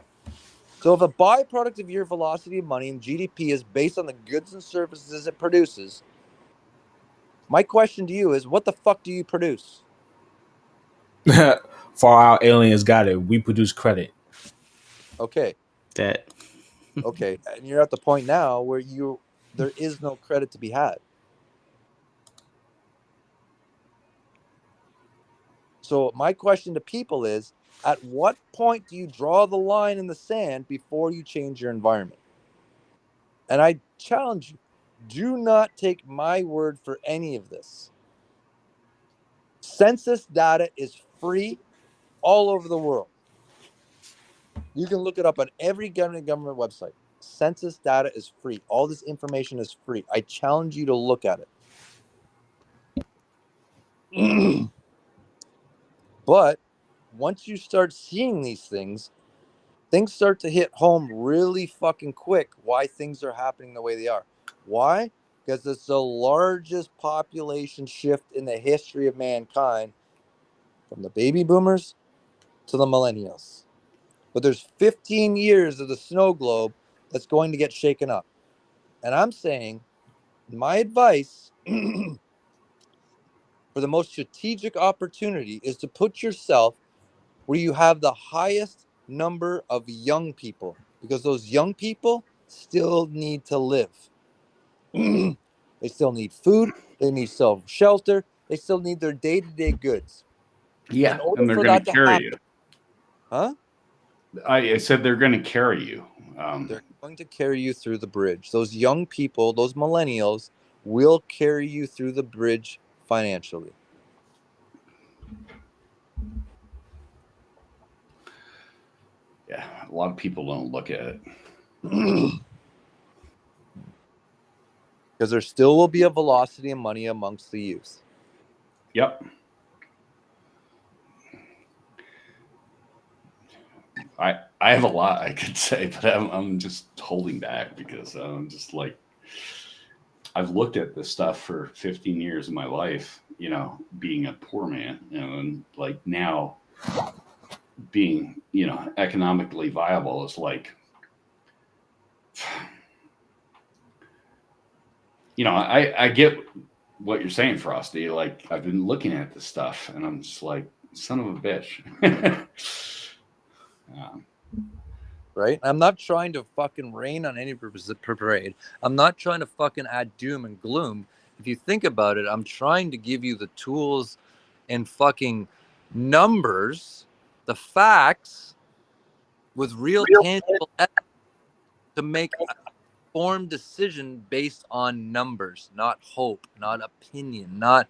So if a byproduct of your velocity of money and GDP is based on the goods and services it produces, my question to you is, what the fuck do you produce? Far out aliens got it. We produce credit. Okay. That. Okay. And you're at the point now where there is no credit to be had. So my question to people is, at what point do you draw the line in the sand before you change your environment? And I challenge you, do not take my word for any of this. Census data is free all over the world. You can look it up on every government website. Census data is free. All this information is free. I challenge you to look at it. But once you start seeing these things start to hit home really fucking quick why things are happening the way they are. Why? Because it's the largest population shift in the history of mankind from the baby boomers to the millennials. But there's 15 years of the snow globe that's going to get shaken up. And I'm saying, my advice for the most strategic opportunity is to put yourself where you have the highest number of young people, because those young people still need to live. They still need food. They need shelter. They still need their day-to-day goods. Yeah, in order and they're for going that to to carry happen, you. huh? I said they're going to carry you. They're going to carry you through the bridge. Those young people, those millennials, will carry you through the bridge financially. Yeah, a lot of people don't look at it. Because there still will be a velocity of money amongst the youth. Yep. I have a lot I could say, but I'm just holding back because I'm just like, I've looked at this stuff for 15 years of my life, you know, being a poor man, you know, and like now being, you know, economically viable is like, you know, I get what you're saying, Frosty. Like, I've been looking at this stuff and I'm just like, son of a bitch. Right? I'm not trying to fucking rain on any parade. I'm not trying to fucking add doom and gloom. If you think about it, I'm trying to give you the tools and fucking numbers, the facts with real tangible evidence to make informed decision based on numbers, not hope, not opinion, not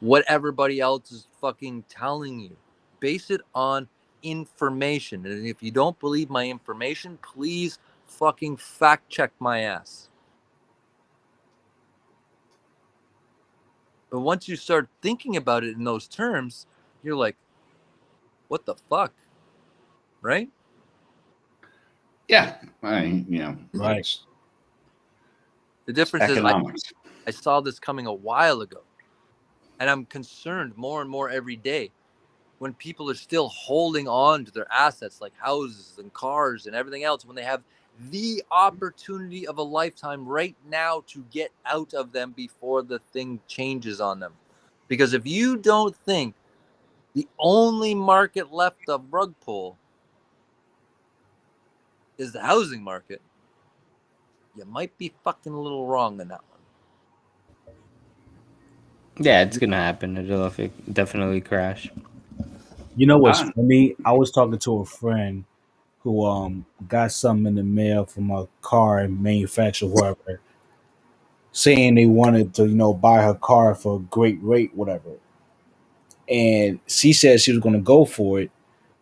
what everybody else is fucking telling you. Base it on information. And if you don't believe my information, please fucking fact check my ass. But once you start thinking about it in those terms, you're like, what the fuck? Right? Yeah. Right. The difference is I saw this coming a while ago. And I'm concerned more and more every day when people are still holding on to their assets like houses and cars and everything else when they have the opportunity of a lifetime right now to get out of them before the thing changes on them. Because if you don't think the only market left of rug pull is the housing market, you might be fucking a little wrong in that one. Yeah, it's gonna happen. It'll definitely crash. You know what's funny? I was talking to a friend who got something in the mail from a car manufacturer, whoever, saying they wanted to, buy her car for a great rate, whatever. And she said she was gonna go for it,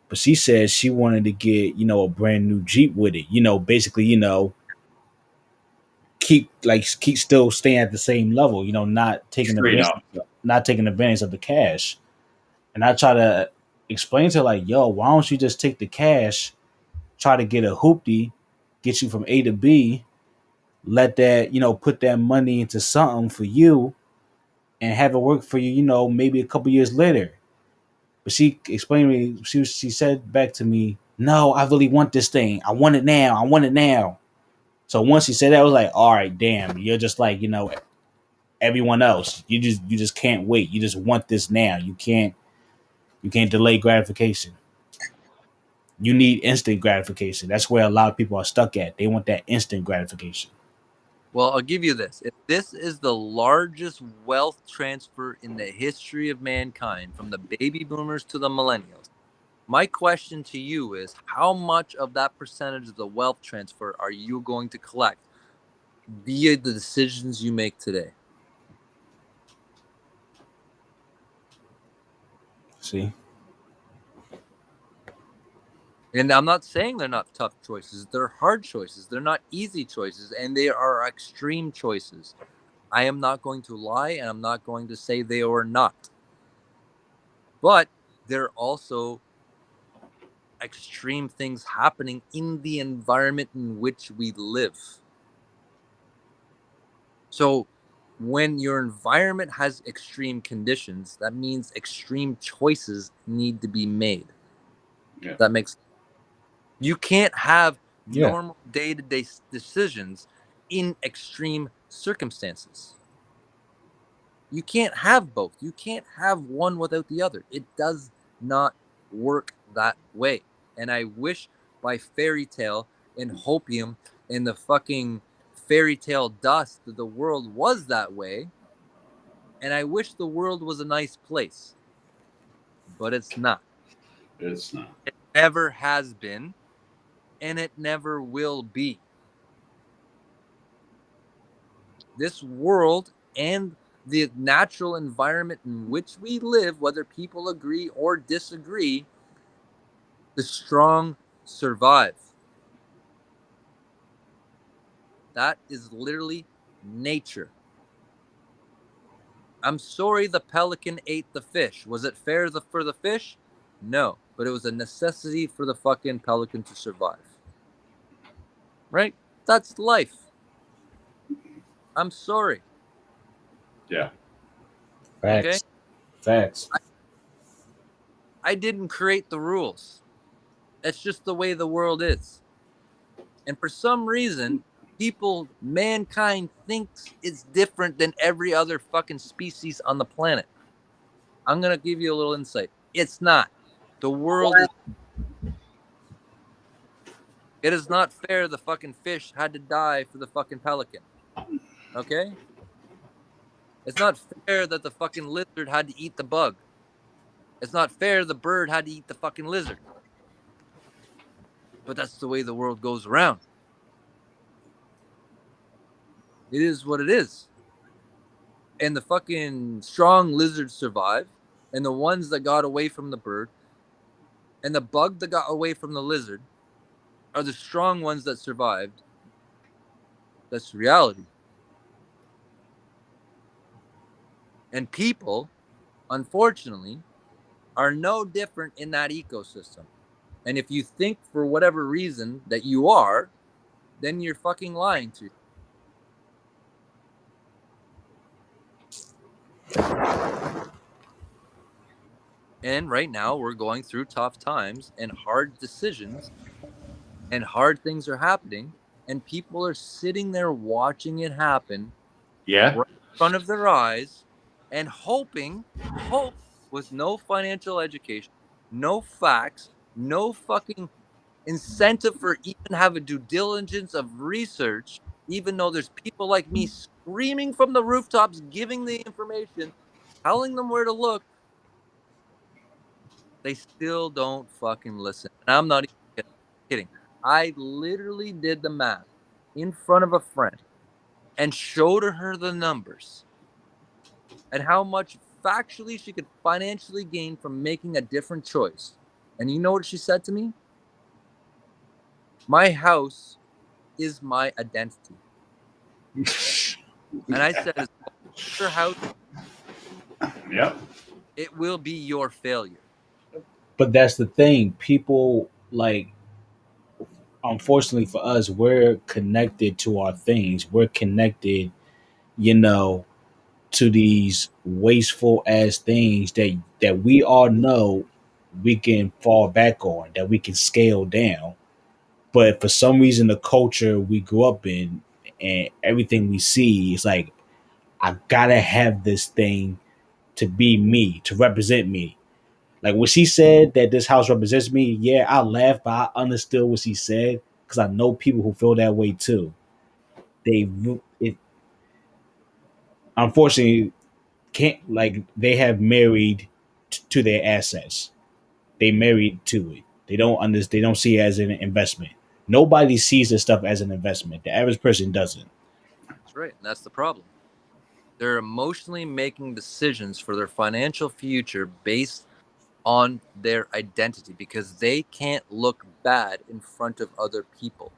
but she said she wanted to get, a brand new Jeep with it. Basically, keep still staying at the same level, not taking advantage of the cash. And I try to explain to her, like, yo, why don't you just take the cash, try to get a hoopty, get you from A to B, let that, put that money into something for you and have it work for you, maybe a couple years later. But she explained to me, she said back to me, no, I really want this thing. I want it now. I want it now. So once she said that, I was like, all right, damn, you're just like, everyone else. You just can't wait. You just want this now. You can't delay gratification. You need instant gratification. That's where a lot of people are stuck at. They want that instant gratification. Well, I'll give you this. If this is the largest wealth transfer in the history of mankind, from the baby boomers to the millennials, my question to you is, how much of that percentage of the wealth transfer are you going to collect via the decisions you make today? See? And I'm not saying they're not tough choices. They're hard choices. They're not easy choices. And they are extreme choices. I am not going to lie, and I'm not going to say they are not. But they're also extreme things happening in the environment in which we live. So when your environment has extreme conditions, that means extreme choices need to be made. Yeah. That makes sense. You can't have normal day-to-day decisions in extreme circumstances. You can't have both. You can't have one without the other. It does not work that way. And I wish by fairy tale and hopium and the fucking fairy tale dust that the world was that way. And I wish the world was a nice place. But it's not. It's not. It never has been. And it never will be. This world and the natural environment in which we live, whether people agree or disagree, the strong survive. That is literally nature. I'm sorry the pelican ate the fish. Was it fair for the fish? No, but it was a necessity for the fucking pelican to survive. Right? That's life. I'm sorry. Yeah. Facts. Okay? Facts. I didn't create the rules. That's just the way the world is. And for some reason, mankind thinks it's different than every other fucking species on the planet. I'm going to give you a little insight. It's not. The world is. It is not fair the fucking fish had to die for the fucking pelican. Okay? It's not fair that the fucking lizard had to eat the bug. It's not fair the bird had to eat the fucking lizard. But that's the way the world goes around. It is what it is. And the fucking strong lizards survive, and the ones that got away from the bird, and the bug that got away from the lizard are the strong ones that survived. That's reality. And people, unfortunately, are no different in that ecosystem. And if you think for whatever reason that you are, then you're fucking lying to you. And right now we're going through tough times and hard decisions, and hard things are happening, and people are sitting there watching it happen right in front of their eyes and hope with no financial education, no facts, no fucking incentive for even have a due diligence of research, even though there's people like me screaming from the rooftops, giving the information, telling them where to look. They still don't fucking listen. And I'm not even kidding. I literally did the math in front of a friend and showed her the numbers and how much factually she could financially gain from making a different choice. And you know what she said to me? My house is my identity. And I said, as long as your house, it will be your failure. But that's the thing. People, like, unfortunately for us, we're connected to our things. We're connected, to these wasteful ass things that we all know we can fall back on, that we can scale down. But for some reason, the culture we grew up in and everything we see is like, I gotta have this thing to be me, to represent me. Like when she said that this house represents me, yeah, I laughed, but I understood what she said because I know people who feel that way too. It unfortunately can't, like, they have married to their assets. They married to it. They don't understand. They don't see it as an investment. Nobody sees this stuff as an investment. The average person doesn't. That's right. And that's the problem. They're emotionally making decisions for their financial future based on their identity because they can't look bad in front of other people.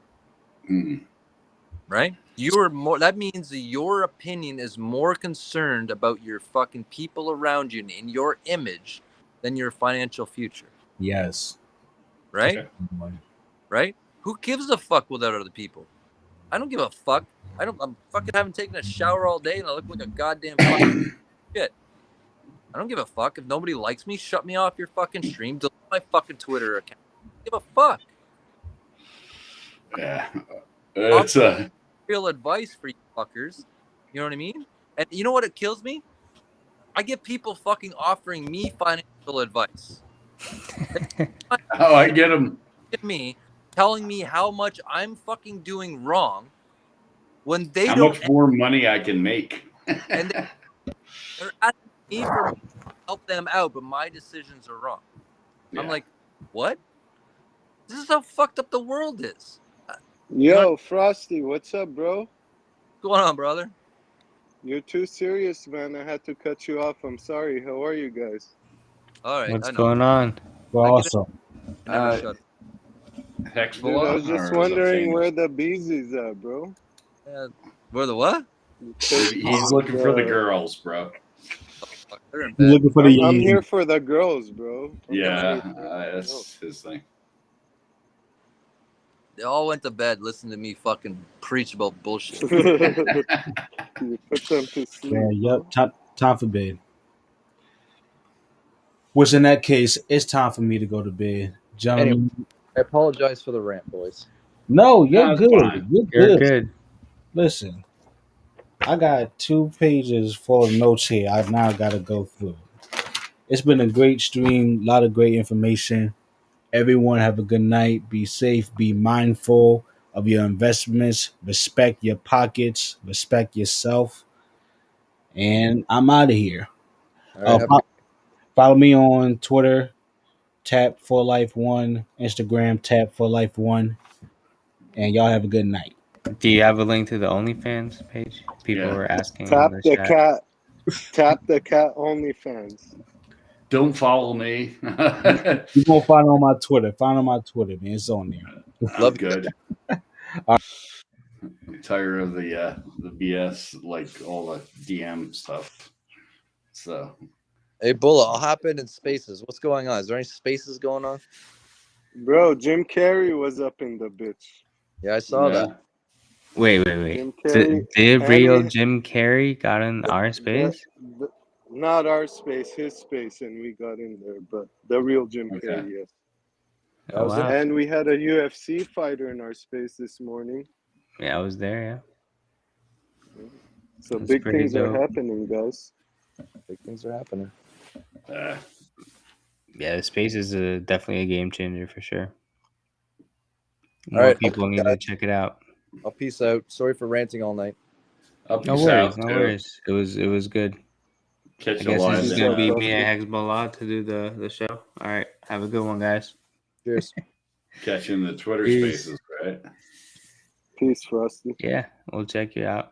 Right? That means that your opinion is more concerned about your fucking people around you and your image than your financial future. Yes. Right? Okay. Right? Who gives a fuck without other people? I don't give a fuck. I'm fucking haven't taken a shower all day and I look like a goddamn fucking shit. I don't give a fuck. If nobody likes me, shut me off your fucking stream, delete my fucking Twitter account. I don't give a fuck. Yeah. It's real advice for you fuckers. You know what I mean? And you know what it kills me? I get people fucking offering me financial advice. Oh, I get them. Me telling me how much I'm fucking doing wrong when they how don't much more money I can make. And they're asking me for help them out, but my decisions are wrong. Yeah. I'm like, what? This is how fucked up the world is. Yo, Frosty, what's up, bro? What's going on, brother? You're too serious, man. I had to cut you off. I'm sorry. How are you guys? All right. What's going on? We're awesome. Shut. Dude, I was just wondering where the beezy's at, bro. Where the what? He's looking for the girls, bro. Looking for the I'm here for the girls, bro. That's his thing. They all went to bed listening to me fucking preach about bullshit. You put them to sleep. Yeah, yep. Time for bed. Which in that case, it's time for me to go to bed. Gentlemen. Anyway, I apologize for the rant, boys. No, you're good. You're good. Listen, I got 2 pages full of notes here. I now got to go through. It's been a great stream. A lot of great information. Everyone have a good night. Be safe. Be mindful of your investments. Respect your pockets. Respect yourself. And I'm out of here. Right, follow me on Twitter, Tap for Life 1, Instagram, Tap for Life 1. And y'all have a good night. Do you have a link to the OnlyFans page? People were asking Tap in the the chat. cat. Tap the cat OnlyFans. Don't follow me. You gonna find it on my Twitter. Find it on my Twitter, man. It's on there. Love good. I'm tired of the BS, like all the DM stuff. So, hey, Bulla, I'll hop in Spaces. What's going on? Is there any Spaces going on? Bro, Jim Carrey was up in the bitch. Yeah, I saw that. Wait. Jim Carrey, Did real and Jim Carrey got in our space? not our space, his space, and we got in there, but the real Jim Carrey, yes. Oh, wow. And we had a UFC fighter in our space this morning. Yeah, I was there, yeah. So That's big pretty things are dope. happening, guys. Big things are happening. Yeah, the space is definitely a game changer for sure. All More right, people need to check it out. I'll peace out. Sorry for ranting all night. No worries, no worries. It was good. Catch I you guess live. this is gonna be me and Hexbollah to do the show. All right, have a good one, guys. Cheers. Catch you in the Twitter Peace. spaces, right? Peace, Frosty. Yeah, we'll check you out.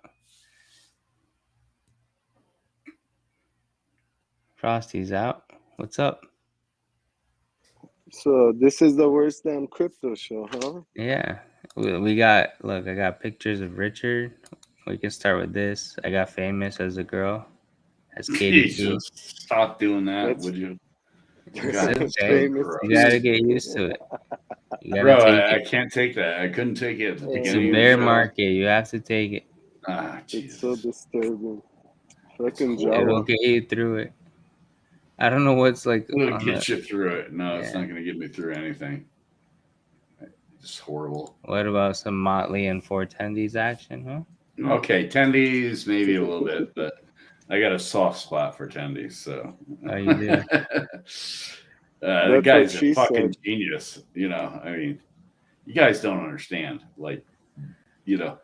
Frosty's out. What's up? So this is the worst damn crypto show, huh? Yeah, we got. Look, I got pictures of Richard. We can start with this. I got famous as a girl, as KDP. Jesus, stop doing that, would you? It's okay. You gotta get used to it. You gotta Bro, take I it. can't take that. I couldn't take it at the It's beginning a of bear the show. market. You have to take it. Ah, Jesus. It's so disturbing. Fucking It'll Java. get you through it. I don't know what's like. It'll on get the- you through it. No, it's not going to get me through anything. It's horrible. What about some Motley and 410s action, huh? Okay, tendies maybe a little bit, but I got a soft spot for tendies. So Oh, you do? The guy's a fucking genius. You know, I mean, you guys don't understand. Like, you know,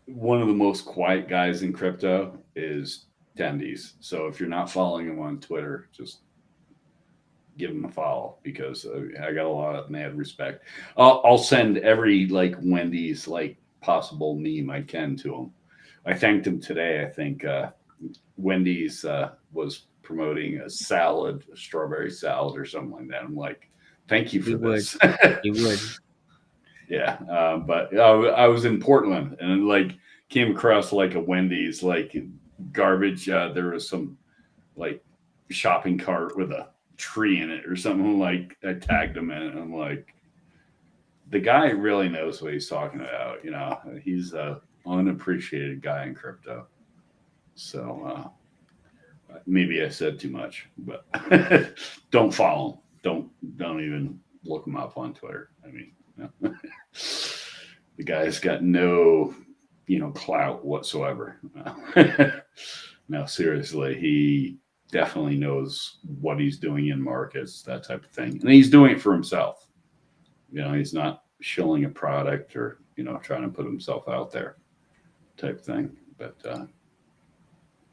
one of the most quiet guys in crypto is tendies. So if you're not following him on Twitter, just give him a follow because I got a lot of mad respect. I'll send every like Wendy's like possible meme I can to him. I thanked him today. I think Wendy's was promoting a salad, a strawberry salad or something like that. I'm like, thank you for this. He would. Yeah, but I was in Portland and like came across like a Wendy's like garbage. There was some like shopping cart with a tree in it or something. Like I tagged him in it. I'm like, the guy really knows what he's talking about. You know, he's a unappreciated guy in crypto. So maybe I said too much, but don't follow him. Don't even look him up on Twitter. I mean, the guy's got no, clout whatsoever. No, seriously, he definitely knows what he's doing in markets, that type of thing. And he's doing it for himself. He's not shilling a product or, trying to put himself out there type thing. But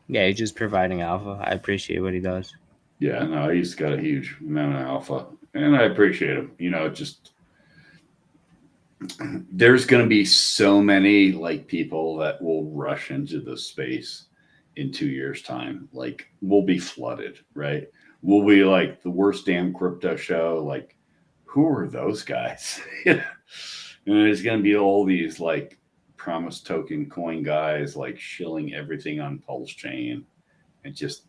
yeah, he's just providing alpha. I appreciate what he does. Yeah, no, he's got a huge amount of alpha. And I appreciate him. Just there's going to be so many like people that will rush into this space in 2 years' time. Like we'll be flooded, right? We'll be like the worst damn crypto show. Like, who are those guys? And there's going to be all these like promise token coin guys like shilling everything on Pulse Chain and just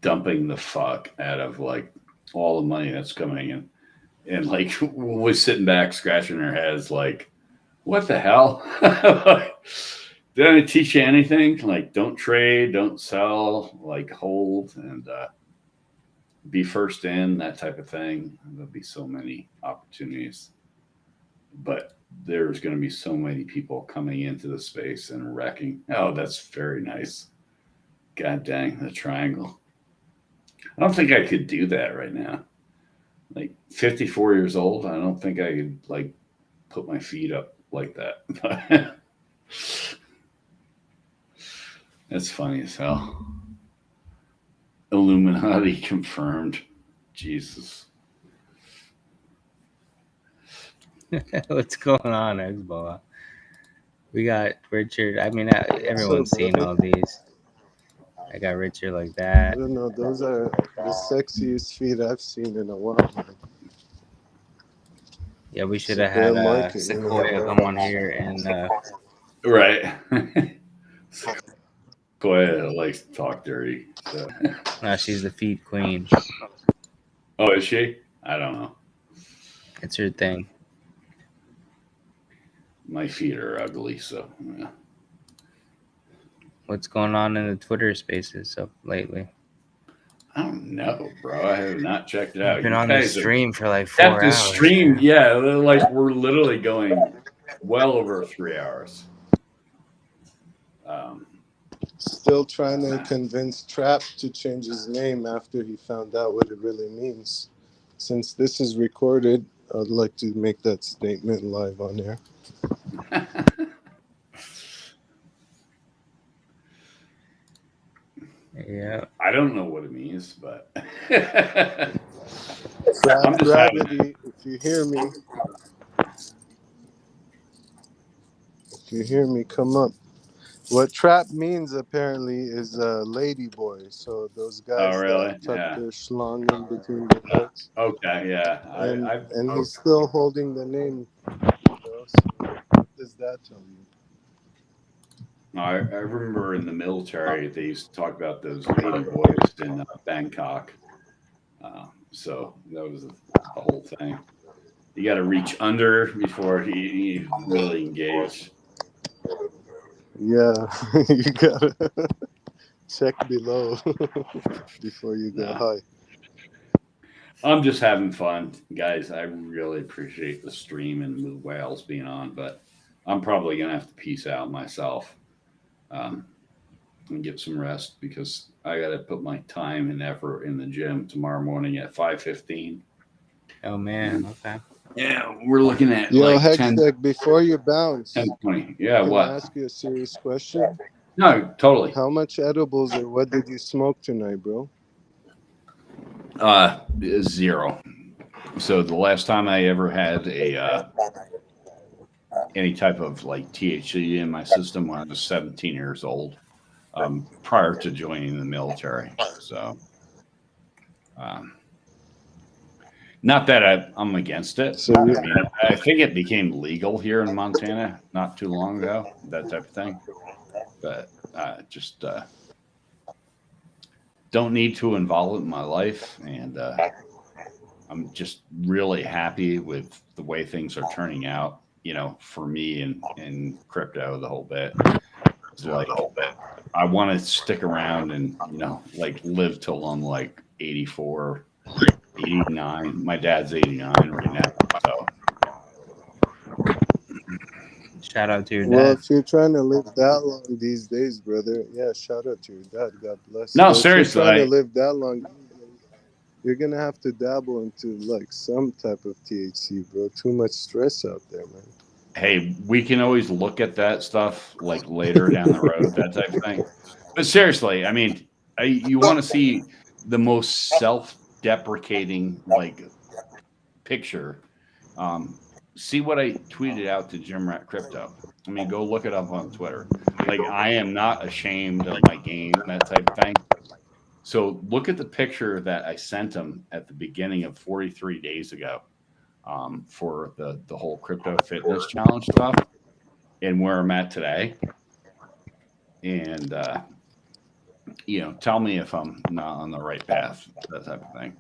dumping the fuck out of like all the money that's coming in. And like we're sitting back scratching our heads like, what the hell? Did I teach you anything? Like, don't trade, don't sell, like hold and be first in, that type of thing. There'll be so many opportunities. But there's going to be so many people coming into the space and wrecking. Oh, that's very nice. God dang, the triangle. I don't think I could do that right now. Like 54 years old, I don't think I could like put my feet up like that. That's funny as hell. Illuminati confirmed. Jesus. What's going on, Xbola? We got Richard. I mean, everyone's seen all these. I got Richard like I that. don't know. Those are the sexiest feet I've seen in a while, man. Yeah, we should It's a have had bear market, you know, Sequoia bro. come on here and Right. Sequoia likes to talk dirty. So. no, she's the feet queen. Oh, is she? I don't know. It's her thing. My feet are ugly, so yeah. What's going on in the Twitter spaces so lately? I don't know, bro. I have not checked it out. You've been You on the guys stream for like 4 have to hours. stream, yeah. Like we're literally going well over 3 hours. Still trying to convince Trap to change his name after he found out what it really means. Since this is recorded, I'd like to make that statement live on air. Yeah. I don't know what it means, but Trap gravity, if you hear me, come up. What trap means apparently is a lady boy. So those guys that tuck their schlong in between their legs. Okay, yeah. And he's still holding the name. You know, so what does that tell you? I remember in the military they used to talk about those lady boys in Bangkok. So that was the whole thing. You got to reach under before he really engaged. Yeah, you gotta check below before you go high. I'm just having fun, guys. I really appreciate the stream and the whales being on, but I'm probably gonna have to peace out myself and get some rest because I got to put my time and effort in the gym tomorrow morning at 5:15. Oh man, okay. Yeah, we're looking at like Hextech, before you bounce. 10:20. Yeah, can what? I ask you a serious question? No, totally. How much edibles or what did you smoke tonight, bro? 0. So the last time I ever had any type of like THC in my system when I was 17 years old, prior to joining the military. So, not that I'm against it. So I think it became legal here in Montana not too long ago, that type of thing. But just don't need to involve it in my life, and I'm just really happy with the way things are turning out. You know, for me and crypto, the whole bit. It's like I want to stick around and like live till I'm like 84, 89. My dad's 89 right now, so. Shout out to your dad. Well, if you're trying to live that long these days, brother, yeah, shout out to your dad. God bless. No, but seriously. If you're trying to live that long, you're going to have to dabble into like some type of THC, bro. Too much stress out there, man. Hey, we can always look at that stuff like later down the road, that type of thing. But seriously, I mean, you want to see the most self-deprecating like picture. See what I tweeted out to Jim Rat Crypto. I mean, go look it up on Twitter. Like, I am not ashamed of my game, that type of thing. So look at the picture that I sent him at the beginning of 43 days ago for the whole crypto fitness challenge stuff and where I'm at today. And, tell me if I'm not on the right path, that type of thing.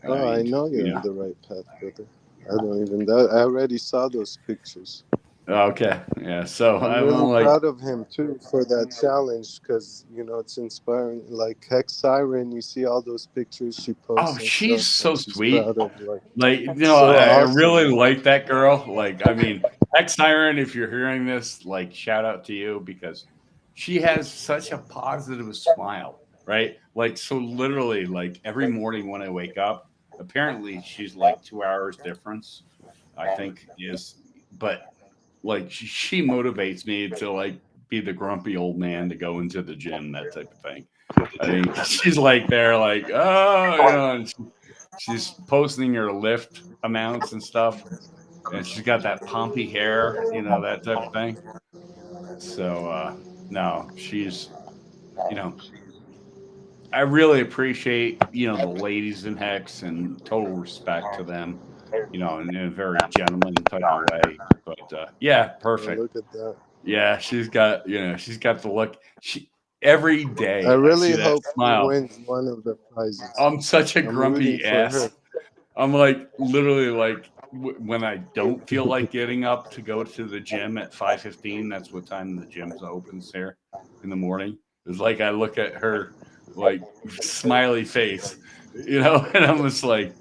I know you're on the right path, brother. I don't even. I already saw those pictures. Okay, yeah. So I'm really proud of him too for that challenge because it's inspiring. Like Hex Siren, you see all those pictures she posts. Oh, she's so sweet. Proud of, I really like that girl. Like, I mean, Hex Siren, if you're hearing this, like, shout out to you because she has such a positive smile, right? Like, so literally, like every morning when I wake up. Apparently, she's like 2 hours difference, I think is, but like she motivates me to like be the grumpy old man to go into the gym, that type of thing. I think she's like there, like and she's posting her lift amounts and stuff. and she's got that pompy hair, you know, that type of thing. So no, she's, you know, I really appreciate, you know, the ladies in Hex and total respect to them, you know, in a very gentleman type of way. But yeah, perfect. Look at that. Yeah, she's got, you know, she's got the look. She every day I really see that hope smile. she wins one of the prizes. I'm such a I'm grumpy rooting for ass. her. I'm like literally like when I don't feel like getting up to go to the gym at 5:15. That's what time the gym opens here in the morning. It's like I look at her like smiley face, you know, and I'm just like,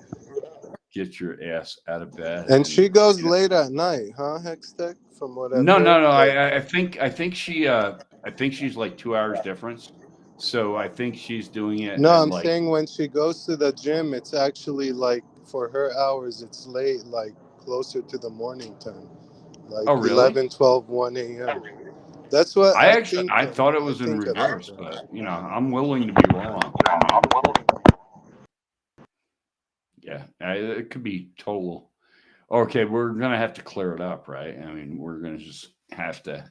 get your ass out of bed. And she goes late at night, huh, Hextech? From what I've No, heard. I think she's like 2 hours difference. So I think she's doing it No, at I'm like, saying when she goes to the gym, it's actually like for her hours, it's late, like closer to the morning time, like oh really? 11, 12, 1 a.m. That's what I I actually think. I thought it was in reverse, but you know, I'm willing to be wrong. I mean, yeah, it could be total. Okay, we're gonna have to clear it up, right? I mean, we're gonna just have to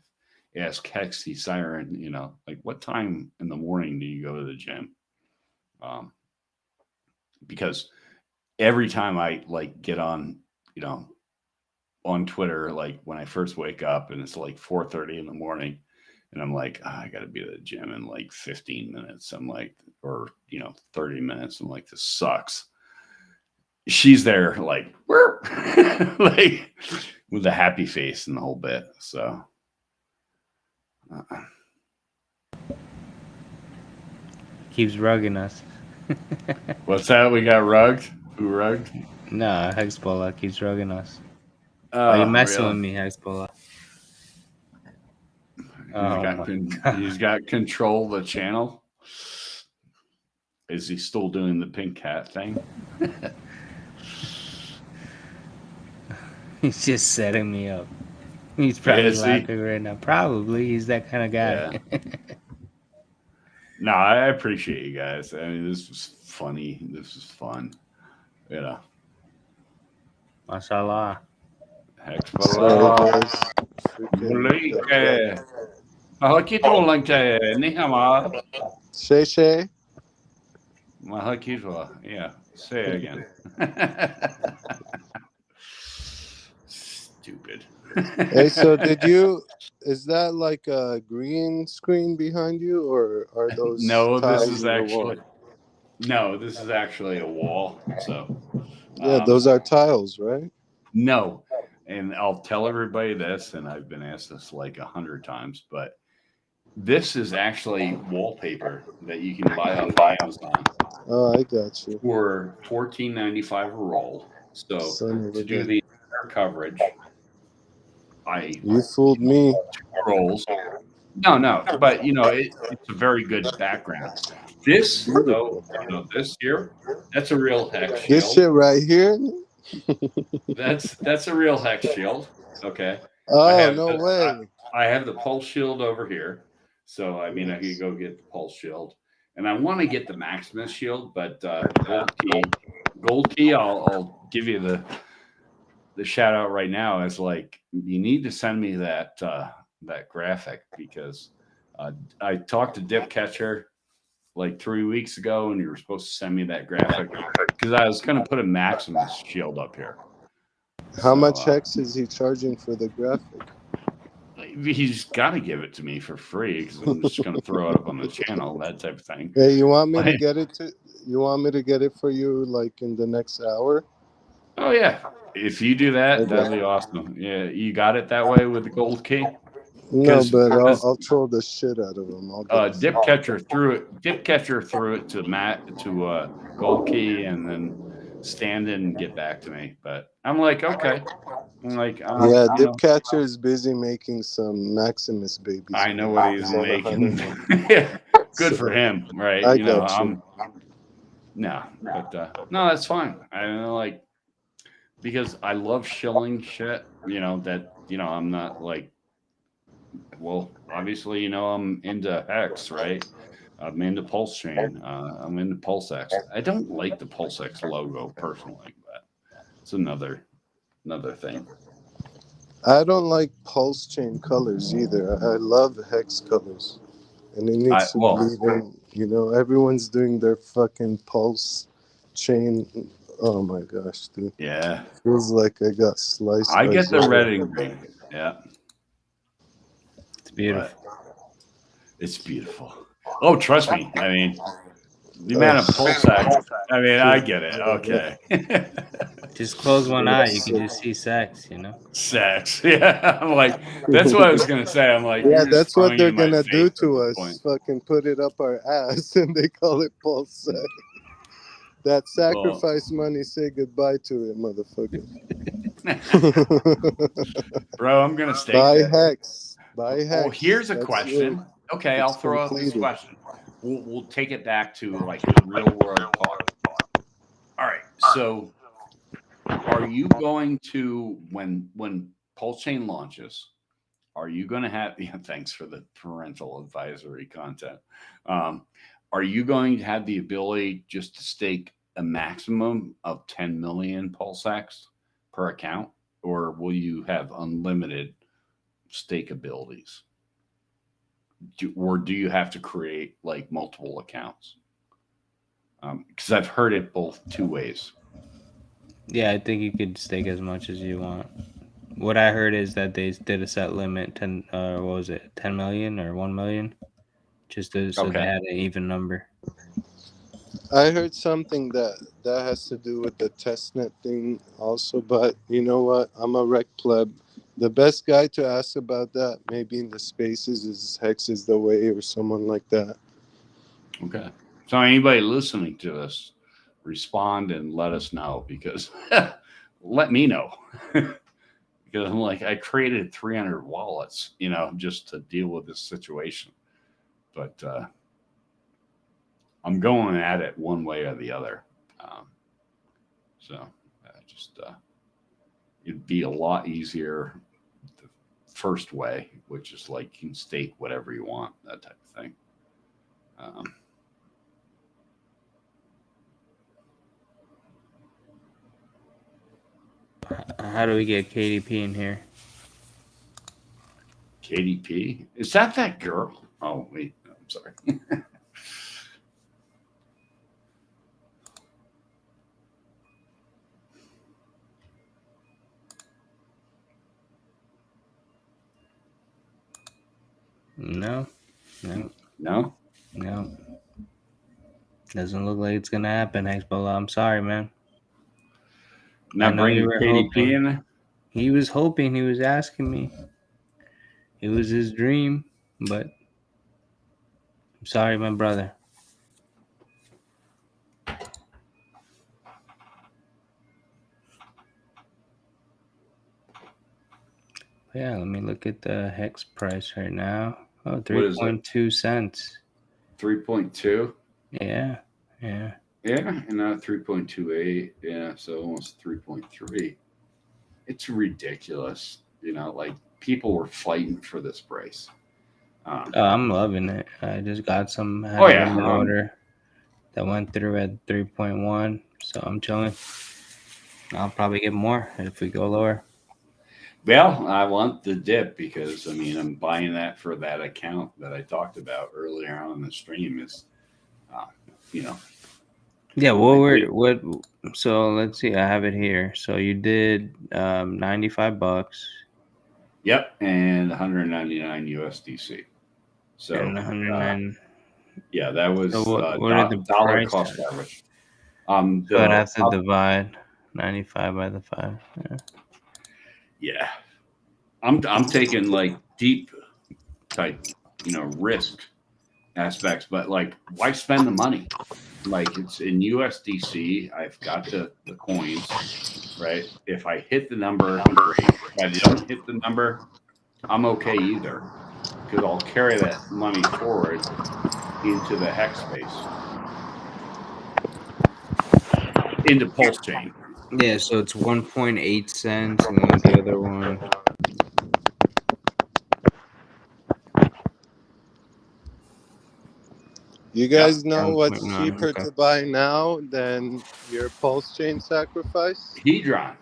ask Hexy Siren, you know, like what time in the morning do you go to the gym? Because every time I like get on, you know, on Twitter, like when I first wake up and it's like 4:30 in the morning, and I'm like, oh, I got to be at the gym in like 15 minutes. I'm like, or you know, 30 minutes. I'm like, this sucks. She's there, like, like with a happy face and the whole bit. So, Keeps rugging us. what's that? We got rugged. Who rugged? No, Hexbola keeps rugging us. Oh, you're messing with me, Hexbola. He's got control of the channel. Is he still doing the pink cat thing? He's just setting me up. He's probably laughing right now. Probably. He's that kind of guy. Yeah. No, I appreciate you guys. I mean, this was funny. This was fun. You know. Mashallah. Hexbola. Shay. Yeah. Say it again. Stupid. Hey, so is that like a green screen behind you, or are those no, tiles this is in the actually wall? no, this is actually a wall. So yeah, those are tiles, right? No. And I'll tell everybody this, and I've been asked this like 100 times, but this is actually wallpaper that you can buy off Amazon. Oh, I got you. For $14.95 a roll. So to do the entire coverage, you fooled me. Rolls. No, but you know it's a very good background. This though, you know, this here, that's a real hex shield. This shit right here. That's a real hex shield. Okay. Oh, no way. I have the pulse shield over here. So I mean, I could go get the pulse shield, and I want to get the Maximus shield, but gold key. I'll give you the shout out right now. Is like you need to send me that that graphic because I talked to Dip Catcher like 3 weeks ago, and you were supposed to send me that graphic because I was going to put a Maximus shield up here. How much hex is he charging for the graphic? He's got to give it to me for free because I'm just going to throw it up on the channel, that type of thing. Hey, you want me to get it you want me to get it for you like in the next hour? Oh yeah. If you do that, that'd be awesome. Yeah, you got it that way with the gold key? No, but I'll troll the shit out of him. Dip Catcher threw it to Matt to gold key and then stand in and get back to me. But I'm like, okay. I'm like, yeah, Dip Catcher is busy making some Maximus babies. I know what he's making. Good for him, right? I you know, got you. No, but no, that's fine. I know, like, because I love shilling shit. You know that. You know, I'm not like. Well, obviously, you know, I'm into Hex, right? I'm into Pulse Chain. I'm into PulseX. I don't like the PulseX logo personally, but it's another thing. I don't like pulse chain colors either. I love hex colors. And it needs to bleed in. You know, everyone's doing their fucking pulse chain. Oh my gosh, dude. Yeah. Feels like I got sliced. I by get the Zorro. red and green. Yeah. It's beautiful. It's beautiful. Oh, trust me. I mean, the amount of pulse sex. I mean, I get it. Okay. Just close one eye. You can just see sex, you know? Sex. Yeah. I'm like, that's what I was going to say. I'm like, Yeah, you're just that's what throwing it they're in my gonna do face at to this us. point. Fucking put it up our ass, and they call it pulse sex. That sacrifice money, say goodbye to it, motherfucker. Bro, I'm going to stake Buy that. hex. Buy hex. Well, here's a That's question. it. Okay, It's I'll throw out this completed. question. We'll take it back to like real world talk. All right. So are you going to when Pulse Chain launches, are you going to have thanks for the parental advisory content. Are you going to have the ability just to stake a maximum of 10 million PulseX per account, or will you have unlimited stake abilities? Or do you have to create like multiple accounts? Because I've heard it both two ways. Yeah, I think you could stake as much as you want. What I heard is that they did a set limit, 10. What was it, 10 million or 1 million? Just so they had an even number. I heard something that has to do with the testnet thing also, but you know what? I'm a rec pleb. The best guy to ask about that, maybe in the spaces, is Hex is the Way or someone like that. Okay. So anybody listening to us, respond and let us know, because let me know. Because I'm like, I created 300 wallets, you know, just to deal with this situation. But I'm going at it one way or the other. It'd be a lot easier the first way, which is like you can stake whatever you want, that type of thing. How do we get KDP in here? KDP? Is that girl? Oh, wait. I'm sorry. No. Doesn't look like it's gonna happen, Hexbullah. I'm sorry, man. Not bringing KDP in there? He was hoping. He was asking me. It was his dream, but I'm sorry, my brother. Yeah, let me look at the Hex price right now. Oh, 3.2 cents. 3.2? Yeah. Yeah, and now 3.28. Yeah, so almost 3.3. It's ridiculous. You know, like people were fighting for this price. I'm loving it. I just got some order that went through at 3.1, so I'm chilling. I'll probably get more if we go lower. Well, I want the dip because, I mean, I'm buying that for that account that I talked about earlier on the stream is, you know. Yeah, so let's see. I have it here. So you did $95. Yep, and 199 USDC. So, and 109. Yeah, that was so what are the dollar price cost tags? average. So I'd have to divide 95 by the 5. Yeah. I'm taking like deep type, you know, risk aspects, but like why spend the money? Like it's in USDC. I've got the coins, right? If I hit the number, great. If I don't hit the number, I'm okay either, because I'll carry that money forward into the hex space, into Pulse Chain. Yeah, so it's 1.8 cents, and then the other one. You guys know what's cheaper to buy now than your Pulse Chain sacrifice? Hedron.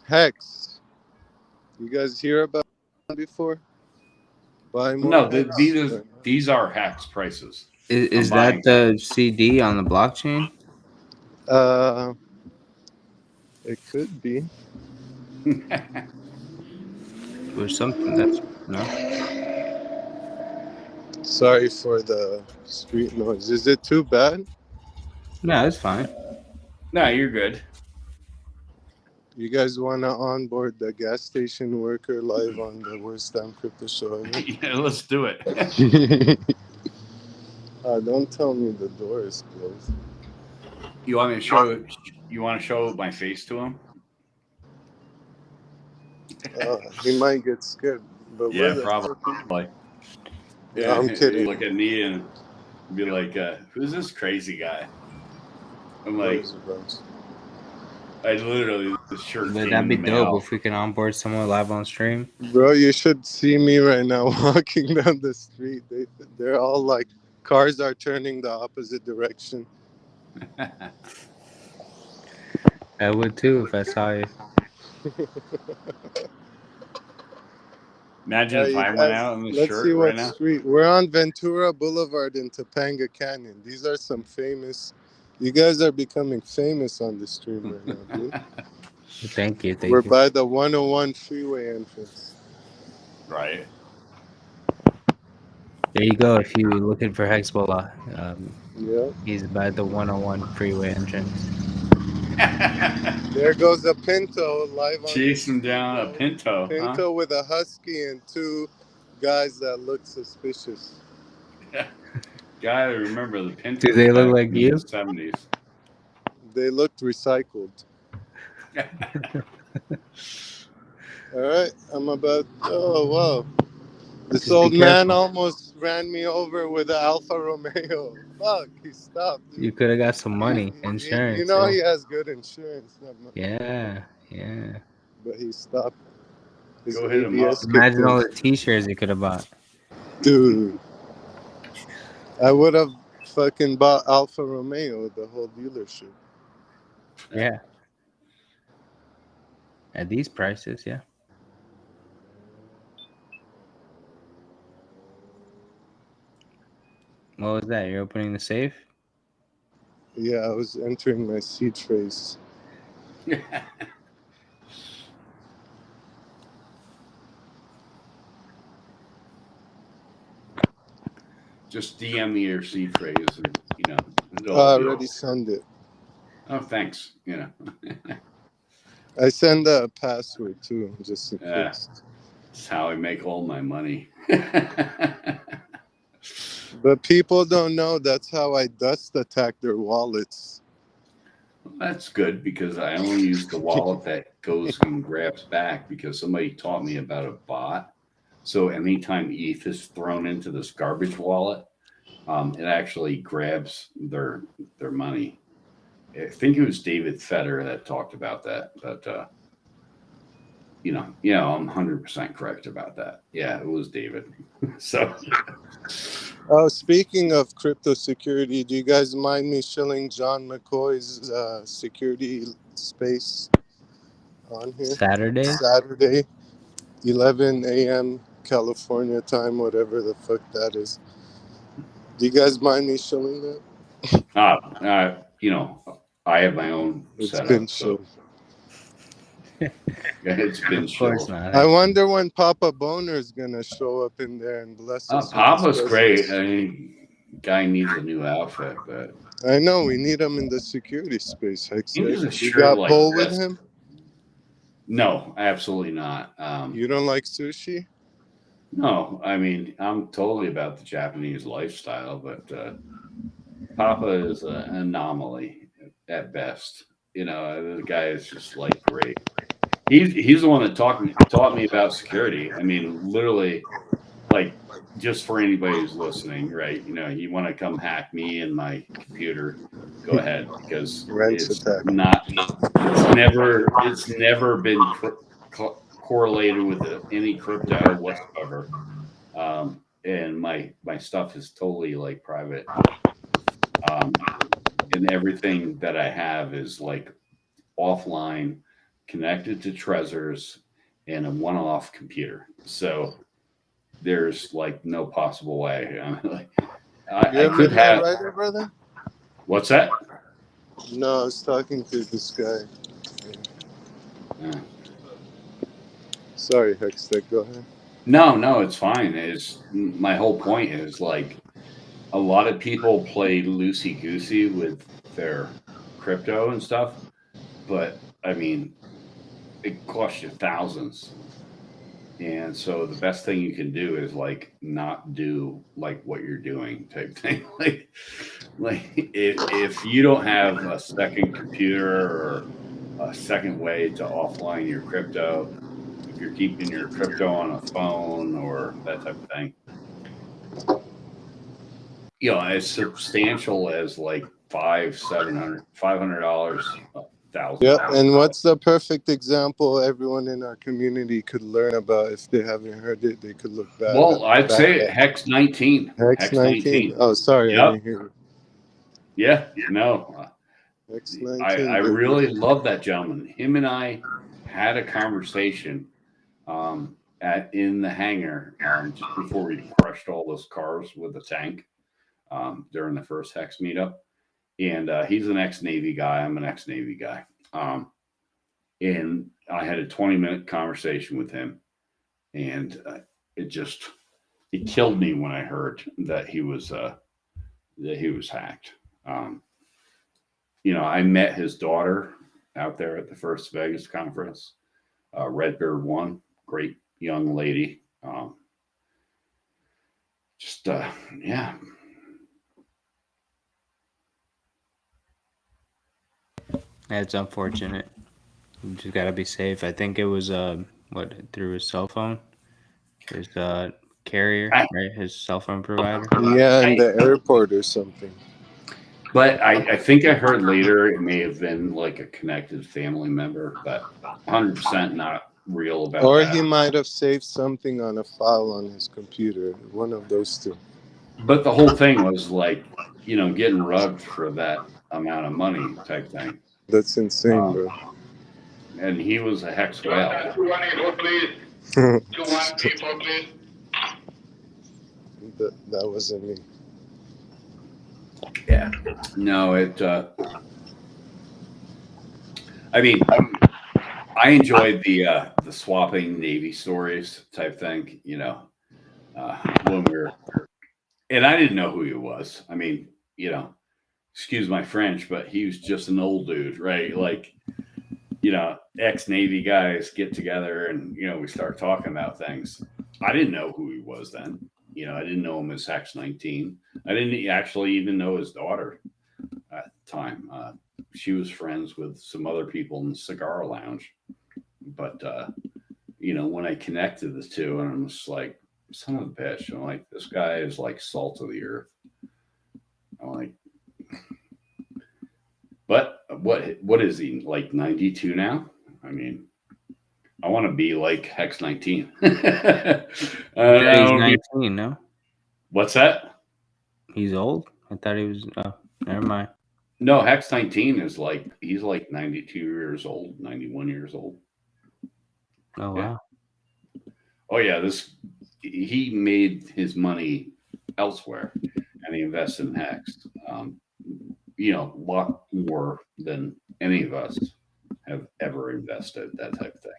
Hex. You guys hear about it before? Buy more. No, hex. these are hex prices. Is that the CD on the blockchain? It could be. Or something that's no. Sorry for the street noise. Is it too bad? No, it's fine. No, you're good. You guys want to onboard the gas station worker live on the Worst Damn Crypto Show? Yeah, let's do it. Don't tell me the door is closed. You want me to show? You want to show my face to him? He might get scared. But Yeah, probably. Yeah, I'm kidding. Look at me and be like, "Who's this crazy guy?" I'm like, I literally the shirt. But that'd be dope if we can onboard someone live on stream. Bro, you should see me right now walking down the street. They're all like, cars are turning the opposite direction. I would too if I saw you. Imagine if I went out in the let's shirt see what right now. street. We're on Ventura Boulevard in Topanga Canyon. These are some famous. You guys are becoming famous on the stream right now, dude. Thank you. We're by the 101 freeway entrance. Right. There you go. If you're looking for Hexbola, yeah, he's by the 101 freeway entrance. There goes a Pinto live on. Chasing down a Pinto. Pinto with a husky and two guys that look suspicious. Gotta remember the Pinto. Do they look like you? 70s. They looked recycled. All right, I'm about. Oh wow, this old man almost ran me over with an Alfa Romeo. Fuck, he stopped. You could have got some money, insurance. You know he has good insurance. Yeah. But he stopped. Go hit him up. Imagine all the T-shirts you could have bought. Dude, I would have fucking bought Alfa Romeo, the whole dealership. Yeah. At these prices, yeah. What was that? You're opening the safe? Yeah, I was entering my seed phrase. Just DM me your seed phrase, and I already sent it. Oh, thanks. I send a password too, just in case. That's how I make all my money. But people don't know that's how I dust attack their wallets. That's good because I only use the wallet that goes and grabs back because somebody taught me about a bot. So anytime ETH is thrown into this garbage wallet, it actually grabs their money. I think it was David Fetter that talked about that, but I'm 100% correct about that. Yeah, it was David. So. Oh, speaking of crypto security, do you guys mind me shilling John McCoy's security space on here? Saturday, 11 a.m. California time, whatever the fuck that is. Do you guys mind me shilling that? I have my own It's setup. been so. It's been Of course not. I wonder when Papa Boner's gonna show up in there and bless us. Papa's great. I mean, guy needs a new outfit, but I know we need him in the security space. Hex. He needs a You shirt got like pull with this. him? no, absolutely not. You don't like sushi? No, I mean, I'm totally about the Japanese lifestyle, but Papa is an anomaly at best. The guy is just like great. He's the one that taught me about security. I mean, literally, like, just for anybody who's listening, right? You want to come hack me and my computer, go ahead, because it's never been correlated with any crypto whatsoever. And my stuff is totally like private. And everything that I have is like offline, connected to Trezors, and a one-off computer. So there's like no possible way. I could have. Writer, brother? What's that? No, I was talking to this guy. Sorry, Hextech, go ahead. No, it's fine. Is my whole point is like a lot of people play loosey goosey with their crypto and stuff, but I mean, it costs you thousands. And so the best thing you can do is like not do like what you're doing type thing. like if you don't have a second computer or a second way to offline your crypto, if you're keeping your crypto on a phone or that type of thing, you know, as substantial as like $500, $1,000. Yeah, and what's the perfect example everyone in our community could learn about? If they haven't heard it, they could look back. Well, I'd say Hex 19. Hex 19. Oh, sorry, yep. I didn't hear you. Yeah, no. Hex 19. I really love that gentleman. Him and I had a conversation in the hangar just before we crushed all those cars with the tank during the first Hex meetup. And he's an ex-Navy guy. I'm an ex-Navy guy. And I had a 20-minute conversation with him. And it killed me when I heard that he was hacked. You know, I met his daughter out there at the first Vegas conference. Redbeard One, great young lady. Yeah. It's unfortunate. You just gotta be safe. I think it was through his cell phone, his carrier, right? His cell phone provider. Yeah, in the airport or something. But I think I heard later it may have been like a connected family member, but 100% not real about or that. He might have saved something on a file on his computer. One of those two. But the whole thing was like, you know, getting rugged for that amount of money type thing. That's insane, bro. And he was a Hex whale. That wasn't me. Yeah. No, I mean, I enjoyed the swapping Navy stories type thing, you know, when we were, and I didn't know who he was. I mean, you know, excuse my French, but he was just an old dude, right? Like, you know, ex-Navy guys get together and, you know, we start talking about things. I didn't know who he was then. You know, I didn't know him as Hex 19. I didn't actually even know his daughter at the time. She was friends with some other people in the cigar lounge. But, you know, when I connected the two, and I'm just like, son of a bitch. I'm like, this guy is like salt of the earth. I'm like, but what is he, like 92 now? I mean, I want to be like Hex 19. He's 19, no? What's that? He's old? I thought he was, never mind. No, Hex 19 is like, he's like 92 years old, 91 years old. Oh, wow. Yeah. Oh, yeah. He made his money elsewhere and he invested in Hex. You know, a lot more than any of us have ever invested, that type of thing.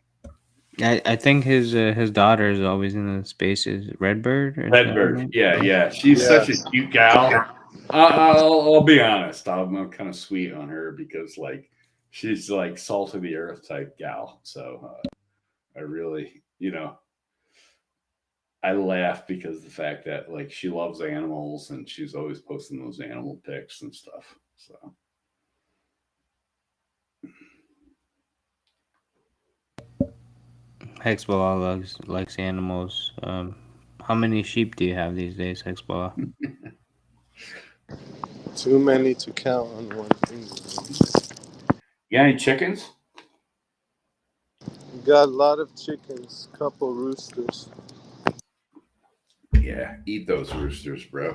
I think his daughter is always in the spaces. Redbird? Redbird. Yeah. She's such a cute gal. I'll be honest. I'm kind of sweet on her because, like, she's like salt of the earth type gal. So I really, you know, I laugh because of the fact that, like, she loves animals and she's always posting those animal pics and stuff. So. Hexball likes animals. How many sheep do you have these days, Hexball? Too many to count on one finger. You got any chickens? Got a lot of chickens, couple roosters. Yeah, eat those roosters, bro.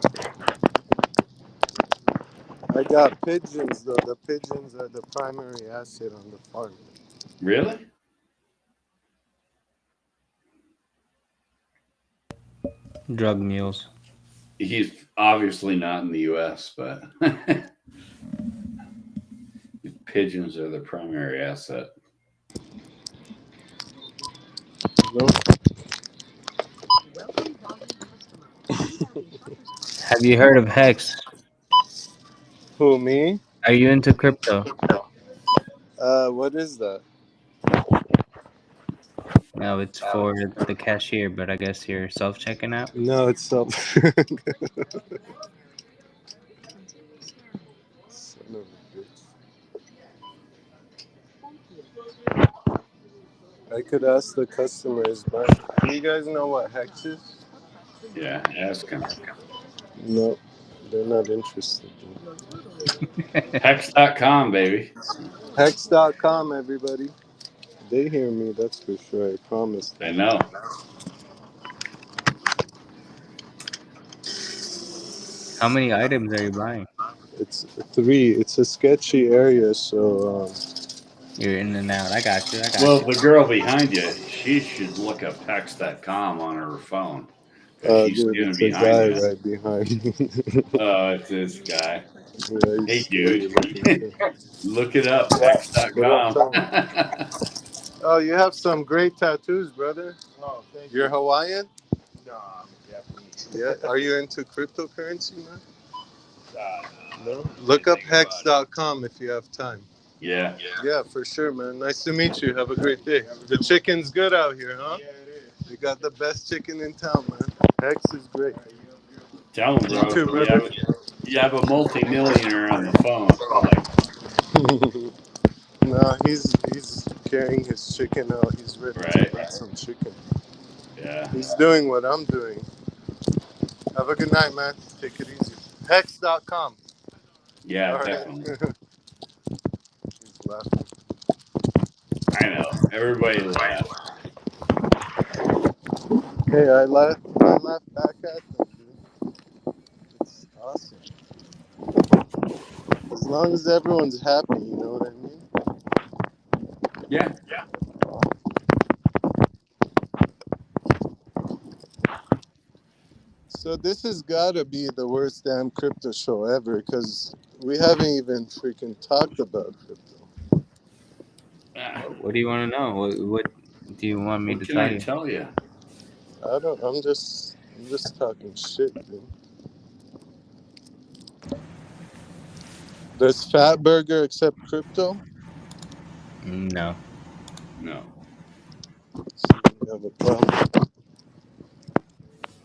I got pigeons, though. The pigeons are the primary asset on the farm. Really? Drug mules. He's obviously not in the U.S., but pigeons are the primary asset. No. Have you heard of Hex? Who, me? Are you into crypto? What is that? No, it's for the cashier, but I guess you're self-checking out. No, it's self. Son of a bitch. I could ask the customers, but do you guys know what Hex is? Yeah, ask him. No, they're not interested. Hex.com, baby. Hex.com, everybody. They hear me, that's for sure. I promise them. I know. How many items are you buying? It's 3. It's a sketchy area, so You're in and out. I got you. Well, the girl behind you, she should look up Hex.com on her phone. She's dude, standing it's a behind guy you. right behind me. Oh, it's this guy. Yeah, Hey, he's dude. looking Look it up. What up, Hex.com. Tom? Oh, you have some great tattoos, brother. Oh, thank you. You're Hawaiian? No, I'm Japanese. Yeah. Are you into cryptocurrency, man? No. Look up hex.com if you have time. Yeah. Yeah, for sure, man. Nice to meet you. Have a great day. The chicken's good out here, huh? Yeah, it is. You got the best chicken in town, man. Hex is great. Tell him, bro. You too, brother. You have a multimillionaire on the phone. Like, No, he's carrying his chicken out. He's ready to eat some chicken. Yeah. He's doing what I'm doing. Have a good night, man. Take it easy. Hex.com. Yeah, All right. definitely. He's laughing. I know. Everybody laugh. Hey, I laugh back at them, dude. It's awesome. As long as everyone's happy, you know what I mean? Yeah. So this has got to be the worst damn crypto show ever because we haven't even freaking talked about crypto. What do you want to know? What do you want me What to can tell I you? tell you? I'm just talking shit, dude. Does Fatburger accept crypto? No. No. So we have a problem.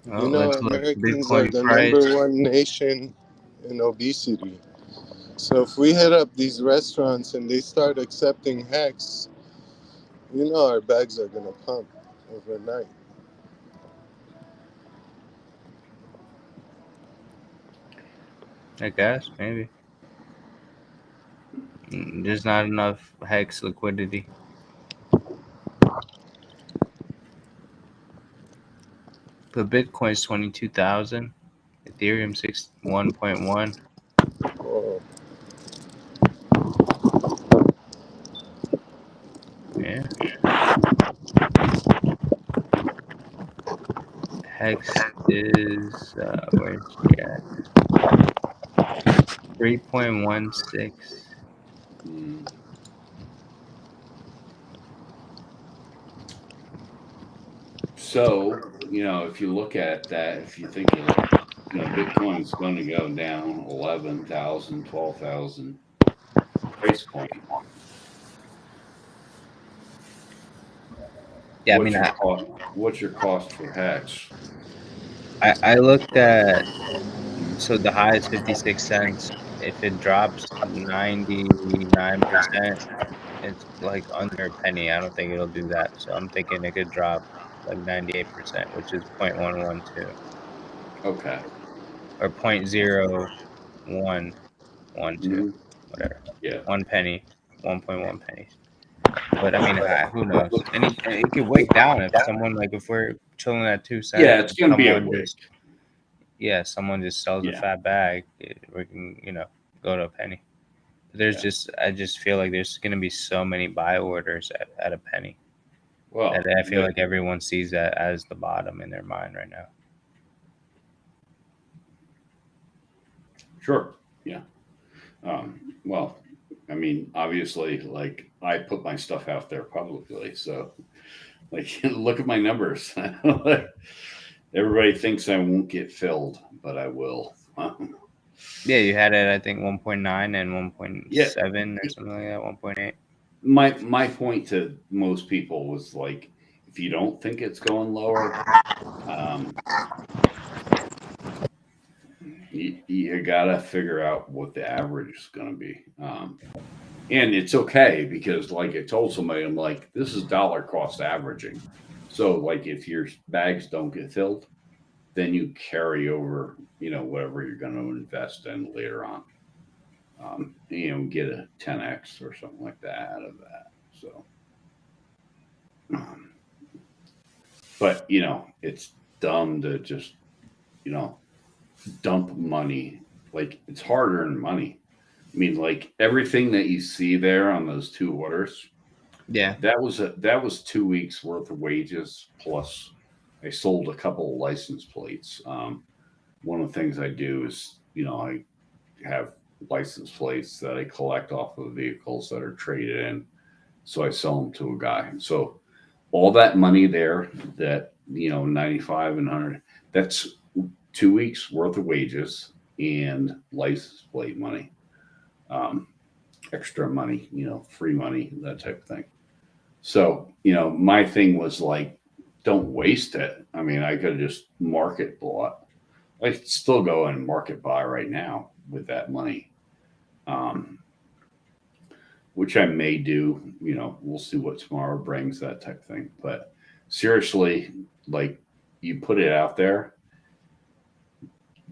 Well, You know, let's look. Americans are Bitcoin the price. #1 nation in obesity. So if we hit up these restaurants and they start accepting Hex, you know our bags are gonna pump overnight. I guess maybe. There's not enough Hex liquidity. But Bitcoin's 22,000. Ethereum 1.1. Oh. Yeah. Hex is where's she at? 3.16. So, if you look at that, if you think of, Bitcoin is going to go down 11,000, 12,000 price point. Yeah, what's your cost for Hex? I looked at, so the high is 56 cents. If it drops 99%, it's like under a penny. I don't think it'll do that. So I'm thinking it could drop like 98%, which is 0.112. Okay. Or 0.0112, whatever. Yeah. 1 penny, 1.1 pennies. But I mean, who knows? And it could wake down if someone, like, if we're chilling at 2 cents. Yeah, it's going to be a wake. Someone just sells a fat bag, we can, go to a penny. I just feel like there's going to be so many buy orders at a penny. Well, I feel like everyone sees that as the bottom in their mind right now. Sure. Yeah. Well, I mean, obviously, like I put my stuff out there publicly, so like look at my numbers. Everybody thinks I won't get filled, but I will. Yeah, you had it, I think 1.9 and 1.7 Yeah. or something like that. 1.8. My point to most people was like, if you don't think it's going lower, you gotta figure out what the average is going to be. And it's okay because, like I told somebody, I'm like, this is dollar cost averaging. So, like, if your bags don't get filled, then you carry over, whatever you're going to invest in later on. Get a 10x or something like that out of that. So, but it's dumb to just, dump money. Like, it's hard earned money. I mean, like everything that you see there on those 2 orders, yeah, that was 2 weeks worth of wages plus I sold a couple of license plates. One of the things I do is, I have license plates that I collect off of vehicles that are traded in, so I sell them to a guy. So all that money there, that 95 and 100, that's 2 weeks worth of wages and license plate money. Extra money, free money, that type of thing. So, my thing was like, don't waste it. I mean, I could have just market bought. I could still go and market buy right now with that money, which I may do. We'll see what tomorrow brings, that type of thing. But seriously, like, you put it out there,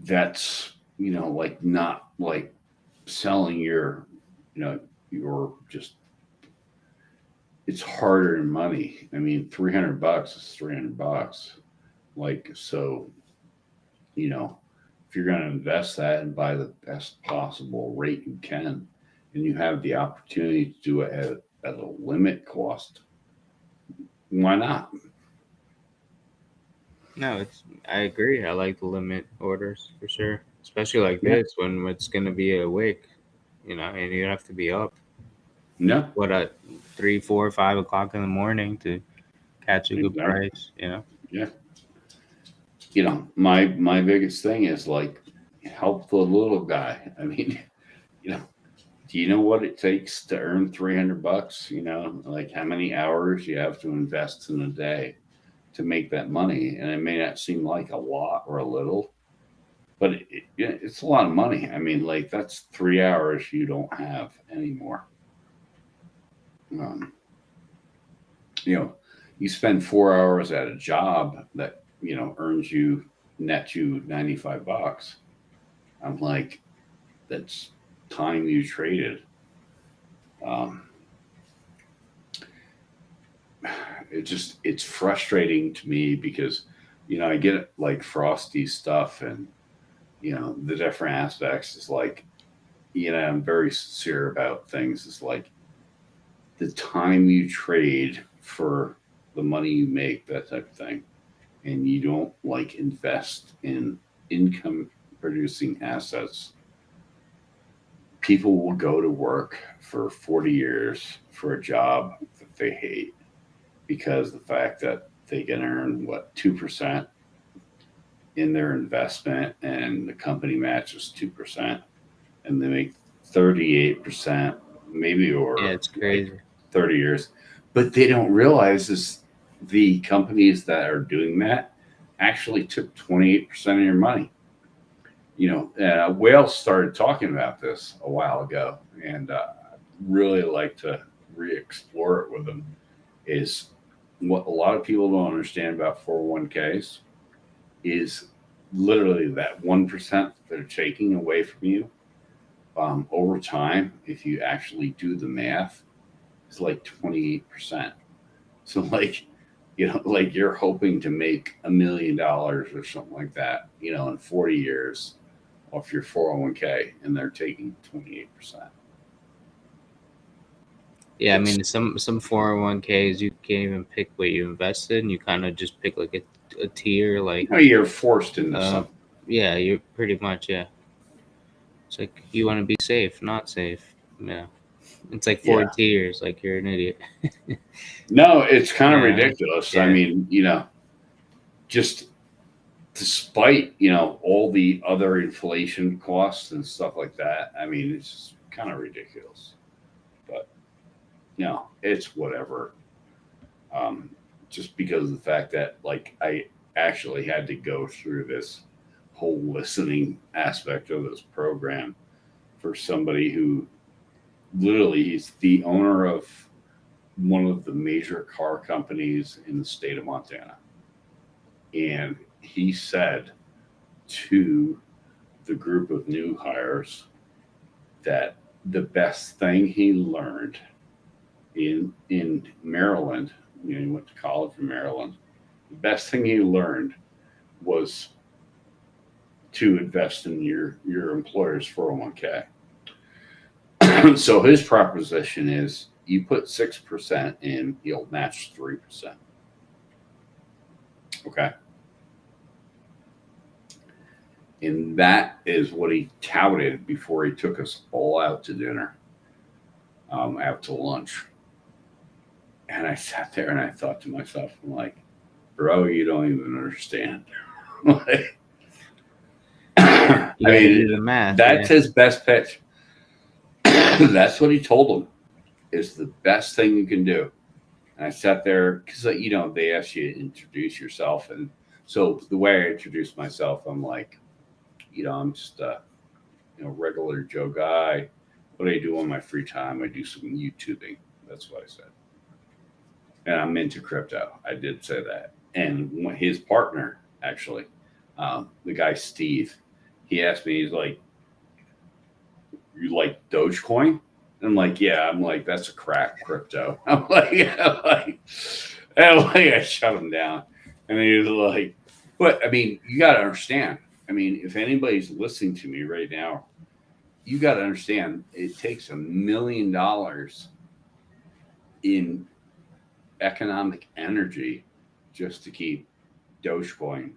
that's, like not like selling your, you're just, it's harder than money. I mean, $300 is $300. Like, so, if you're going to invest that and buy the best possible rate you can, and you have the opportunity to do it at a limit cost, why not? No, I agree. I like the limit orders for sure, especially like this when it's going to be a wick, and you have to be up. No. What, at 3, 4, 5 o'clock in the morning to catch a good price, Yeah. My biggest thing is like, help the little guy. I mean, do you know what it takes to earn $300? Like how many hours you have to invest in a day to make that money? And it may not seem like a lot or a little, but it's a lot of money. I mean, like, that's 3 hours you don't have anymore. You spend 4 hours at a job that, nets you $95. I'm like, that's time you traded. It's frustrating to me because, I get like Frosty stuff and, the different aspects is like, I'm very sincere about things. It's like the time you trade for the money you make, that type of thing. And you don't like invest in income producing assets. People will go to work for 40 years for a job that they hate because the fact that they can earn 2% in their investment and the company matches 2% and they make 38% maybe, or it's crazy. Like 30 years. But they don't realize is the companies that are doing that actually took 28% of your money. Whale started talking about this a while ago, and really like to re-explore it with them. Is what a lot of people don't understand about 401ks is literally that 1% they're taking away from you. Over time, if you actually do the math, it's like 28%. So like, like you're hoping to make $1 million or something like that, in 40 years off your 401k, and they're taking 28%. Yeah, I mean, some 401ks you can't even pick what you invested, and you kind of just pick like a tier, like you're forced into something. Yeah, you're pretty much It's like you want to be safe, not safe. Yeah. It's like four tiers. Like you're an idiot. No, it's kind of ridiculous. Yeah. I mean, just despite all the other inflation costs and stuff like that. I mean, it's just kind of ridiculous. But it's whatever. Just because of the fact that I actually had to go through this whole listening aspect of this program for somebody who literally he's the owner of one of the major car companies in the state of Montana. And he said to the group of new hires that the best thing he learned in Maryland, he went to college in Maryland, the best thing he learned was to invest in your employer's 401k. So his proposition is you put 6% in, you'll match 3%. Okay. And that is what he touted before he took us all out to dinner, out to lunch. And I sat there and I thought to myself, I'm like, bro, you don't even understand. I mean, the math, that's his best pitch. That's what he told them is the best thing you can do. And I sat there because, they asked you to introduce yourself. And so the way I introduced myself, I'm like, I'm just a regular Joe guy. What do I do on my free time? I do some YouTubing. That's what I said. And I'm into crypto. I did say that. And his partner, actually, the guy Steve, he asked me, he's like, you like Dogecoin? I'm like, yeah. I'm like, that's a crack crypto. I'm like, I shut him down. And he was like, but I mean, you got to understand. I mean, if anybody's listening to me right now, you got to understand it takes $1 million in economic energy just to keep Dogecoin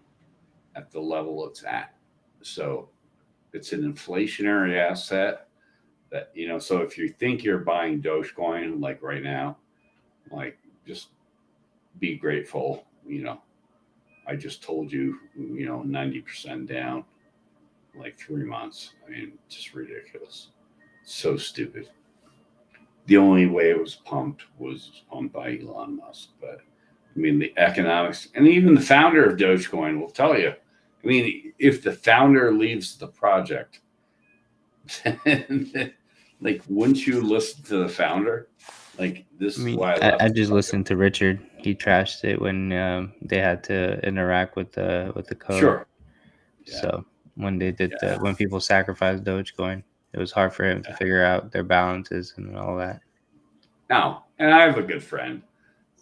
at the level it's at. So it's an inflationary asset that, so if you think you're buying Dogecoin like right now, just be grateful. I just told you, 90% down, 3 months. I mean, just ridiculous. So stupid. The only way it was pumped by Elon Musk. But I mean, the economics and even the founder of Dogecoin will tell you. I mean, if the founder leaves the project, wouldn't you listen to the founder? This is why I just listened to Richard. He trashed it when they had to interact with the code. Sure. Yeah. So when they did when people sacrificed Dogecoin, it was hard for him to figure out their balances and all that. Now, and I have a good friend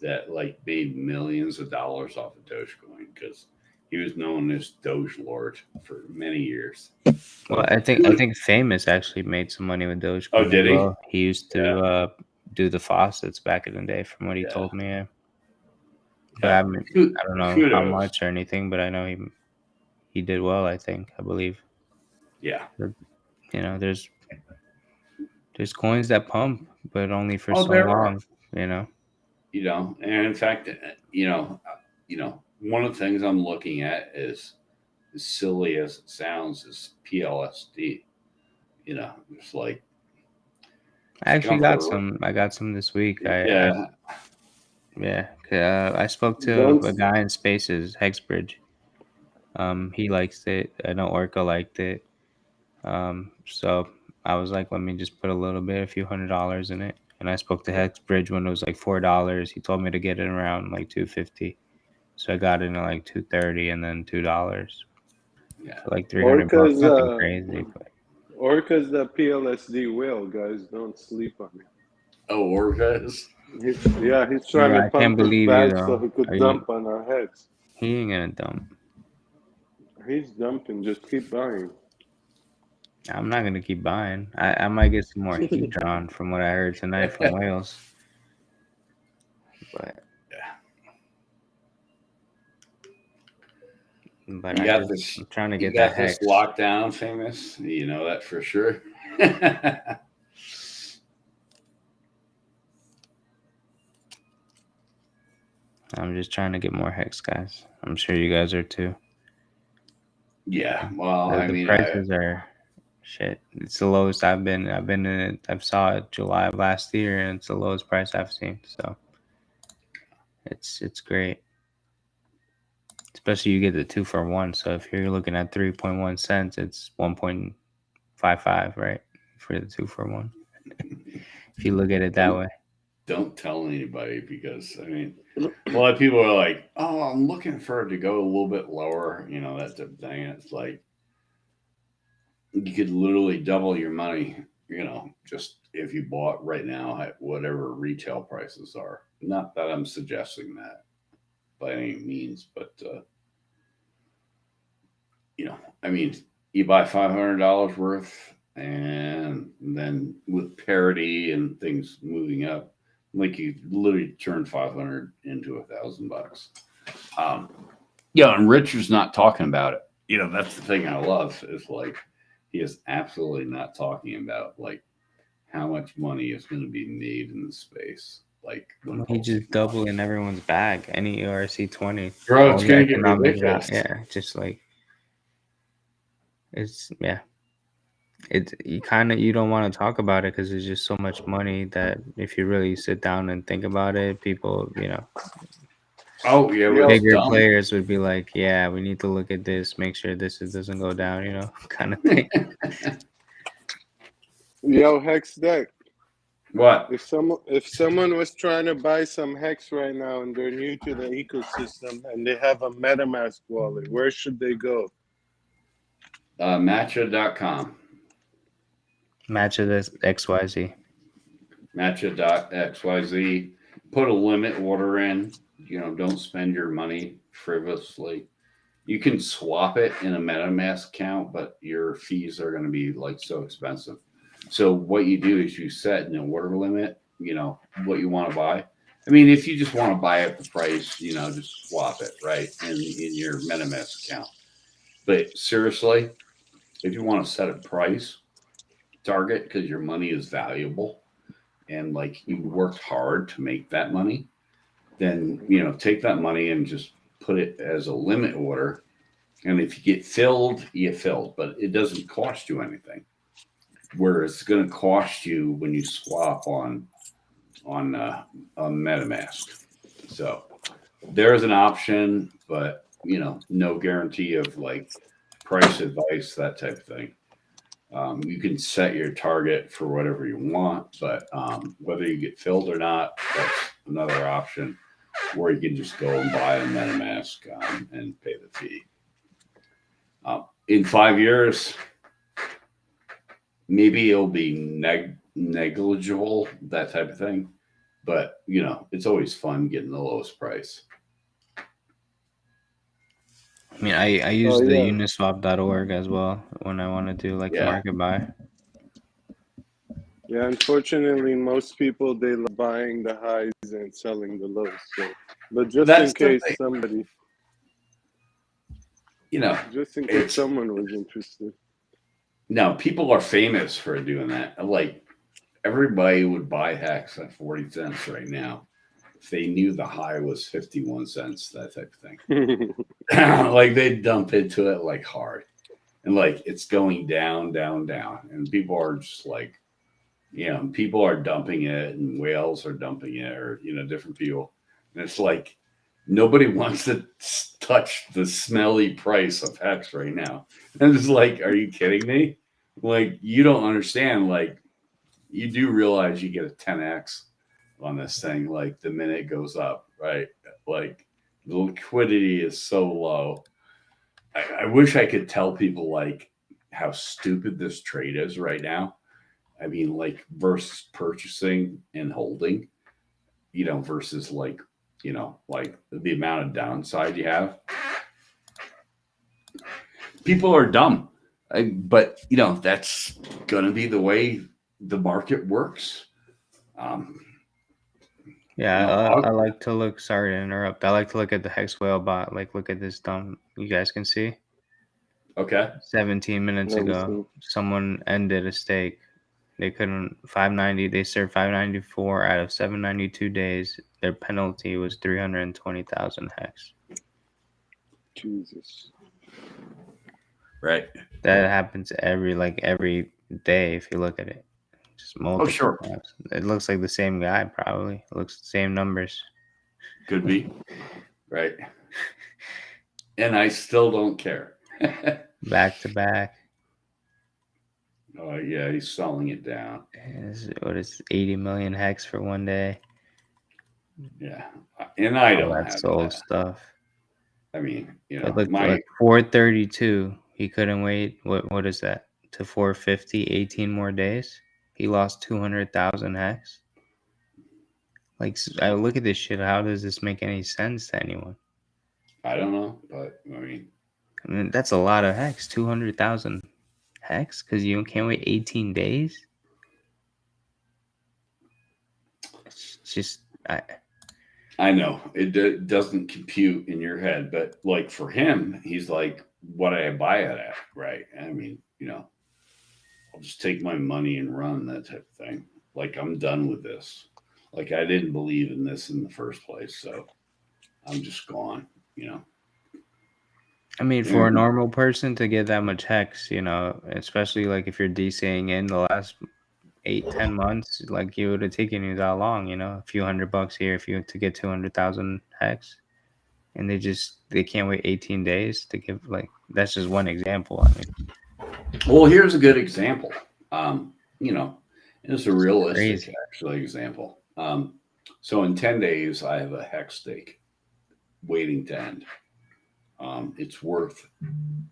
that made millions of dollars off of Dogecoin because he was known as Doge Lord for many years. Well, I think Famous actually made some money with Dogecoin. Oh, did he? Well. He used to do the faucets back in the day, from what he told me. Yeah. But I don't know how much or anything, but I know he did well. I believe. Yeah. There's coins that pump, but only for so long. And in fact, one of the things I'm looking at is, as silly as it sounds, is PLSD. It's like I actually got some. I got some this week. I spoke to a guy in Spaces, Hexbridge. He likes it. I know Orca liked it. So I was like, let me just put a little bit, a few $100s in it. And I spoke to Hexbridge when it was $4. He told me to get it around $2.50. So I got it at $2.30 and then $2. Yeah, so $300. Nothing crazy. But. Orca's the PLSD whale, guys. Don't sleep on it. Oh, Orca is? He's trying to pump his bag so he could dump on our heads. He ain't gonna dump. He's dumping. Just keep buying. I'm not gonna keep buying. I might get some more Hedron from what I heard tonight from Wales. But But I'm trying to get got that this hex. lockdown, famous. You know that for sure. I'm just trying to get more hex, guys. I'm sure you guys are too. Yeah, well, The prices are shit. It's the lowest I've been in it. I saw it July of last year, and it's the lowest price I've seen. So it's great. Especially you get the 2-for-1. So if you're looking at 3.1 cents, it's 1.55, right? For the 2-for-1. If you look at it that way. Don't tell anybody, because I mean, a lot of people are like, "Oh, I'm looking for it to go a little bit lower," you know, that type of thing. It's like you could literally double your money, you know, just if you bought right now at whatever retail prices are. Not that I'm suggesting that by any means, but you know, I mean, you buy $500 worth, and then with parity and things moving up, like you literally turn 500 into $1,000. Yeah, and Richard's not talking about it. You know, that's the thing I love, is like he is absolutely not talking about like how much money is going to be made in the space. Like when he just doubling everyone's bag. Any ERC20. Bro, it's going to get ridiculous. Yeah, just like it's you don't want to talk about it because there's just so much money that if you really sit down and think about it, people, you know. Oh yeah, bigger players would be like, yeah, we need to look at this, make sure doesn't go down, you know, kind of thing. Yo, Hex Deck. What? If someone was trying to buy some Hex right now and they're new to the ecosystem and they have a MetaMask wallet, where should they go? Matcha.com. Matcha.xyz. Matcha.xyz. Put a limit order in. You know, don't spend your money frivolously. You can swap it in a MetaMask account, but your fees are going to be like so expensive. So what you do is you set an order limit, you know, what you want to buy. I mean, if you just want to buy at the price, you know, just swap it, right, in your MetaMask account. But seriously, if you want to set a price target because your money is valuable and like you worked hard to make that money, then, you know, take that money and just put it as a limit order. And if you get filled, you filled, but it doesn't cost you anything. Where it's going to cost you when you swap on MetaMask. So there's an option, but you know, no guarantee of like price advice, that type of thing. You can set your target for whatever you want, but whether you get filled or not, that's another option. Where you can just go and buy a MetaMask and pay the fee. In 5 years, maybe it'll be negligible, that type of thing. But, you know, it's always fun getting the lowest price. I mean, I use the uniswap.org as well when I want to do like market buy. Yeah, unfortunately, most people, they love buying the highs and selling the lows. So, but just in case somebody, you know, just in case someone was interested. No, people are famous for doing that. Like everybody would buy Hex at 40 cents right now if they knew the high was 51 cents, that type of thing. Like they dump into it like hard. And like it's going down, down, down. And people are just like, you know, people are dumping it and whales are dumping it, or, you know, different people. And it's like nobody wants to touch the smelly price of Hex right now. And it's like, are you kidding me? Like, you don't understand. Like, you do realize you get a 10x on this thing, like the minute it goes up, right? Like the liquidity is so low. I wish I could tell people like how stupid this trade is right now. I mean, like versus purchasing and holding, you know, versus like, you know, like the amount of downside you have. People are dumb. But, you know, that's going to be the way the market works. Yeah, No, I like to look. Sorry to interrupt. I like to look at the Hex Whale bot. Like, look at this dumb. You guys can see. Okay. 17 minutes Let me ago, see. someone ended a stake. They couldn't 590. They served 594 out of 792 days. Their penalty was 320,000 hex. Jesus. Right. That happens every day if you look at it. Just multiple sure. times. It looks like the same guy probably. It looks the same numbers. Could be. Right. And I still don't care. Back to back. Oh yeah, he's selling it down. What is 80 million hex for one day? Yeah, and I All don't that have sold that. stuff. I mean, you know, It looked my like 432. He couldn't wait. What is that? To 450, 18 more days. He lost 200,000 hex. Like, I look at this shit. How does this make any sense to anyone? I don't know, but I mean that's a lot of hex. 200,000 hex because you can't wait 18 days. It's just I know it doesn't compute in your head, but like for him, he's like, what I buy it at, right? I mean, you know, I'll just take my money and run, that type of thing. Like I'm done with this. Like I didn't believe in this in the first place, so I'm just gone, you know. I mean, for a normal person to get that much hex, you know, especially like if you're DCing in the last 8-10 months, like it would have taken you that long, you know, a few $100 here if you to get 200,000 hex, and they can't wait 18 days to give. Like that's just one example. I mean, well, here's a good example. You know, it's a realistic crazy. actually example. So in 10 days, I have a hex stake waiting to end. It's worth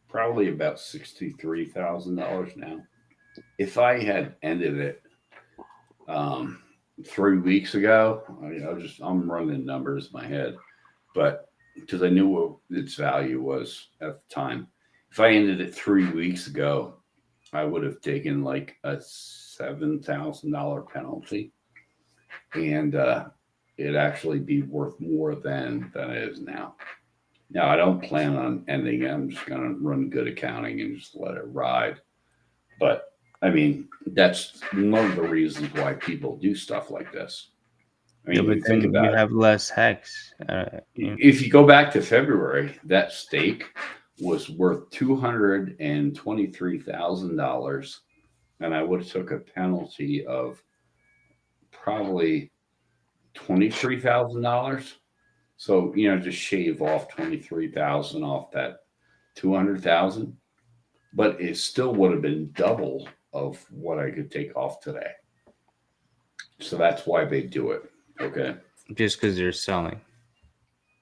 probably about $63,000 now. If I had ended it 3 weeks ago, I'm running numbers in my head, but because I knew what its value was at the time. If I ended it 3 weeks ago, I would have taken like a $7,000 penalty, and it'd actually be worth more than it is now. Now, I don't plan on ending it. I'm just going to run good accounting and just let it ride. But, I mean, that's one of the reasons why people do stuff like this. I mean, Yeah, but think then about you it. have less hex. If you go back to February, that stake was worth $223,000, and I would have took a penalty of probably $23,000. So, you know, just shave off 23,000 off that 200,000, but it still would have been double of what I could take off today. So that's why they do it. Okay. Just because they're selling.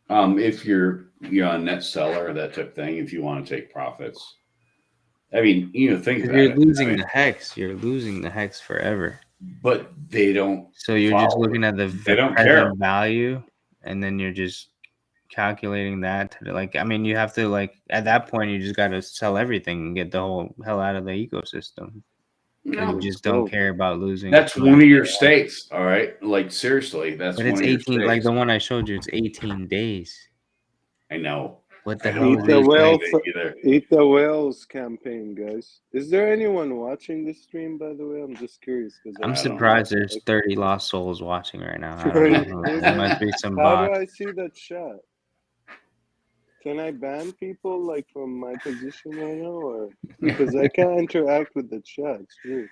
If you're a net seller, that type of thing, if you want to take profits. I mean, you know, think about you're it. losing the hex. You're losing the hex forever. But they don't. So you're just looking at the don't present care. value, and then you're just calculating that. Like, I mean, you have to at that point, you just got to sell everything and get the whole hell out of the ecosystem. No, you just don't care about losing. That's one of your stakes, all right? Like seriously, that's But one it's of your 18. stakes. Like the one I showed you, it's 18 days. I know. What the I hell? Eat the whales, either. eat the whales campaign, guys. Is there anyone watching this stream? By the way, I'm just curious because I'm surprised there's 30 lost souls watching right now. I don't know. There must be some How bots. do I see that chat? Can I ban people like from my position right now, or because I can't interact with the chat? It's weird.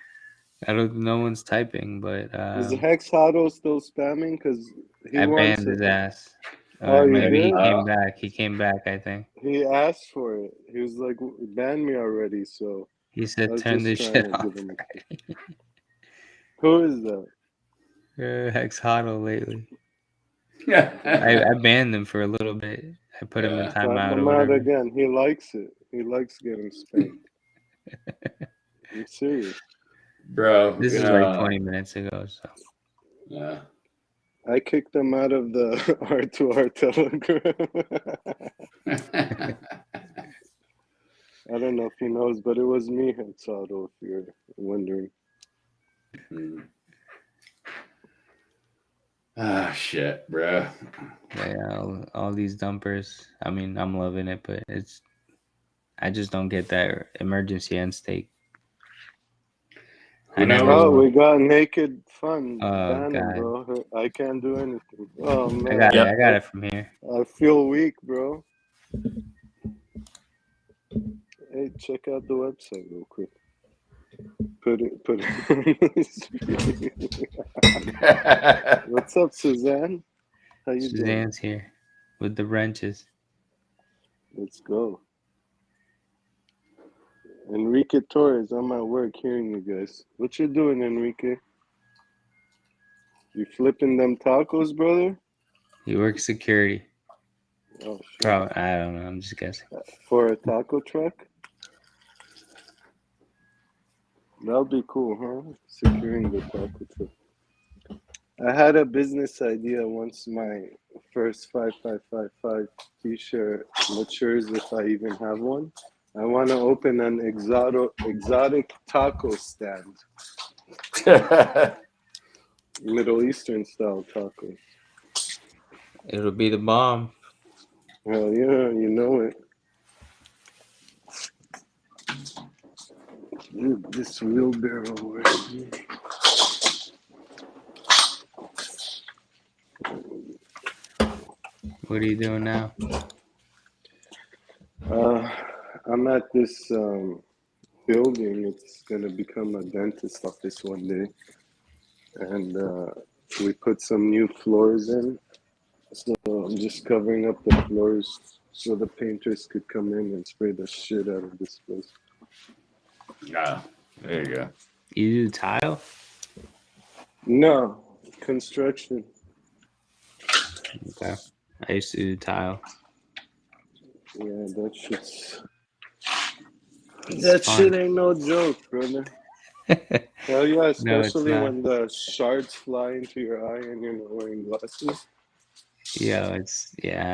I don't. No one's typing, but Is Hex Hado still spamming? Because he I wants banned his it. ass. Oh, you Maybe did? he came back. He came back, I think. He asked for it. He was like, "Ban me already." So He said, I was "Turn just this trying shit to off." give him Who is that? Hex Hado lately. Yeah. I banned them for a little bit. I put him in timeout Time or him out whatever. again. He likes it. He likes getting spanked. I'm serious. Bro. This is like 20 minutes ago, so. Yeah. I kicked him out of the R2R Telegram. I don't know if he knows, but it was me, Hensado, if you're wondering. Ah, shit, bro. Yeah, all these dumpers. I mean, I'm loving it, but I just don't get that emergency end stake. I never. Oh, we got naked fun. Oh Ban him, God. bro. I can't do anything. Oh man. I got it from here. I feel weak, bro. Hey, check out the website real quick. Put it. What's up, Suzanne? How you doing? Suzanne's here with the wrenches. Let's go. Enrique Torres, I'm at work hearing you guys. What you doing, Enrique? You flipping them tacos, brother? He works security. Oh shit. Probably, I don't know. I'm just guessing. For a taco truck? That'll be cool, huh? Securing the taco truck. I had a business idea once my first 5555 t-shirt matures, if I even have one. I want to open an exotic taco stand. Middle Eastern style tacos. It'll be the bomb. Hell yeah, you know it. Dude, this wheelbarrow right here. What are you doing now? I'm at this building. It's gonna become a dentist office one day, and we put some new floors in. So I'm just covering up the floors so the painters could come in and spray the shit out of this place. Yeah, there you go. You do tile? No, construction. Okay. I used to do tile. Yeah, that shit ain't no joke, brother. Hell yeah, especially when the shards fly into your eye and you're not wearing glasses. Yeah,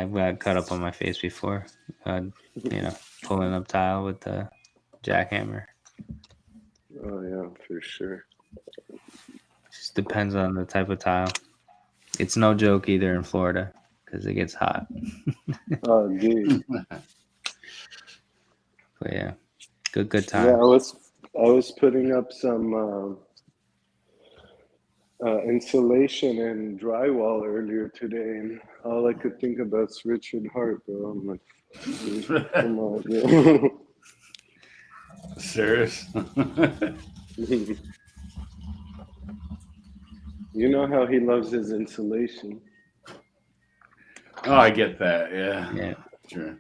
I've got cut up on my face before. Pulling up tile with the jackhammer. Oh yeah, for sure. Just depends on the type of tile. It's no joke either in Florida because it gets hot. Oh, dude. But yeah, good time. Yeah, I was putting up some insulation and drywall earlier today, and all I could think about is Richard Hart, bro. I'm like, dude, come on, bro. Serious? You know how he loves his insulation. Oh, I get that. Yeah. Yeah. Sure.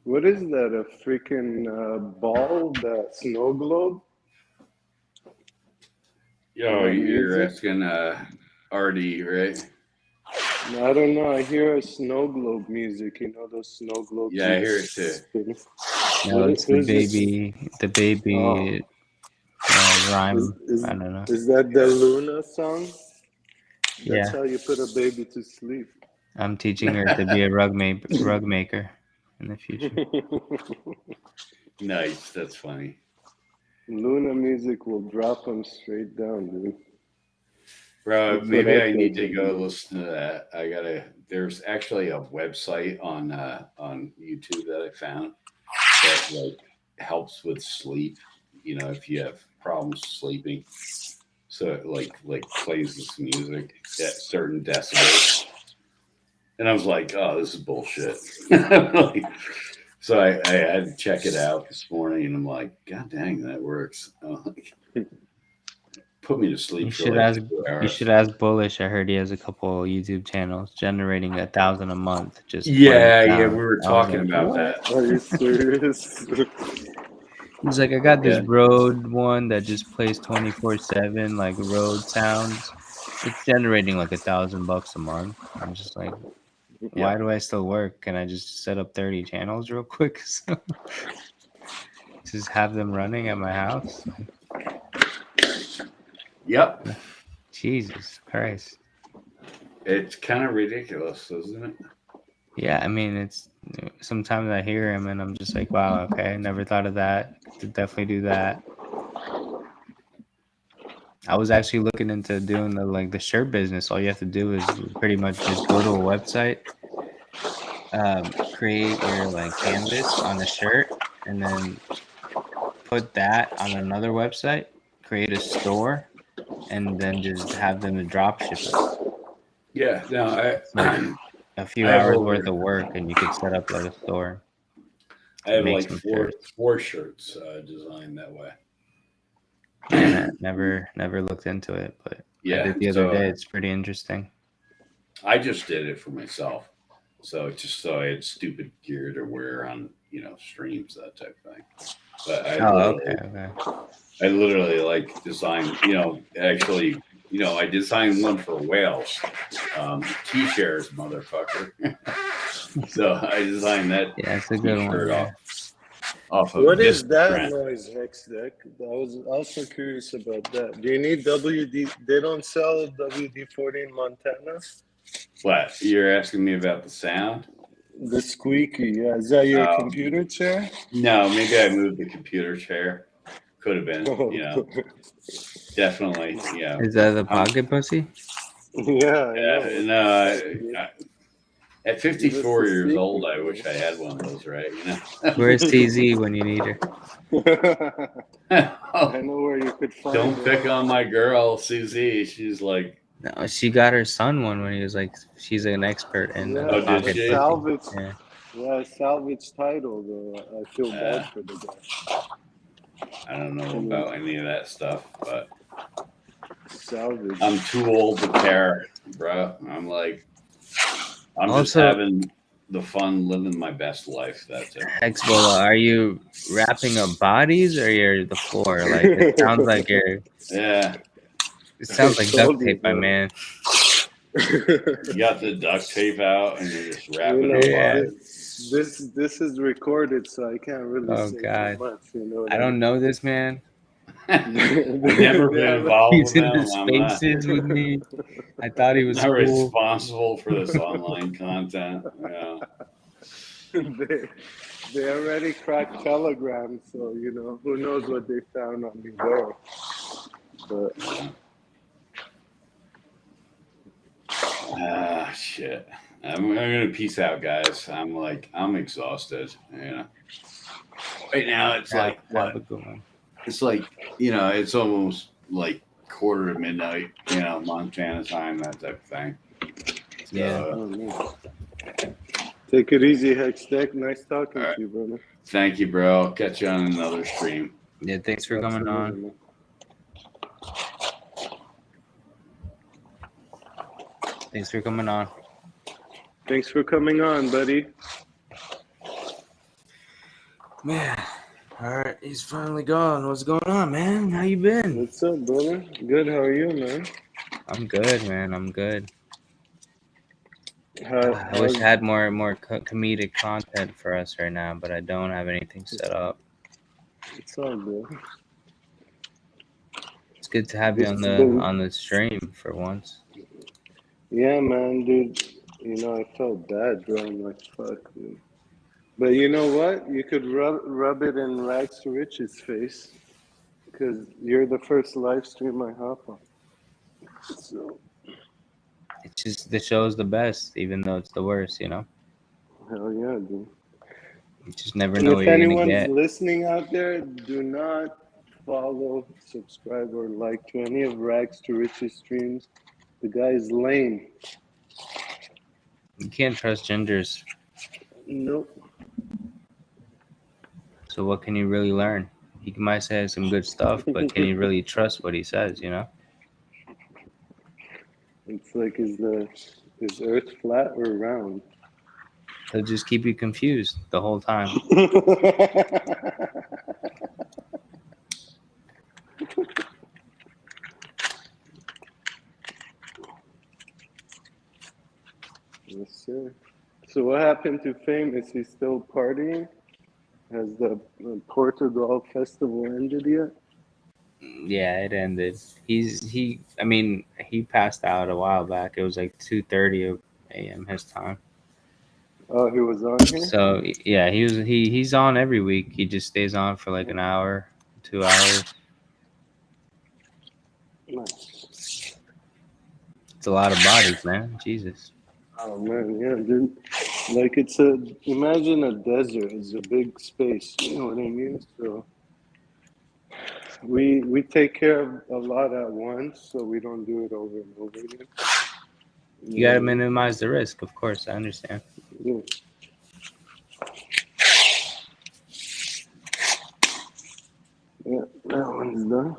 What is that? A freaking ball? That snow globe? Yo, you're asking RD, right? I don't know. I hear a snow globe music. You know those snow globes? Yeah, I hear it too. No, it's the baby rhyme. I don't know. Is that the Luna song? Yeah. That's how you put a baby to sleep. I'm teaching her to be a rug maker in the future. Nice. That's funny. Luna music will drop them straight down, dude. Bro, That's maybe what I need to think. go listen to that. There's actually a website on YouTube that I found that like helps with sleep. You know, if you have problems sleeping. So it like plays this music at certain decibels. And I was like, oh, this is bullshit. So I had to check it out this morning, and I'm like, God dang, that works. Put me to sleep. You should ask Bullish. I heard he has a couple YouTube channels generating 1,000 a month. Just we were talking about that. Are you serious? He's like, I got this Rode one that just plays 24/7, like Rode sounds. It's generating like $1,000 a month. I'm just like, why do I still work? Can I just set up 30 channels real quick? Just have them running at my house. Yep. Jesus Christ. It's kind of ridiculous, isn't it? Yeah, I mean, it's sometimes I hear him and I'm just like, wow, okay, never thought of that. Could definitely do that. I was actually looking into doing the shirt business. All you have to do is pretty much just go to a website, create your like canvas on a shirt, and then put that on another website, create a store, and then just have them to drop ship it. Yeah, no, It's like a few hours worth of work, and you could set up like a store. I have like four shirts designed that way. And I never looked into it, but yeah, I did the other day. It's pretty interesting. I just did it for myself, so I had stupid gear to wear on streams, that type of thing. But I literally like designed, actually, I designed one for whales, T-shirts, motherfucker. So I designed that. Yeah, it's a good one. Yeah. Off of what is that brand. noise, Hexdeck? I was also curious about that. Do you need WD? They don't sell WD-40 in Montana? What? You're asking me about the sound? The squeaky, yeah. Is that your computer chair? No, maybe I moved the computer chair. Could have been, definitely, yeah. Is that the pocket pussy? Yeah. No. At 54 years old, I wish I had one of those, right? Where's TZ when you need her? I know where you could find Don't pick on my girl, Susie. She's like... No, she got her son one when he was like... She's an expert in pocket pussy. Salvage, salvage title, though. I feel bad for the guy. I don't know about any of that stuff, but... Salvage. I'm too old to care, bro. I'm just having the fun, living my best life. That's it. Hexbola, are you wrapping up bodies or you're the floor? Like it sounds like you're. Yeah. It sounds like duct tape, my man. You got the duct tape out and you're just wrapping up bodies. This is recorded, so I can't really say too much. I don't know this man. I've never been involved He's with in him. the spaces with me. I thought he was not cool. responsible for this online content. Yeah. They already cracked Telegram, so who knows what they found on me there. But shit. I'm gonna peace out, guys. I'm exhausted. Right now it's like what? It's like it's almost like 1:45 midnight. Montana time, that type of thing. Yeah. Take it easy, Hexdeck. Nice talking to you, brother. Thank you, bro. I'll catch you on another stream. Yeah, thanks for coming on. Thanks for coming on. Thanks for coming on, buddy. Man. All right, he's finally gone. What's going on, man? How you been? What's up, brother? Good. How are you, man? I'm good, man. I'm good. I wish I had more comedic content for us right now, but I don't have anything set up. It's all good. It's good to have you on the stream for once. Yeah, man, dude. I felt bad, bro. I'm like, fuck, dude. But you know what? You could rub it in Rags to Riches' face, because you're the first live stream I hop on. So it's just the show's the best, even though it's the worst. Hell yeah, dude. You just never know what you're gonna get. If anyone's listening out there, do not follow, subscribe, or like to any of Rags to Riches streams. The guy is lame. You can't trust gingers. Nope. So what can you really learn? He might say some good stuff, but can you really trust what he says, It's like, is Earth flat or round? He'll just keep you confused the whole time. Yes, sir. So what happened to Fame? Is he still partying? Has the Portugal festival ended yet? Yeah, it ended. He passed out a while back. It was like 2:30 a.m. his time. Oh, he was on here. So yeah, he's on every week. He just stays on for like an hour, 2 hours. Nice. It's a lot of bodies, man. Jesus. Oh man, yeah, dude. Like imagine a desert. It's a big space. You know what I mean? So we take care of a lot at once, so we don't do it over and over again. You gotta minimize the risk, of course. I understand. Yeah. Yeah, that one's done.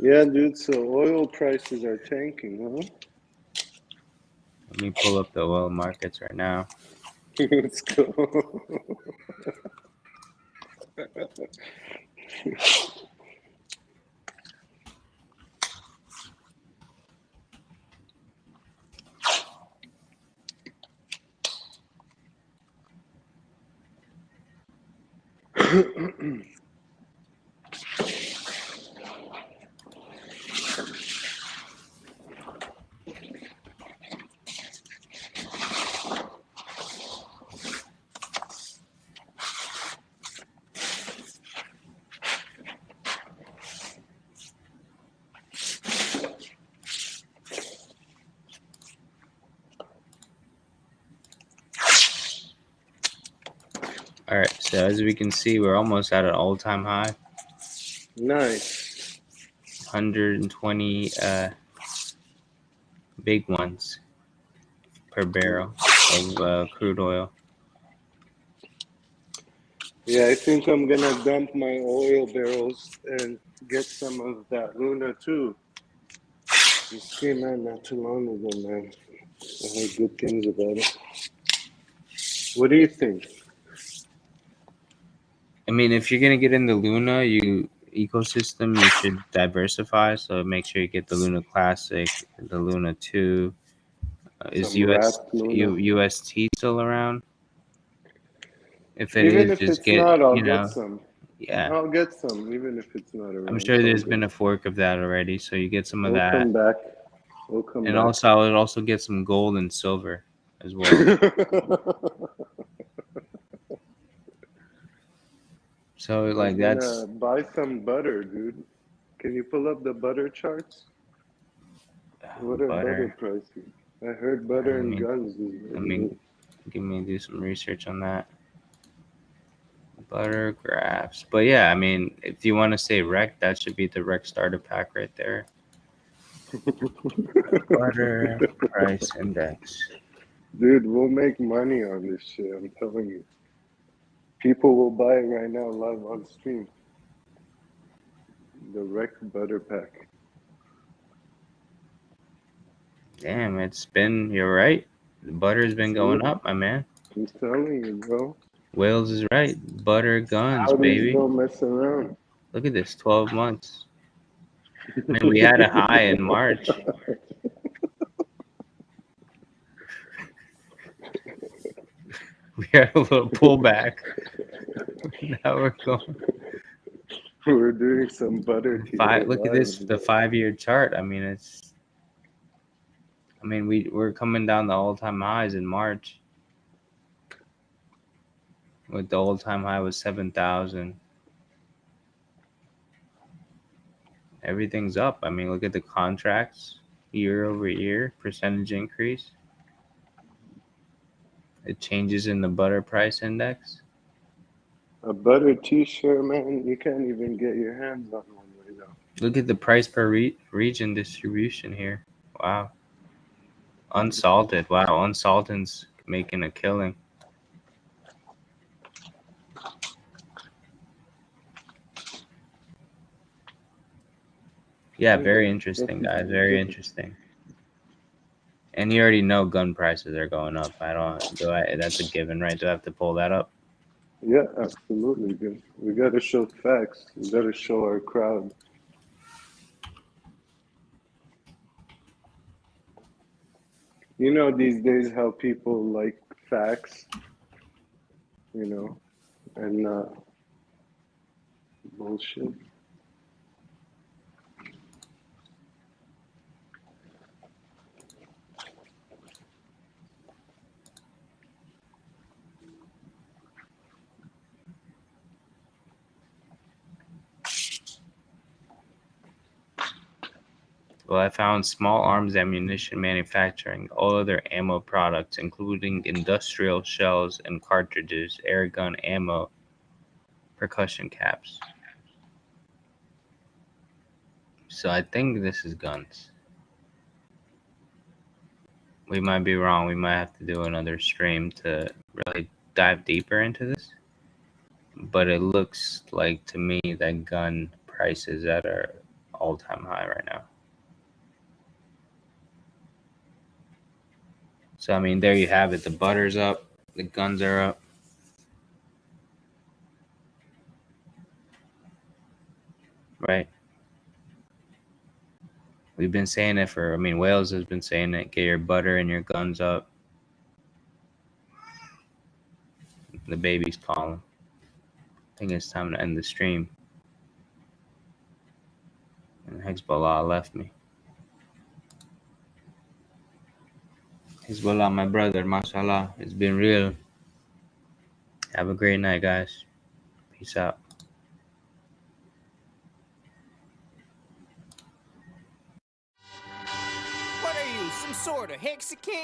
Yeah, dude. So oil prices are tanking, huh? Let me pull up the oil markets right now. Let's go. All right, so as we can see, we're almost at an all-time high. Nice. 120 big ones per barrel of crude oil. Yeah, I think I'm gonna dump my oil barrels and get some of that Luna too. This came out not too long ago, man. I heard good things about it. What do you think? I mean, if you're gonna get in the Luna, ecosystem, you should diversify. So make sure you get the Luna Classic, the Luna 2. Is UST still around? If it Even is, if just it's get, not, I'll get some. Yeah. I'll get some, even if it's not around. I'm sure there's been a fork of that already, so you get some of We'll that. come back. We'll come and back. also, I would also get some gold and silver as well. So like that's buy some butter, dude. Can you pull up the butter charts? What are butter prices? I heard butter and guns is give me do some research on that. Butter graphs. But yeah, I mean, if you want to say rec, that should be the rec starter pack right there. Butter price index. Dude, we'll make money on this shit, I'm telling you. People will buy it right now live on stream. The rec butter pack. Damn, you're right. The butter's been going up, my man. I'm telling you, bro. Wales is right. Butter guns, Saudis baby. don't mess around. Look at this, 12 months. I mean, we had a high in March. We had a little pullback. Now we're going. We're doing some butter. Look at this, the 5-year chart. I mean, we're coming down the all-time highs in March. With the all-time high was 7,000. Everything's up. I mean, look at the contracts year over year, percentage increase. It changes in the butter price index. A butter t-shirt, man, you can't even get your hands on one right now. Look at the price per region distribution here. Wow. Unsalted. Wow, unsalted's making a killing. Yeah, very interesting, guys. Very interesting. And you already know gun prices are going up. That's a given, right? Do I have to pull that up? Yeah, absolutely, dude. We got to show facts. We got to show our crowd. You know these days how people like facts, and Bullshit. Well, I found small arms ammunition manufacturing, all other ammo products, including industrial shells and cartridges, air gun ammo, percussion caps. So I think this is guns. We might be wrong. We might have to do another stream to really dive deeper into this. But it looks like to me that gun prices at an all-time high right now. So, I mean, there you have it. The butter's up. The guns are up. Right? We've been saying it for, I mean, Wales has been saying it. Get your butter and your guns up. The baby's calling. I think it's time to end the stream. And Hezbollah left me. Hezbollah, my brother, mashallah. It's been real. Have a great night, guys. Peace out. What are you, some sort of Mexican?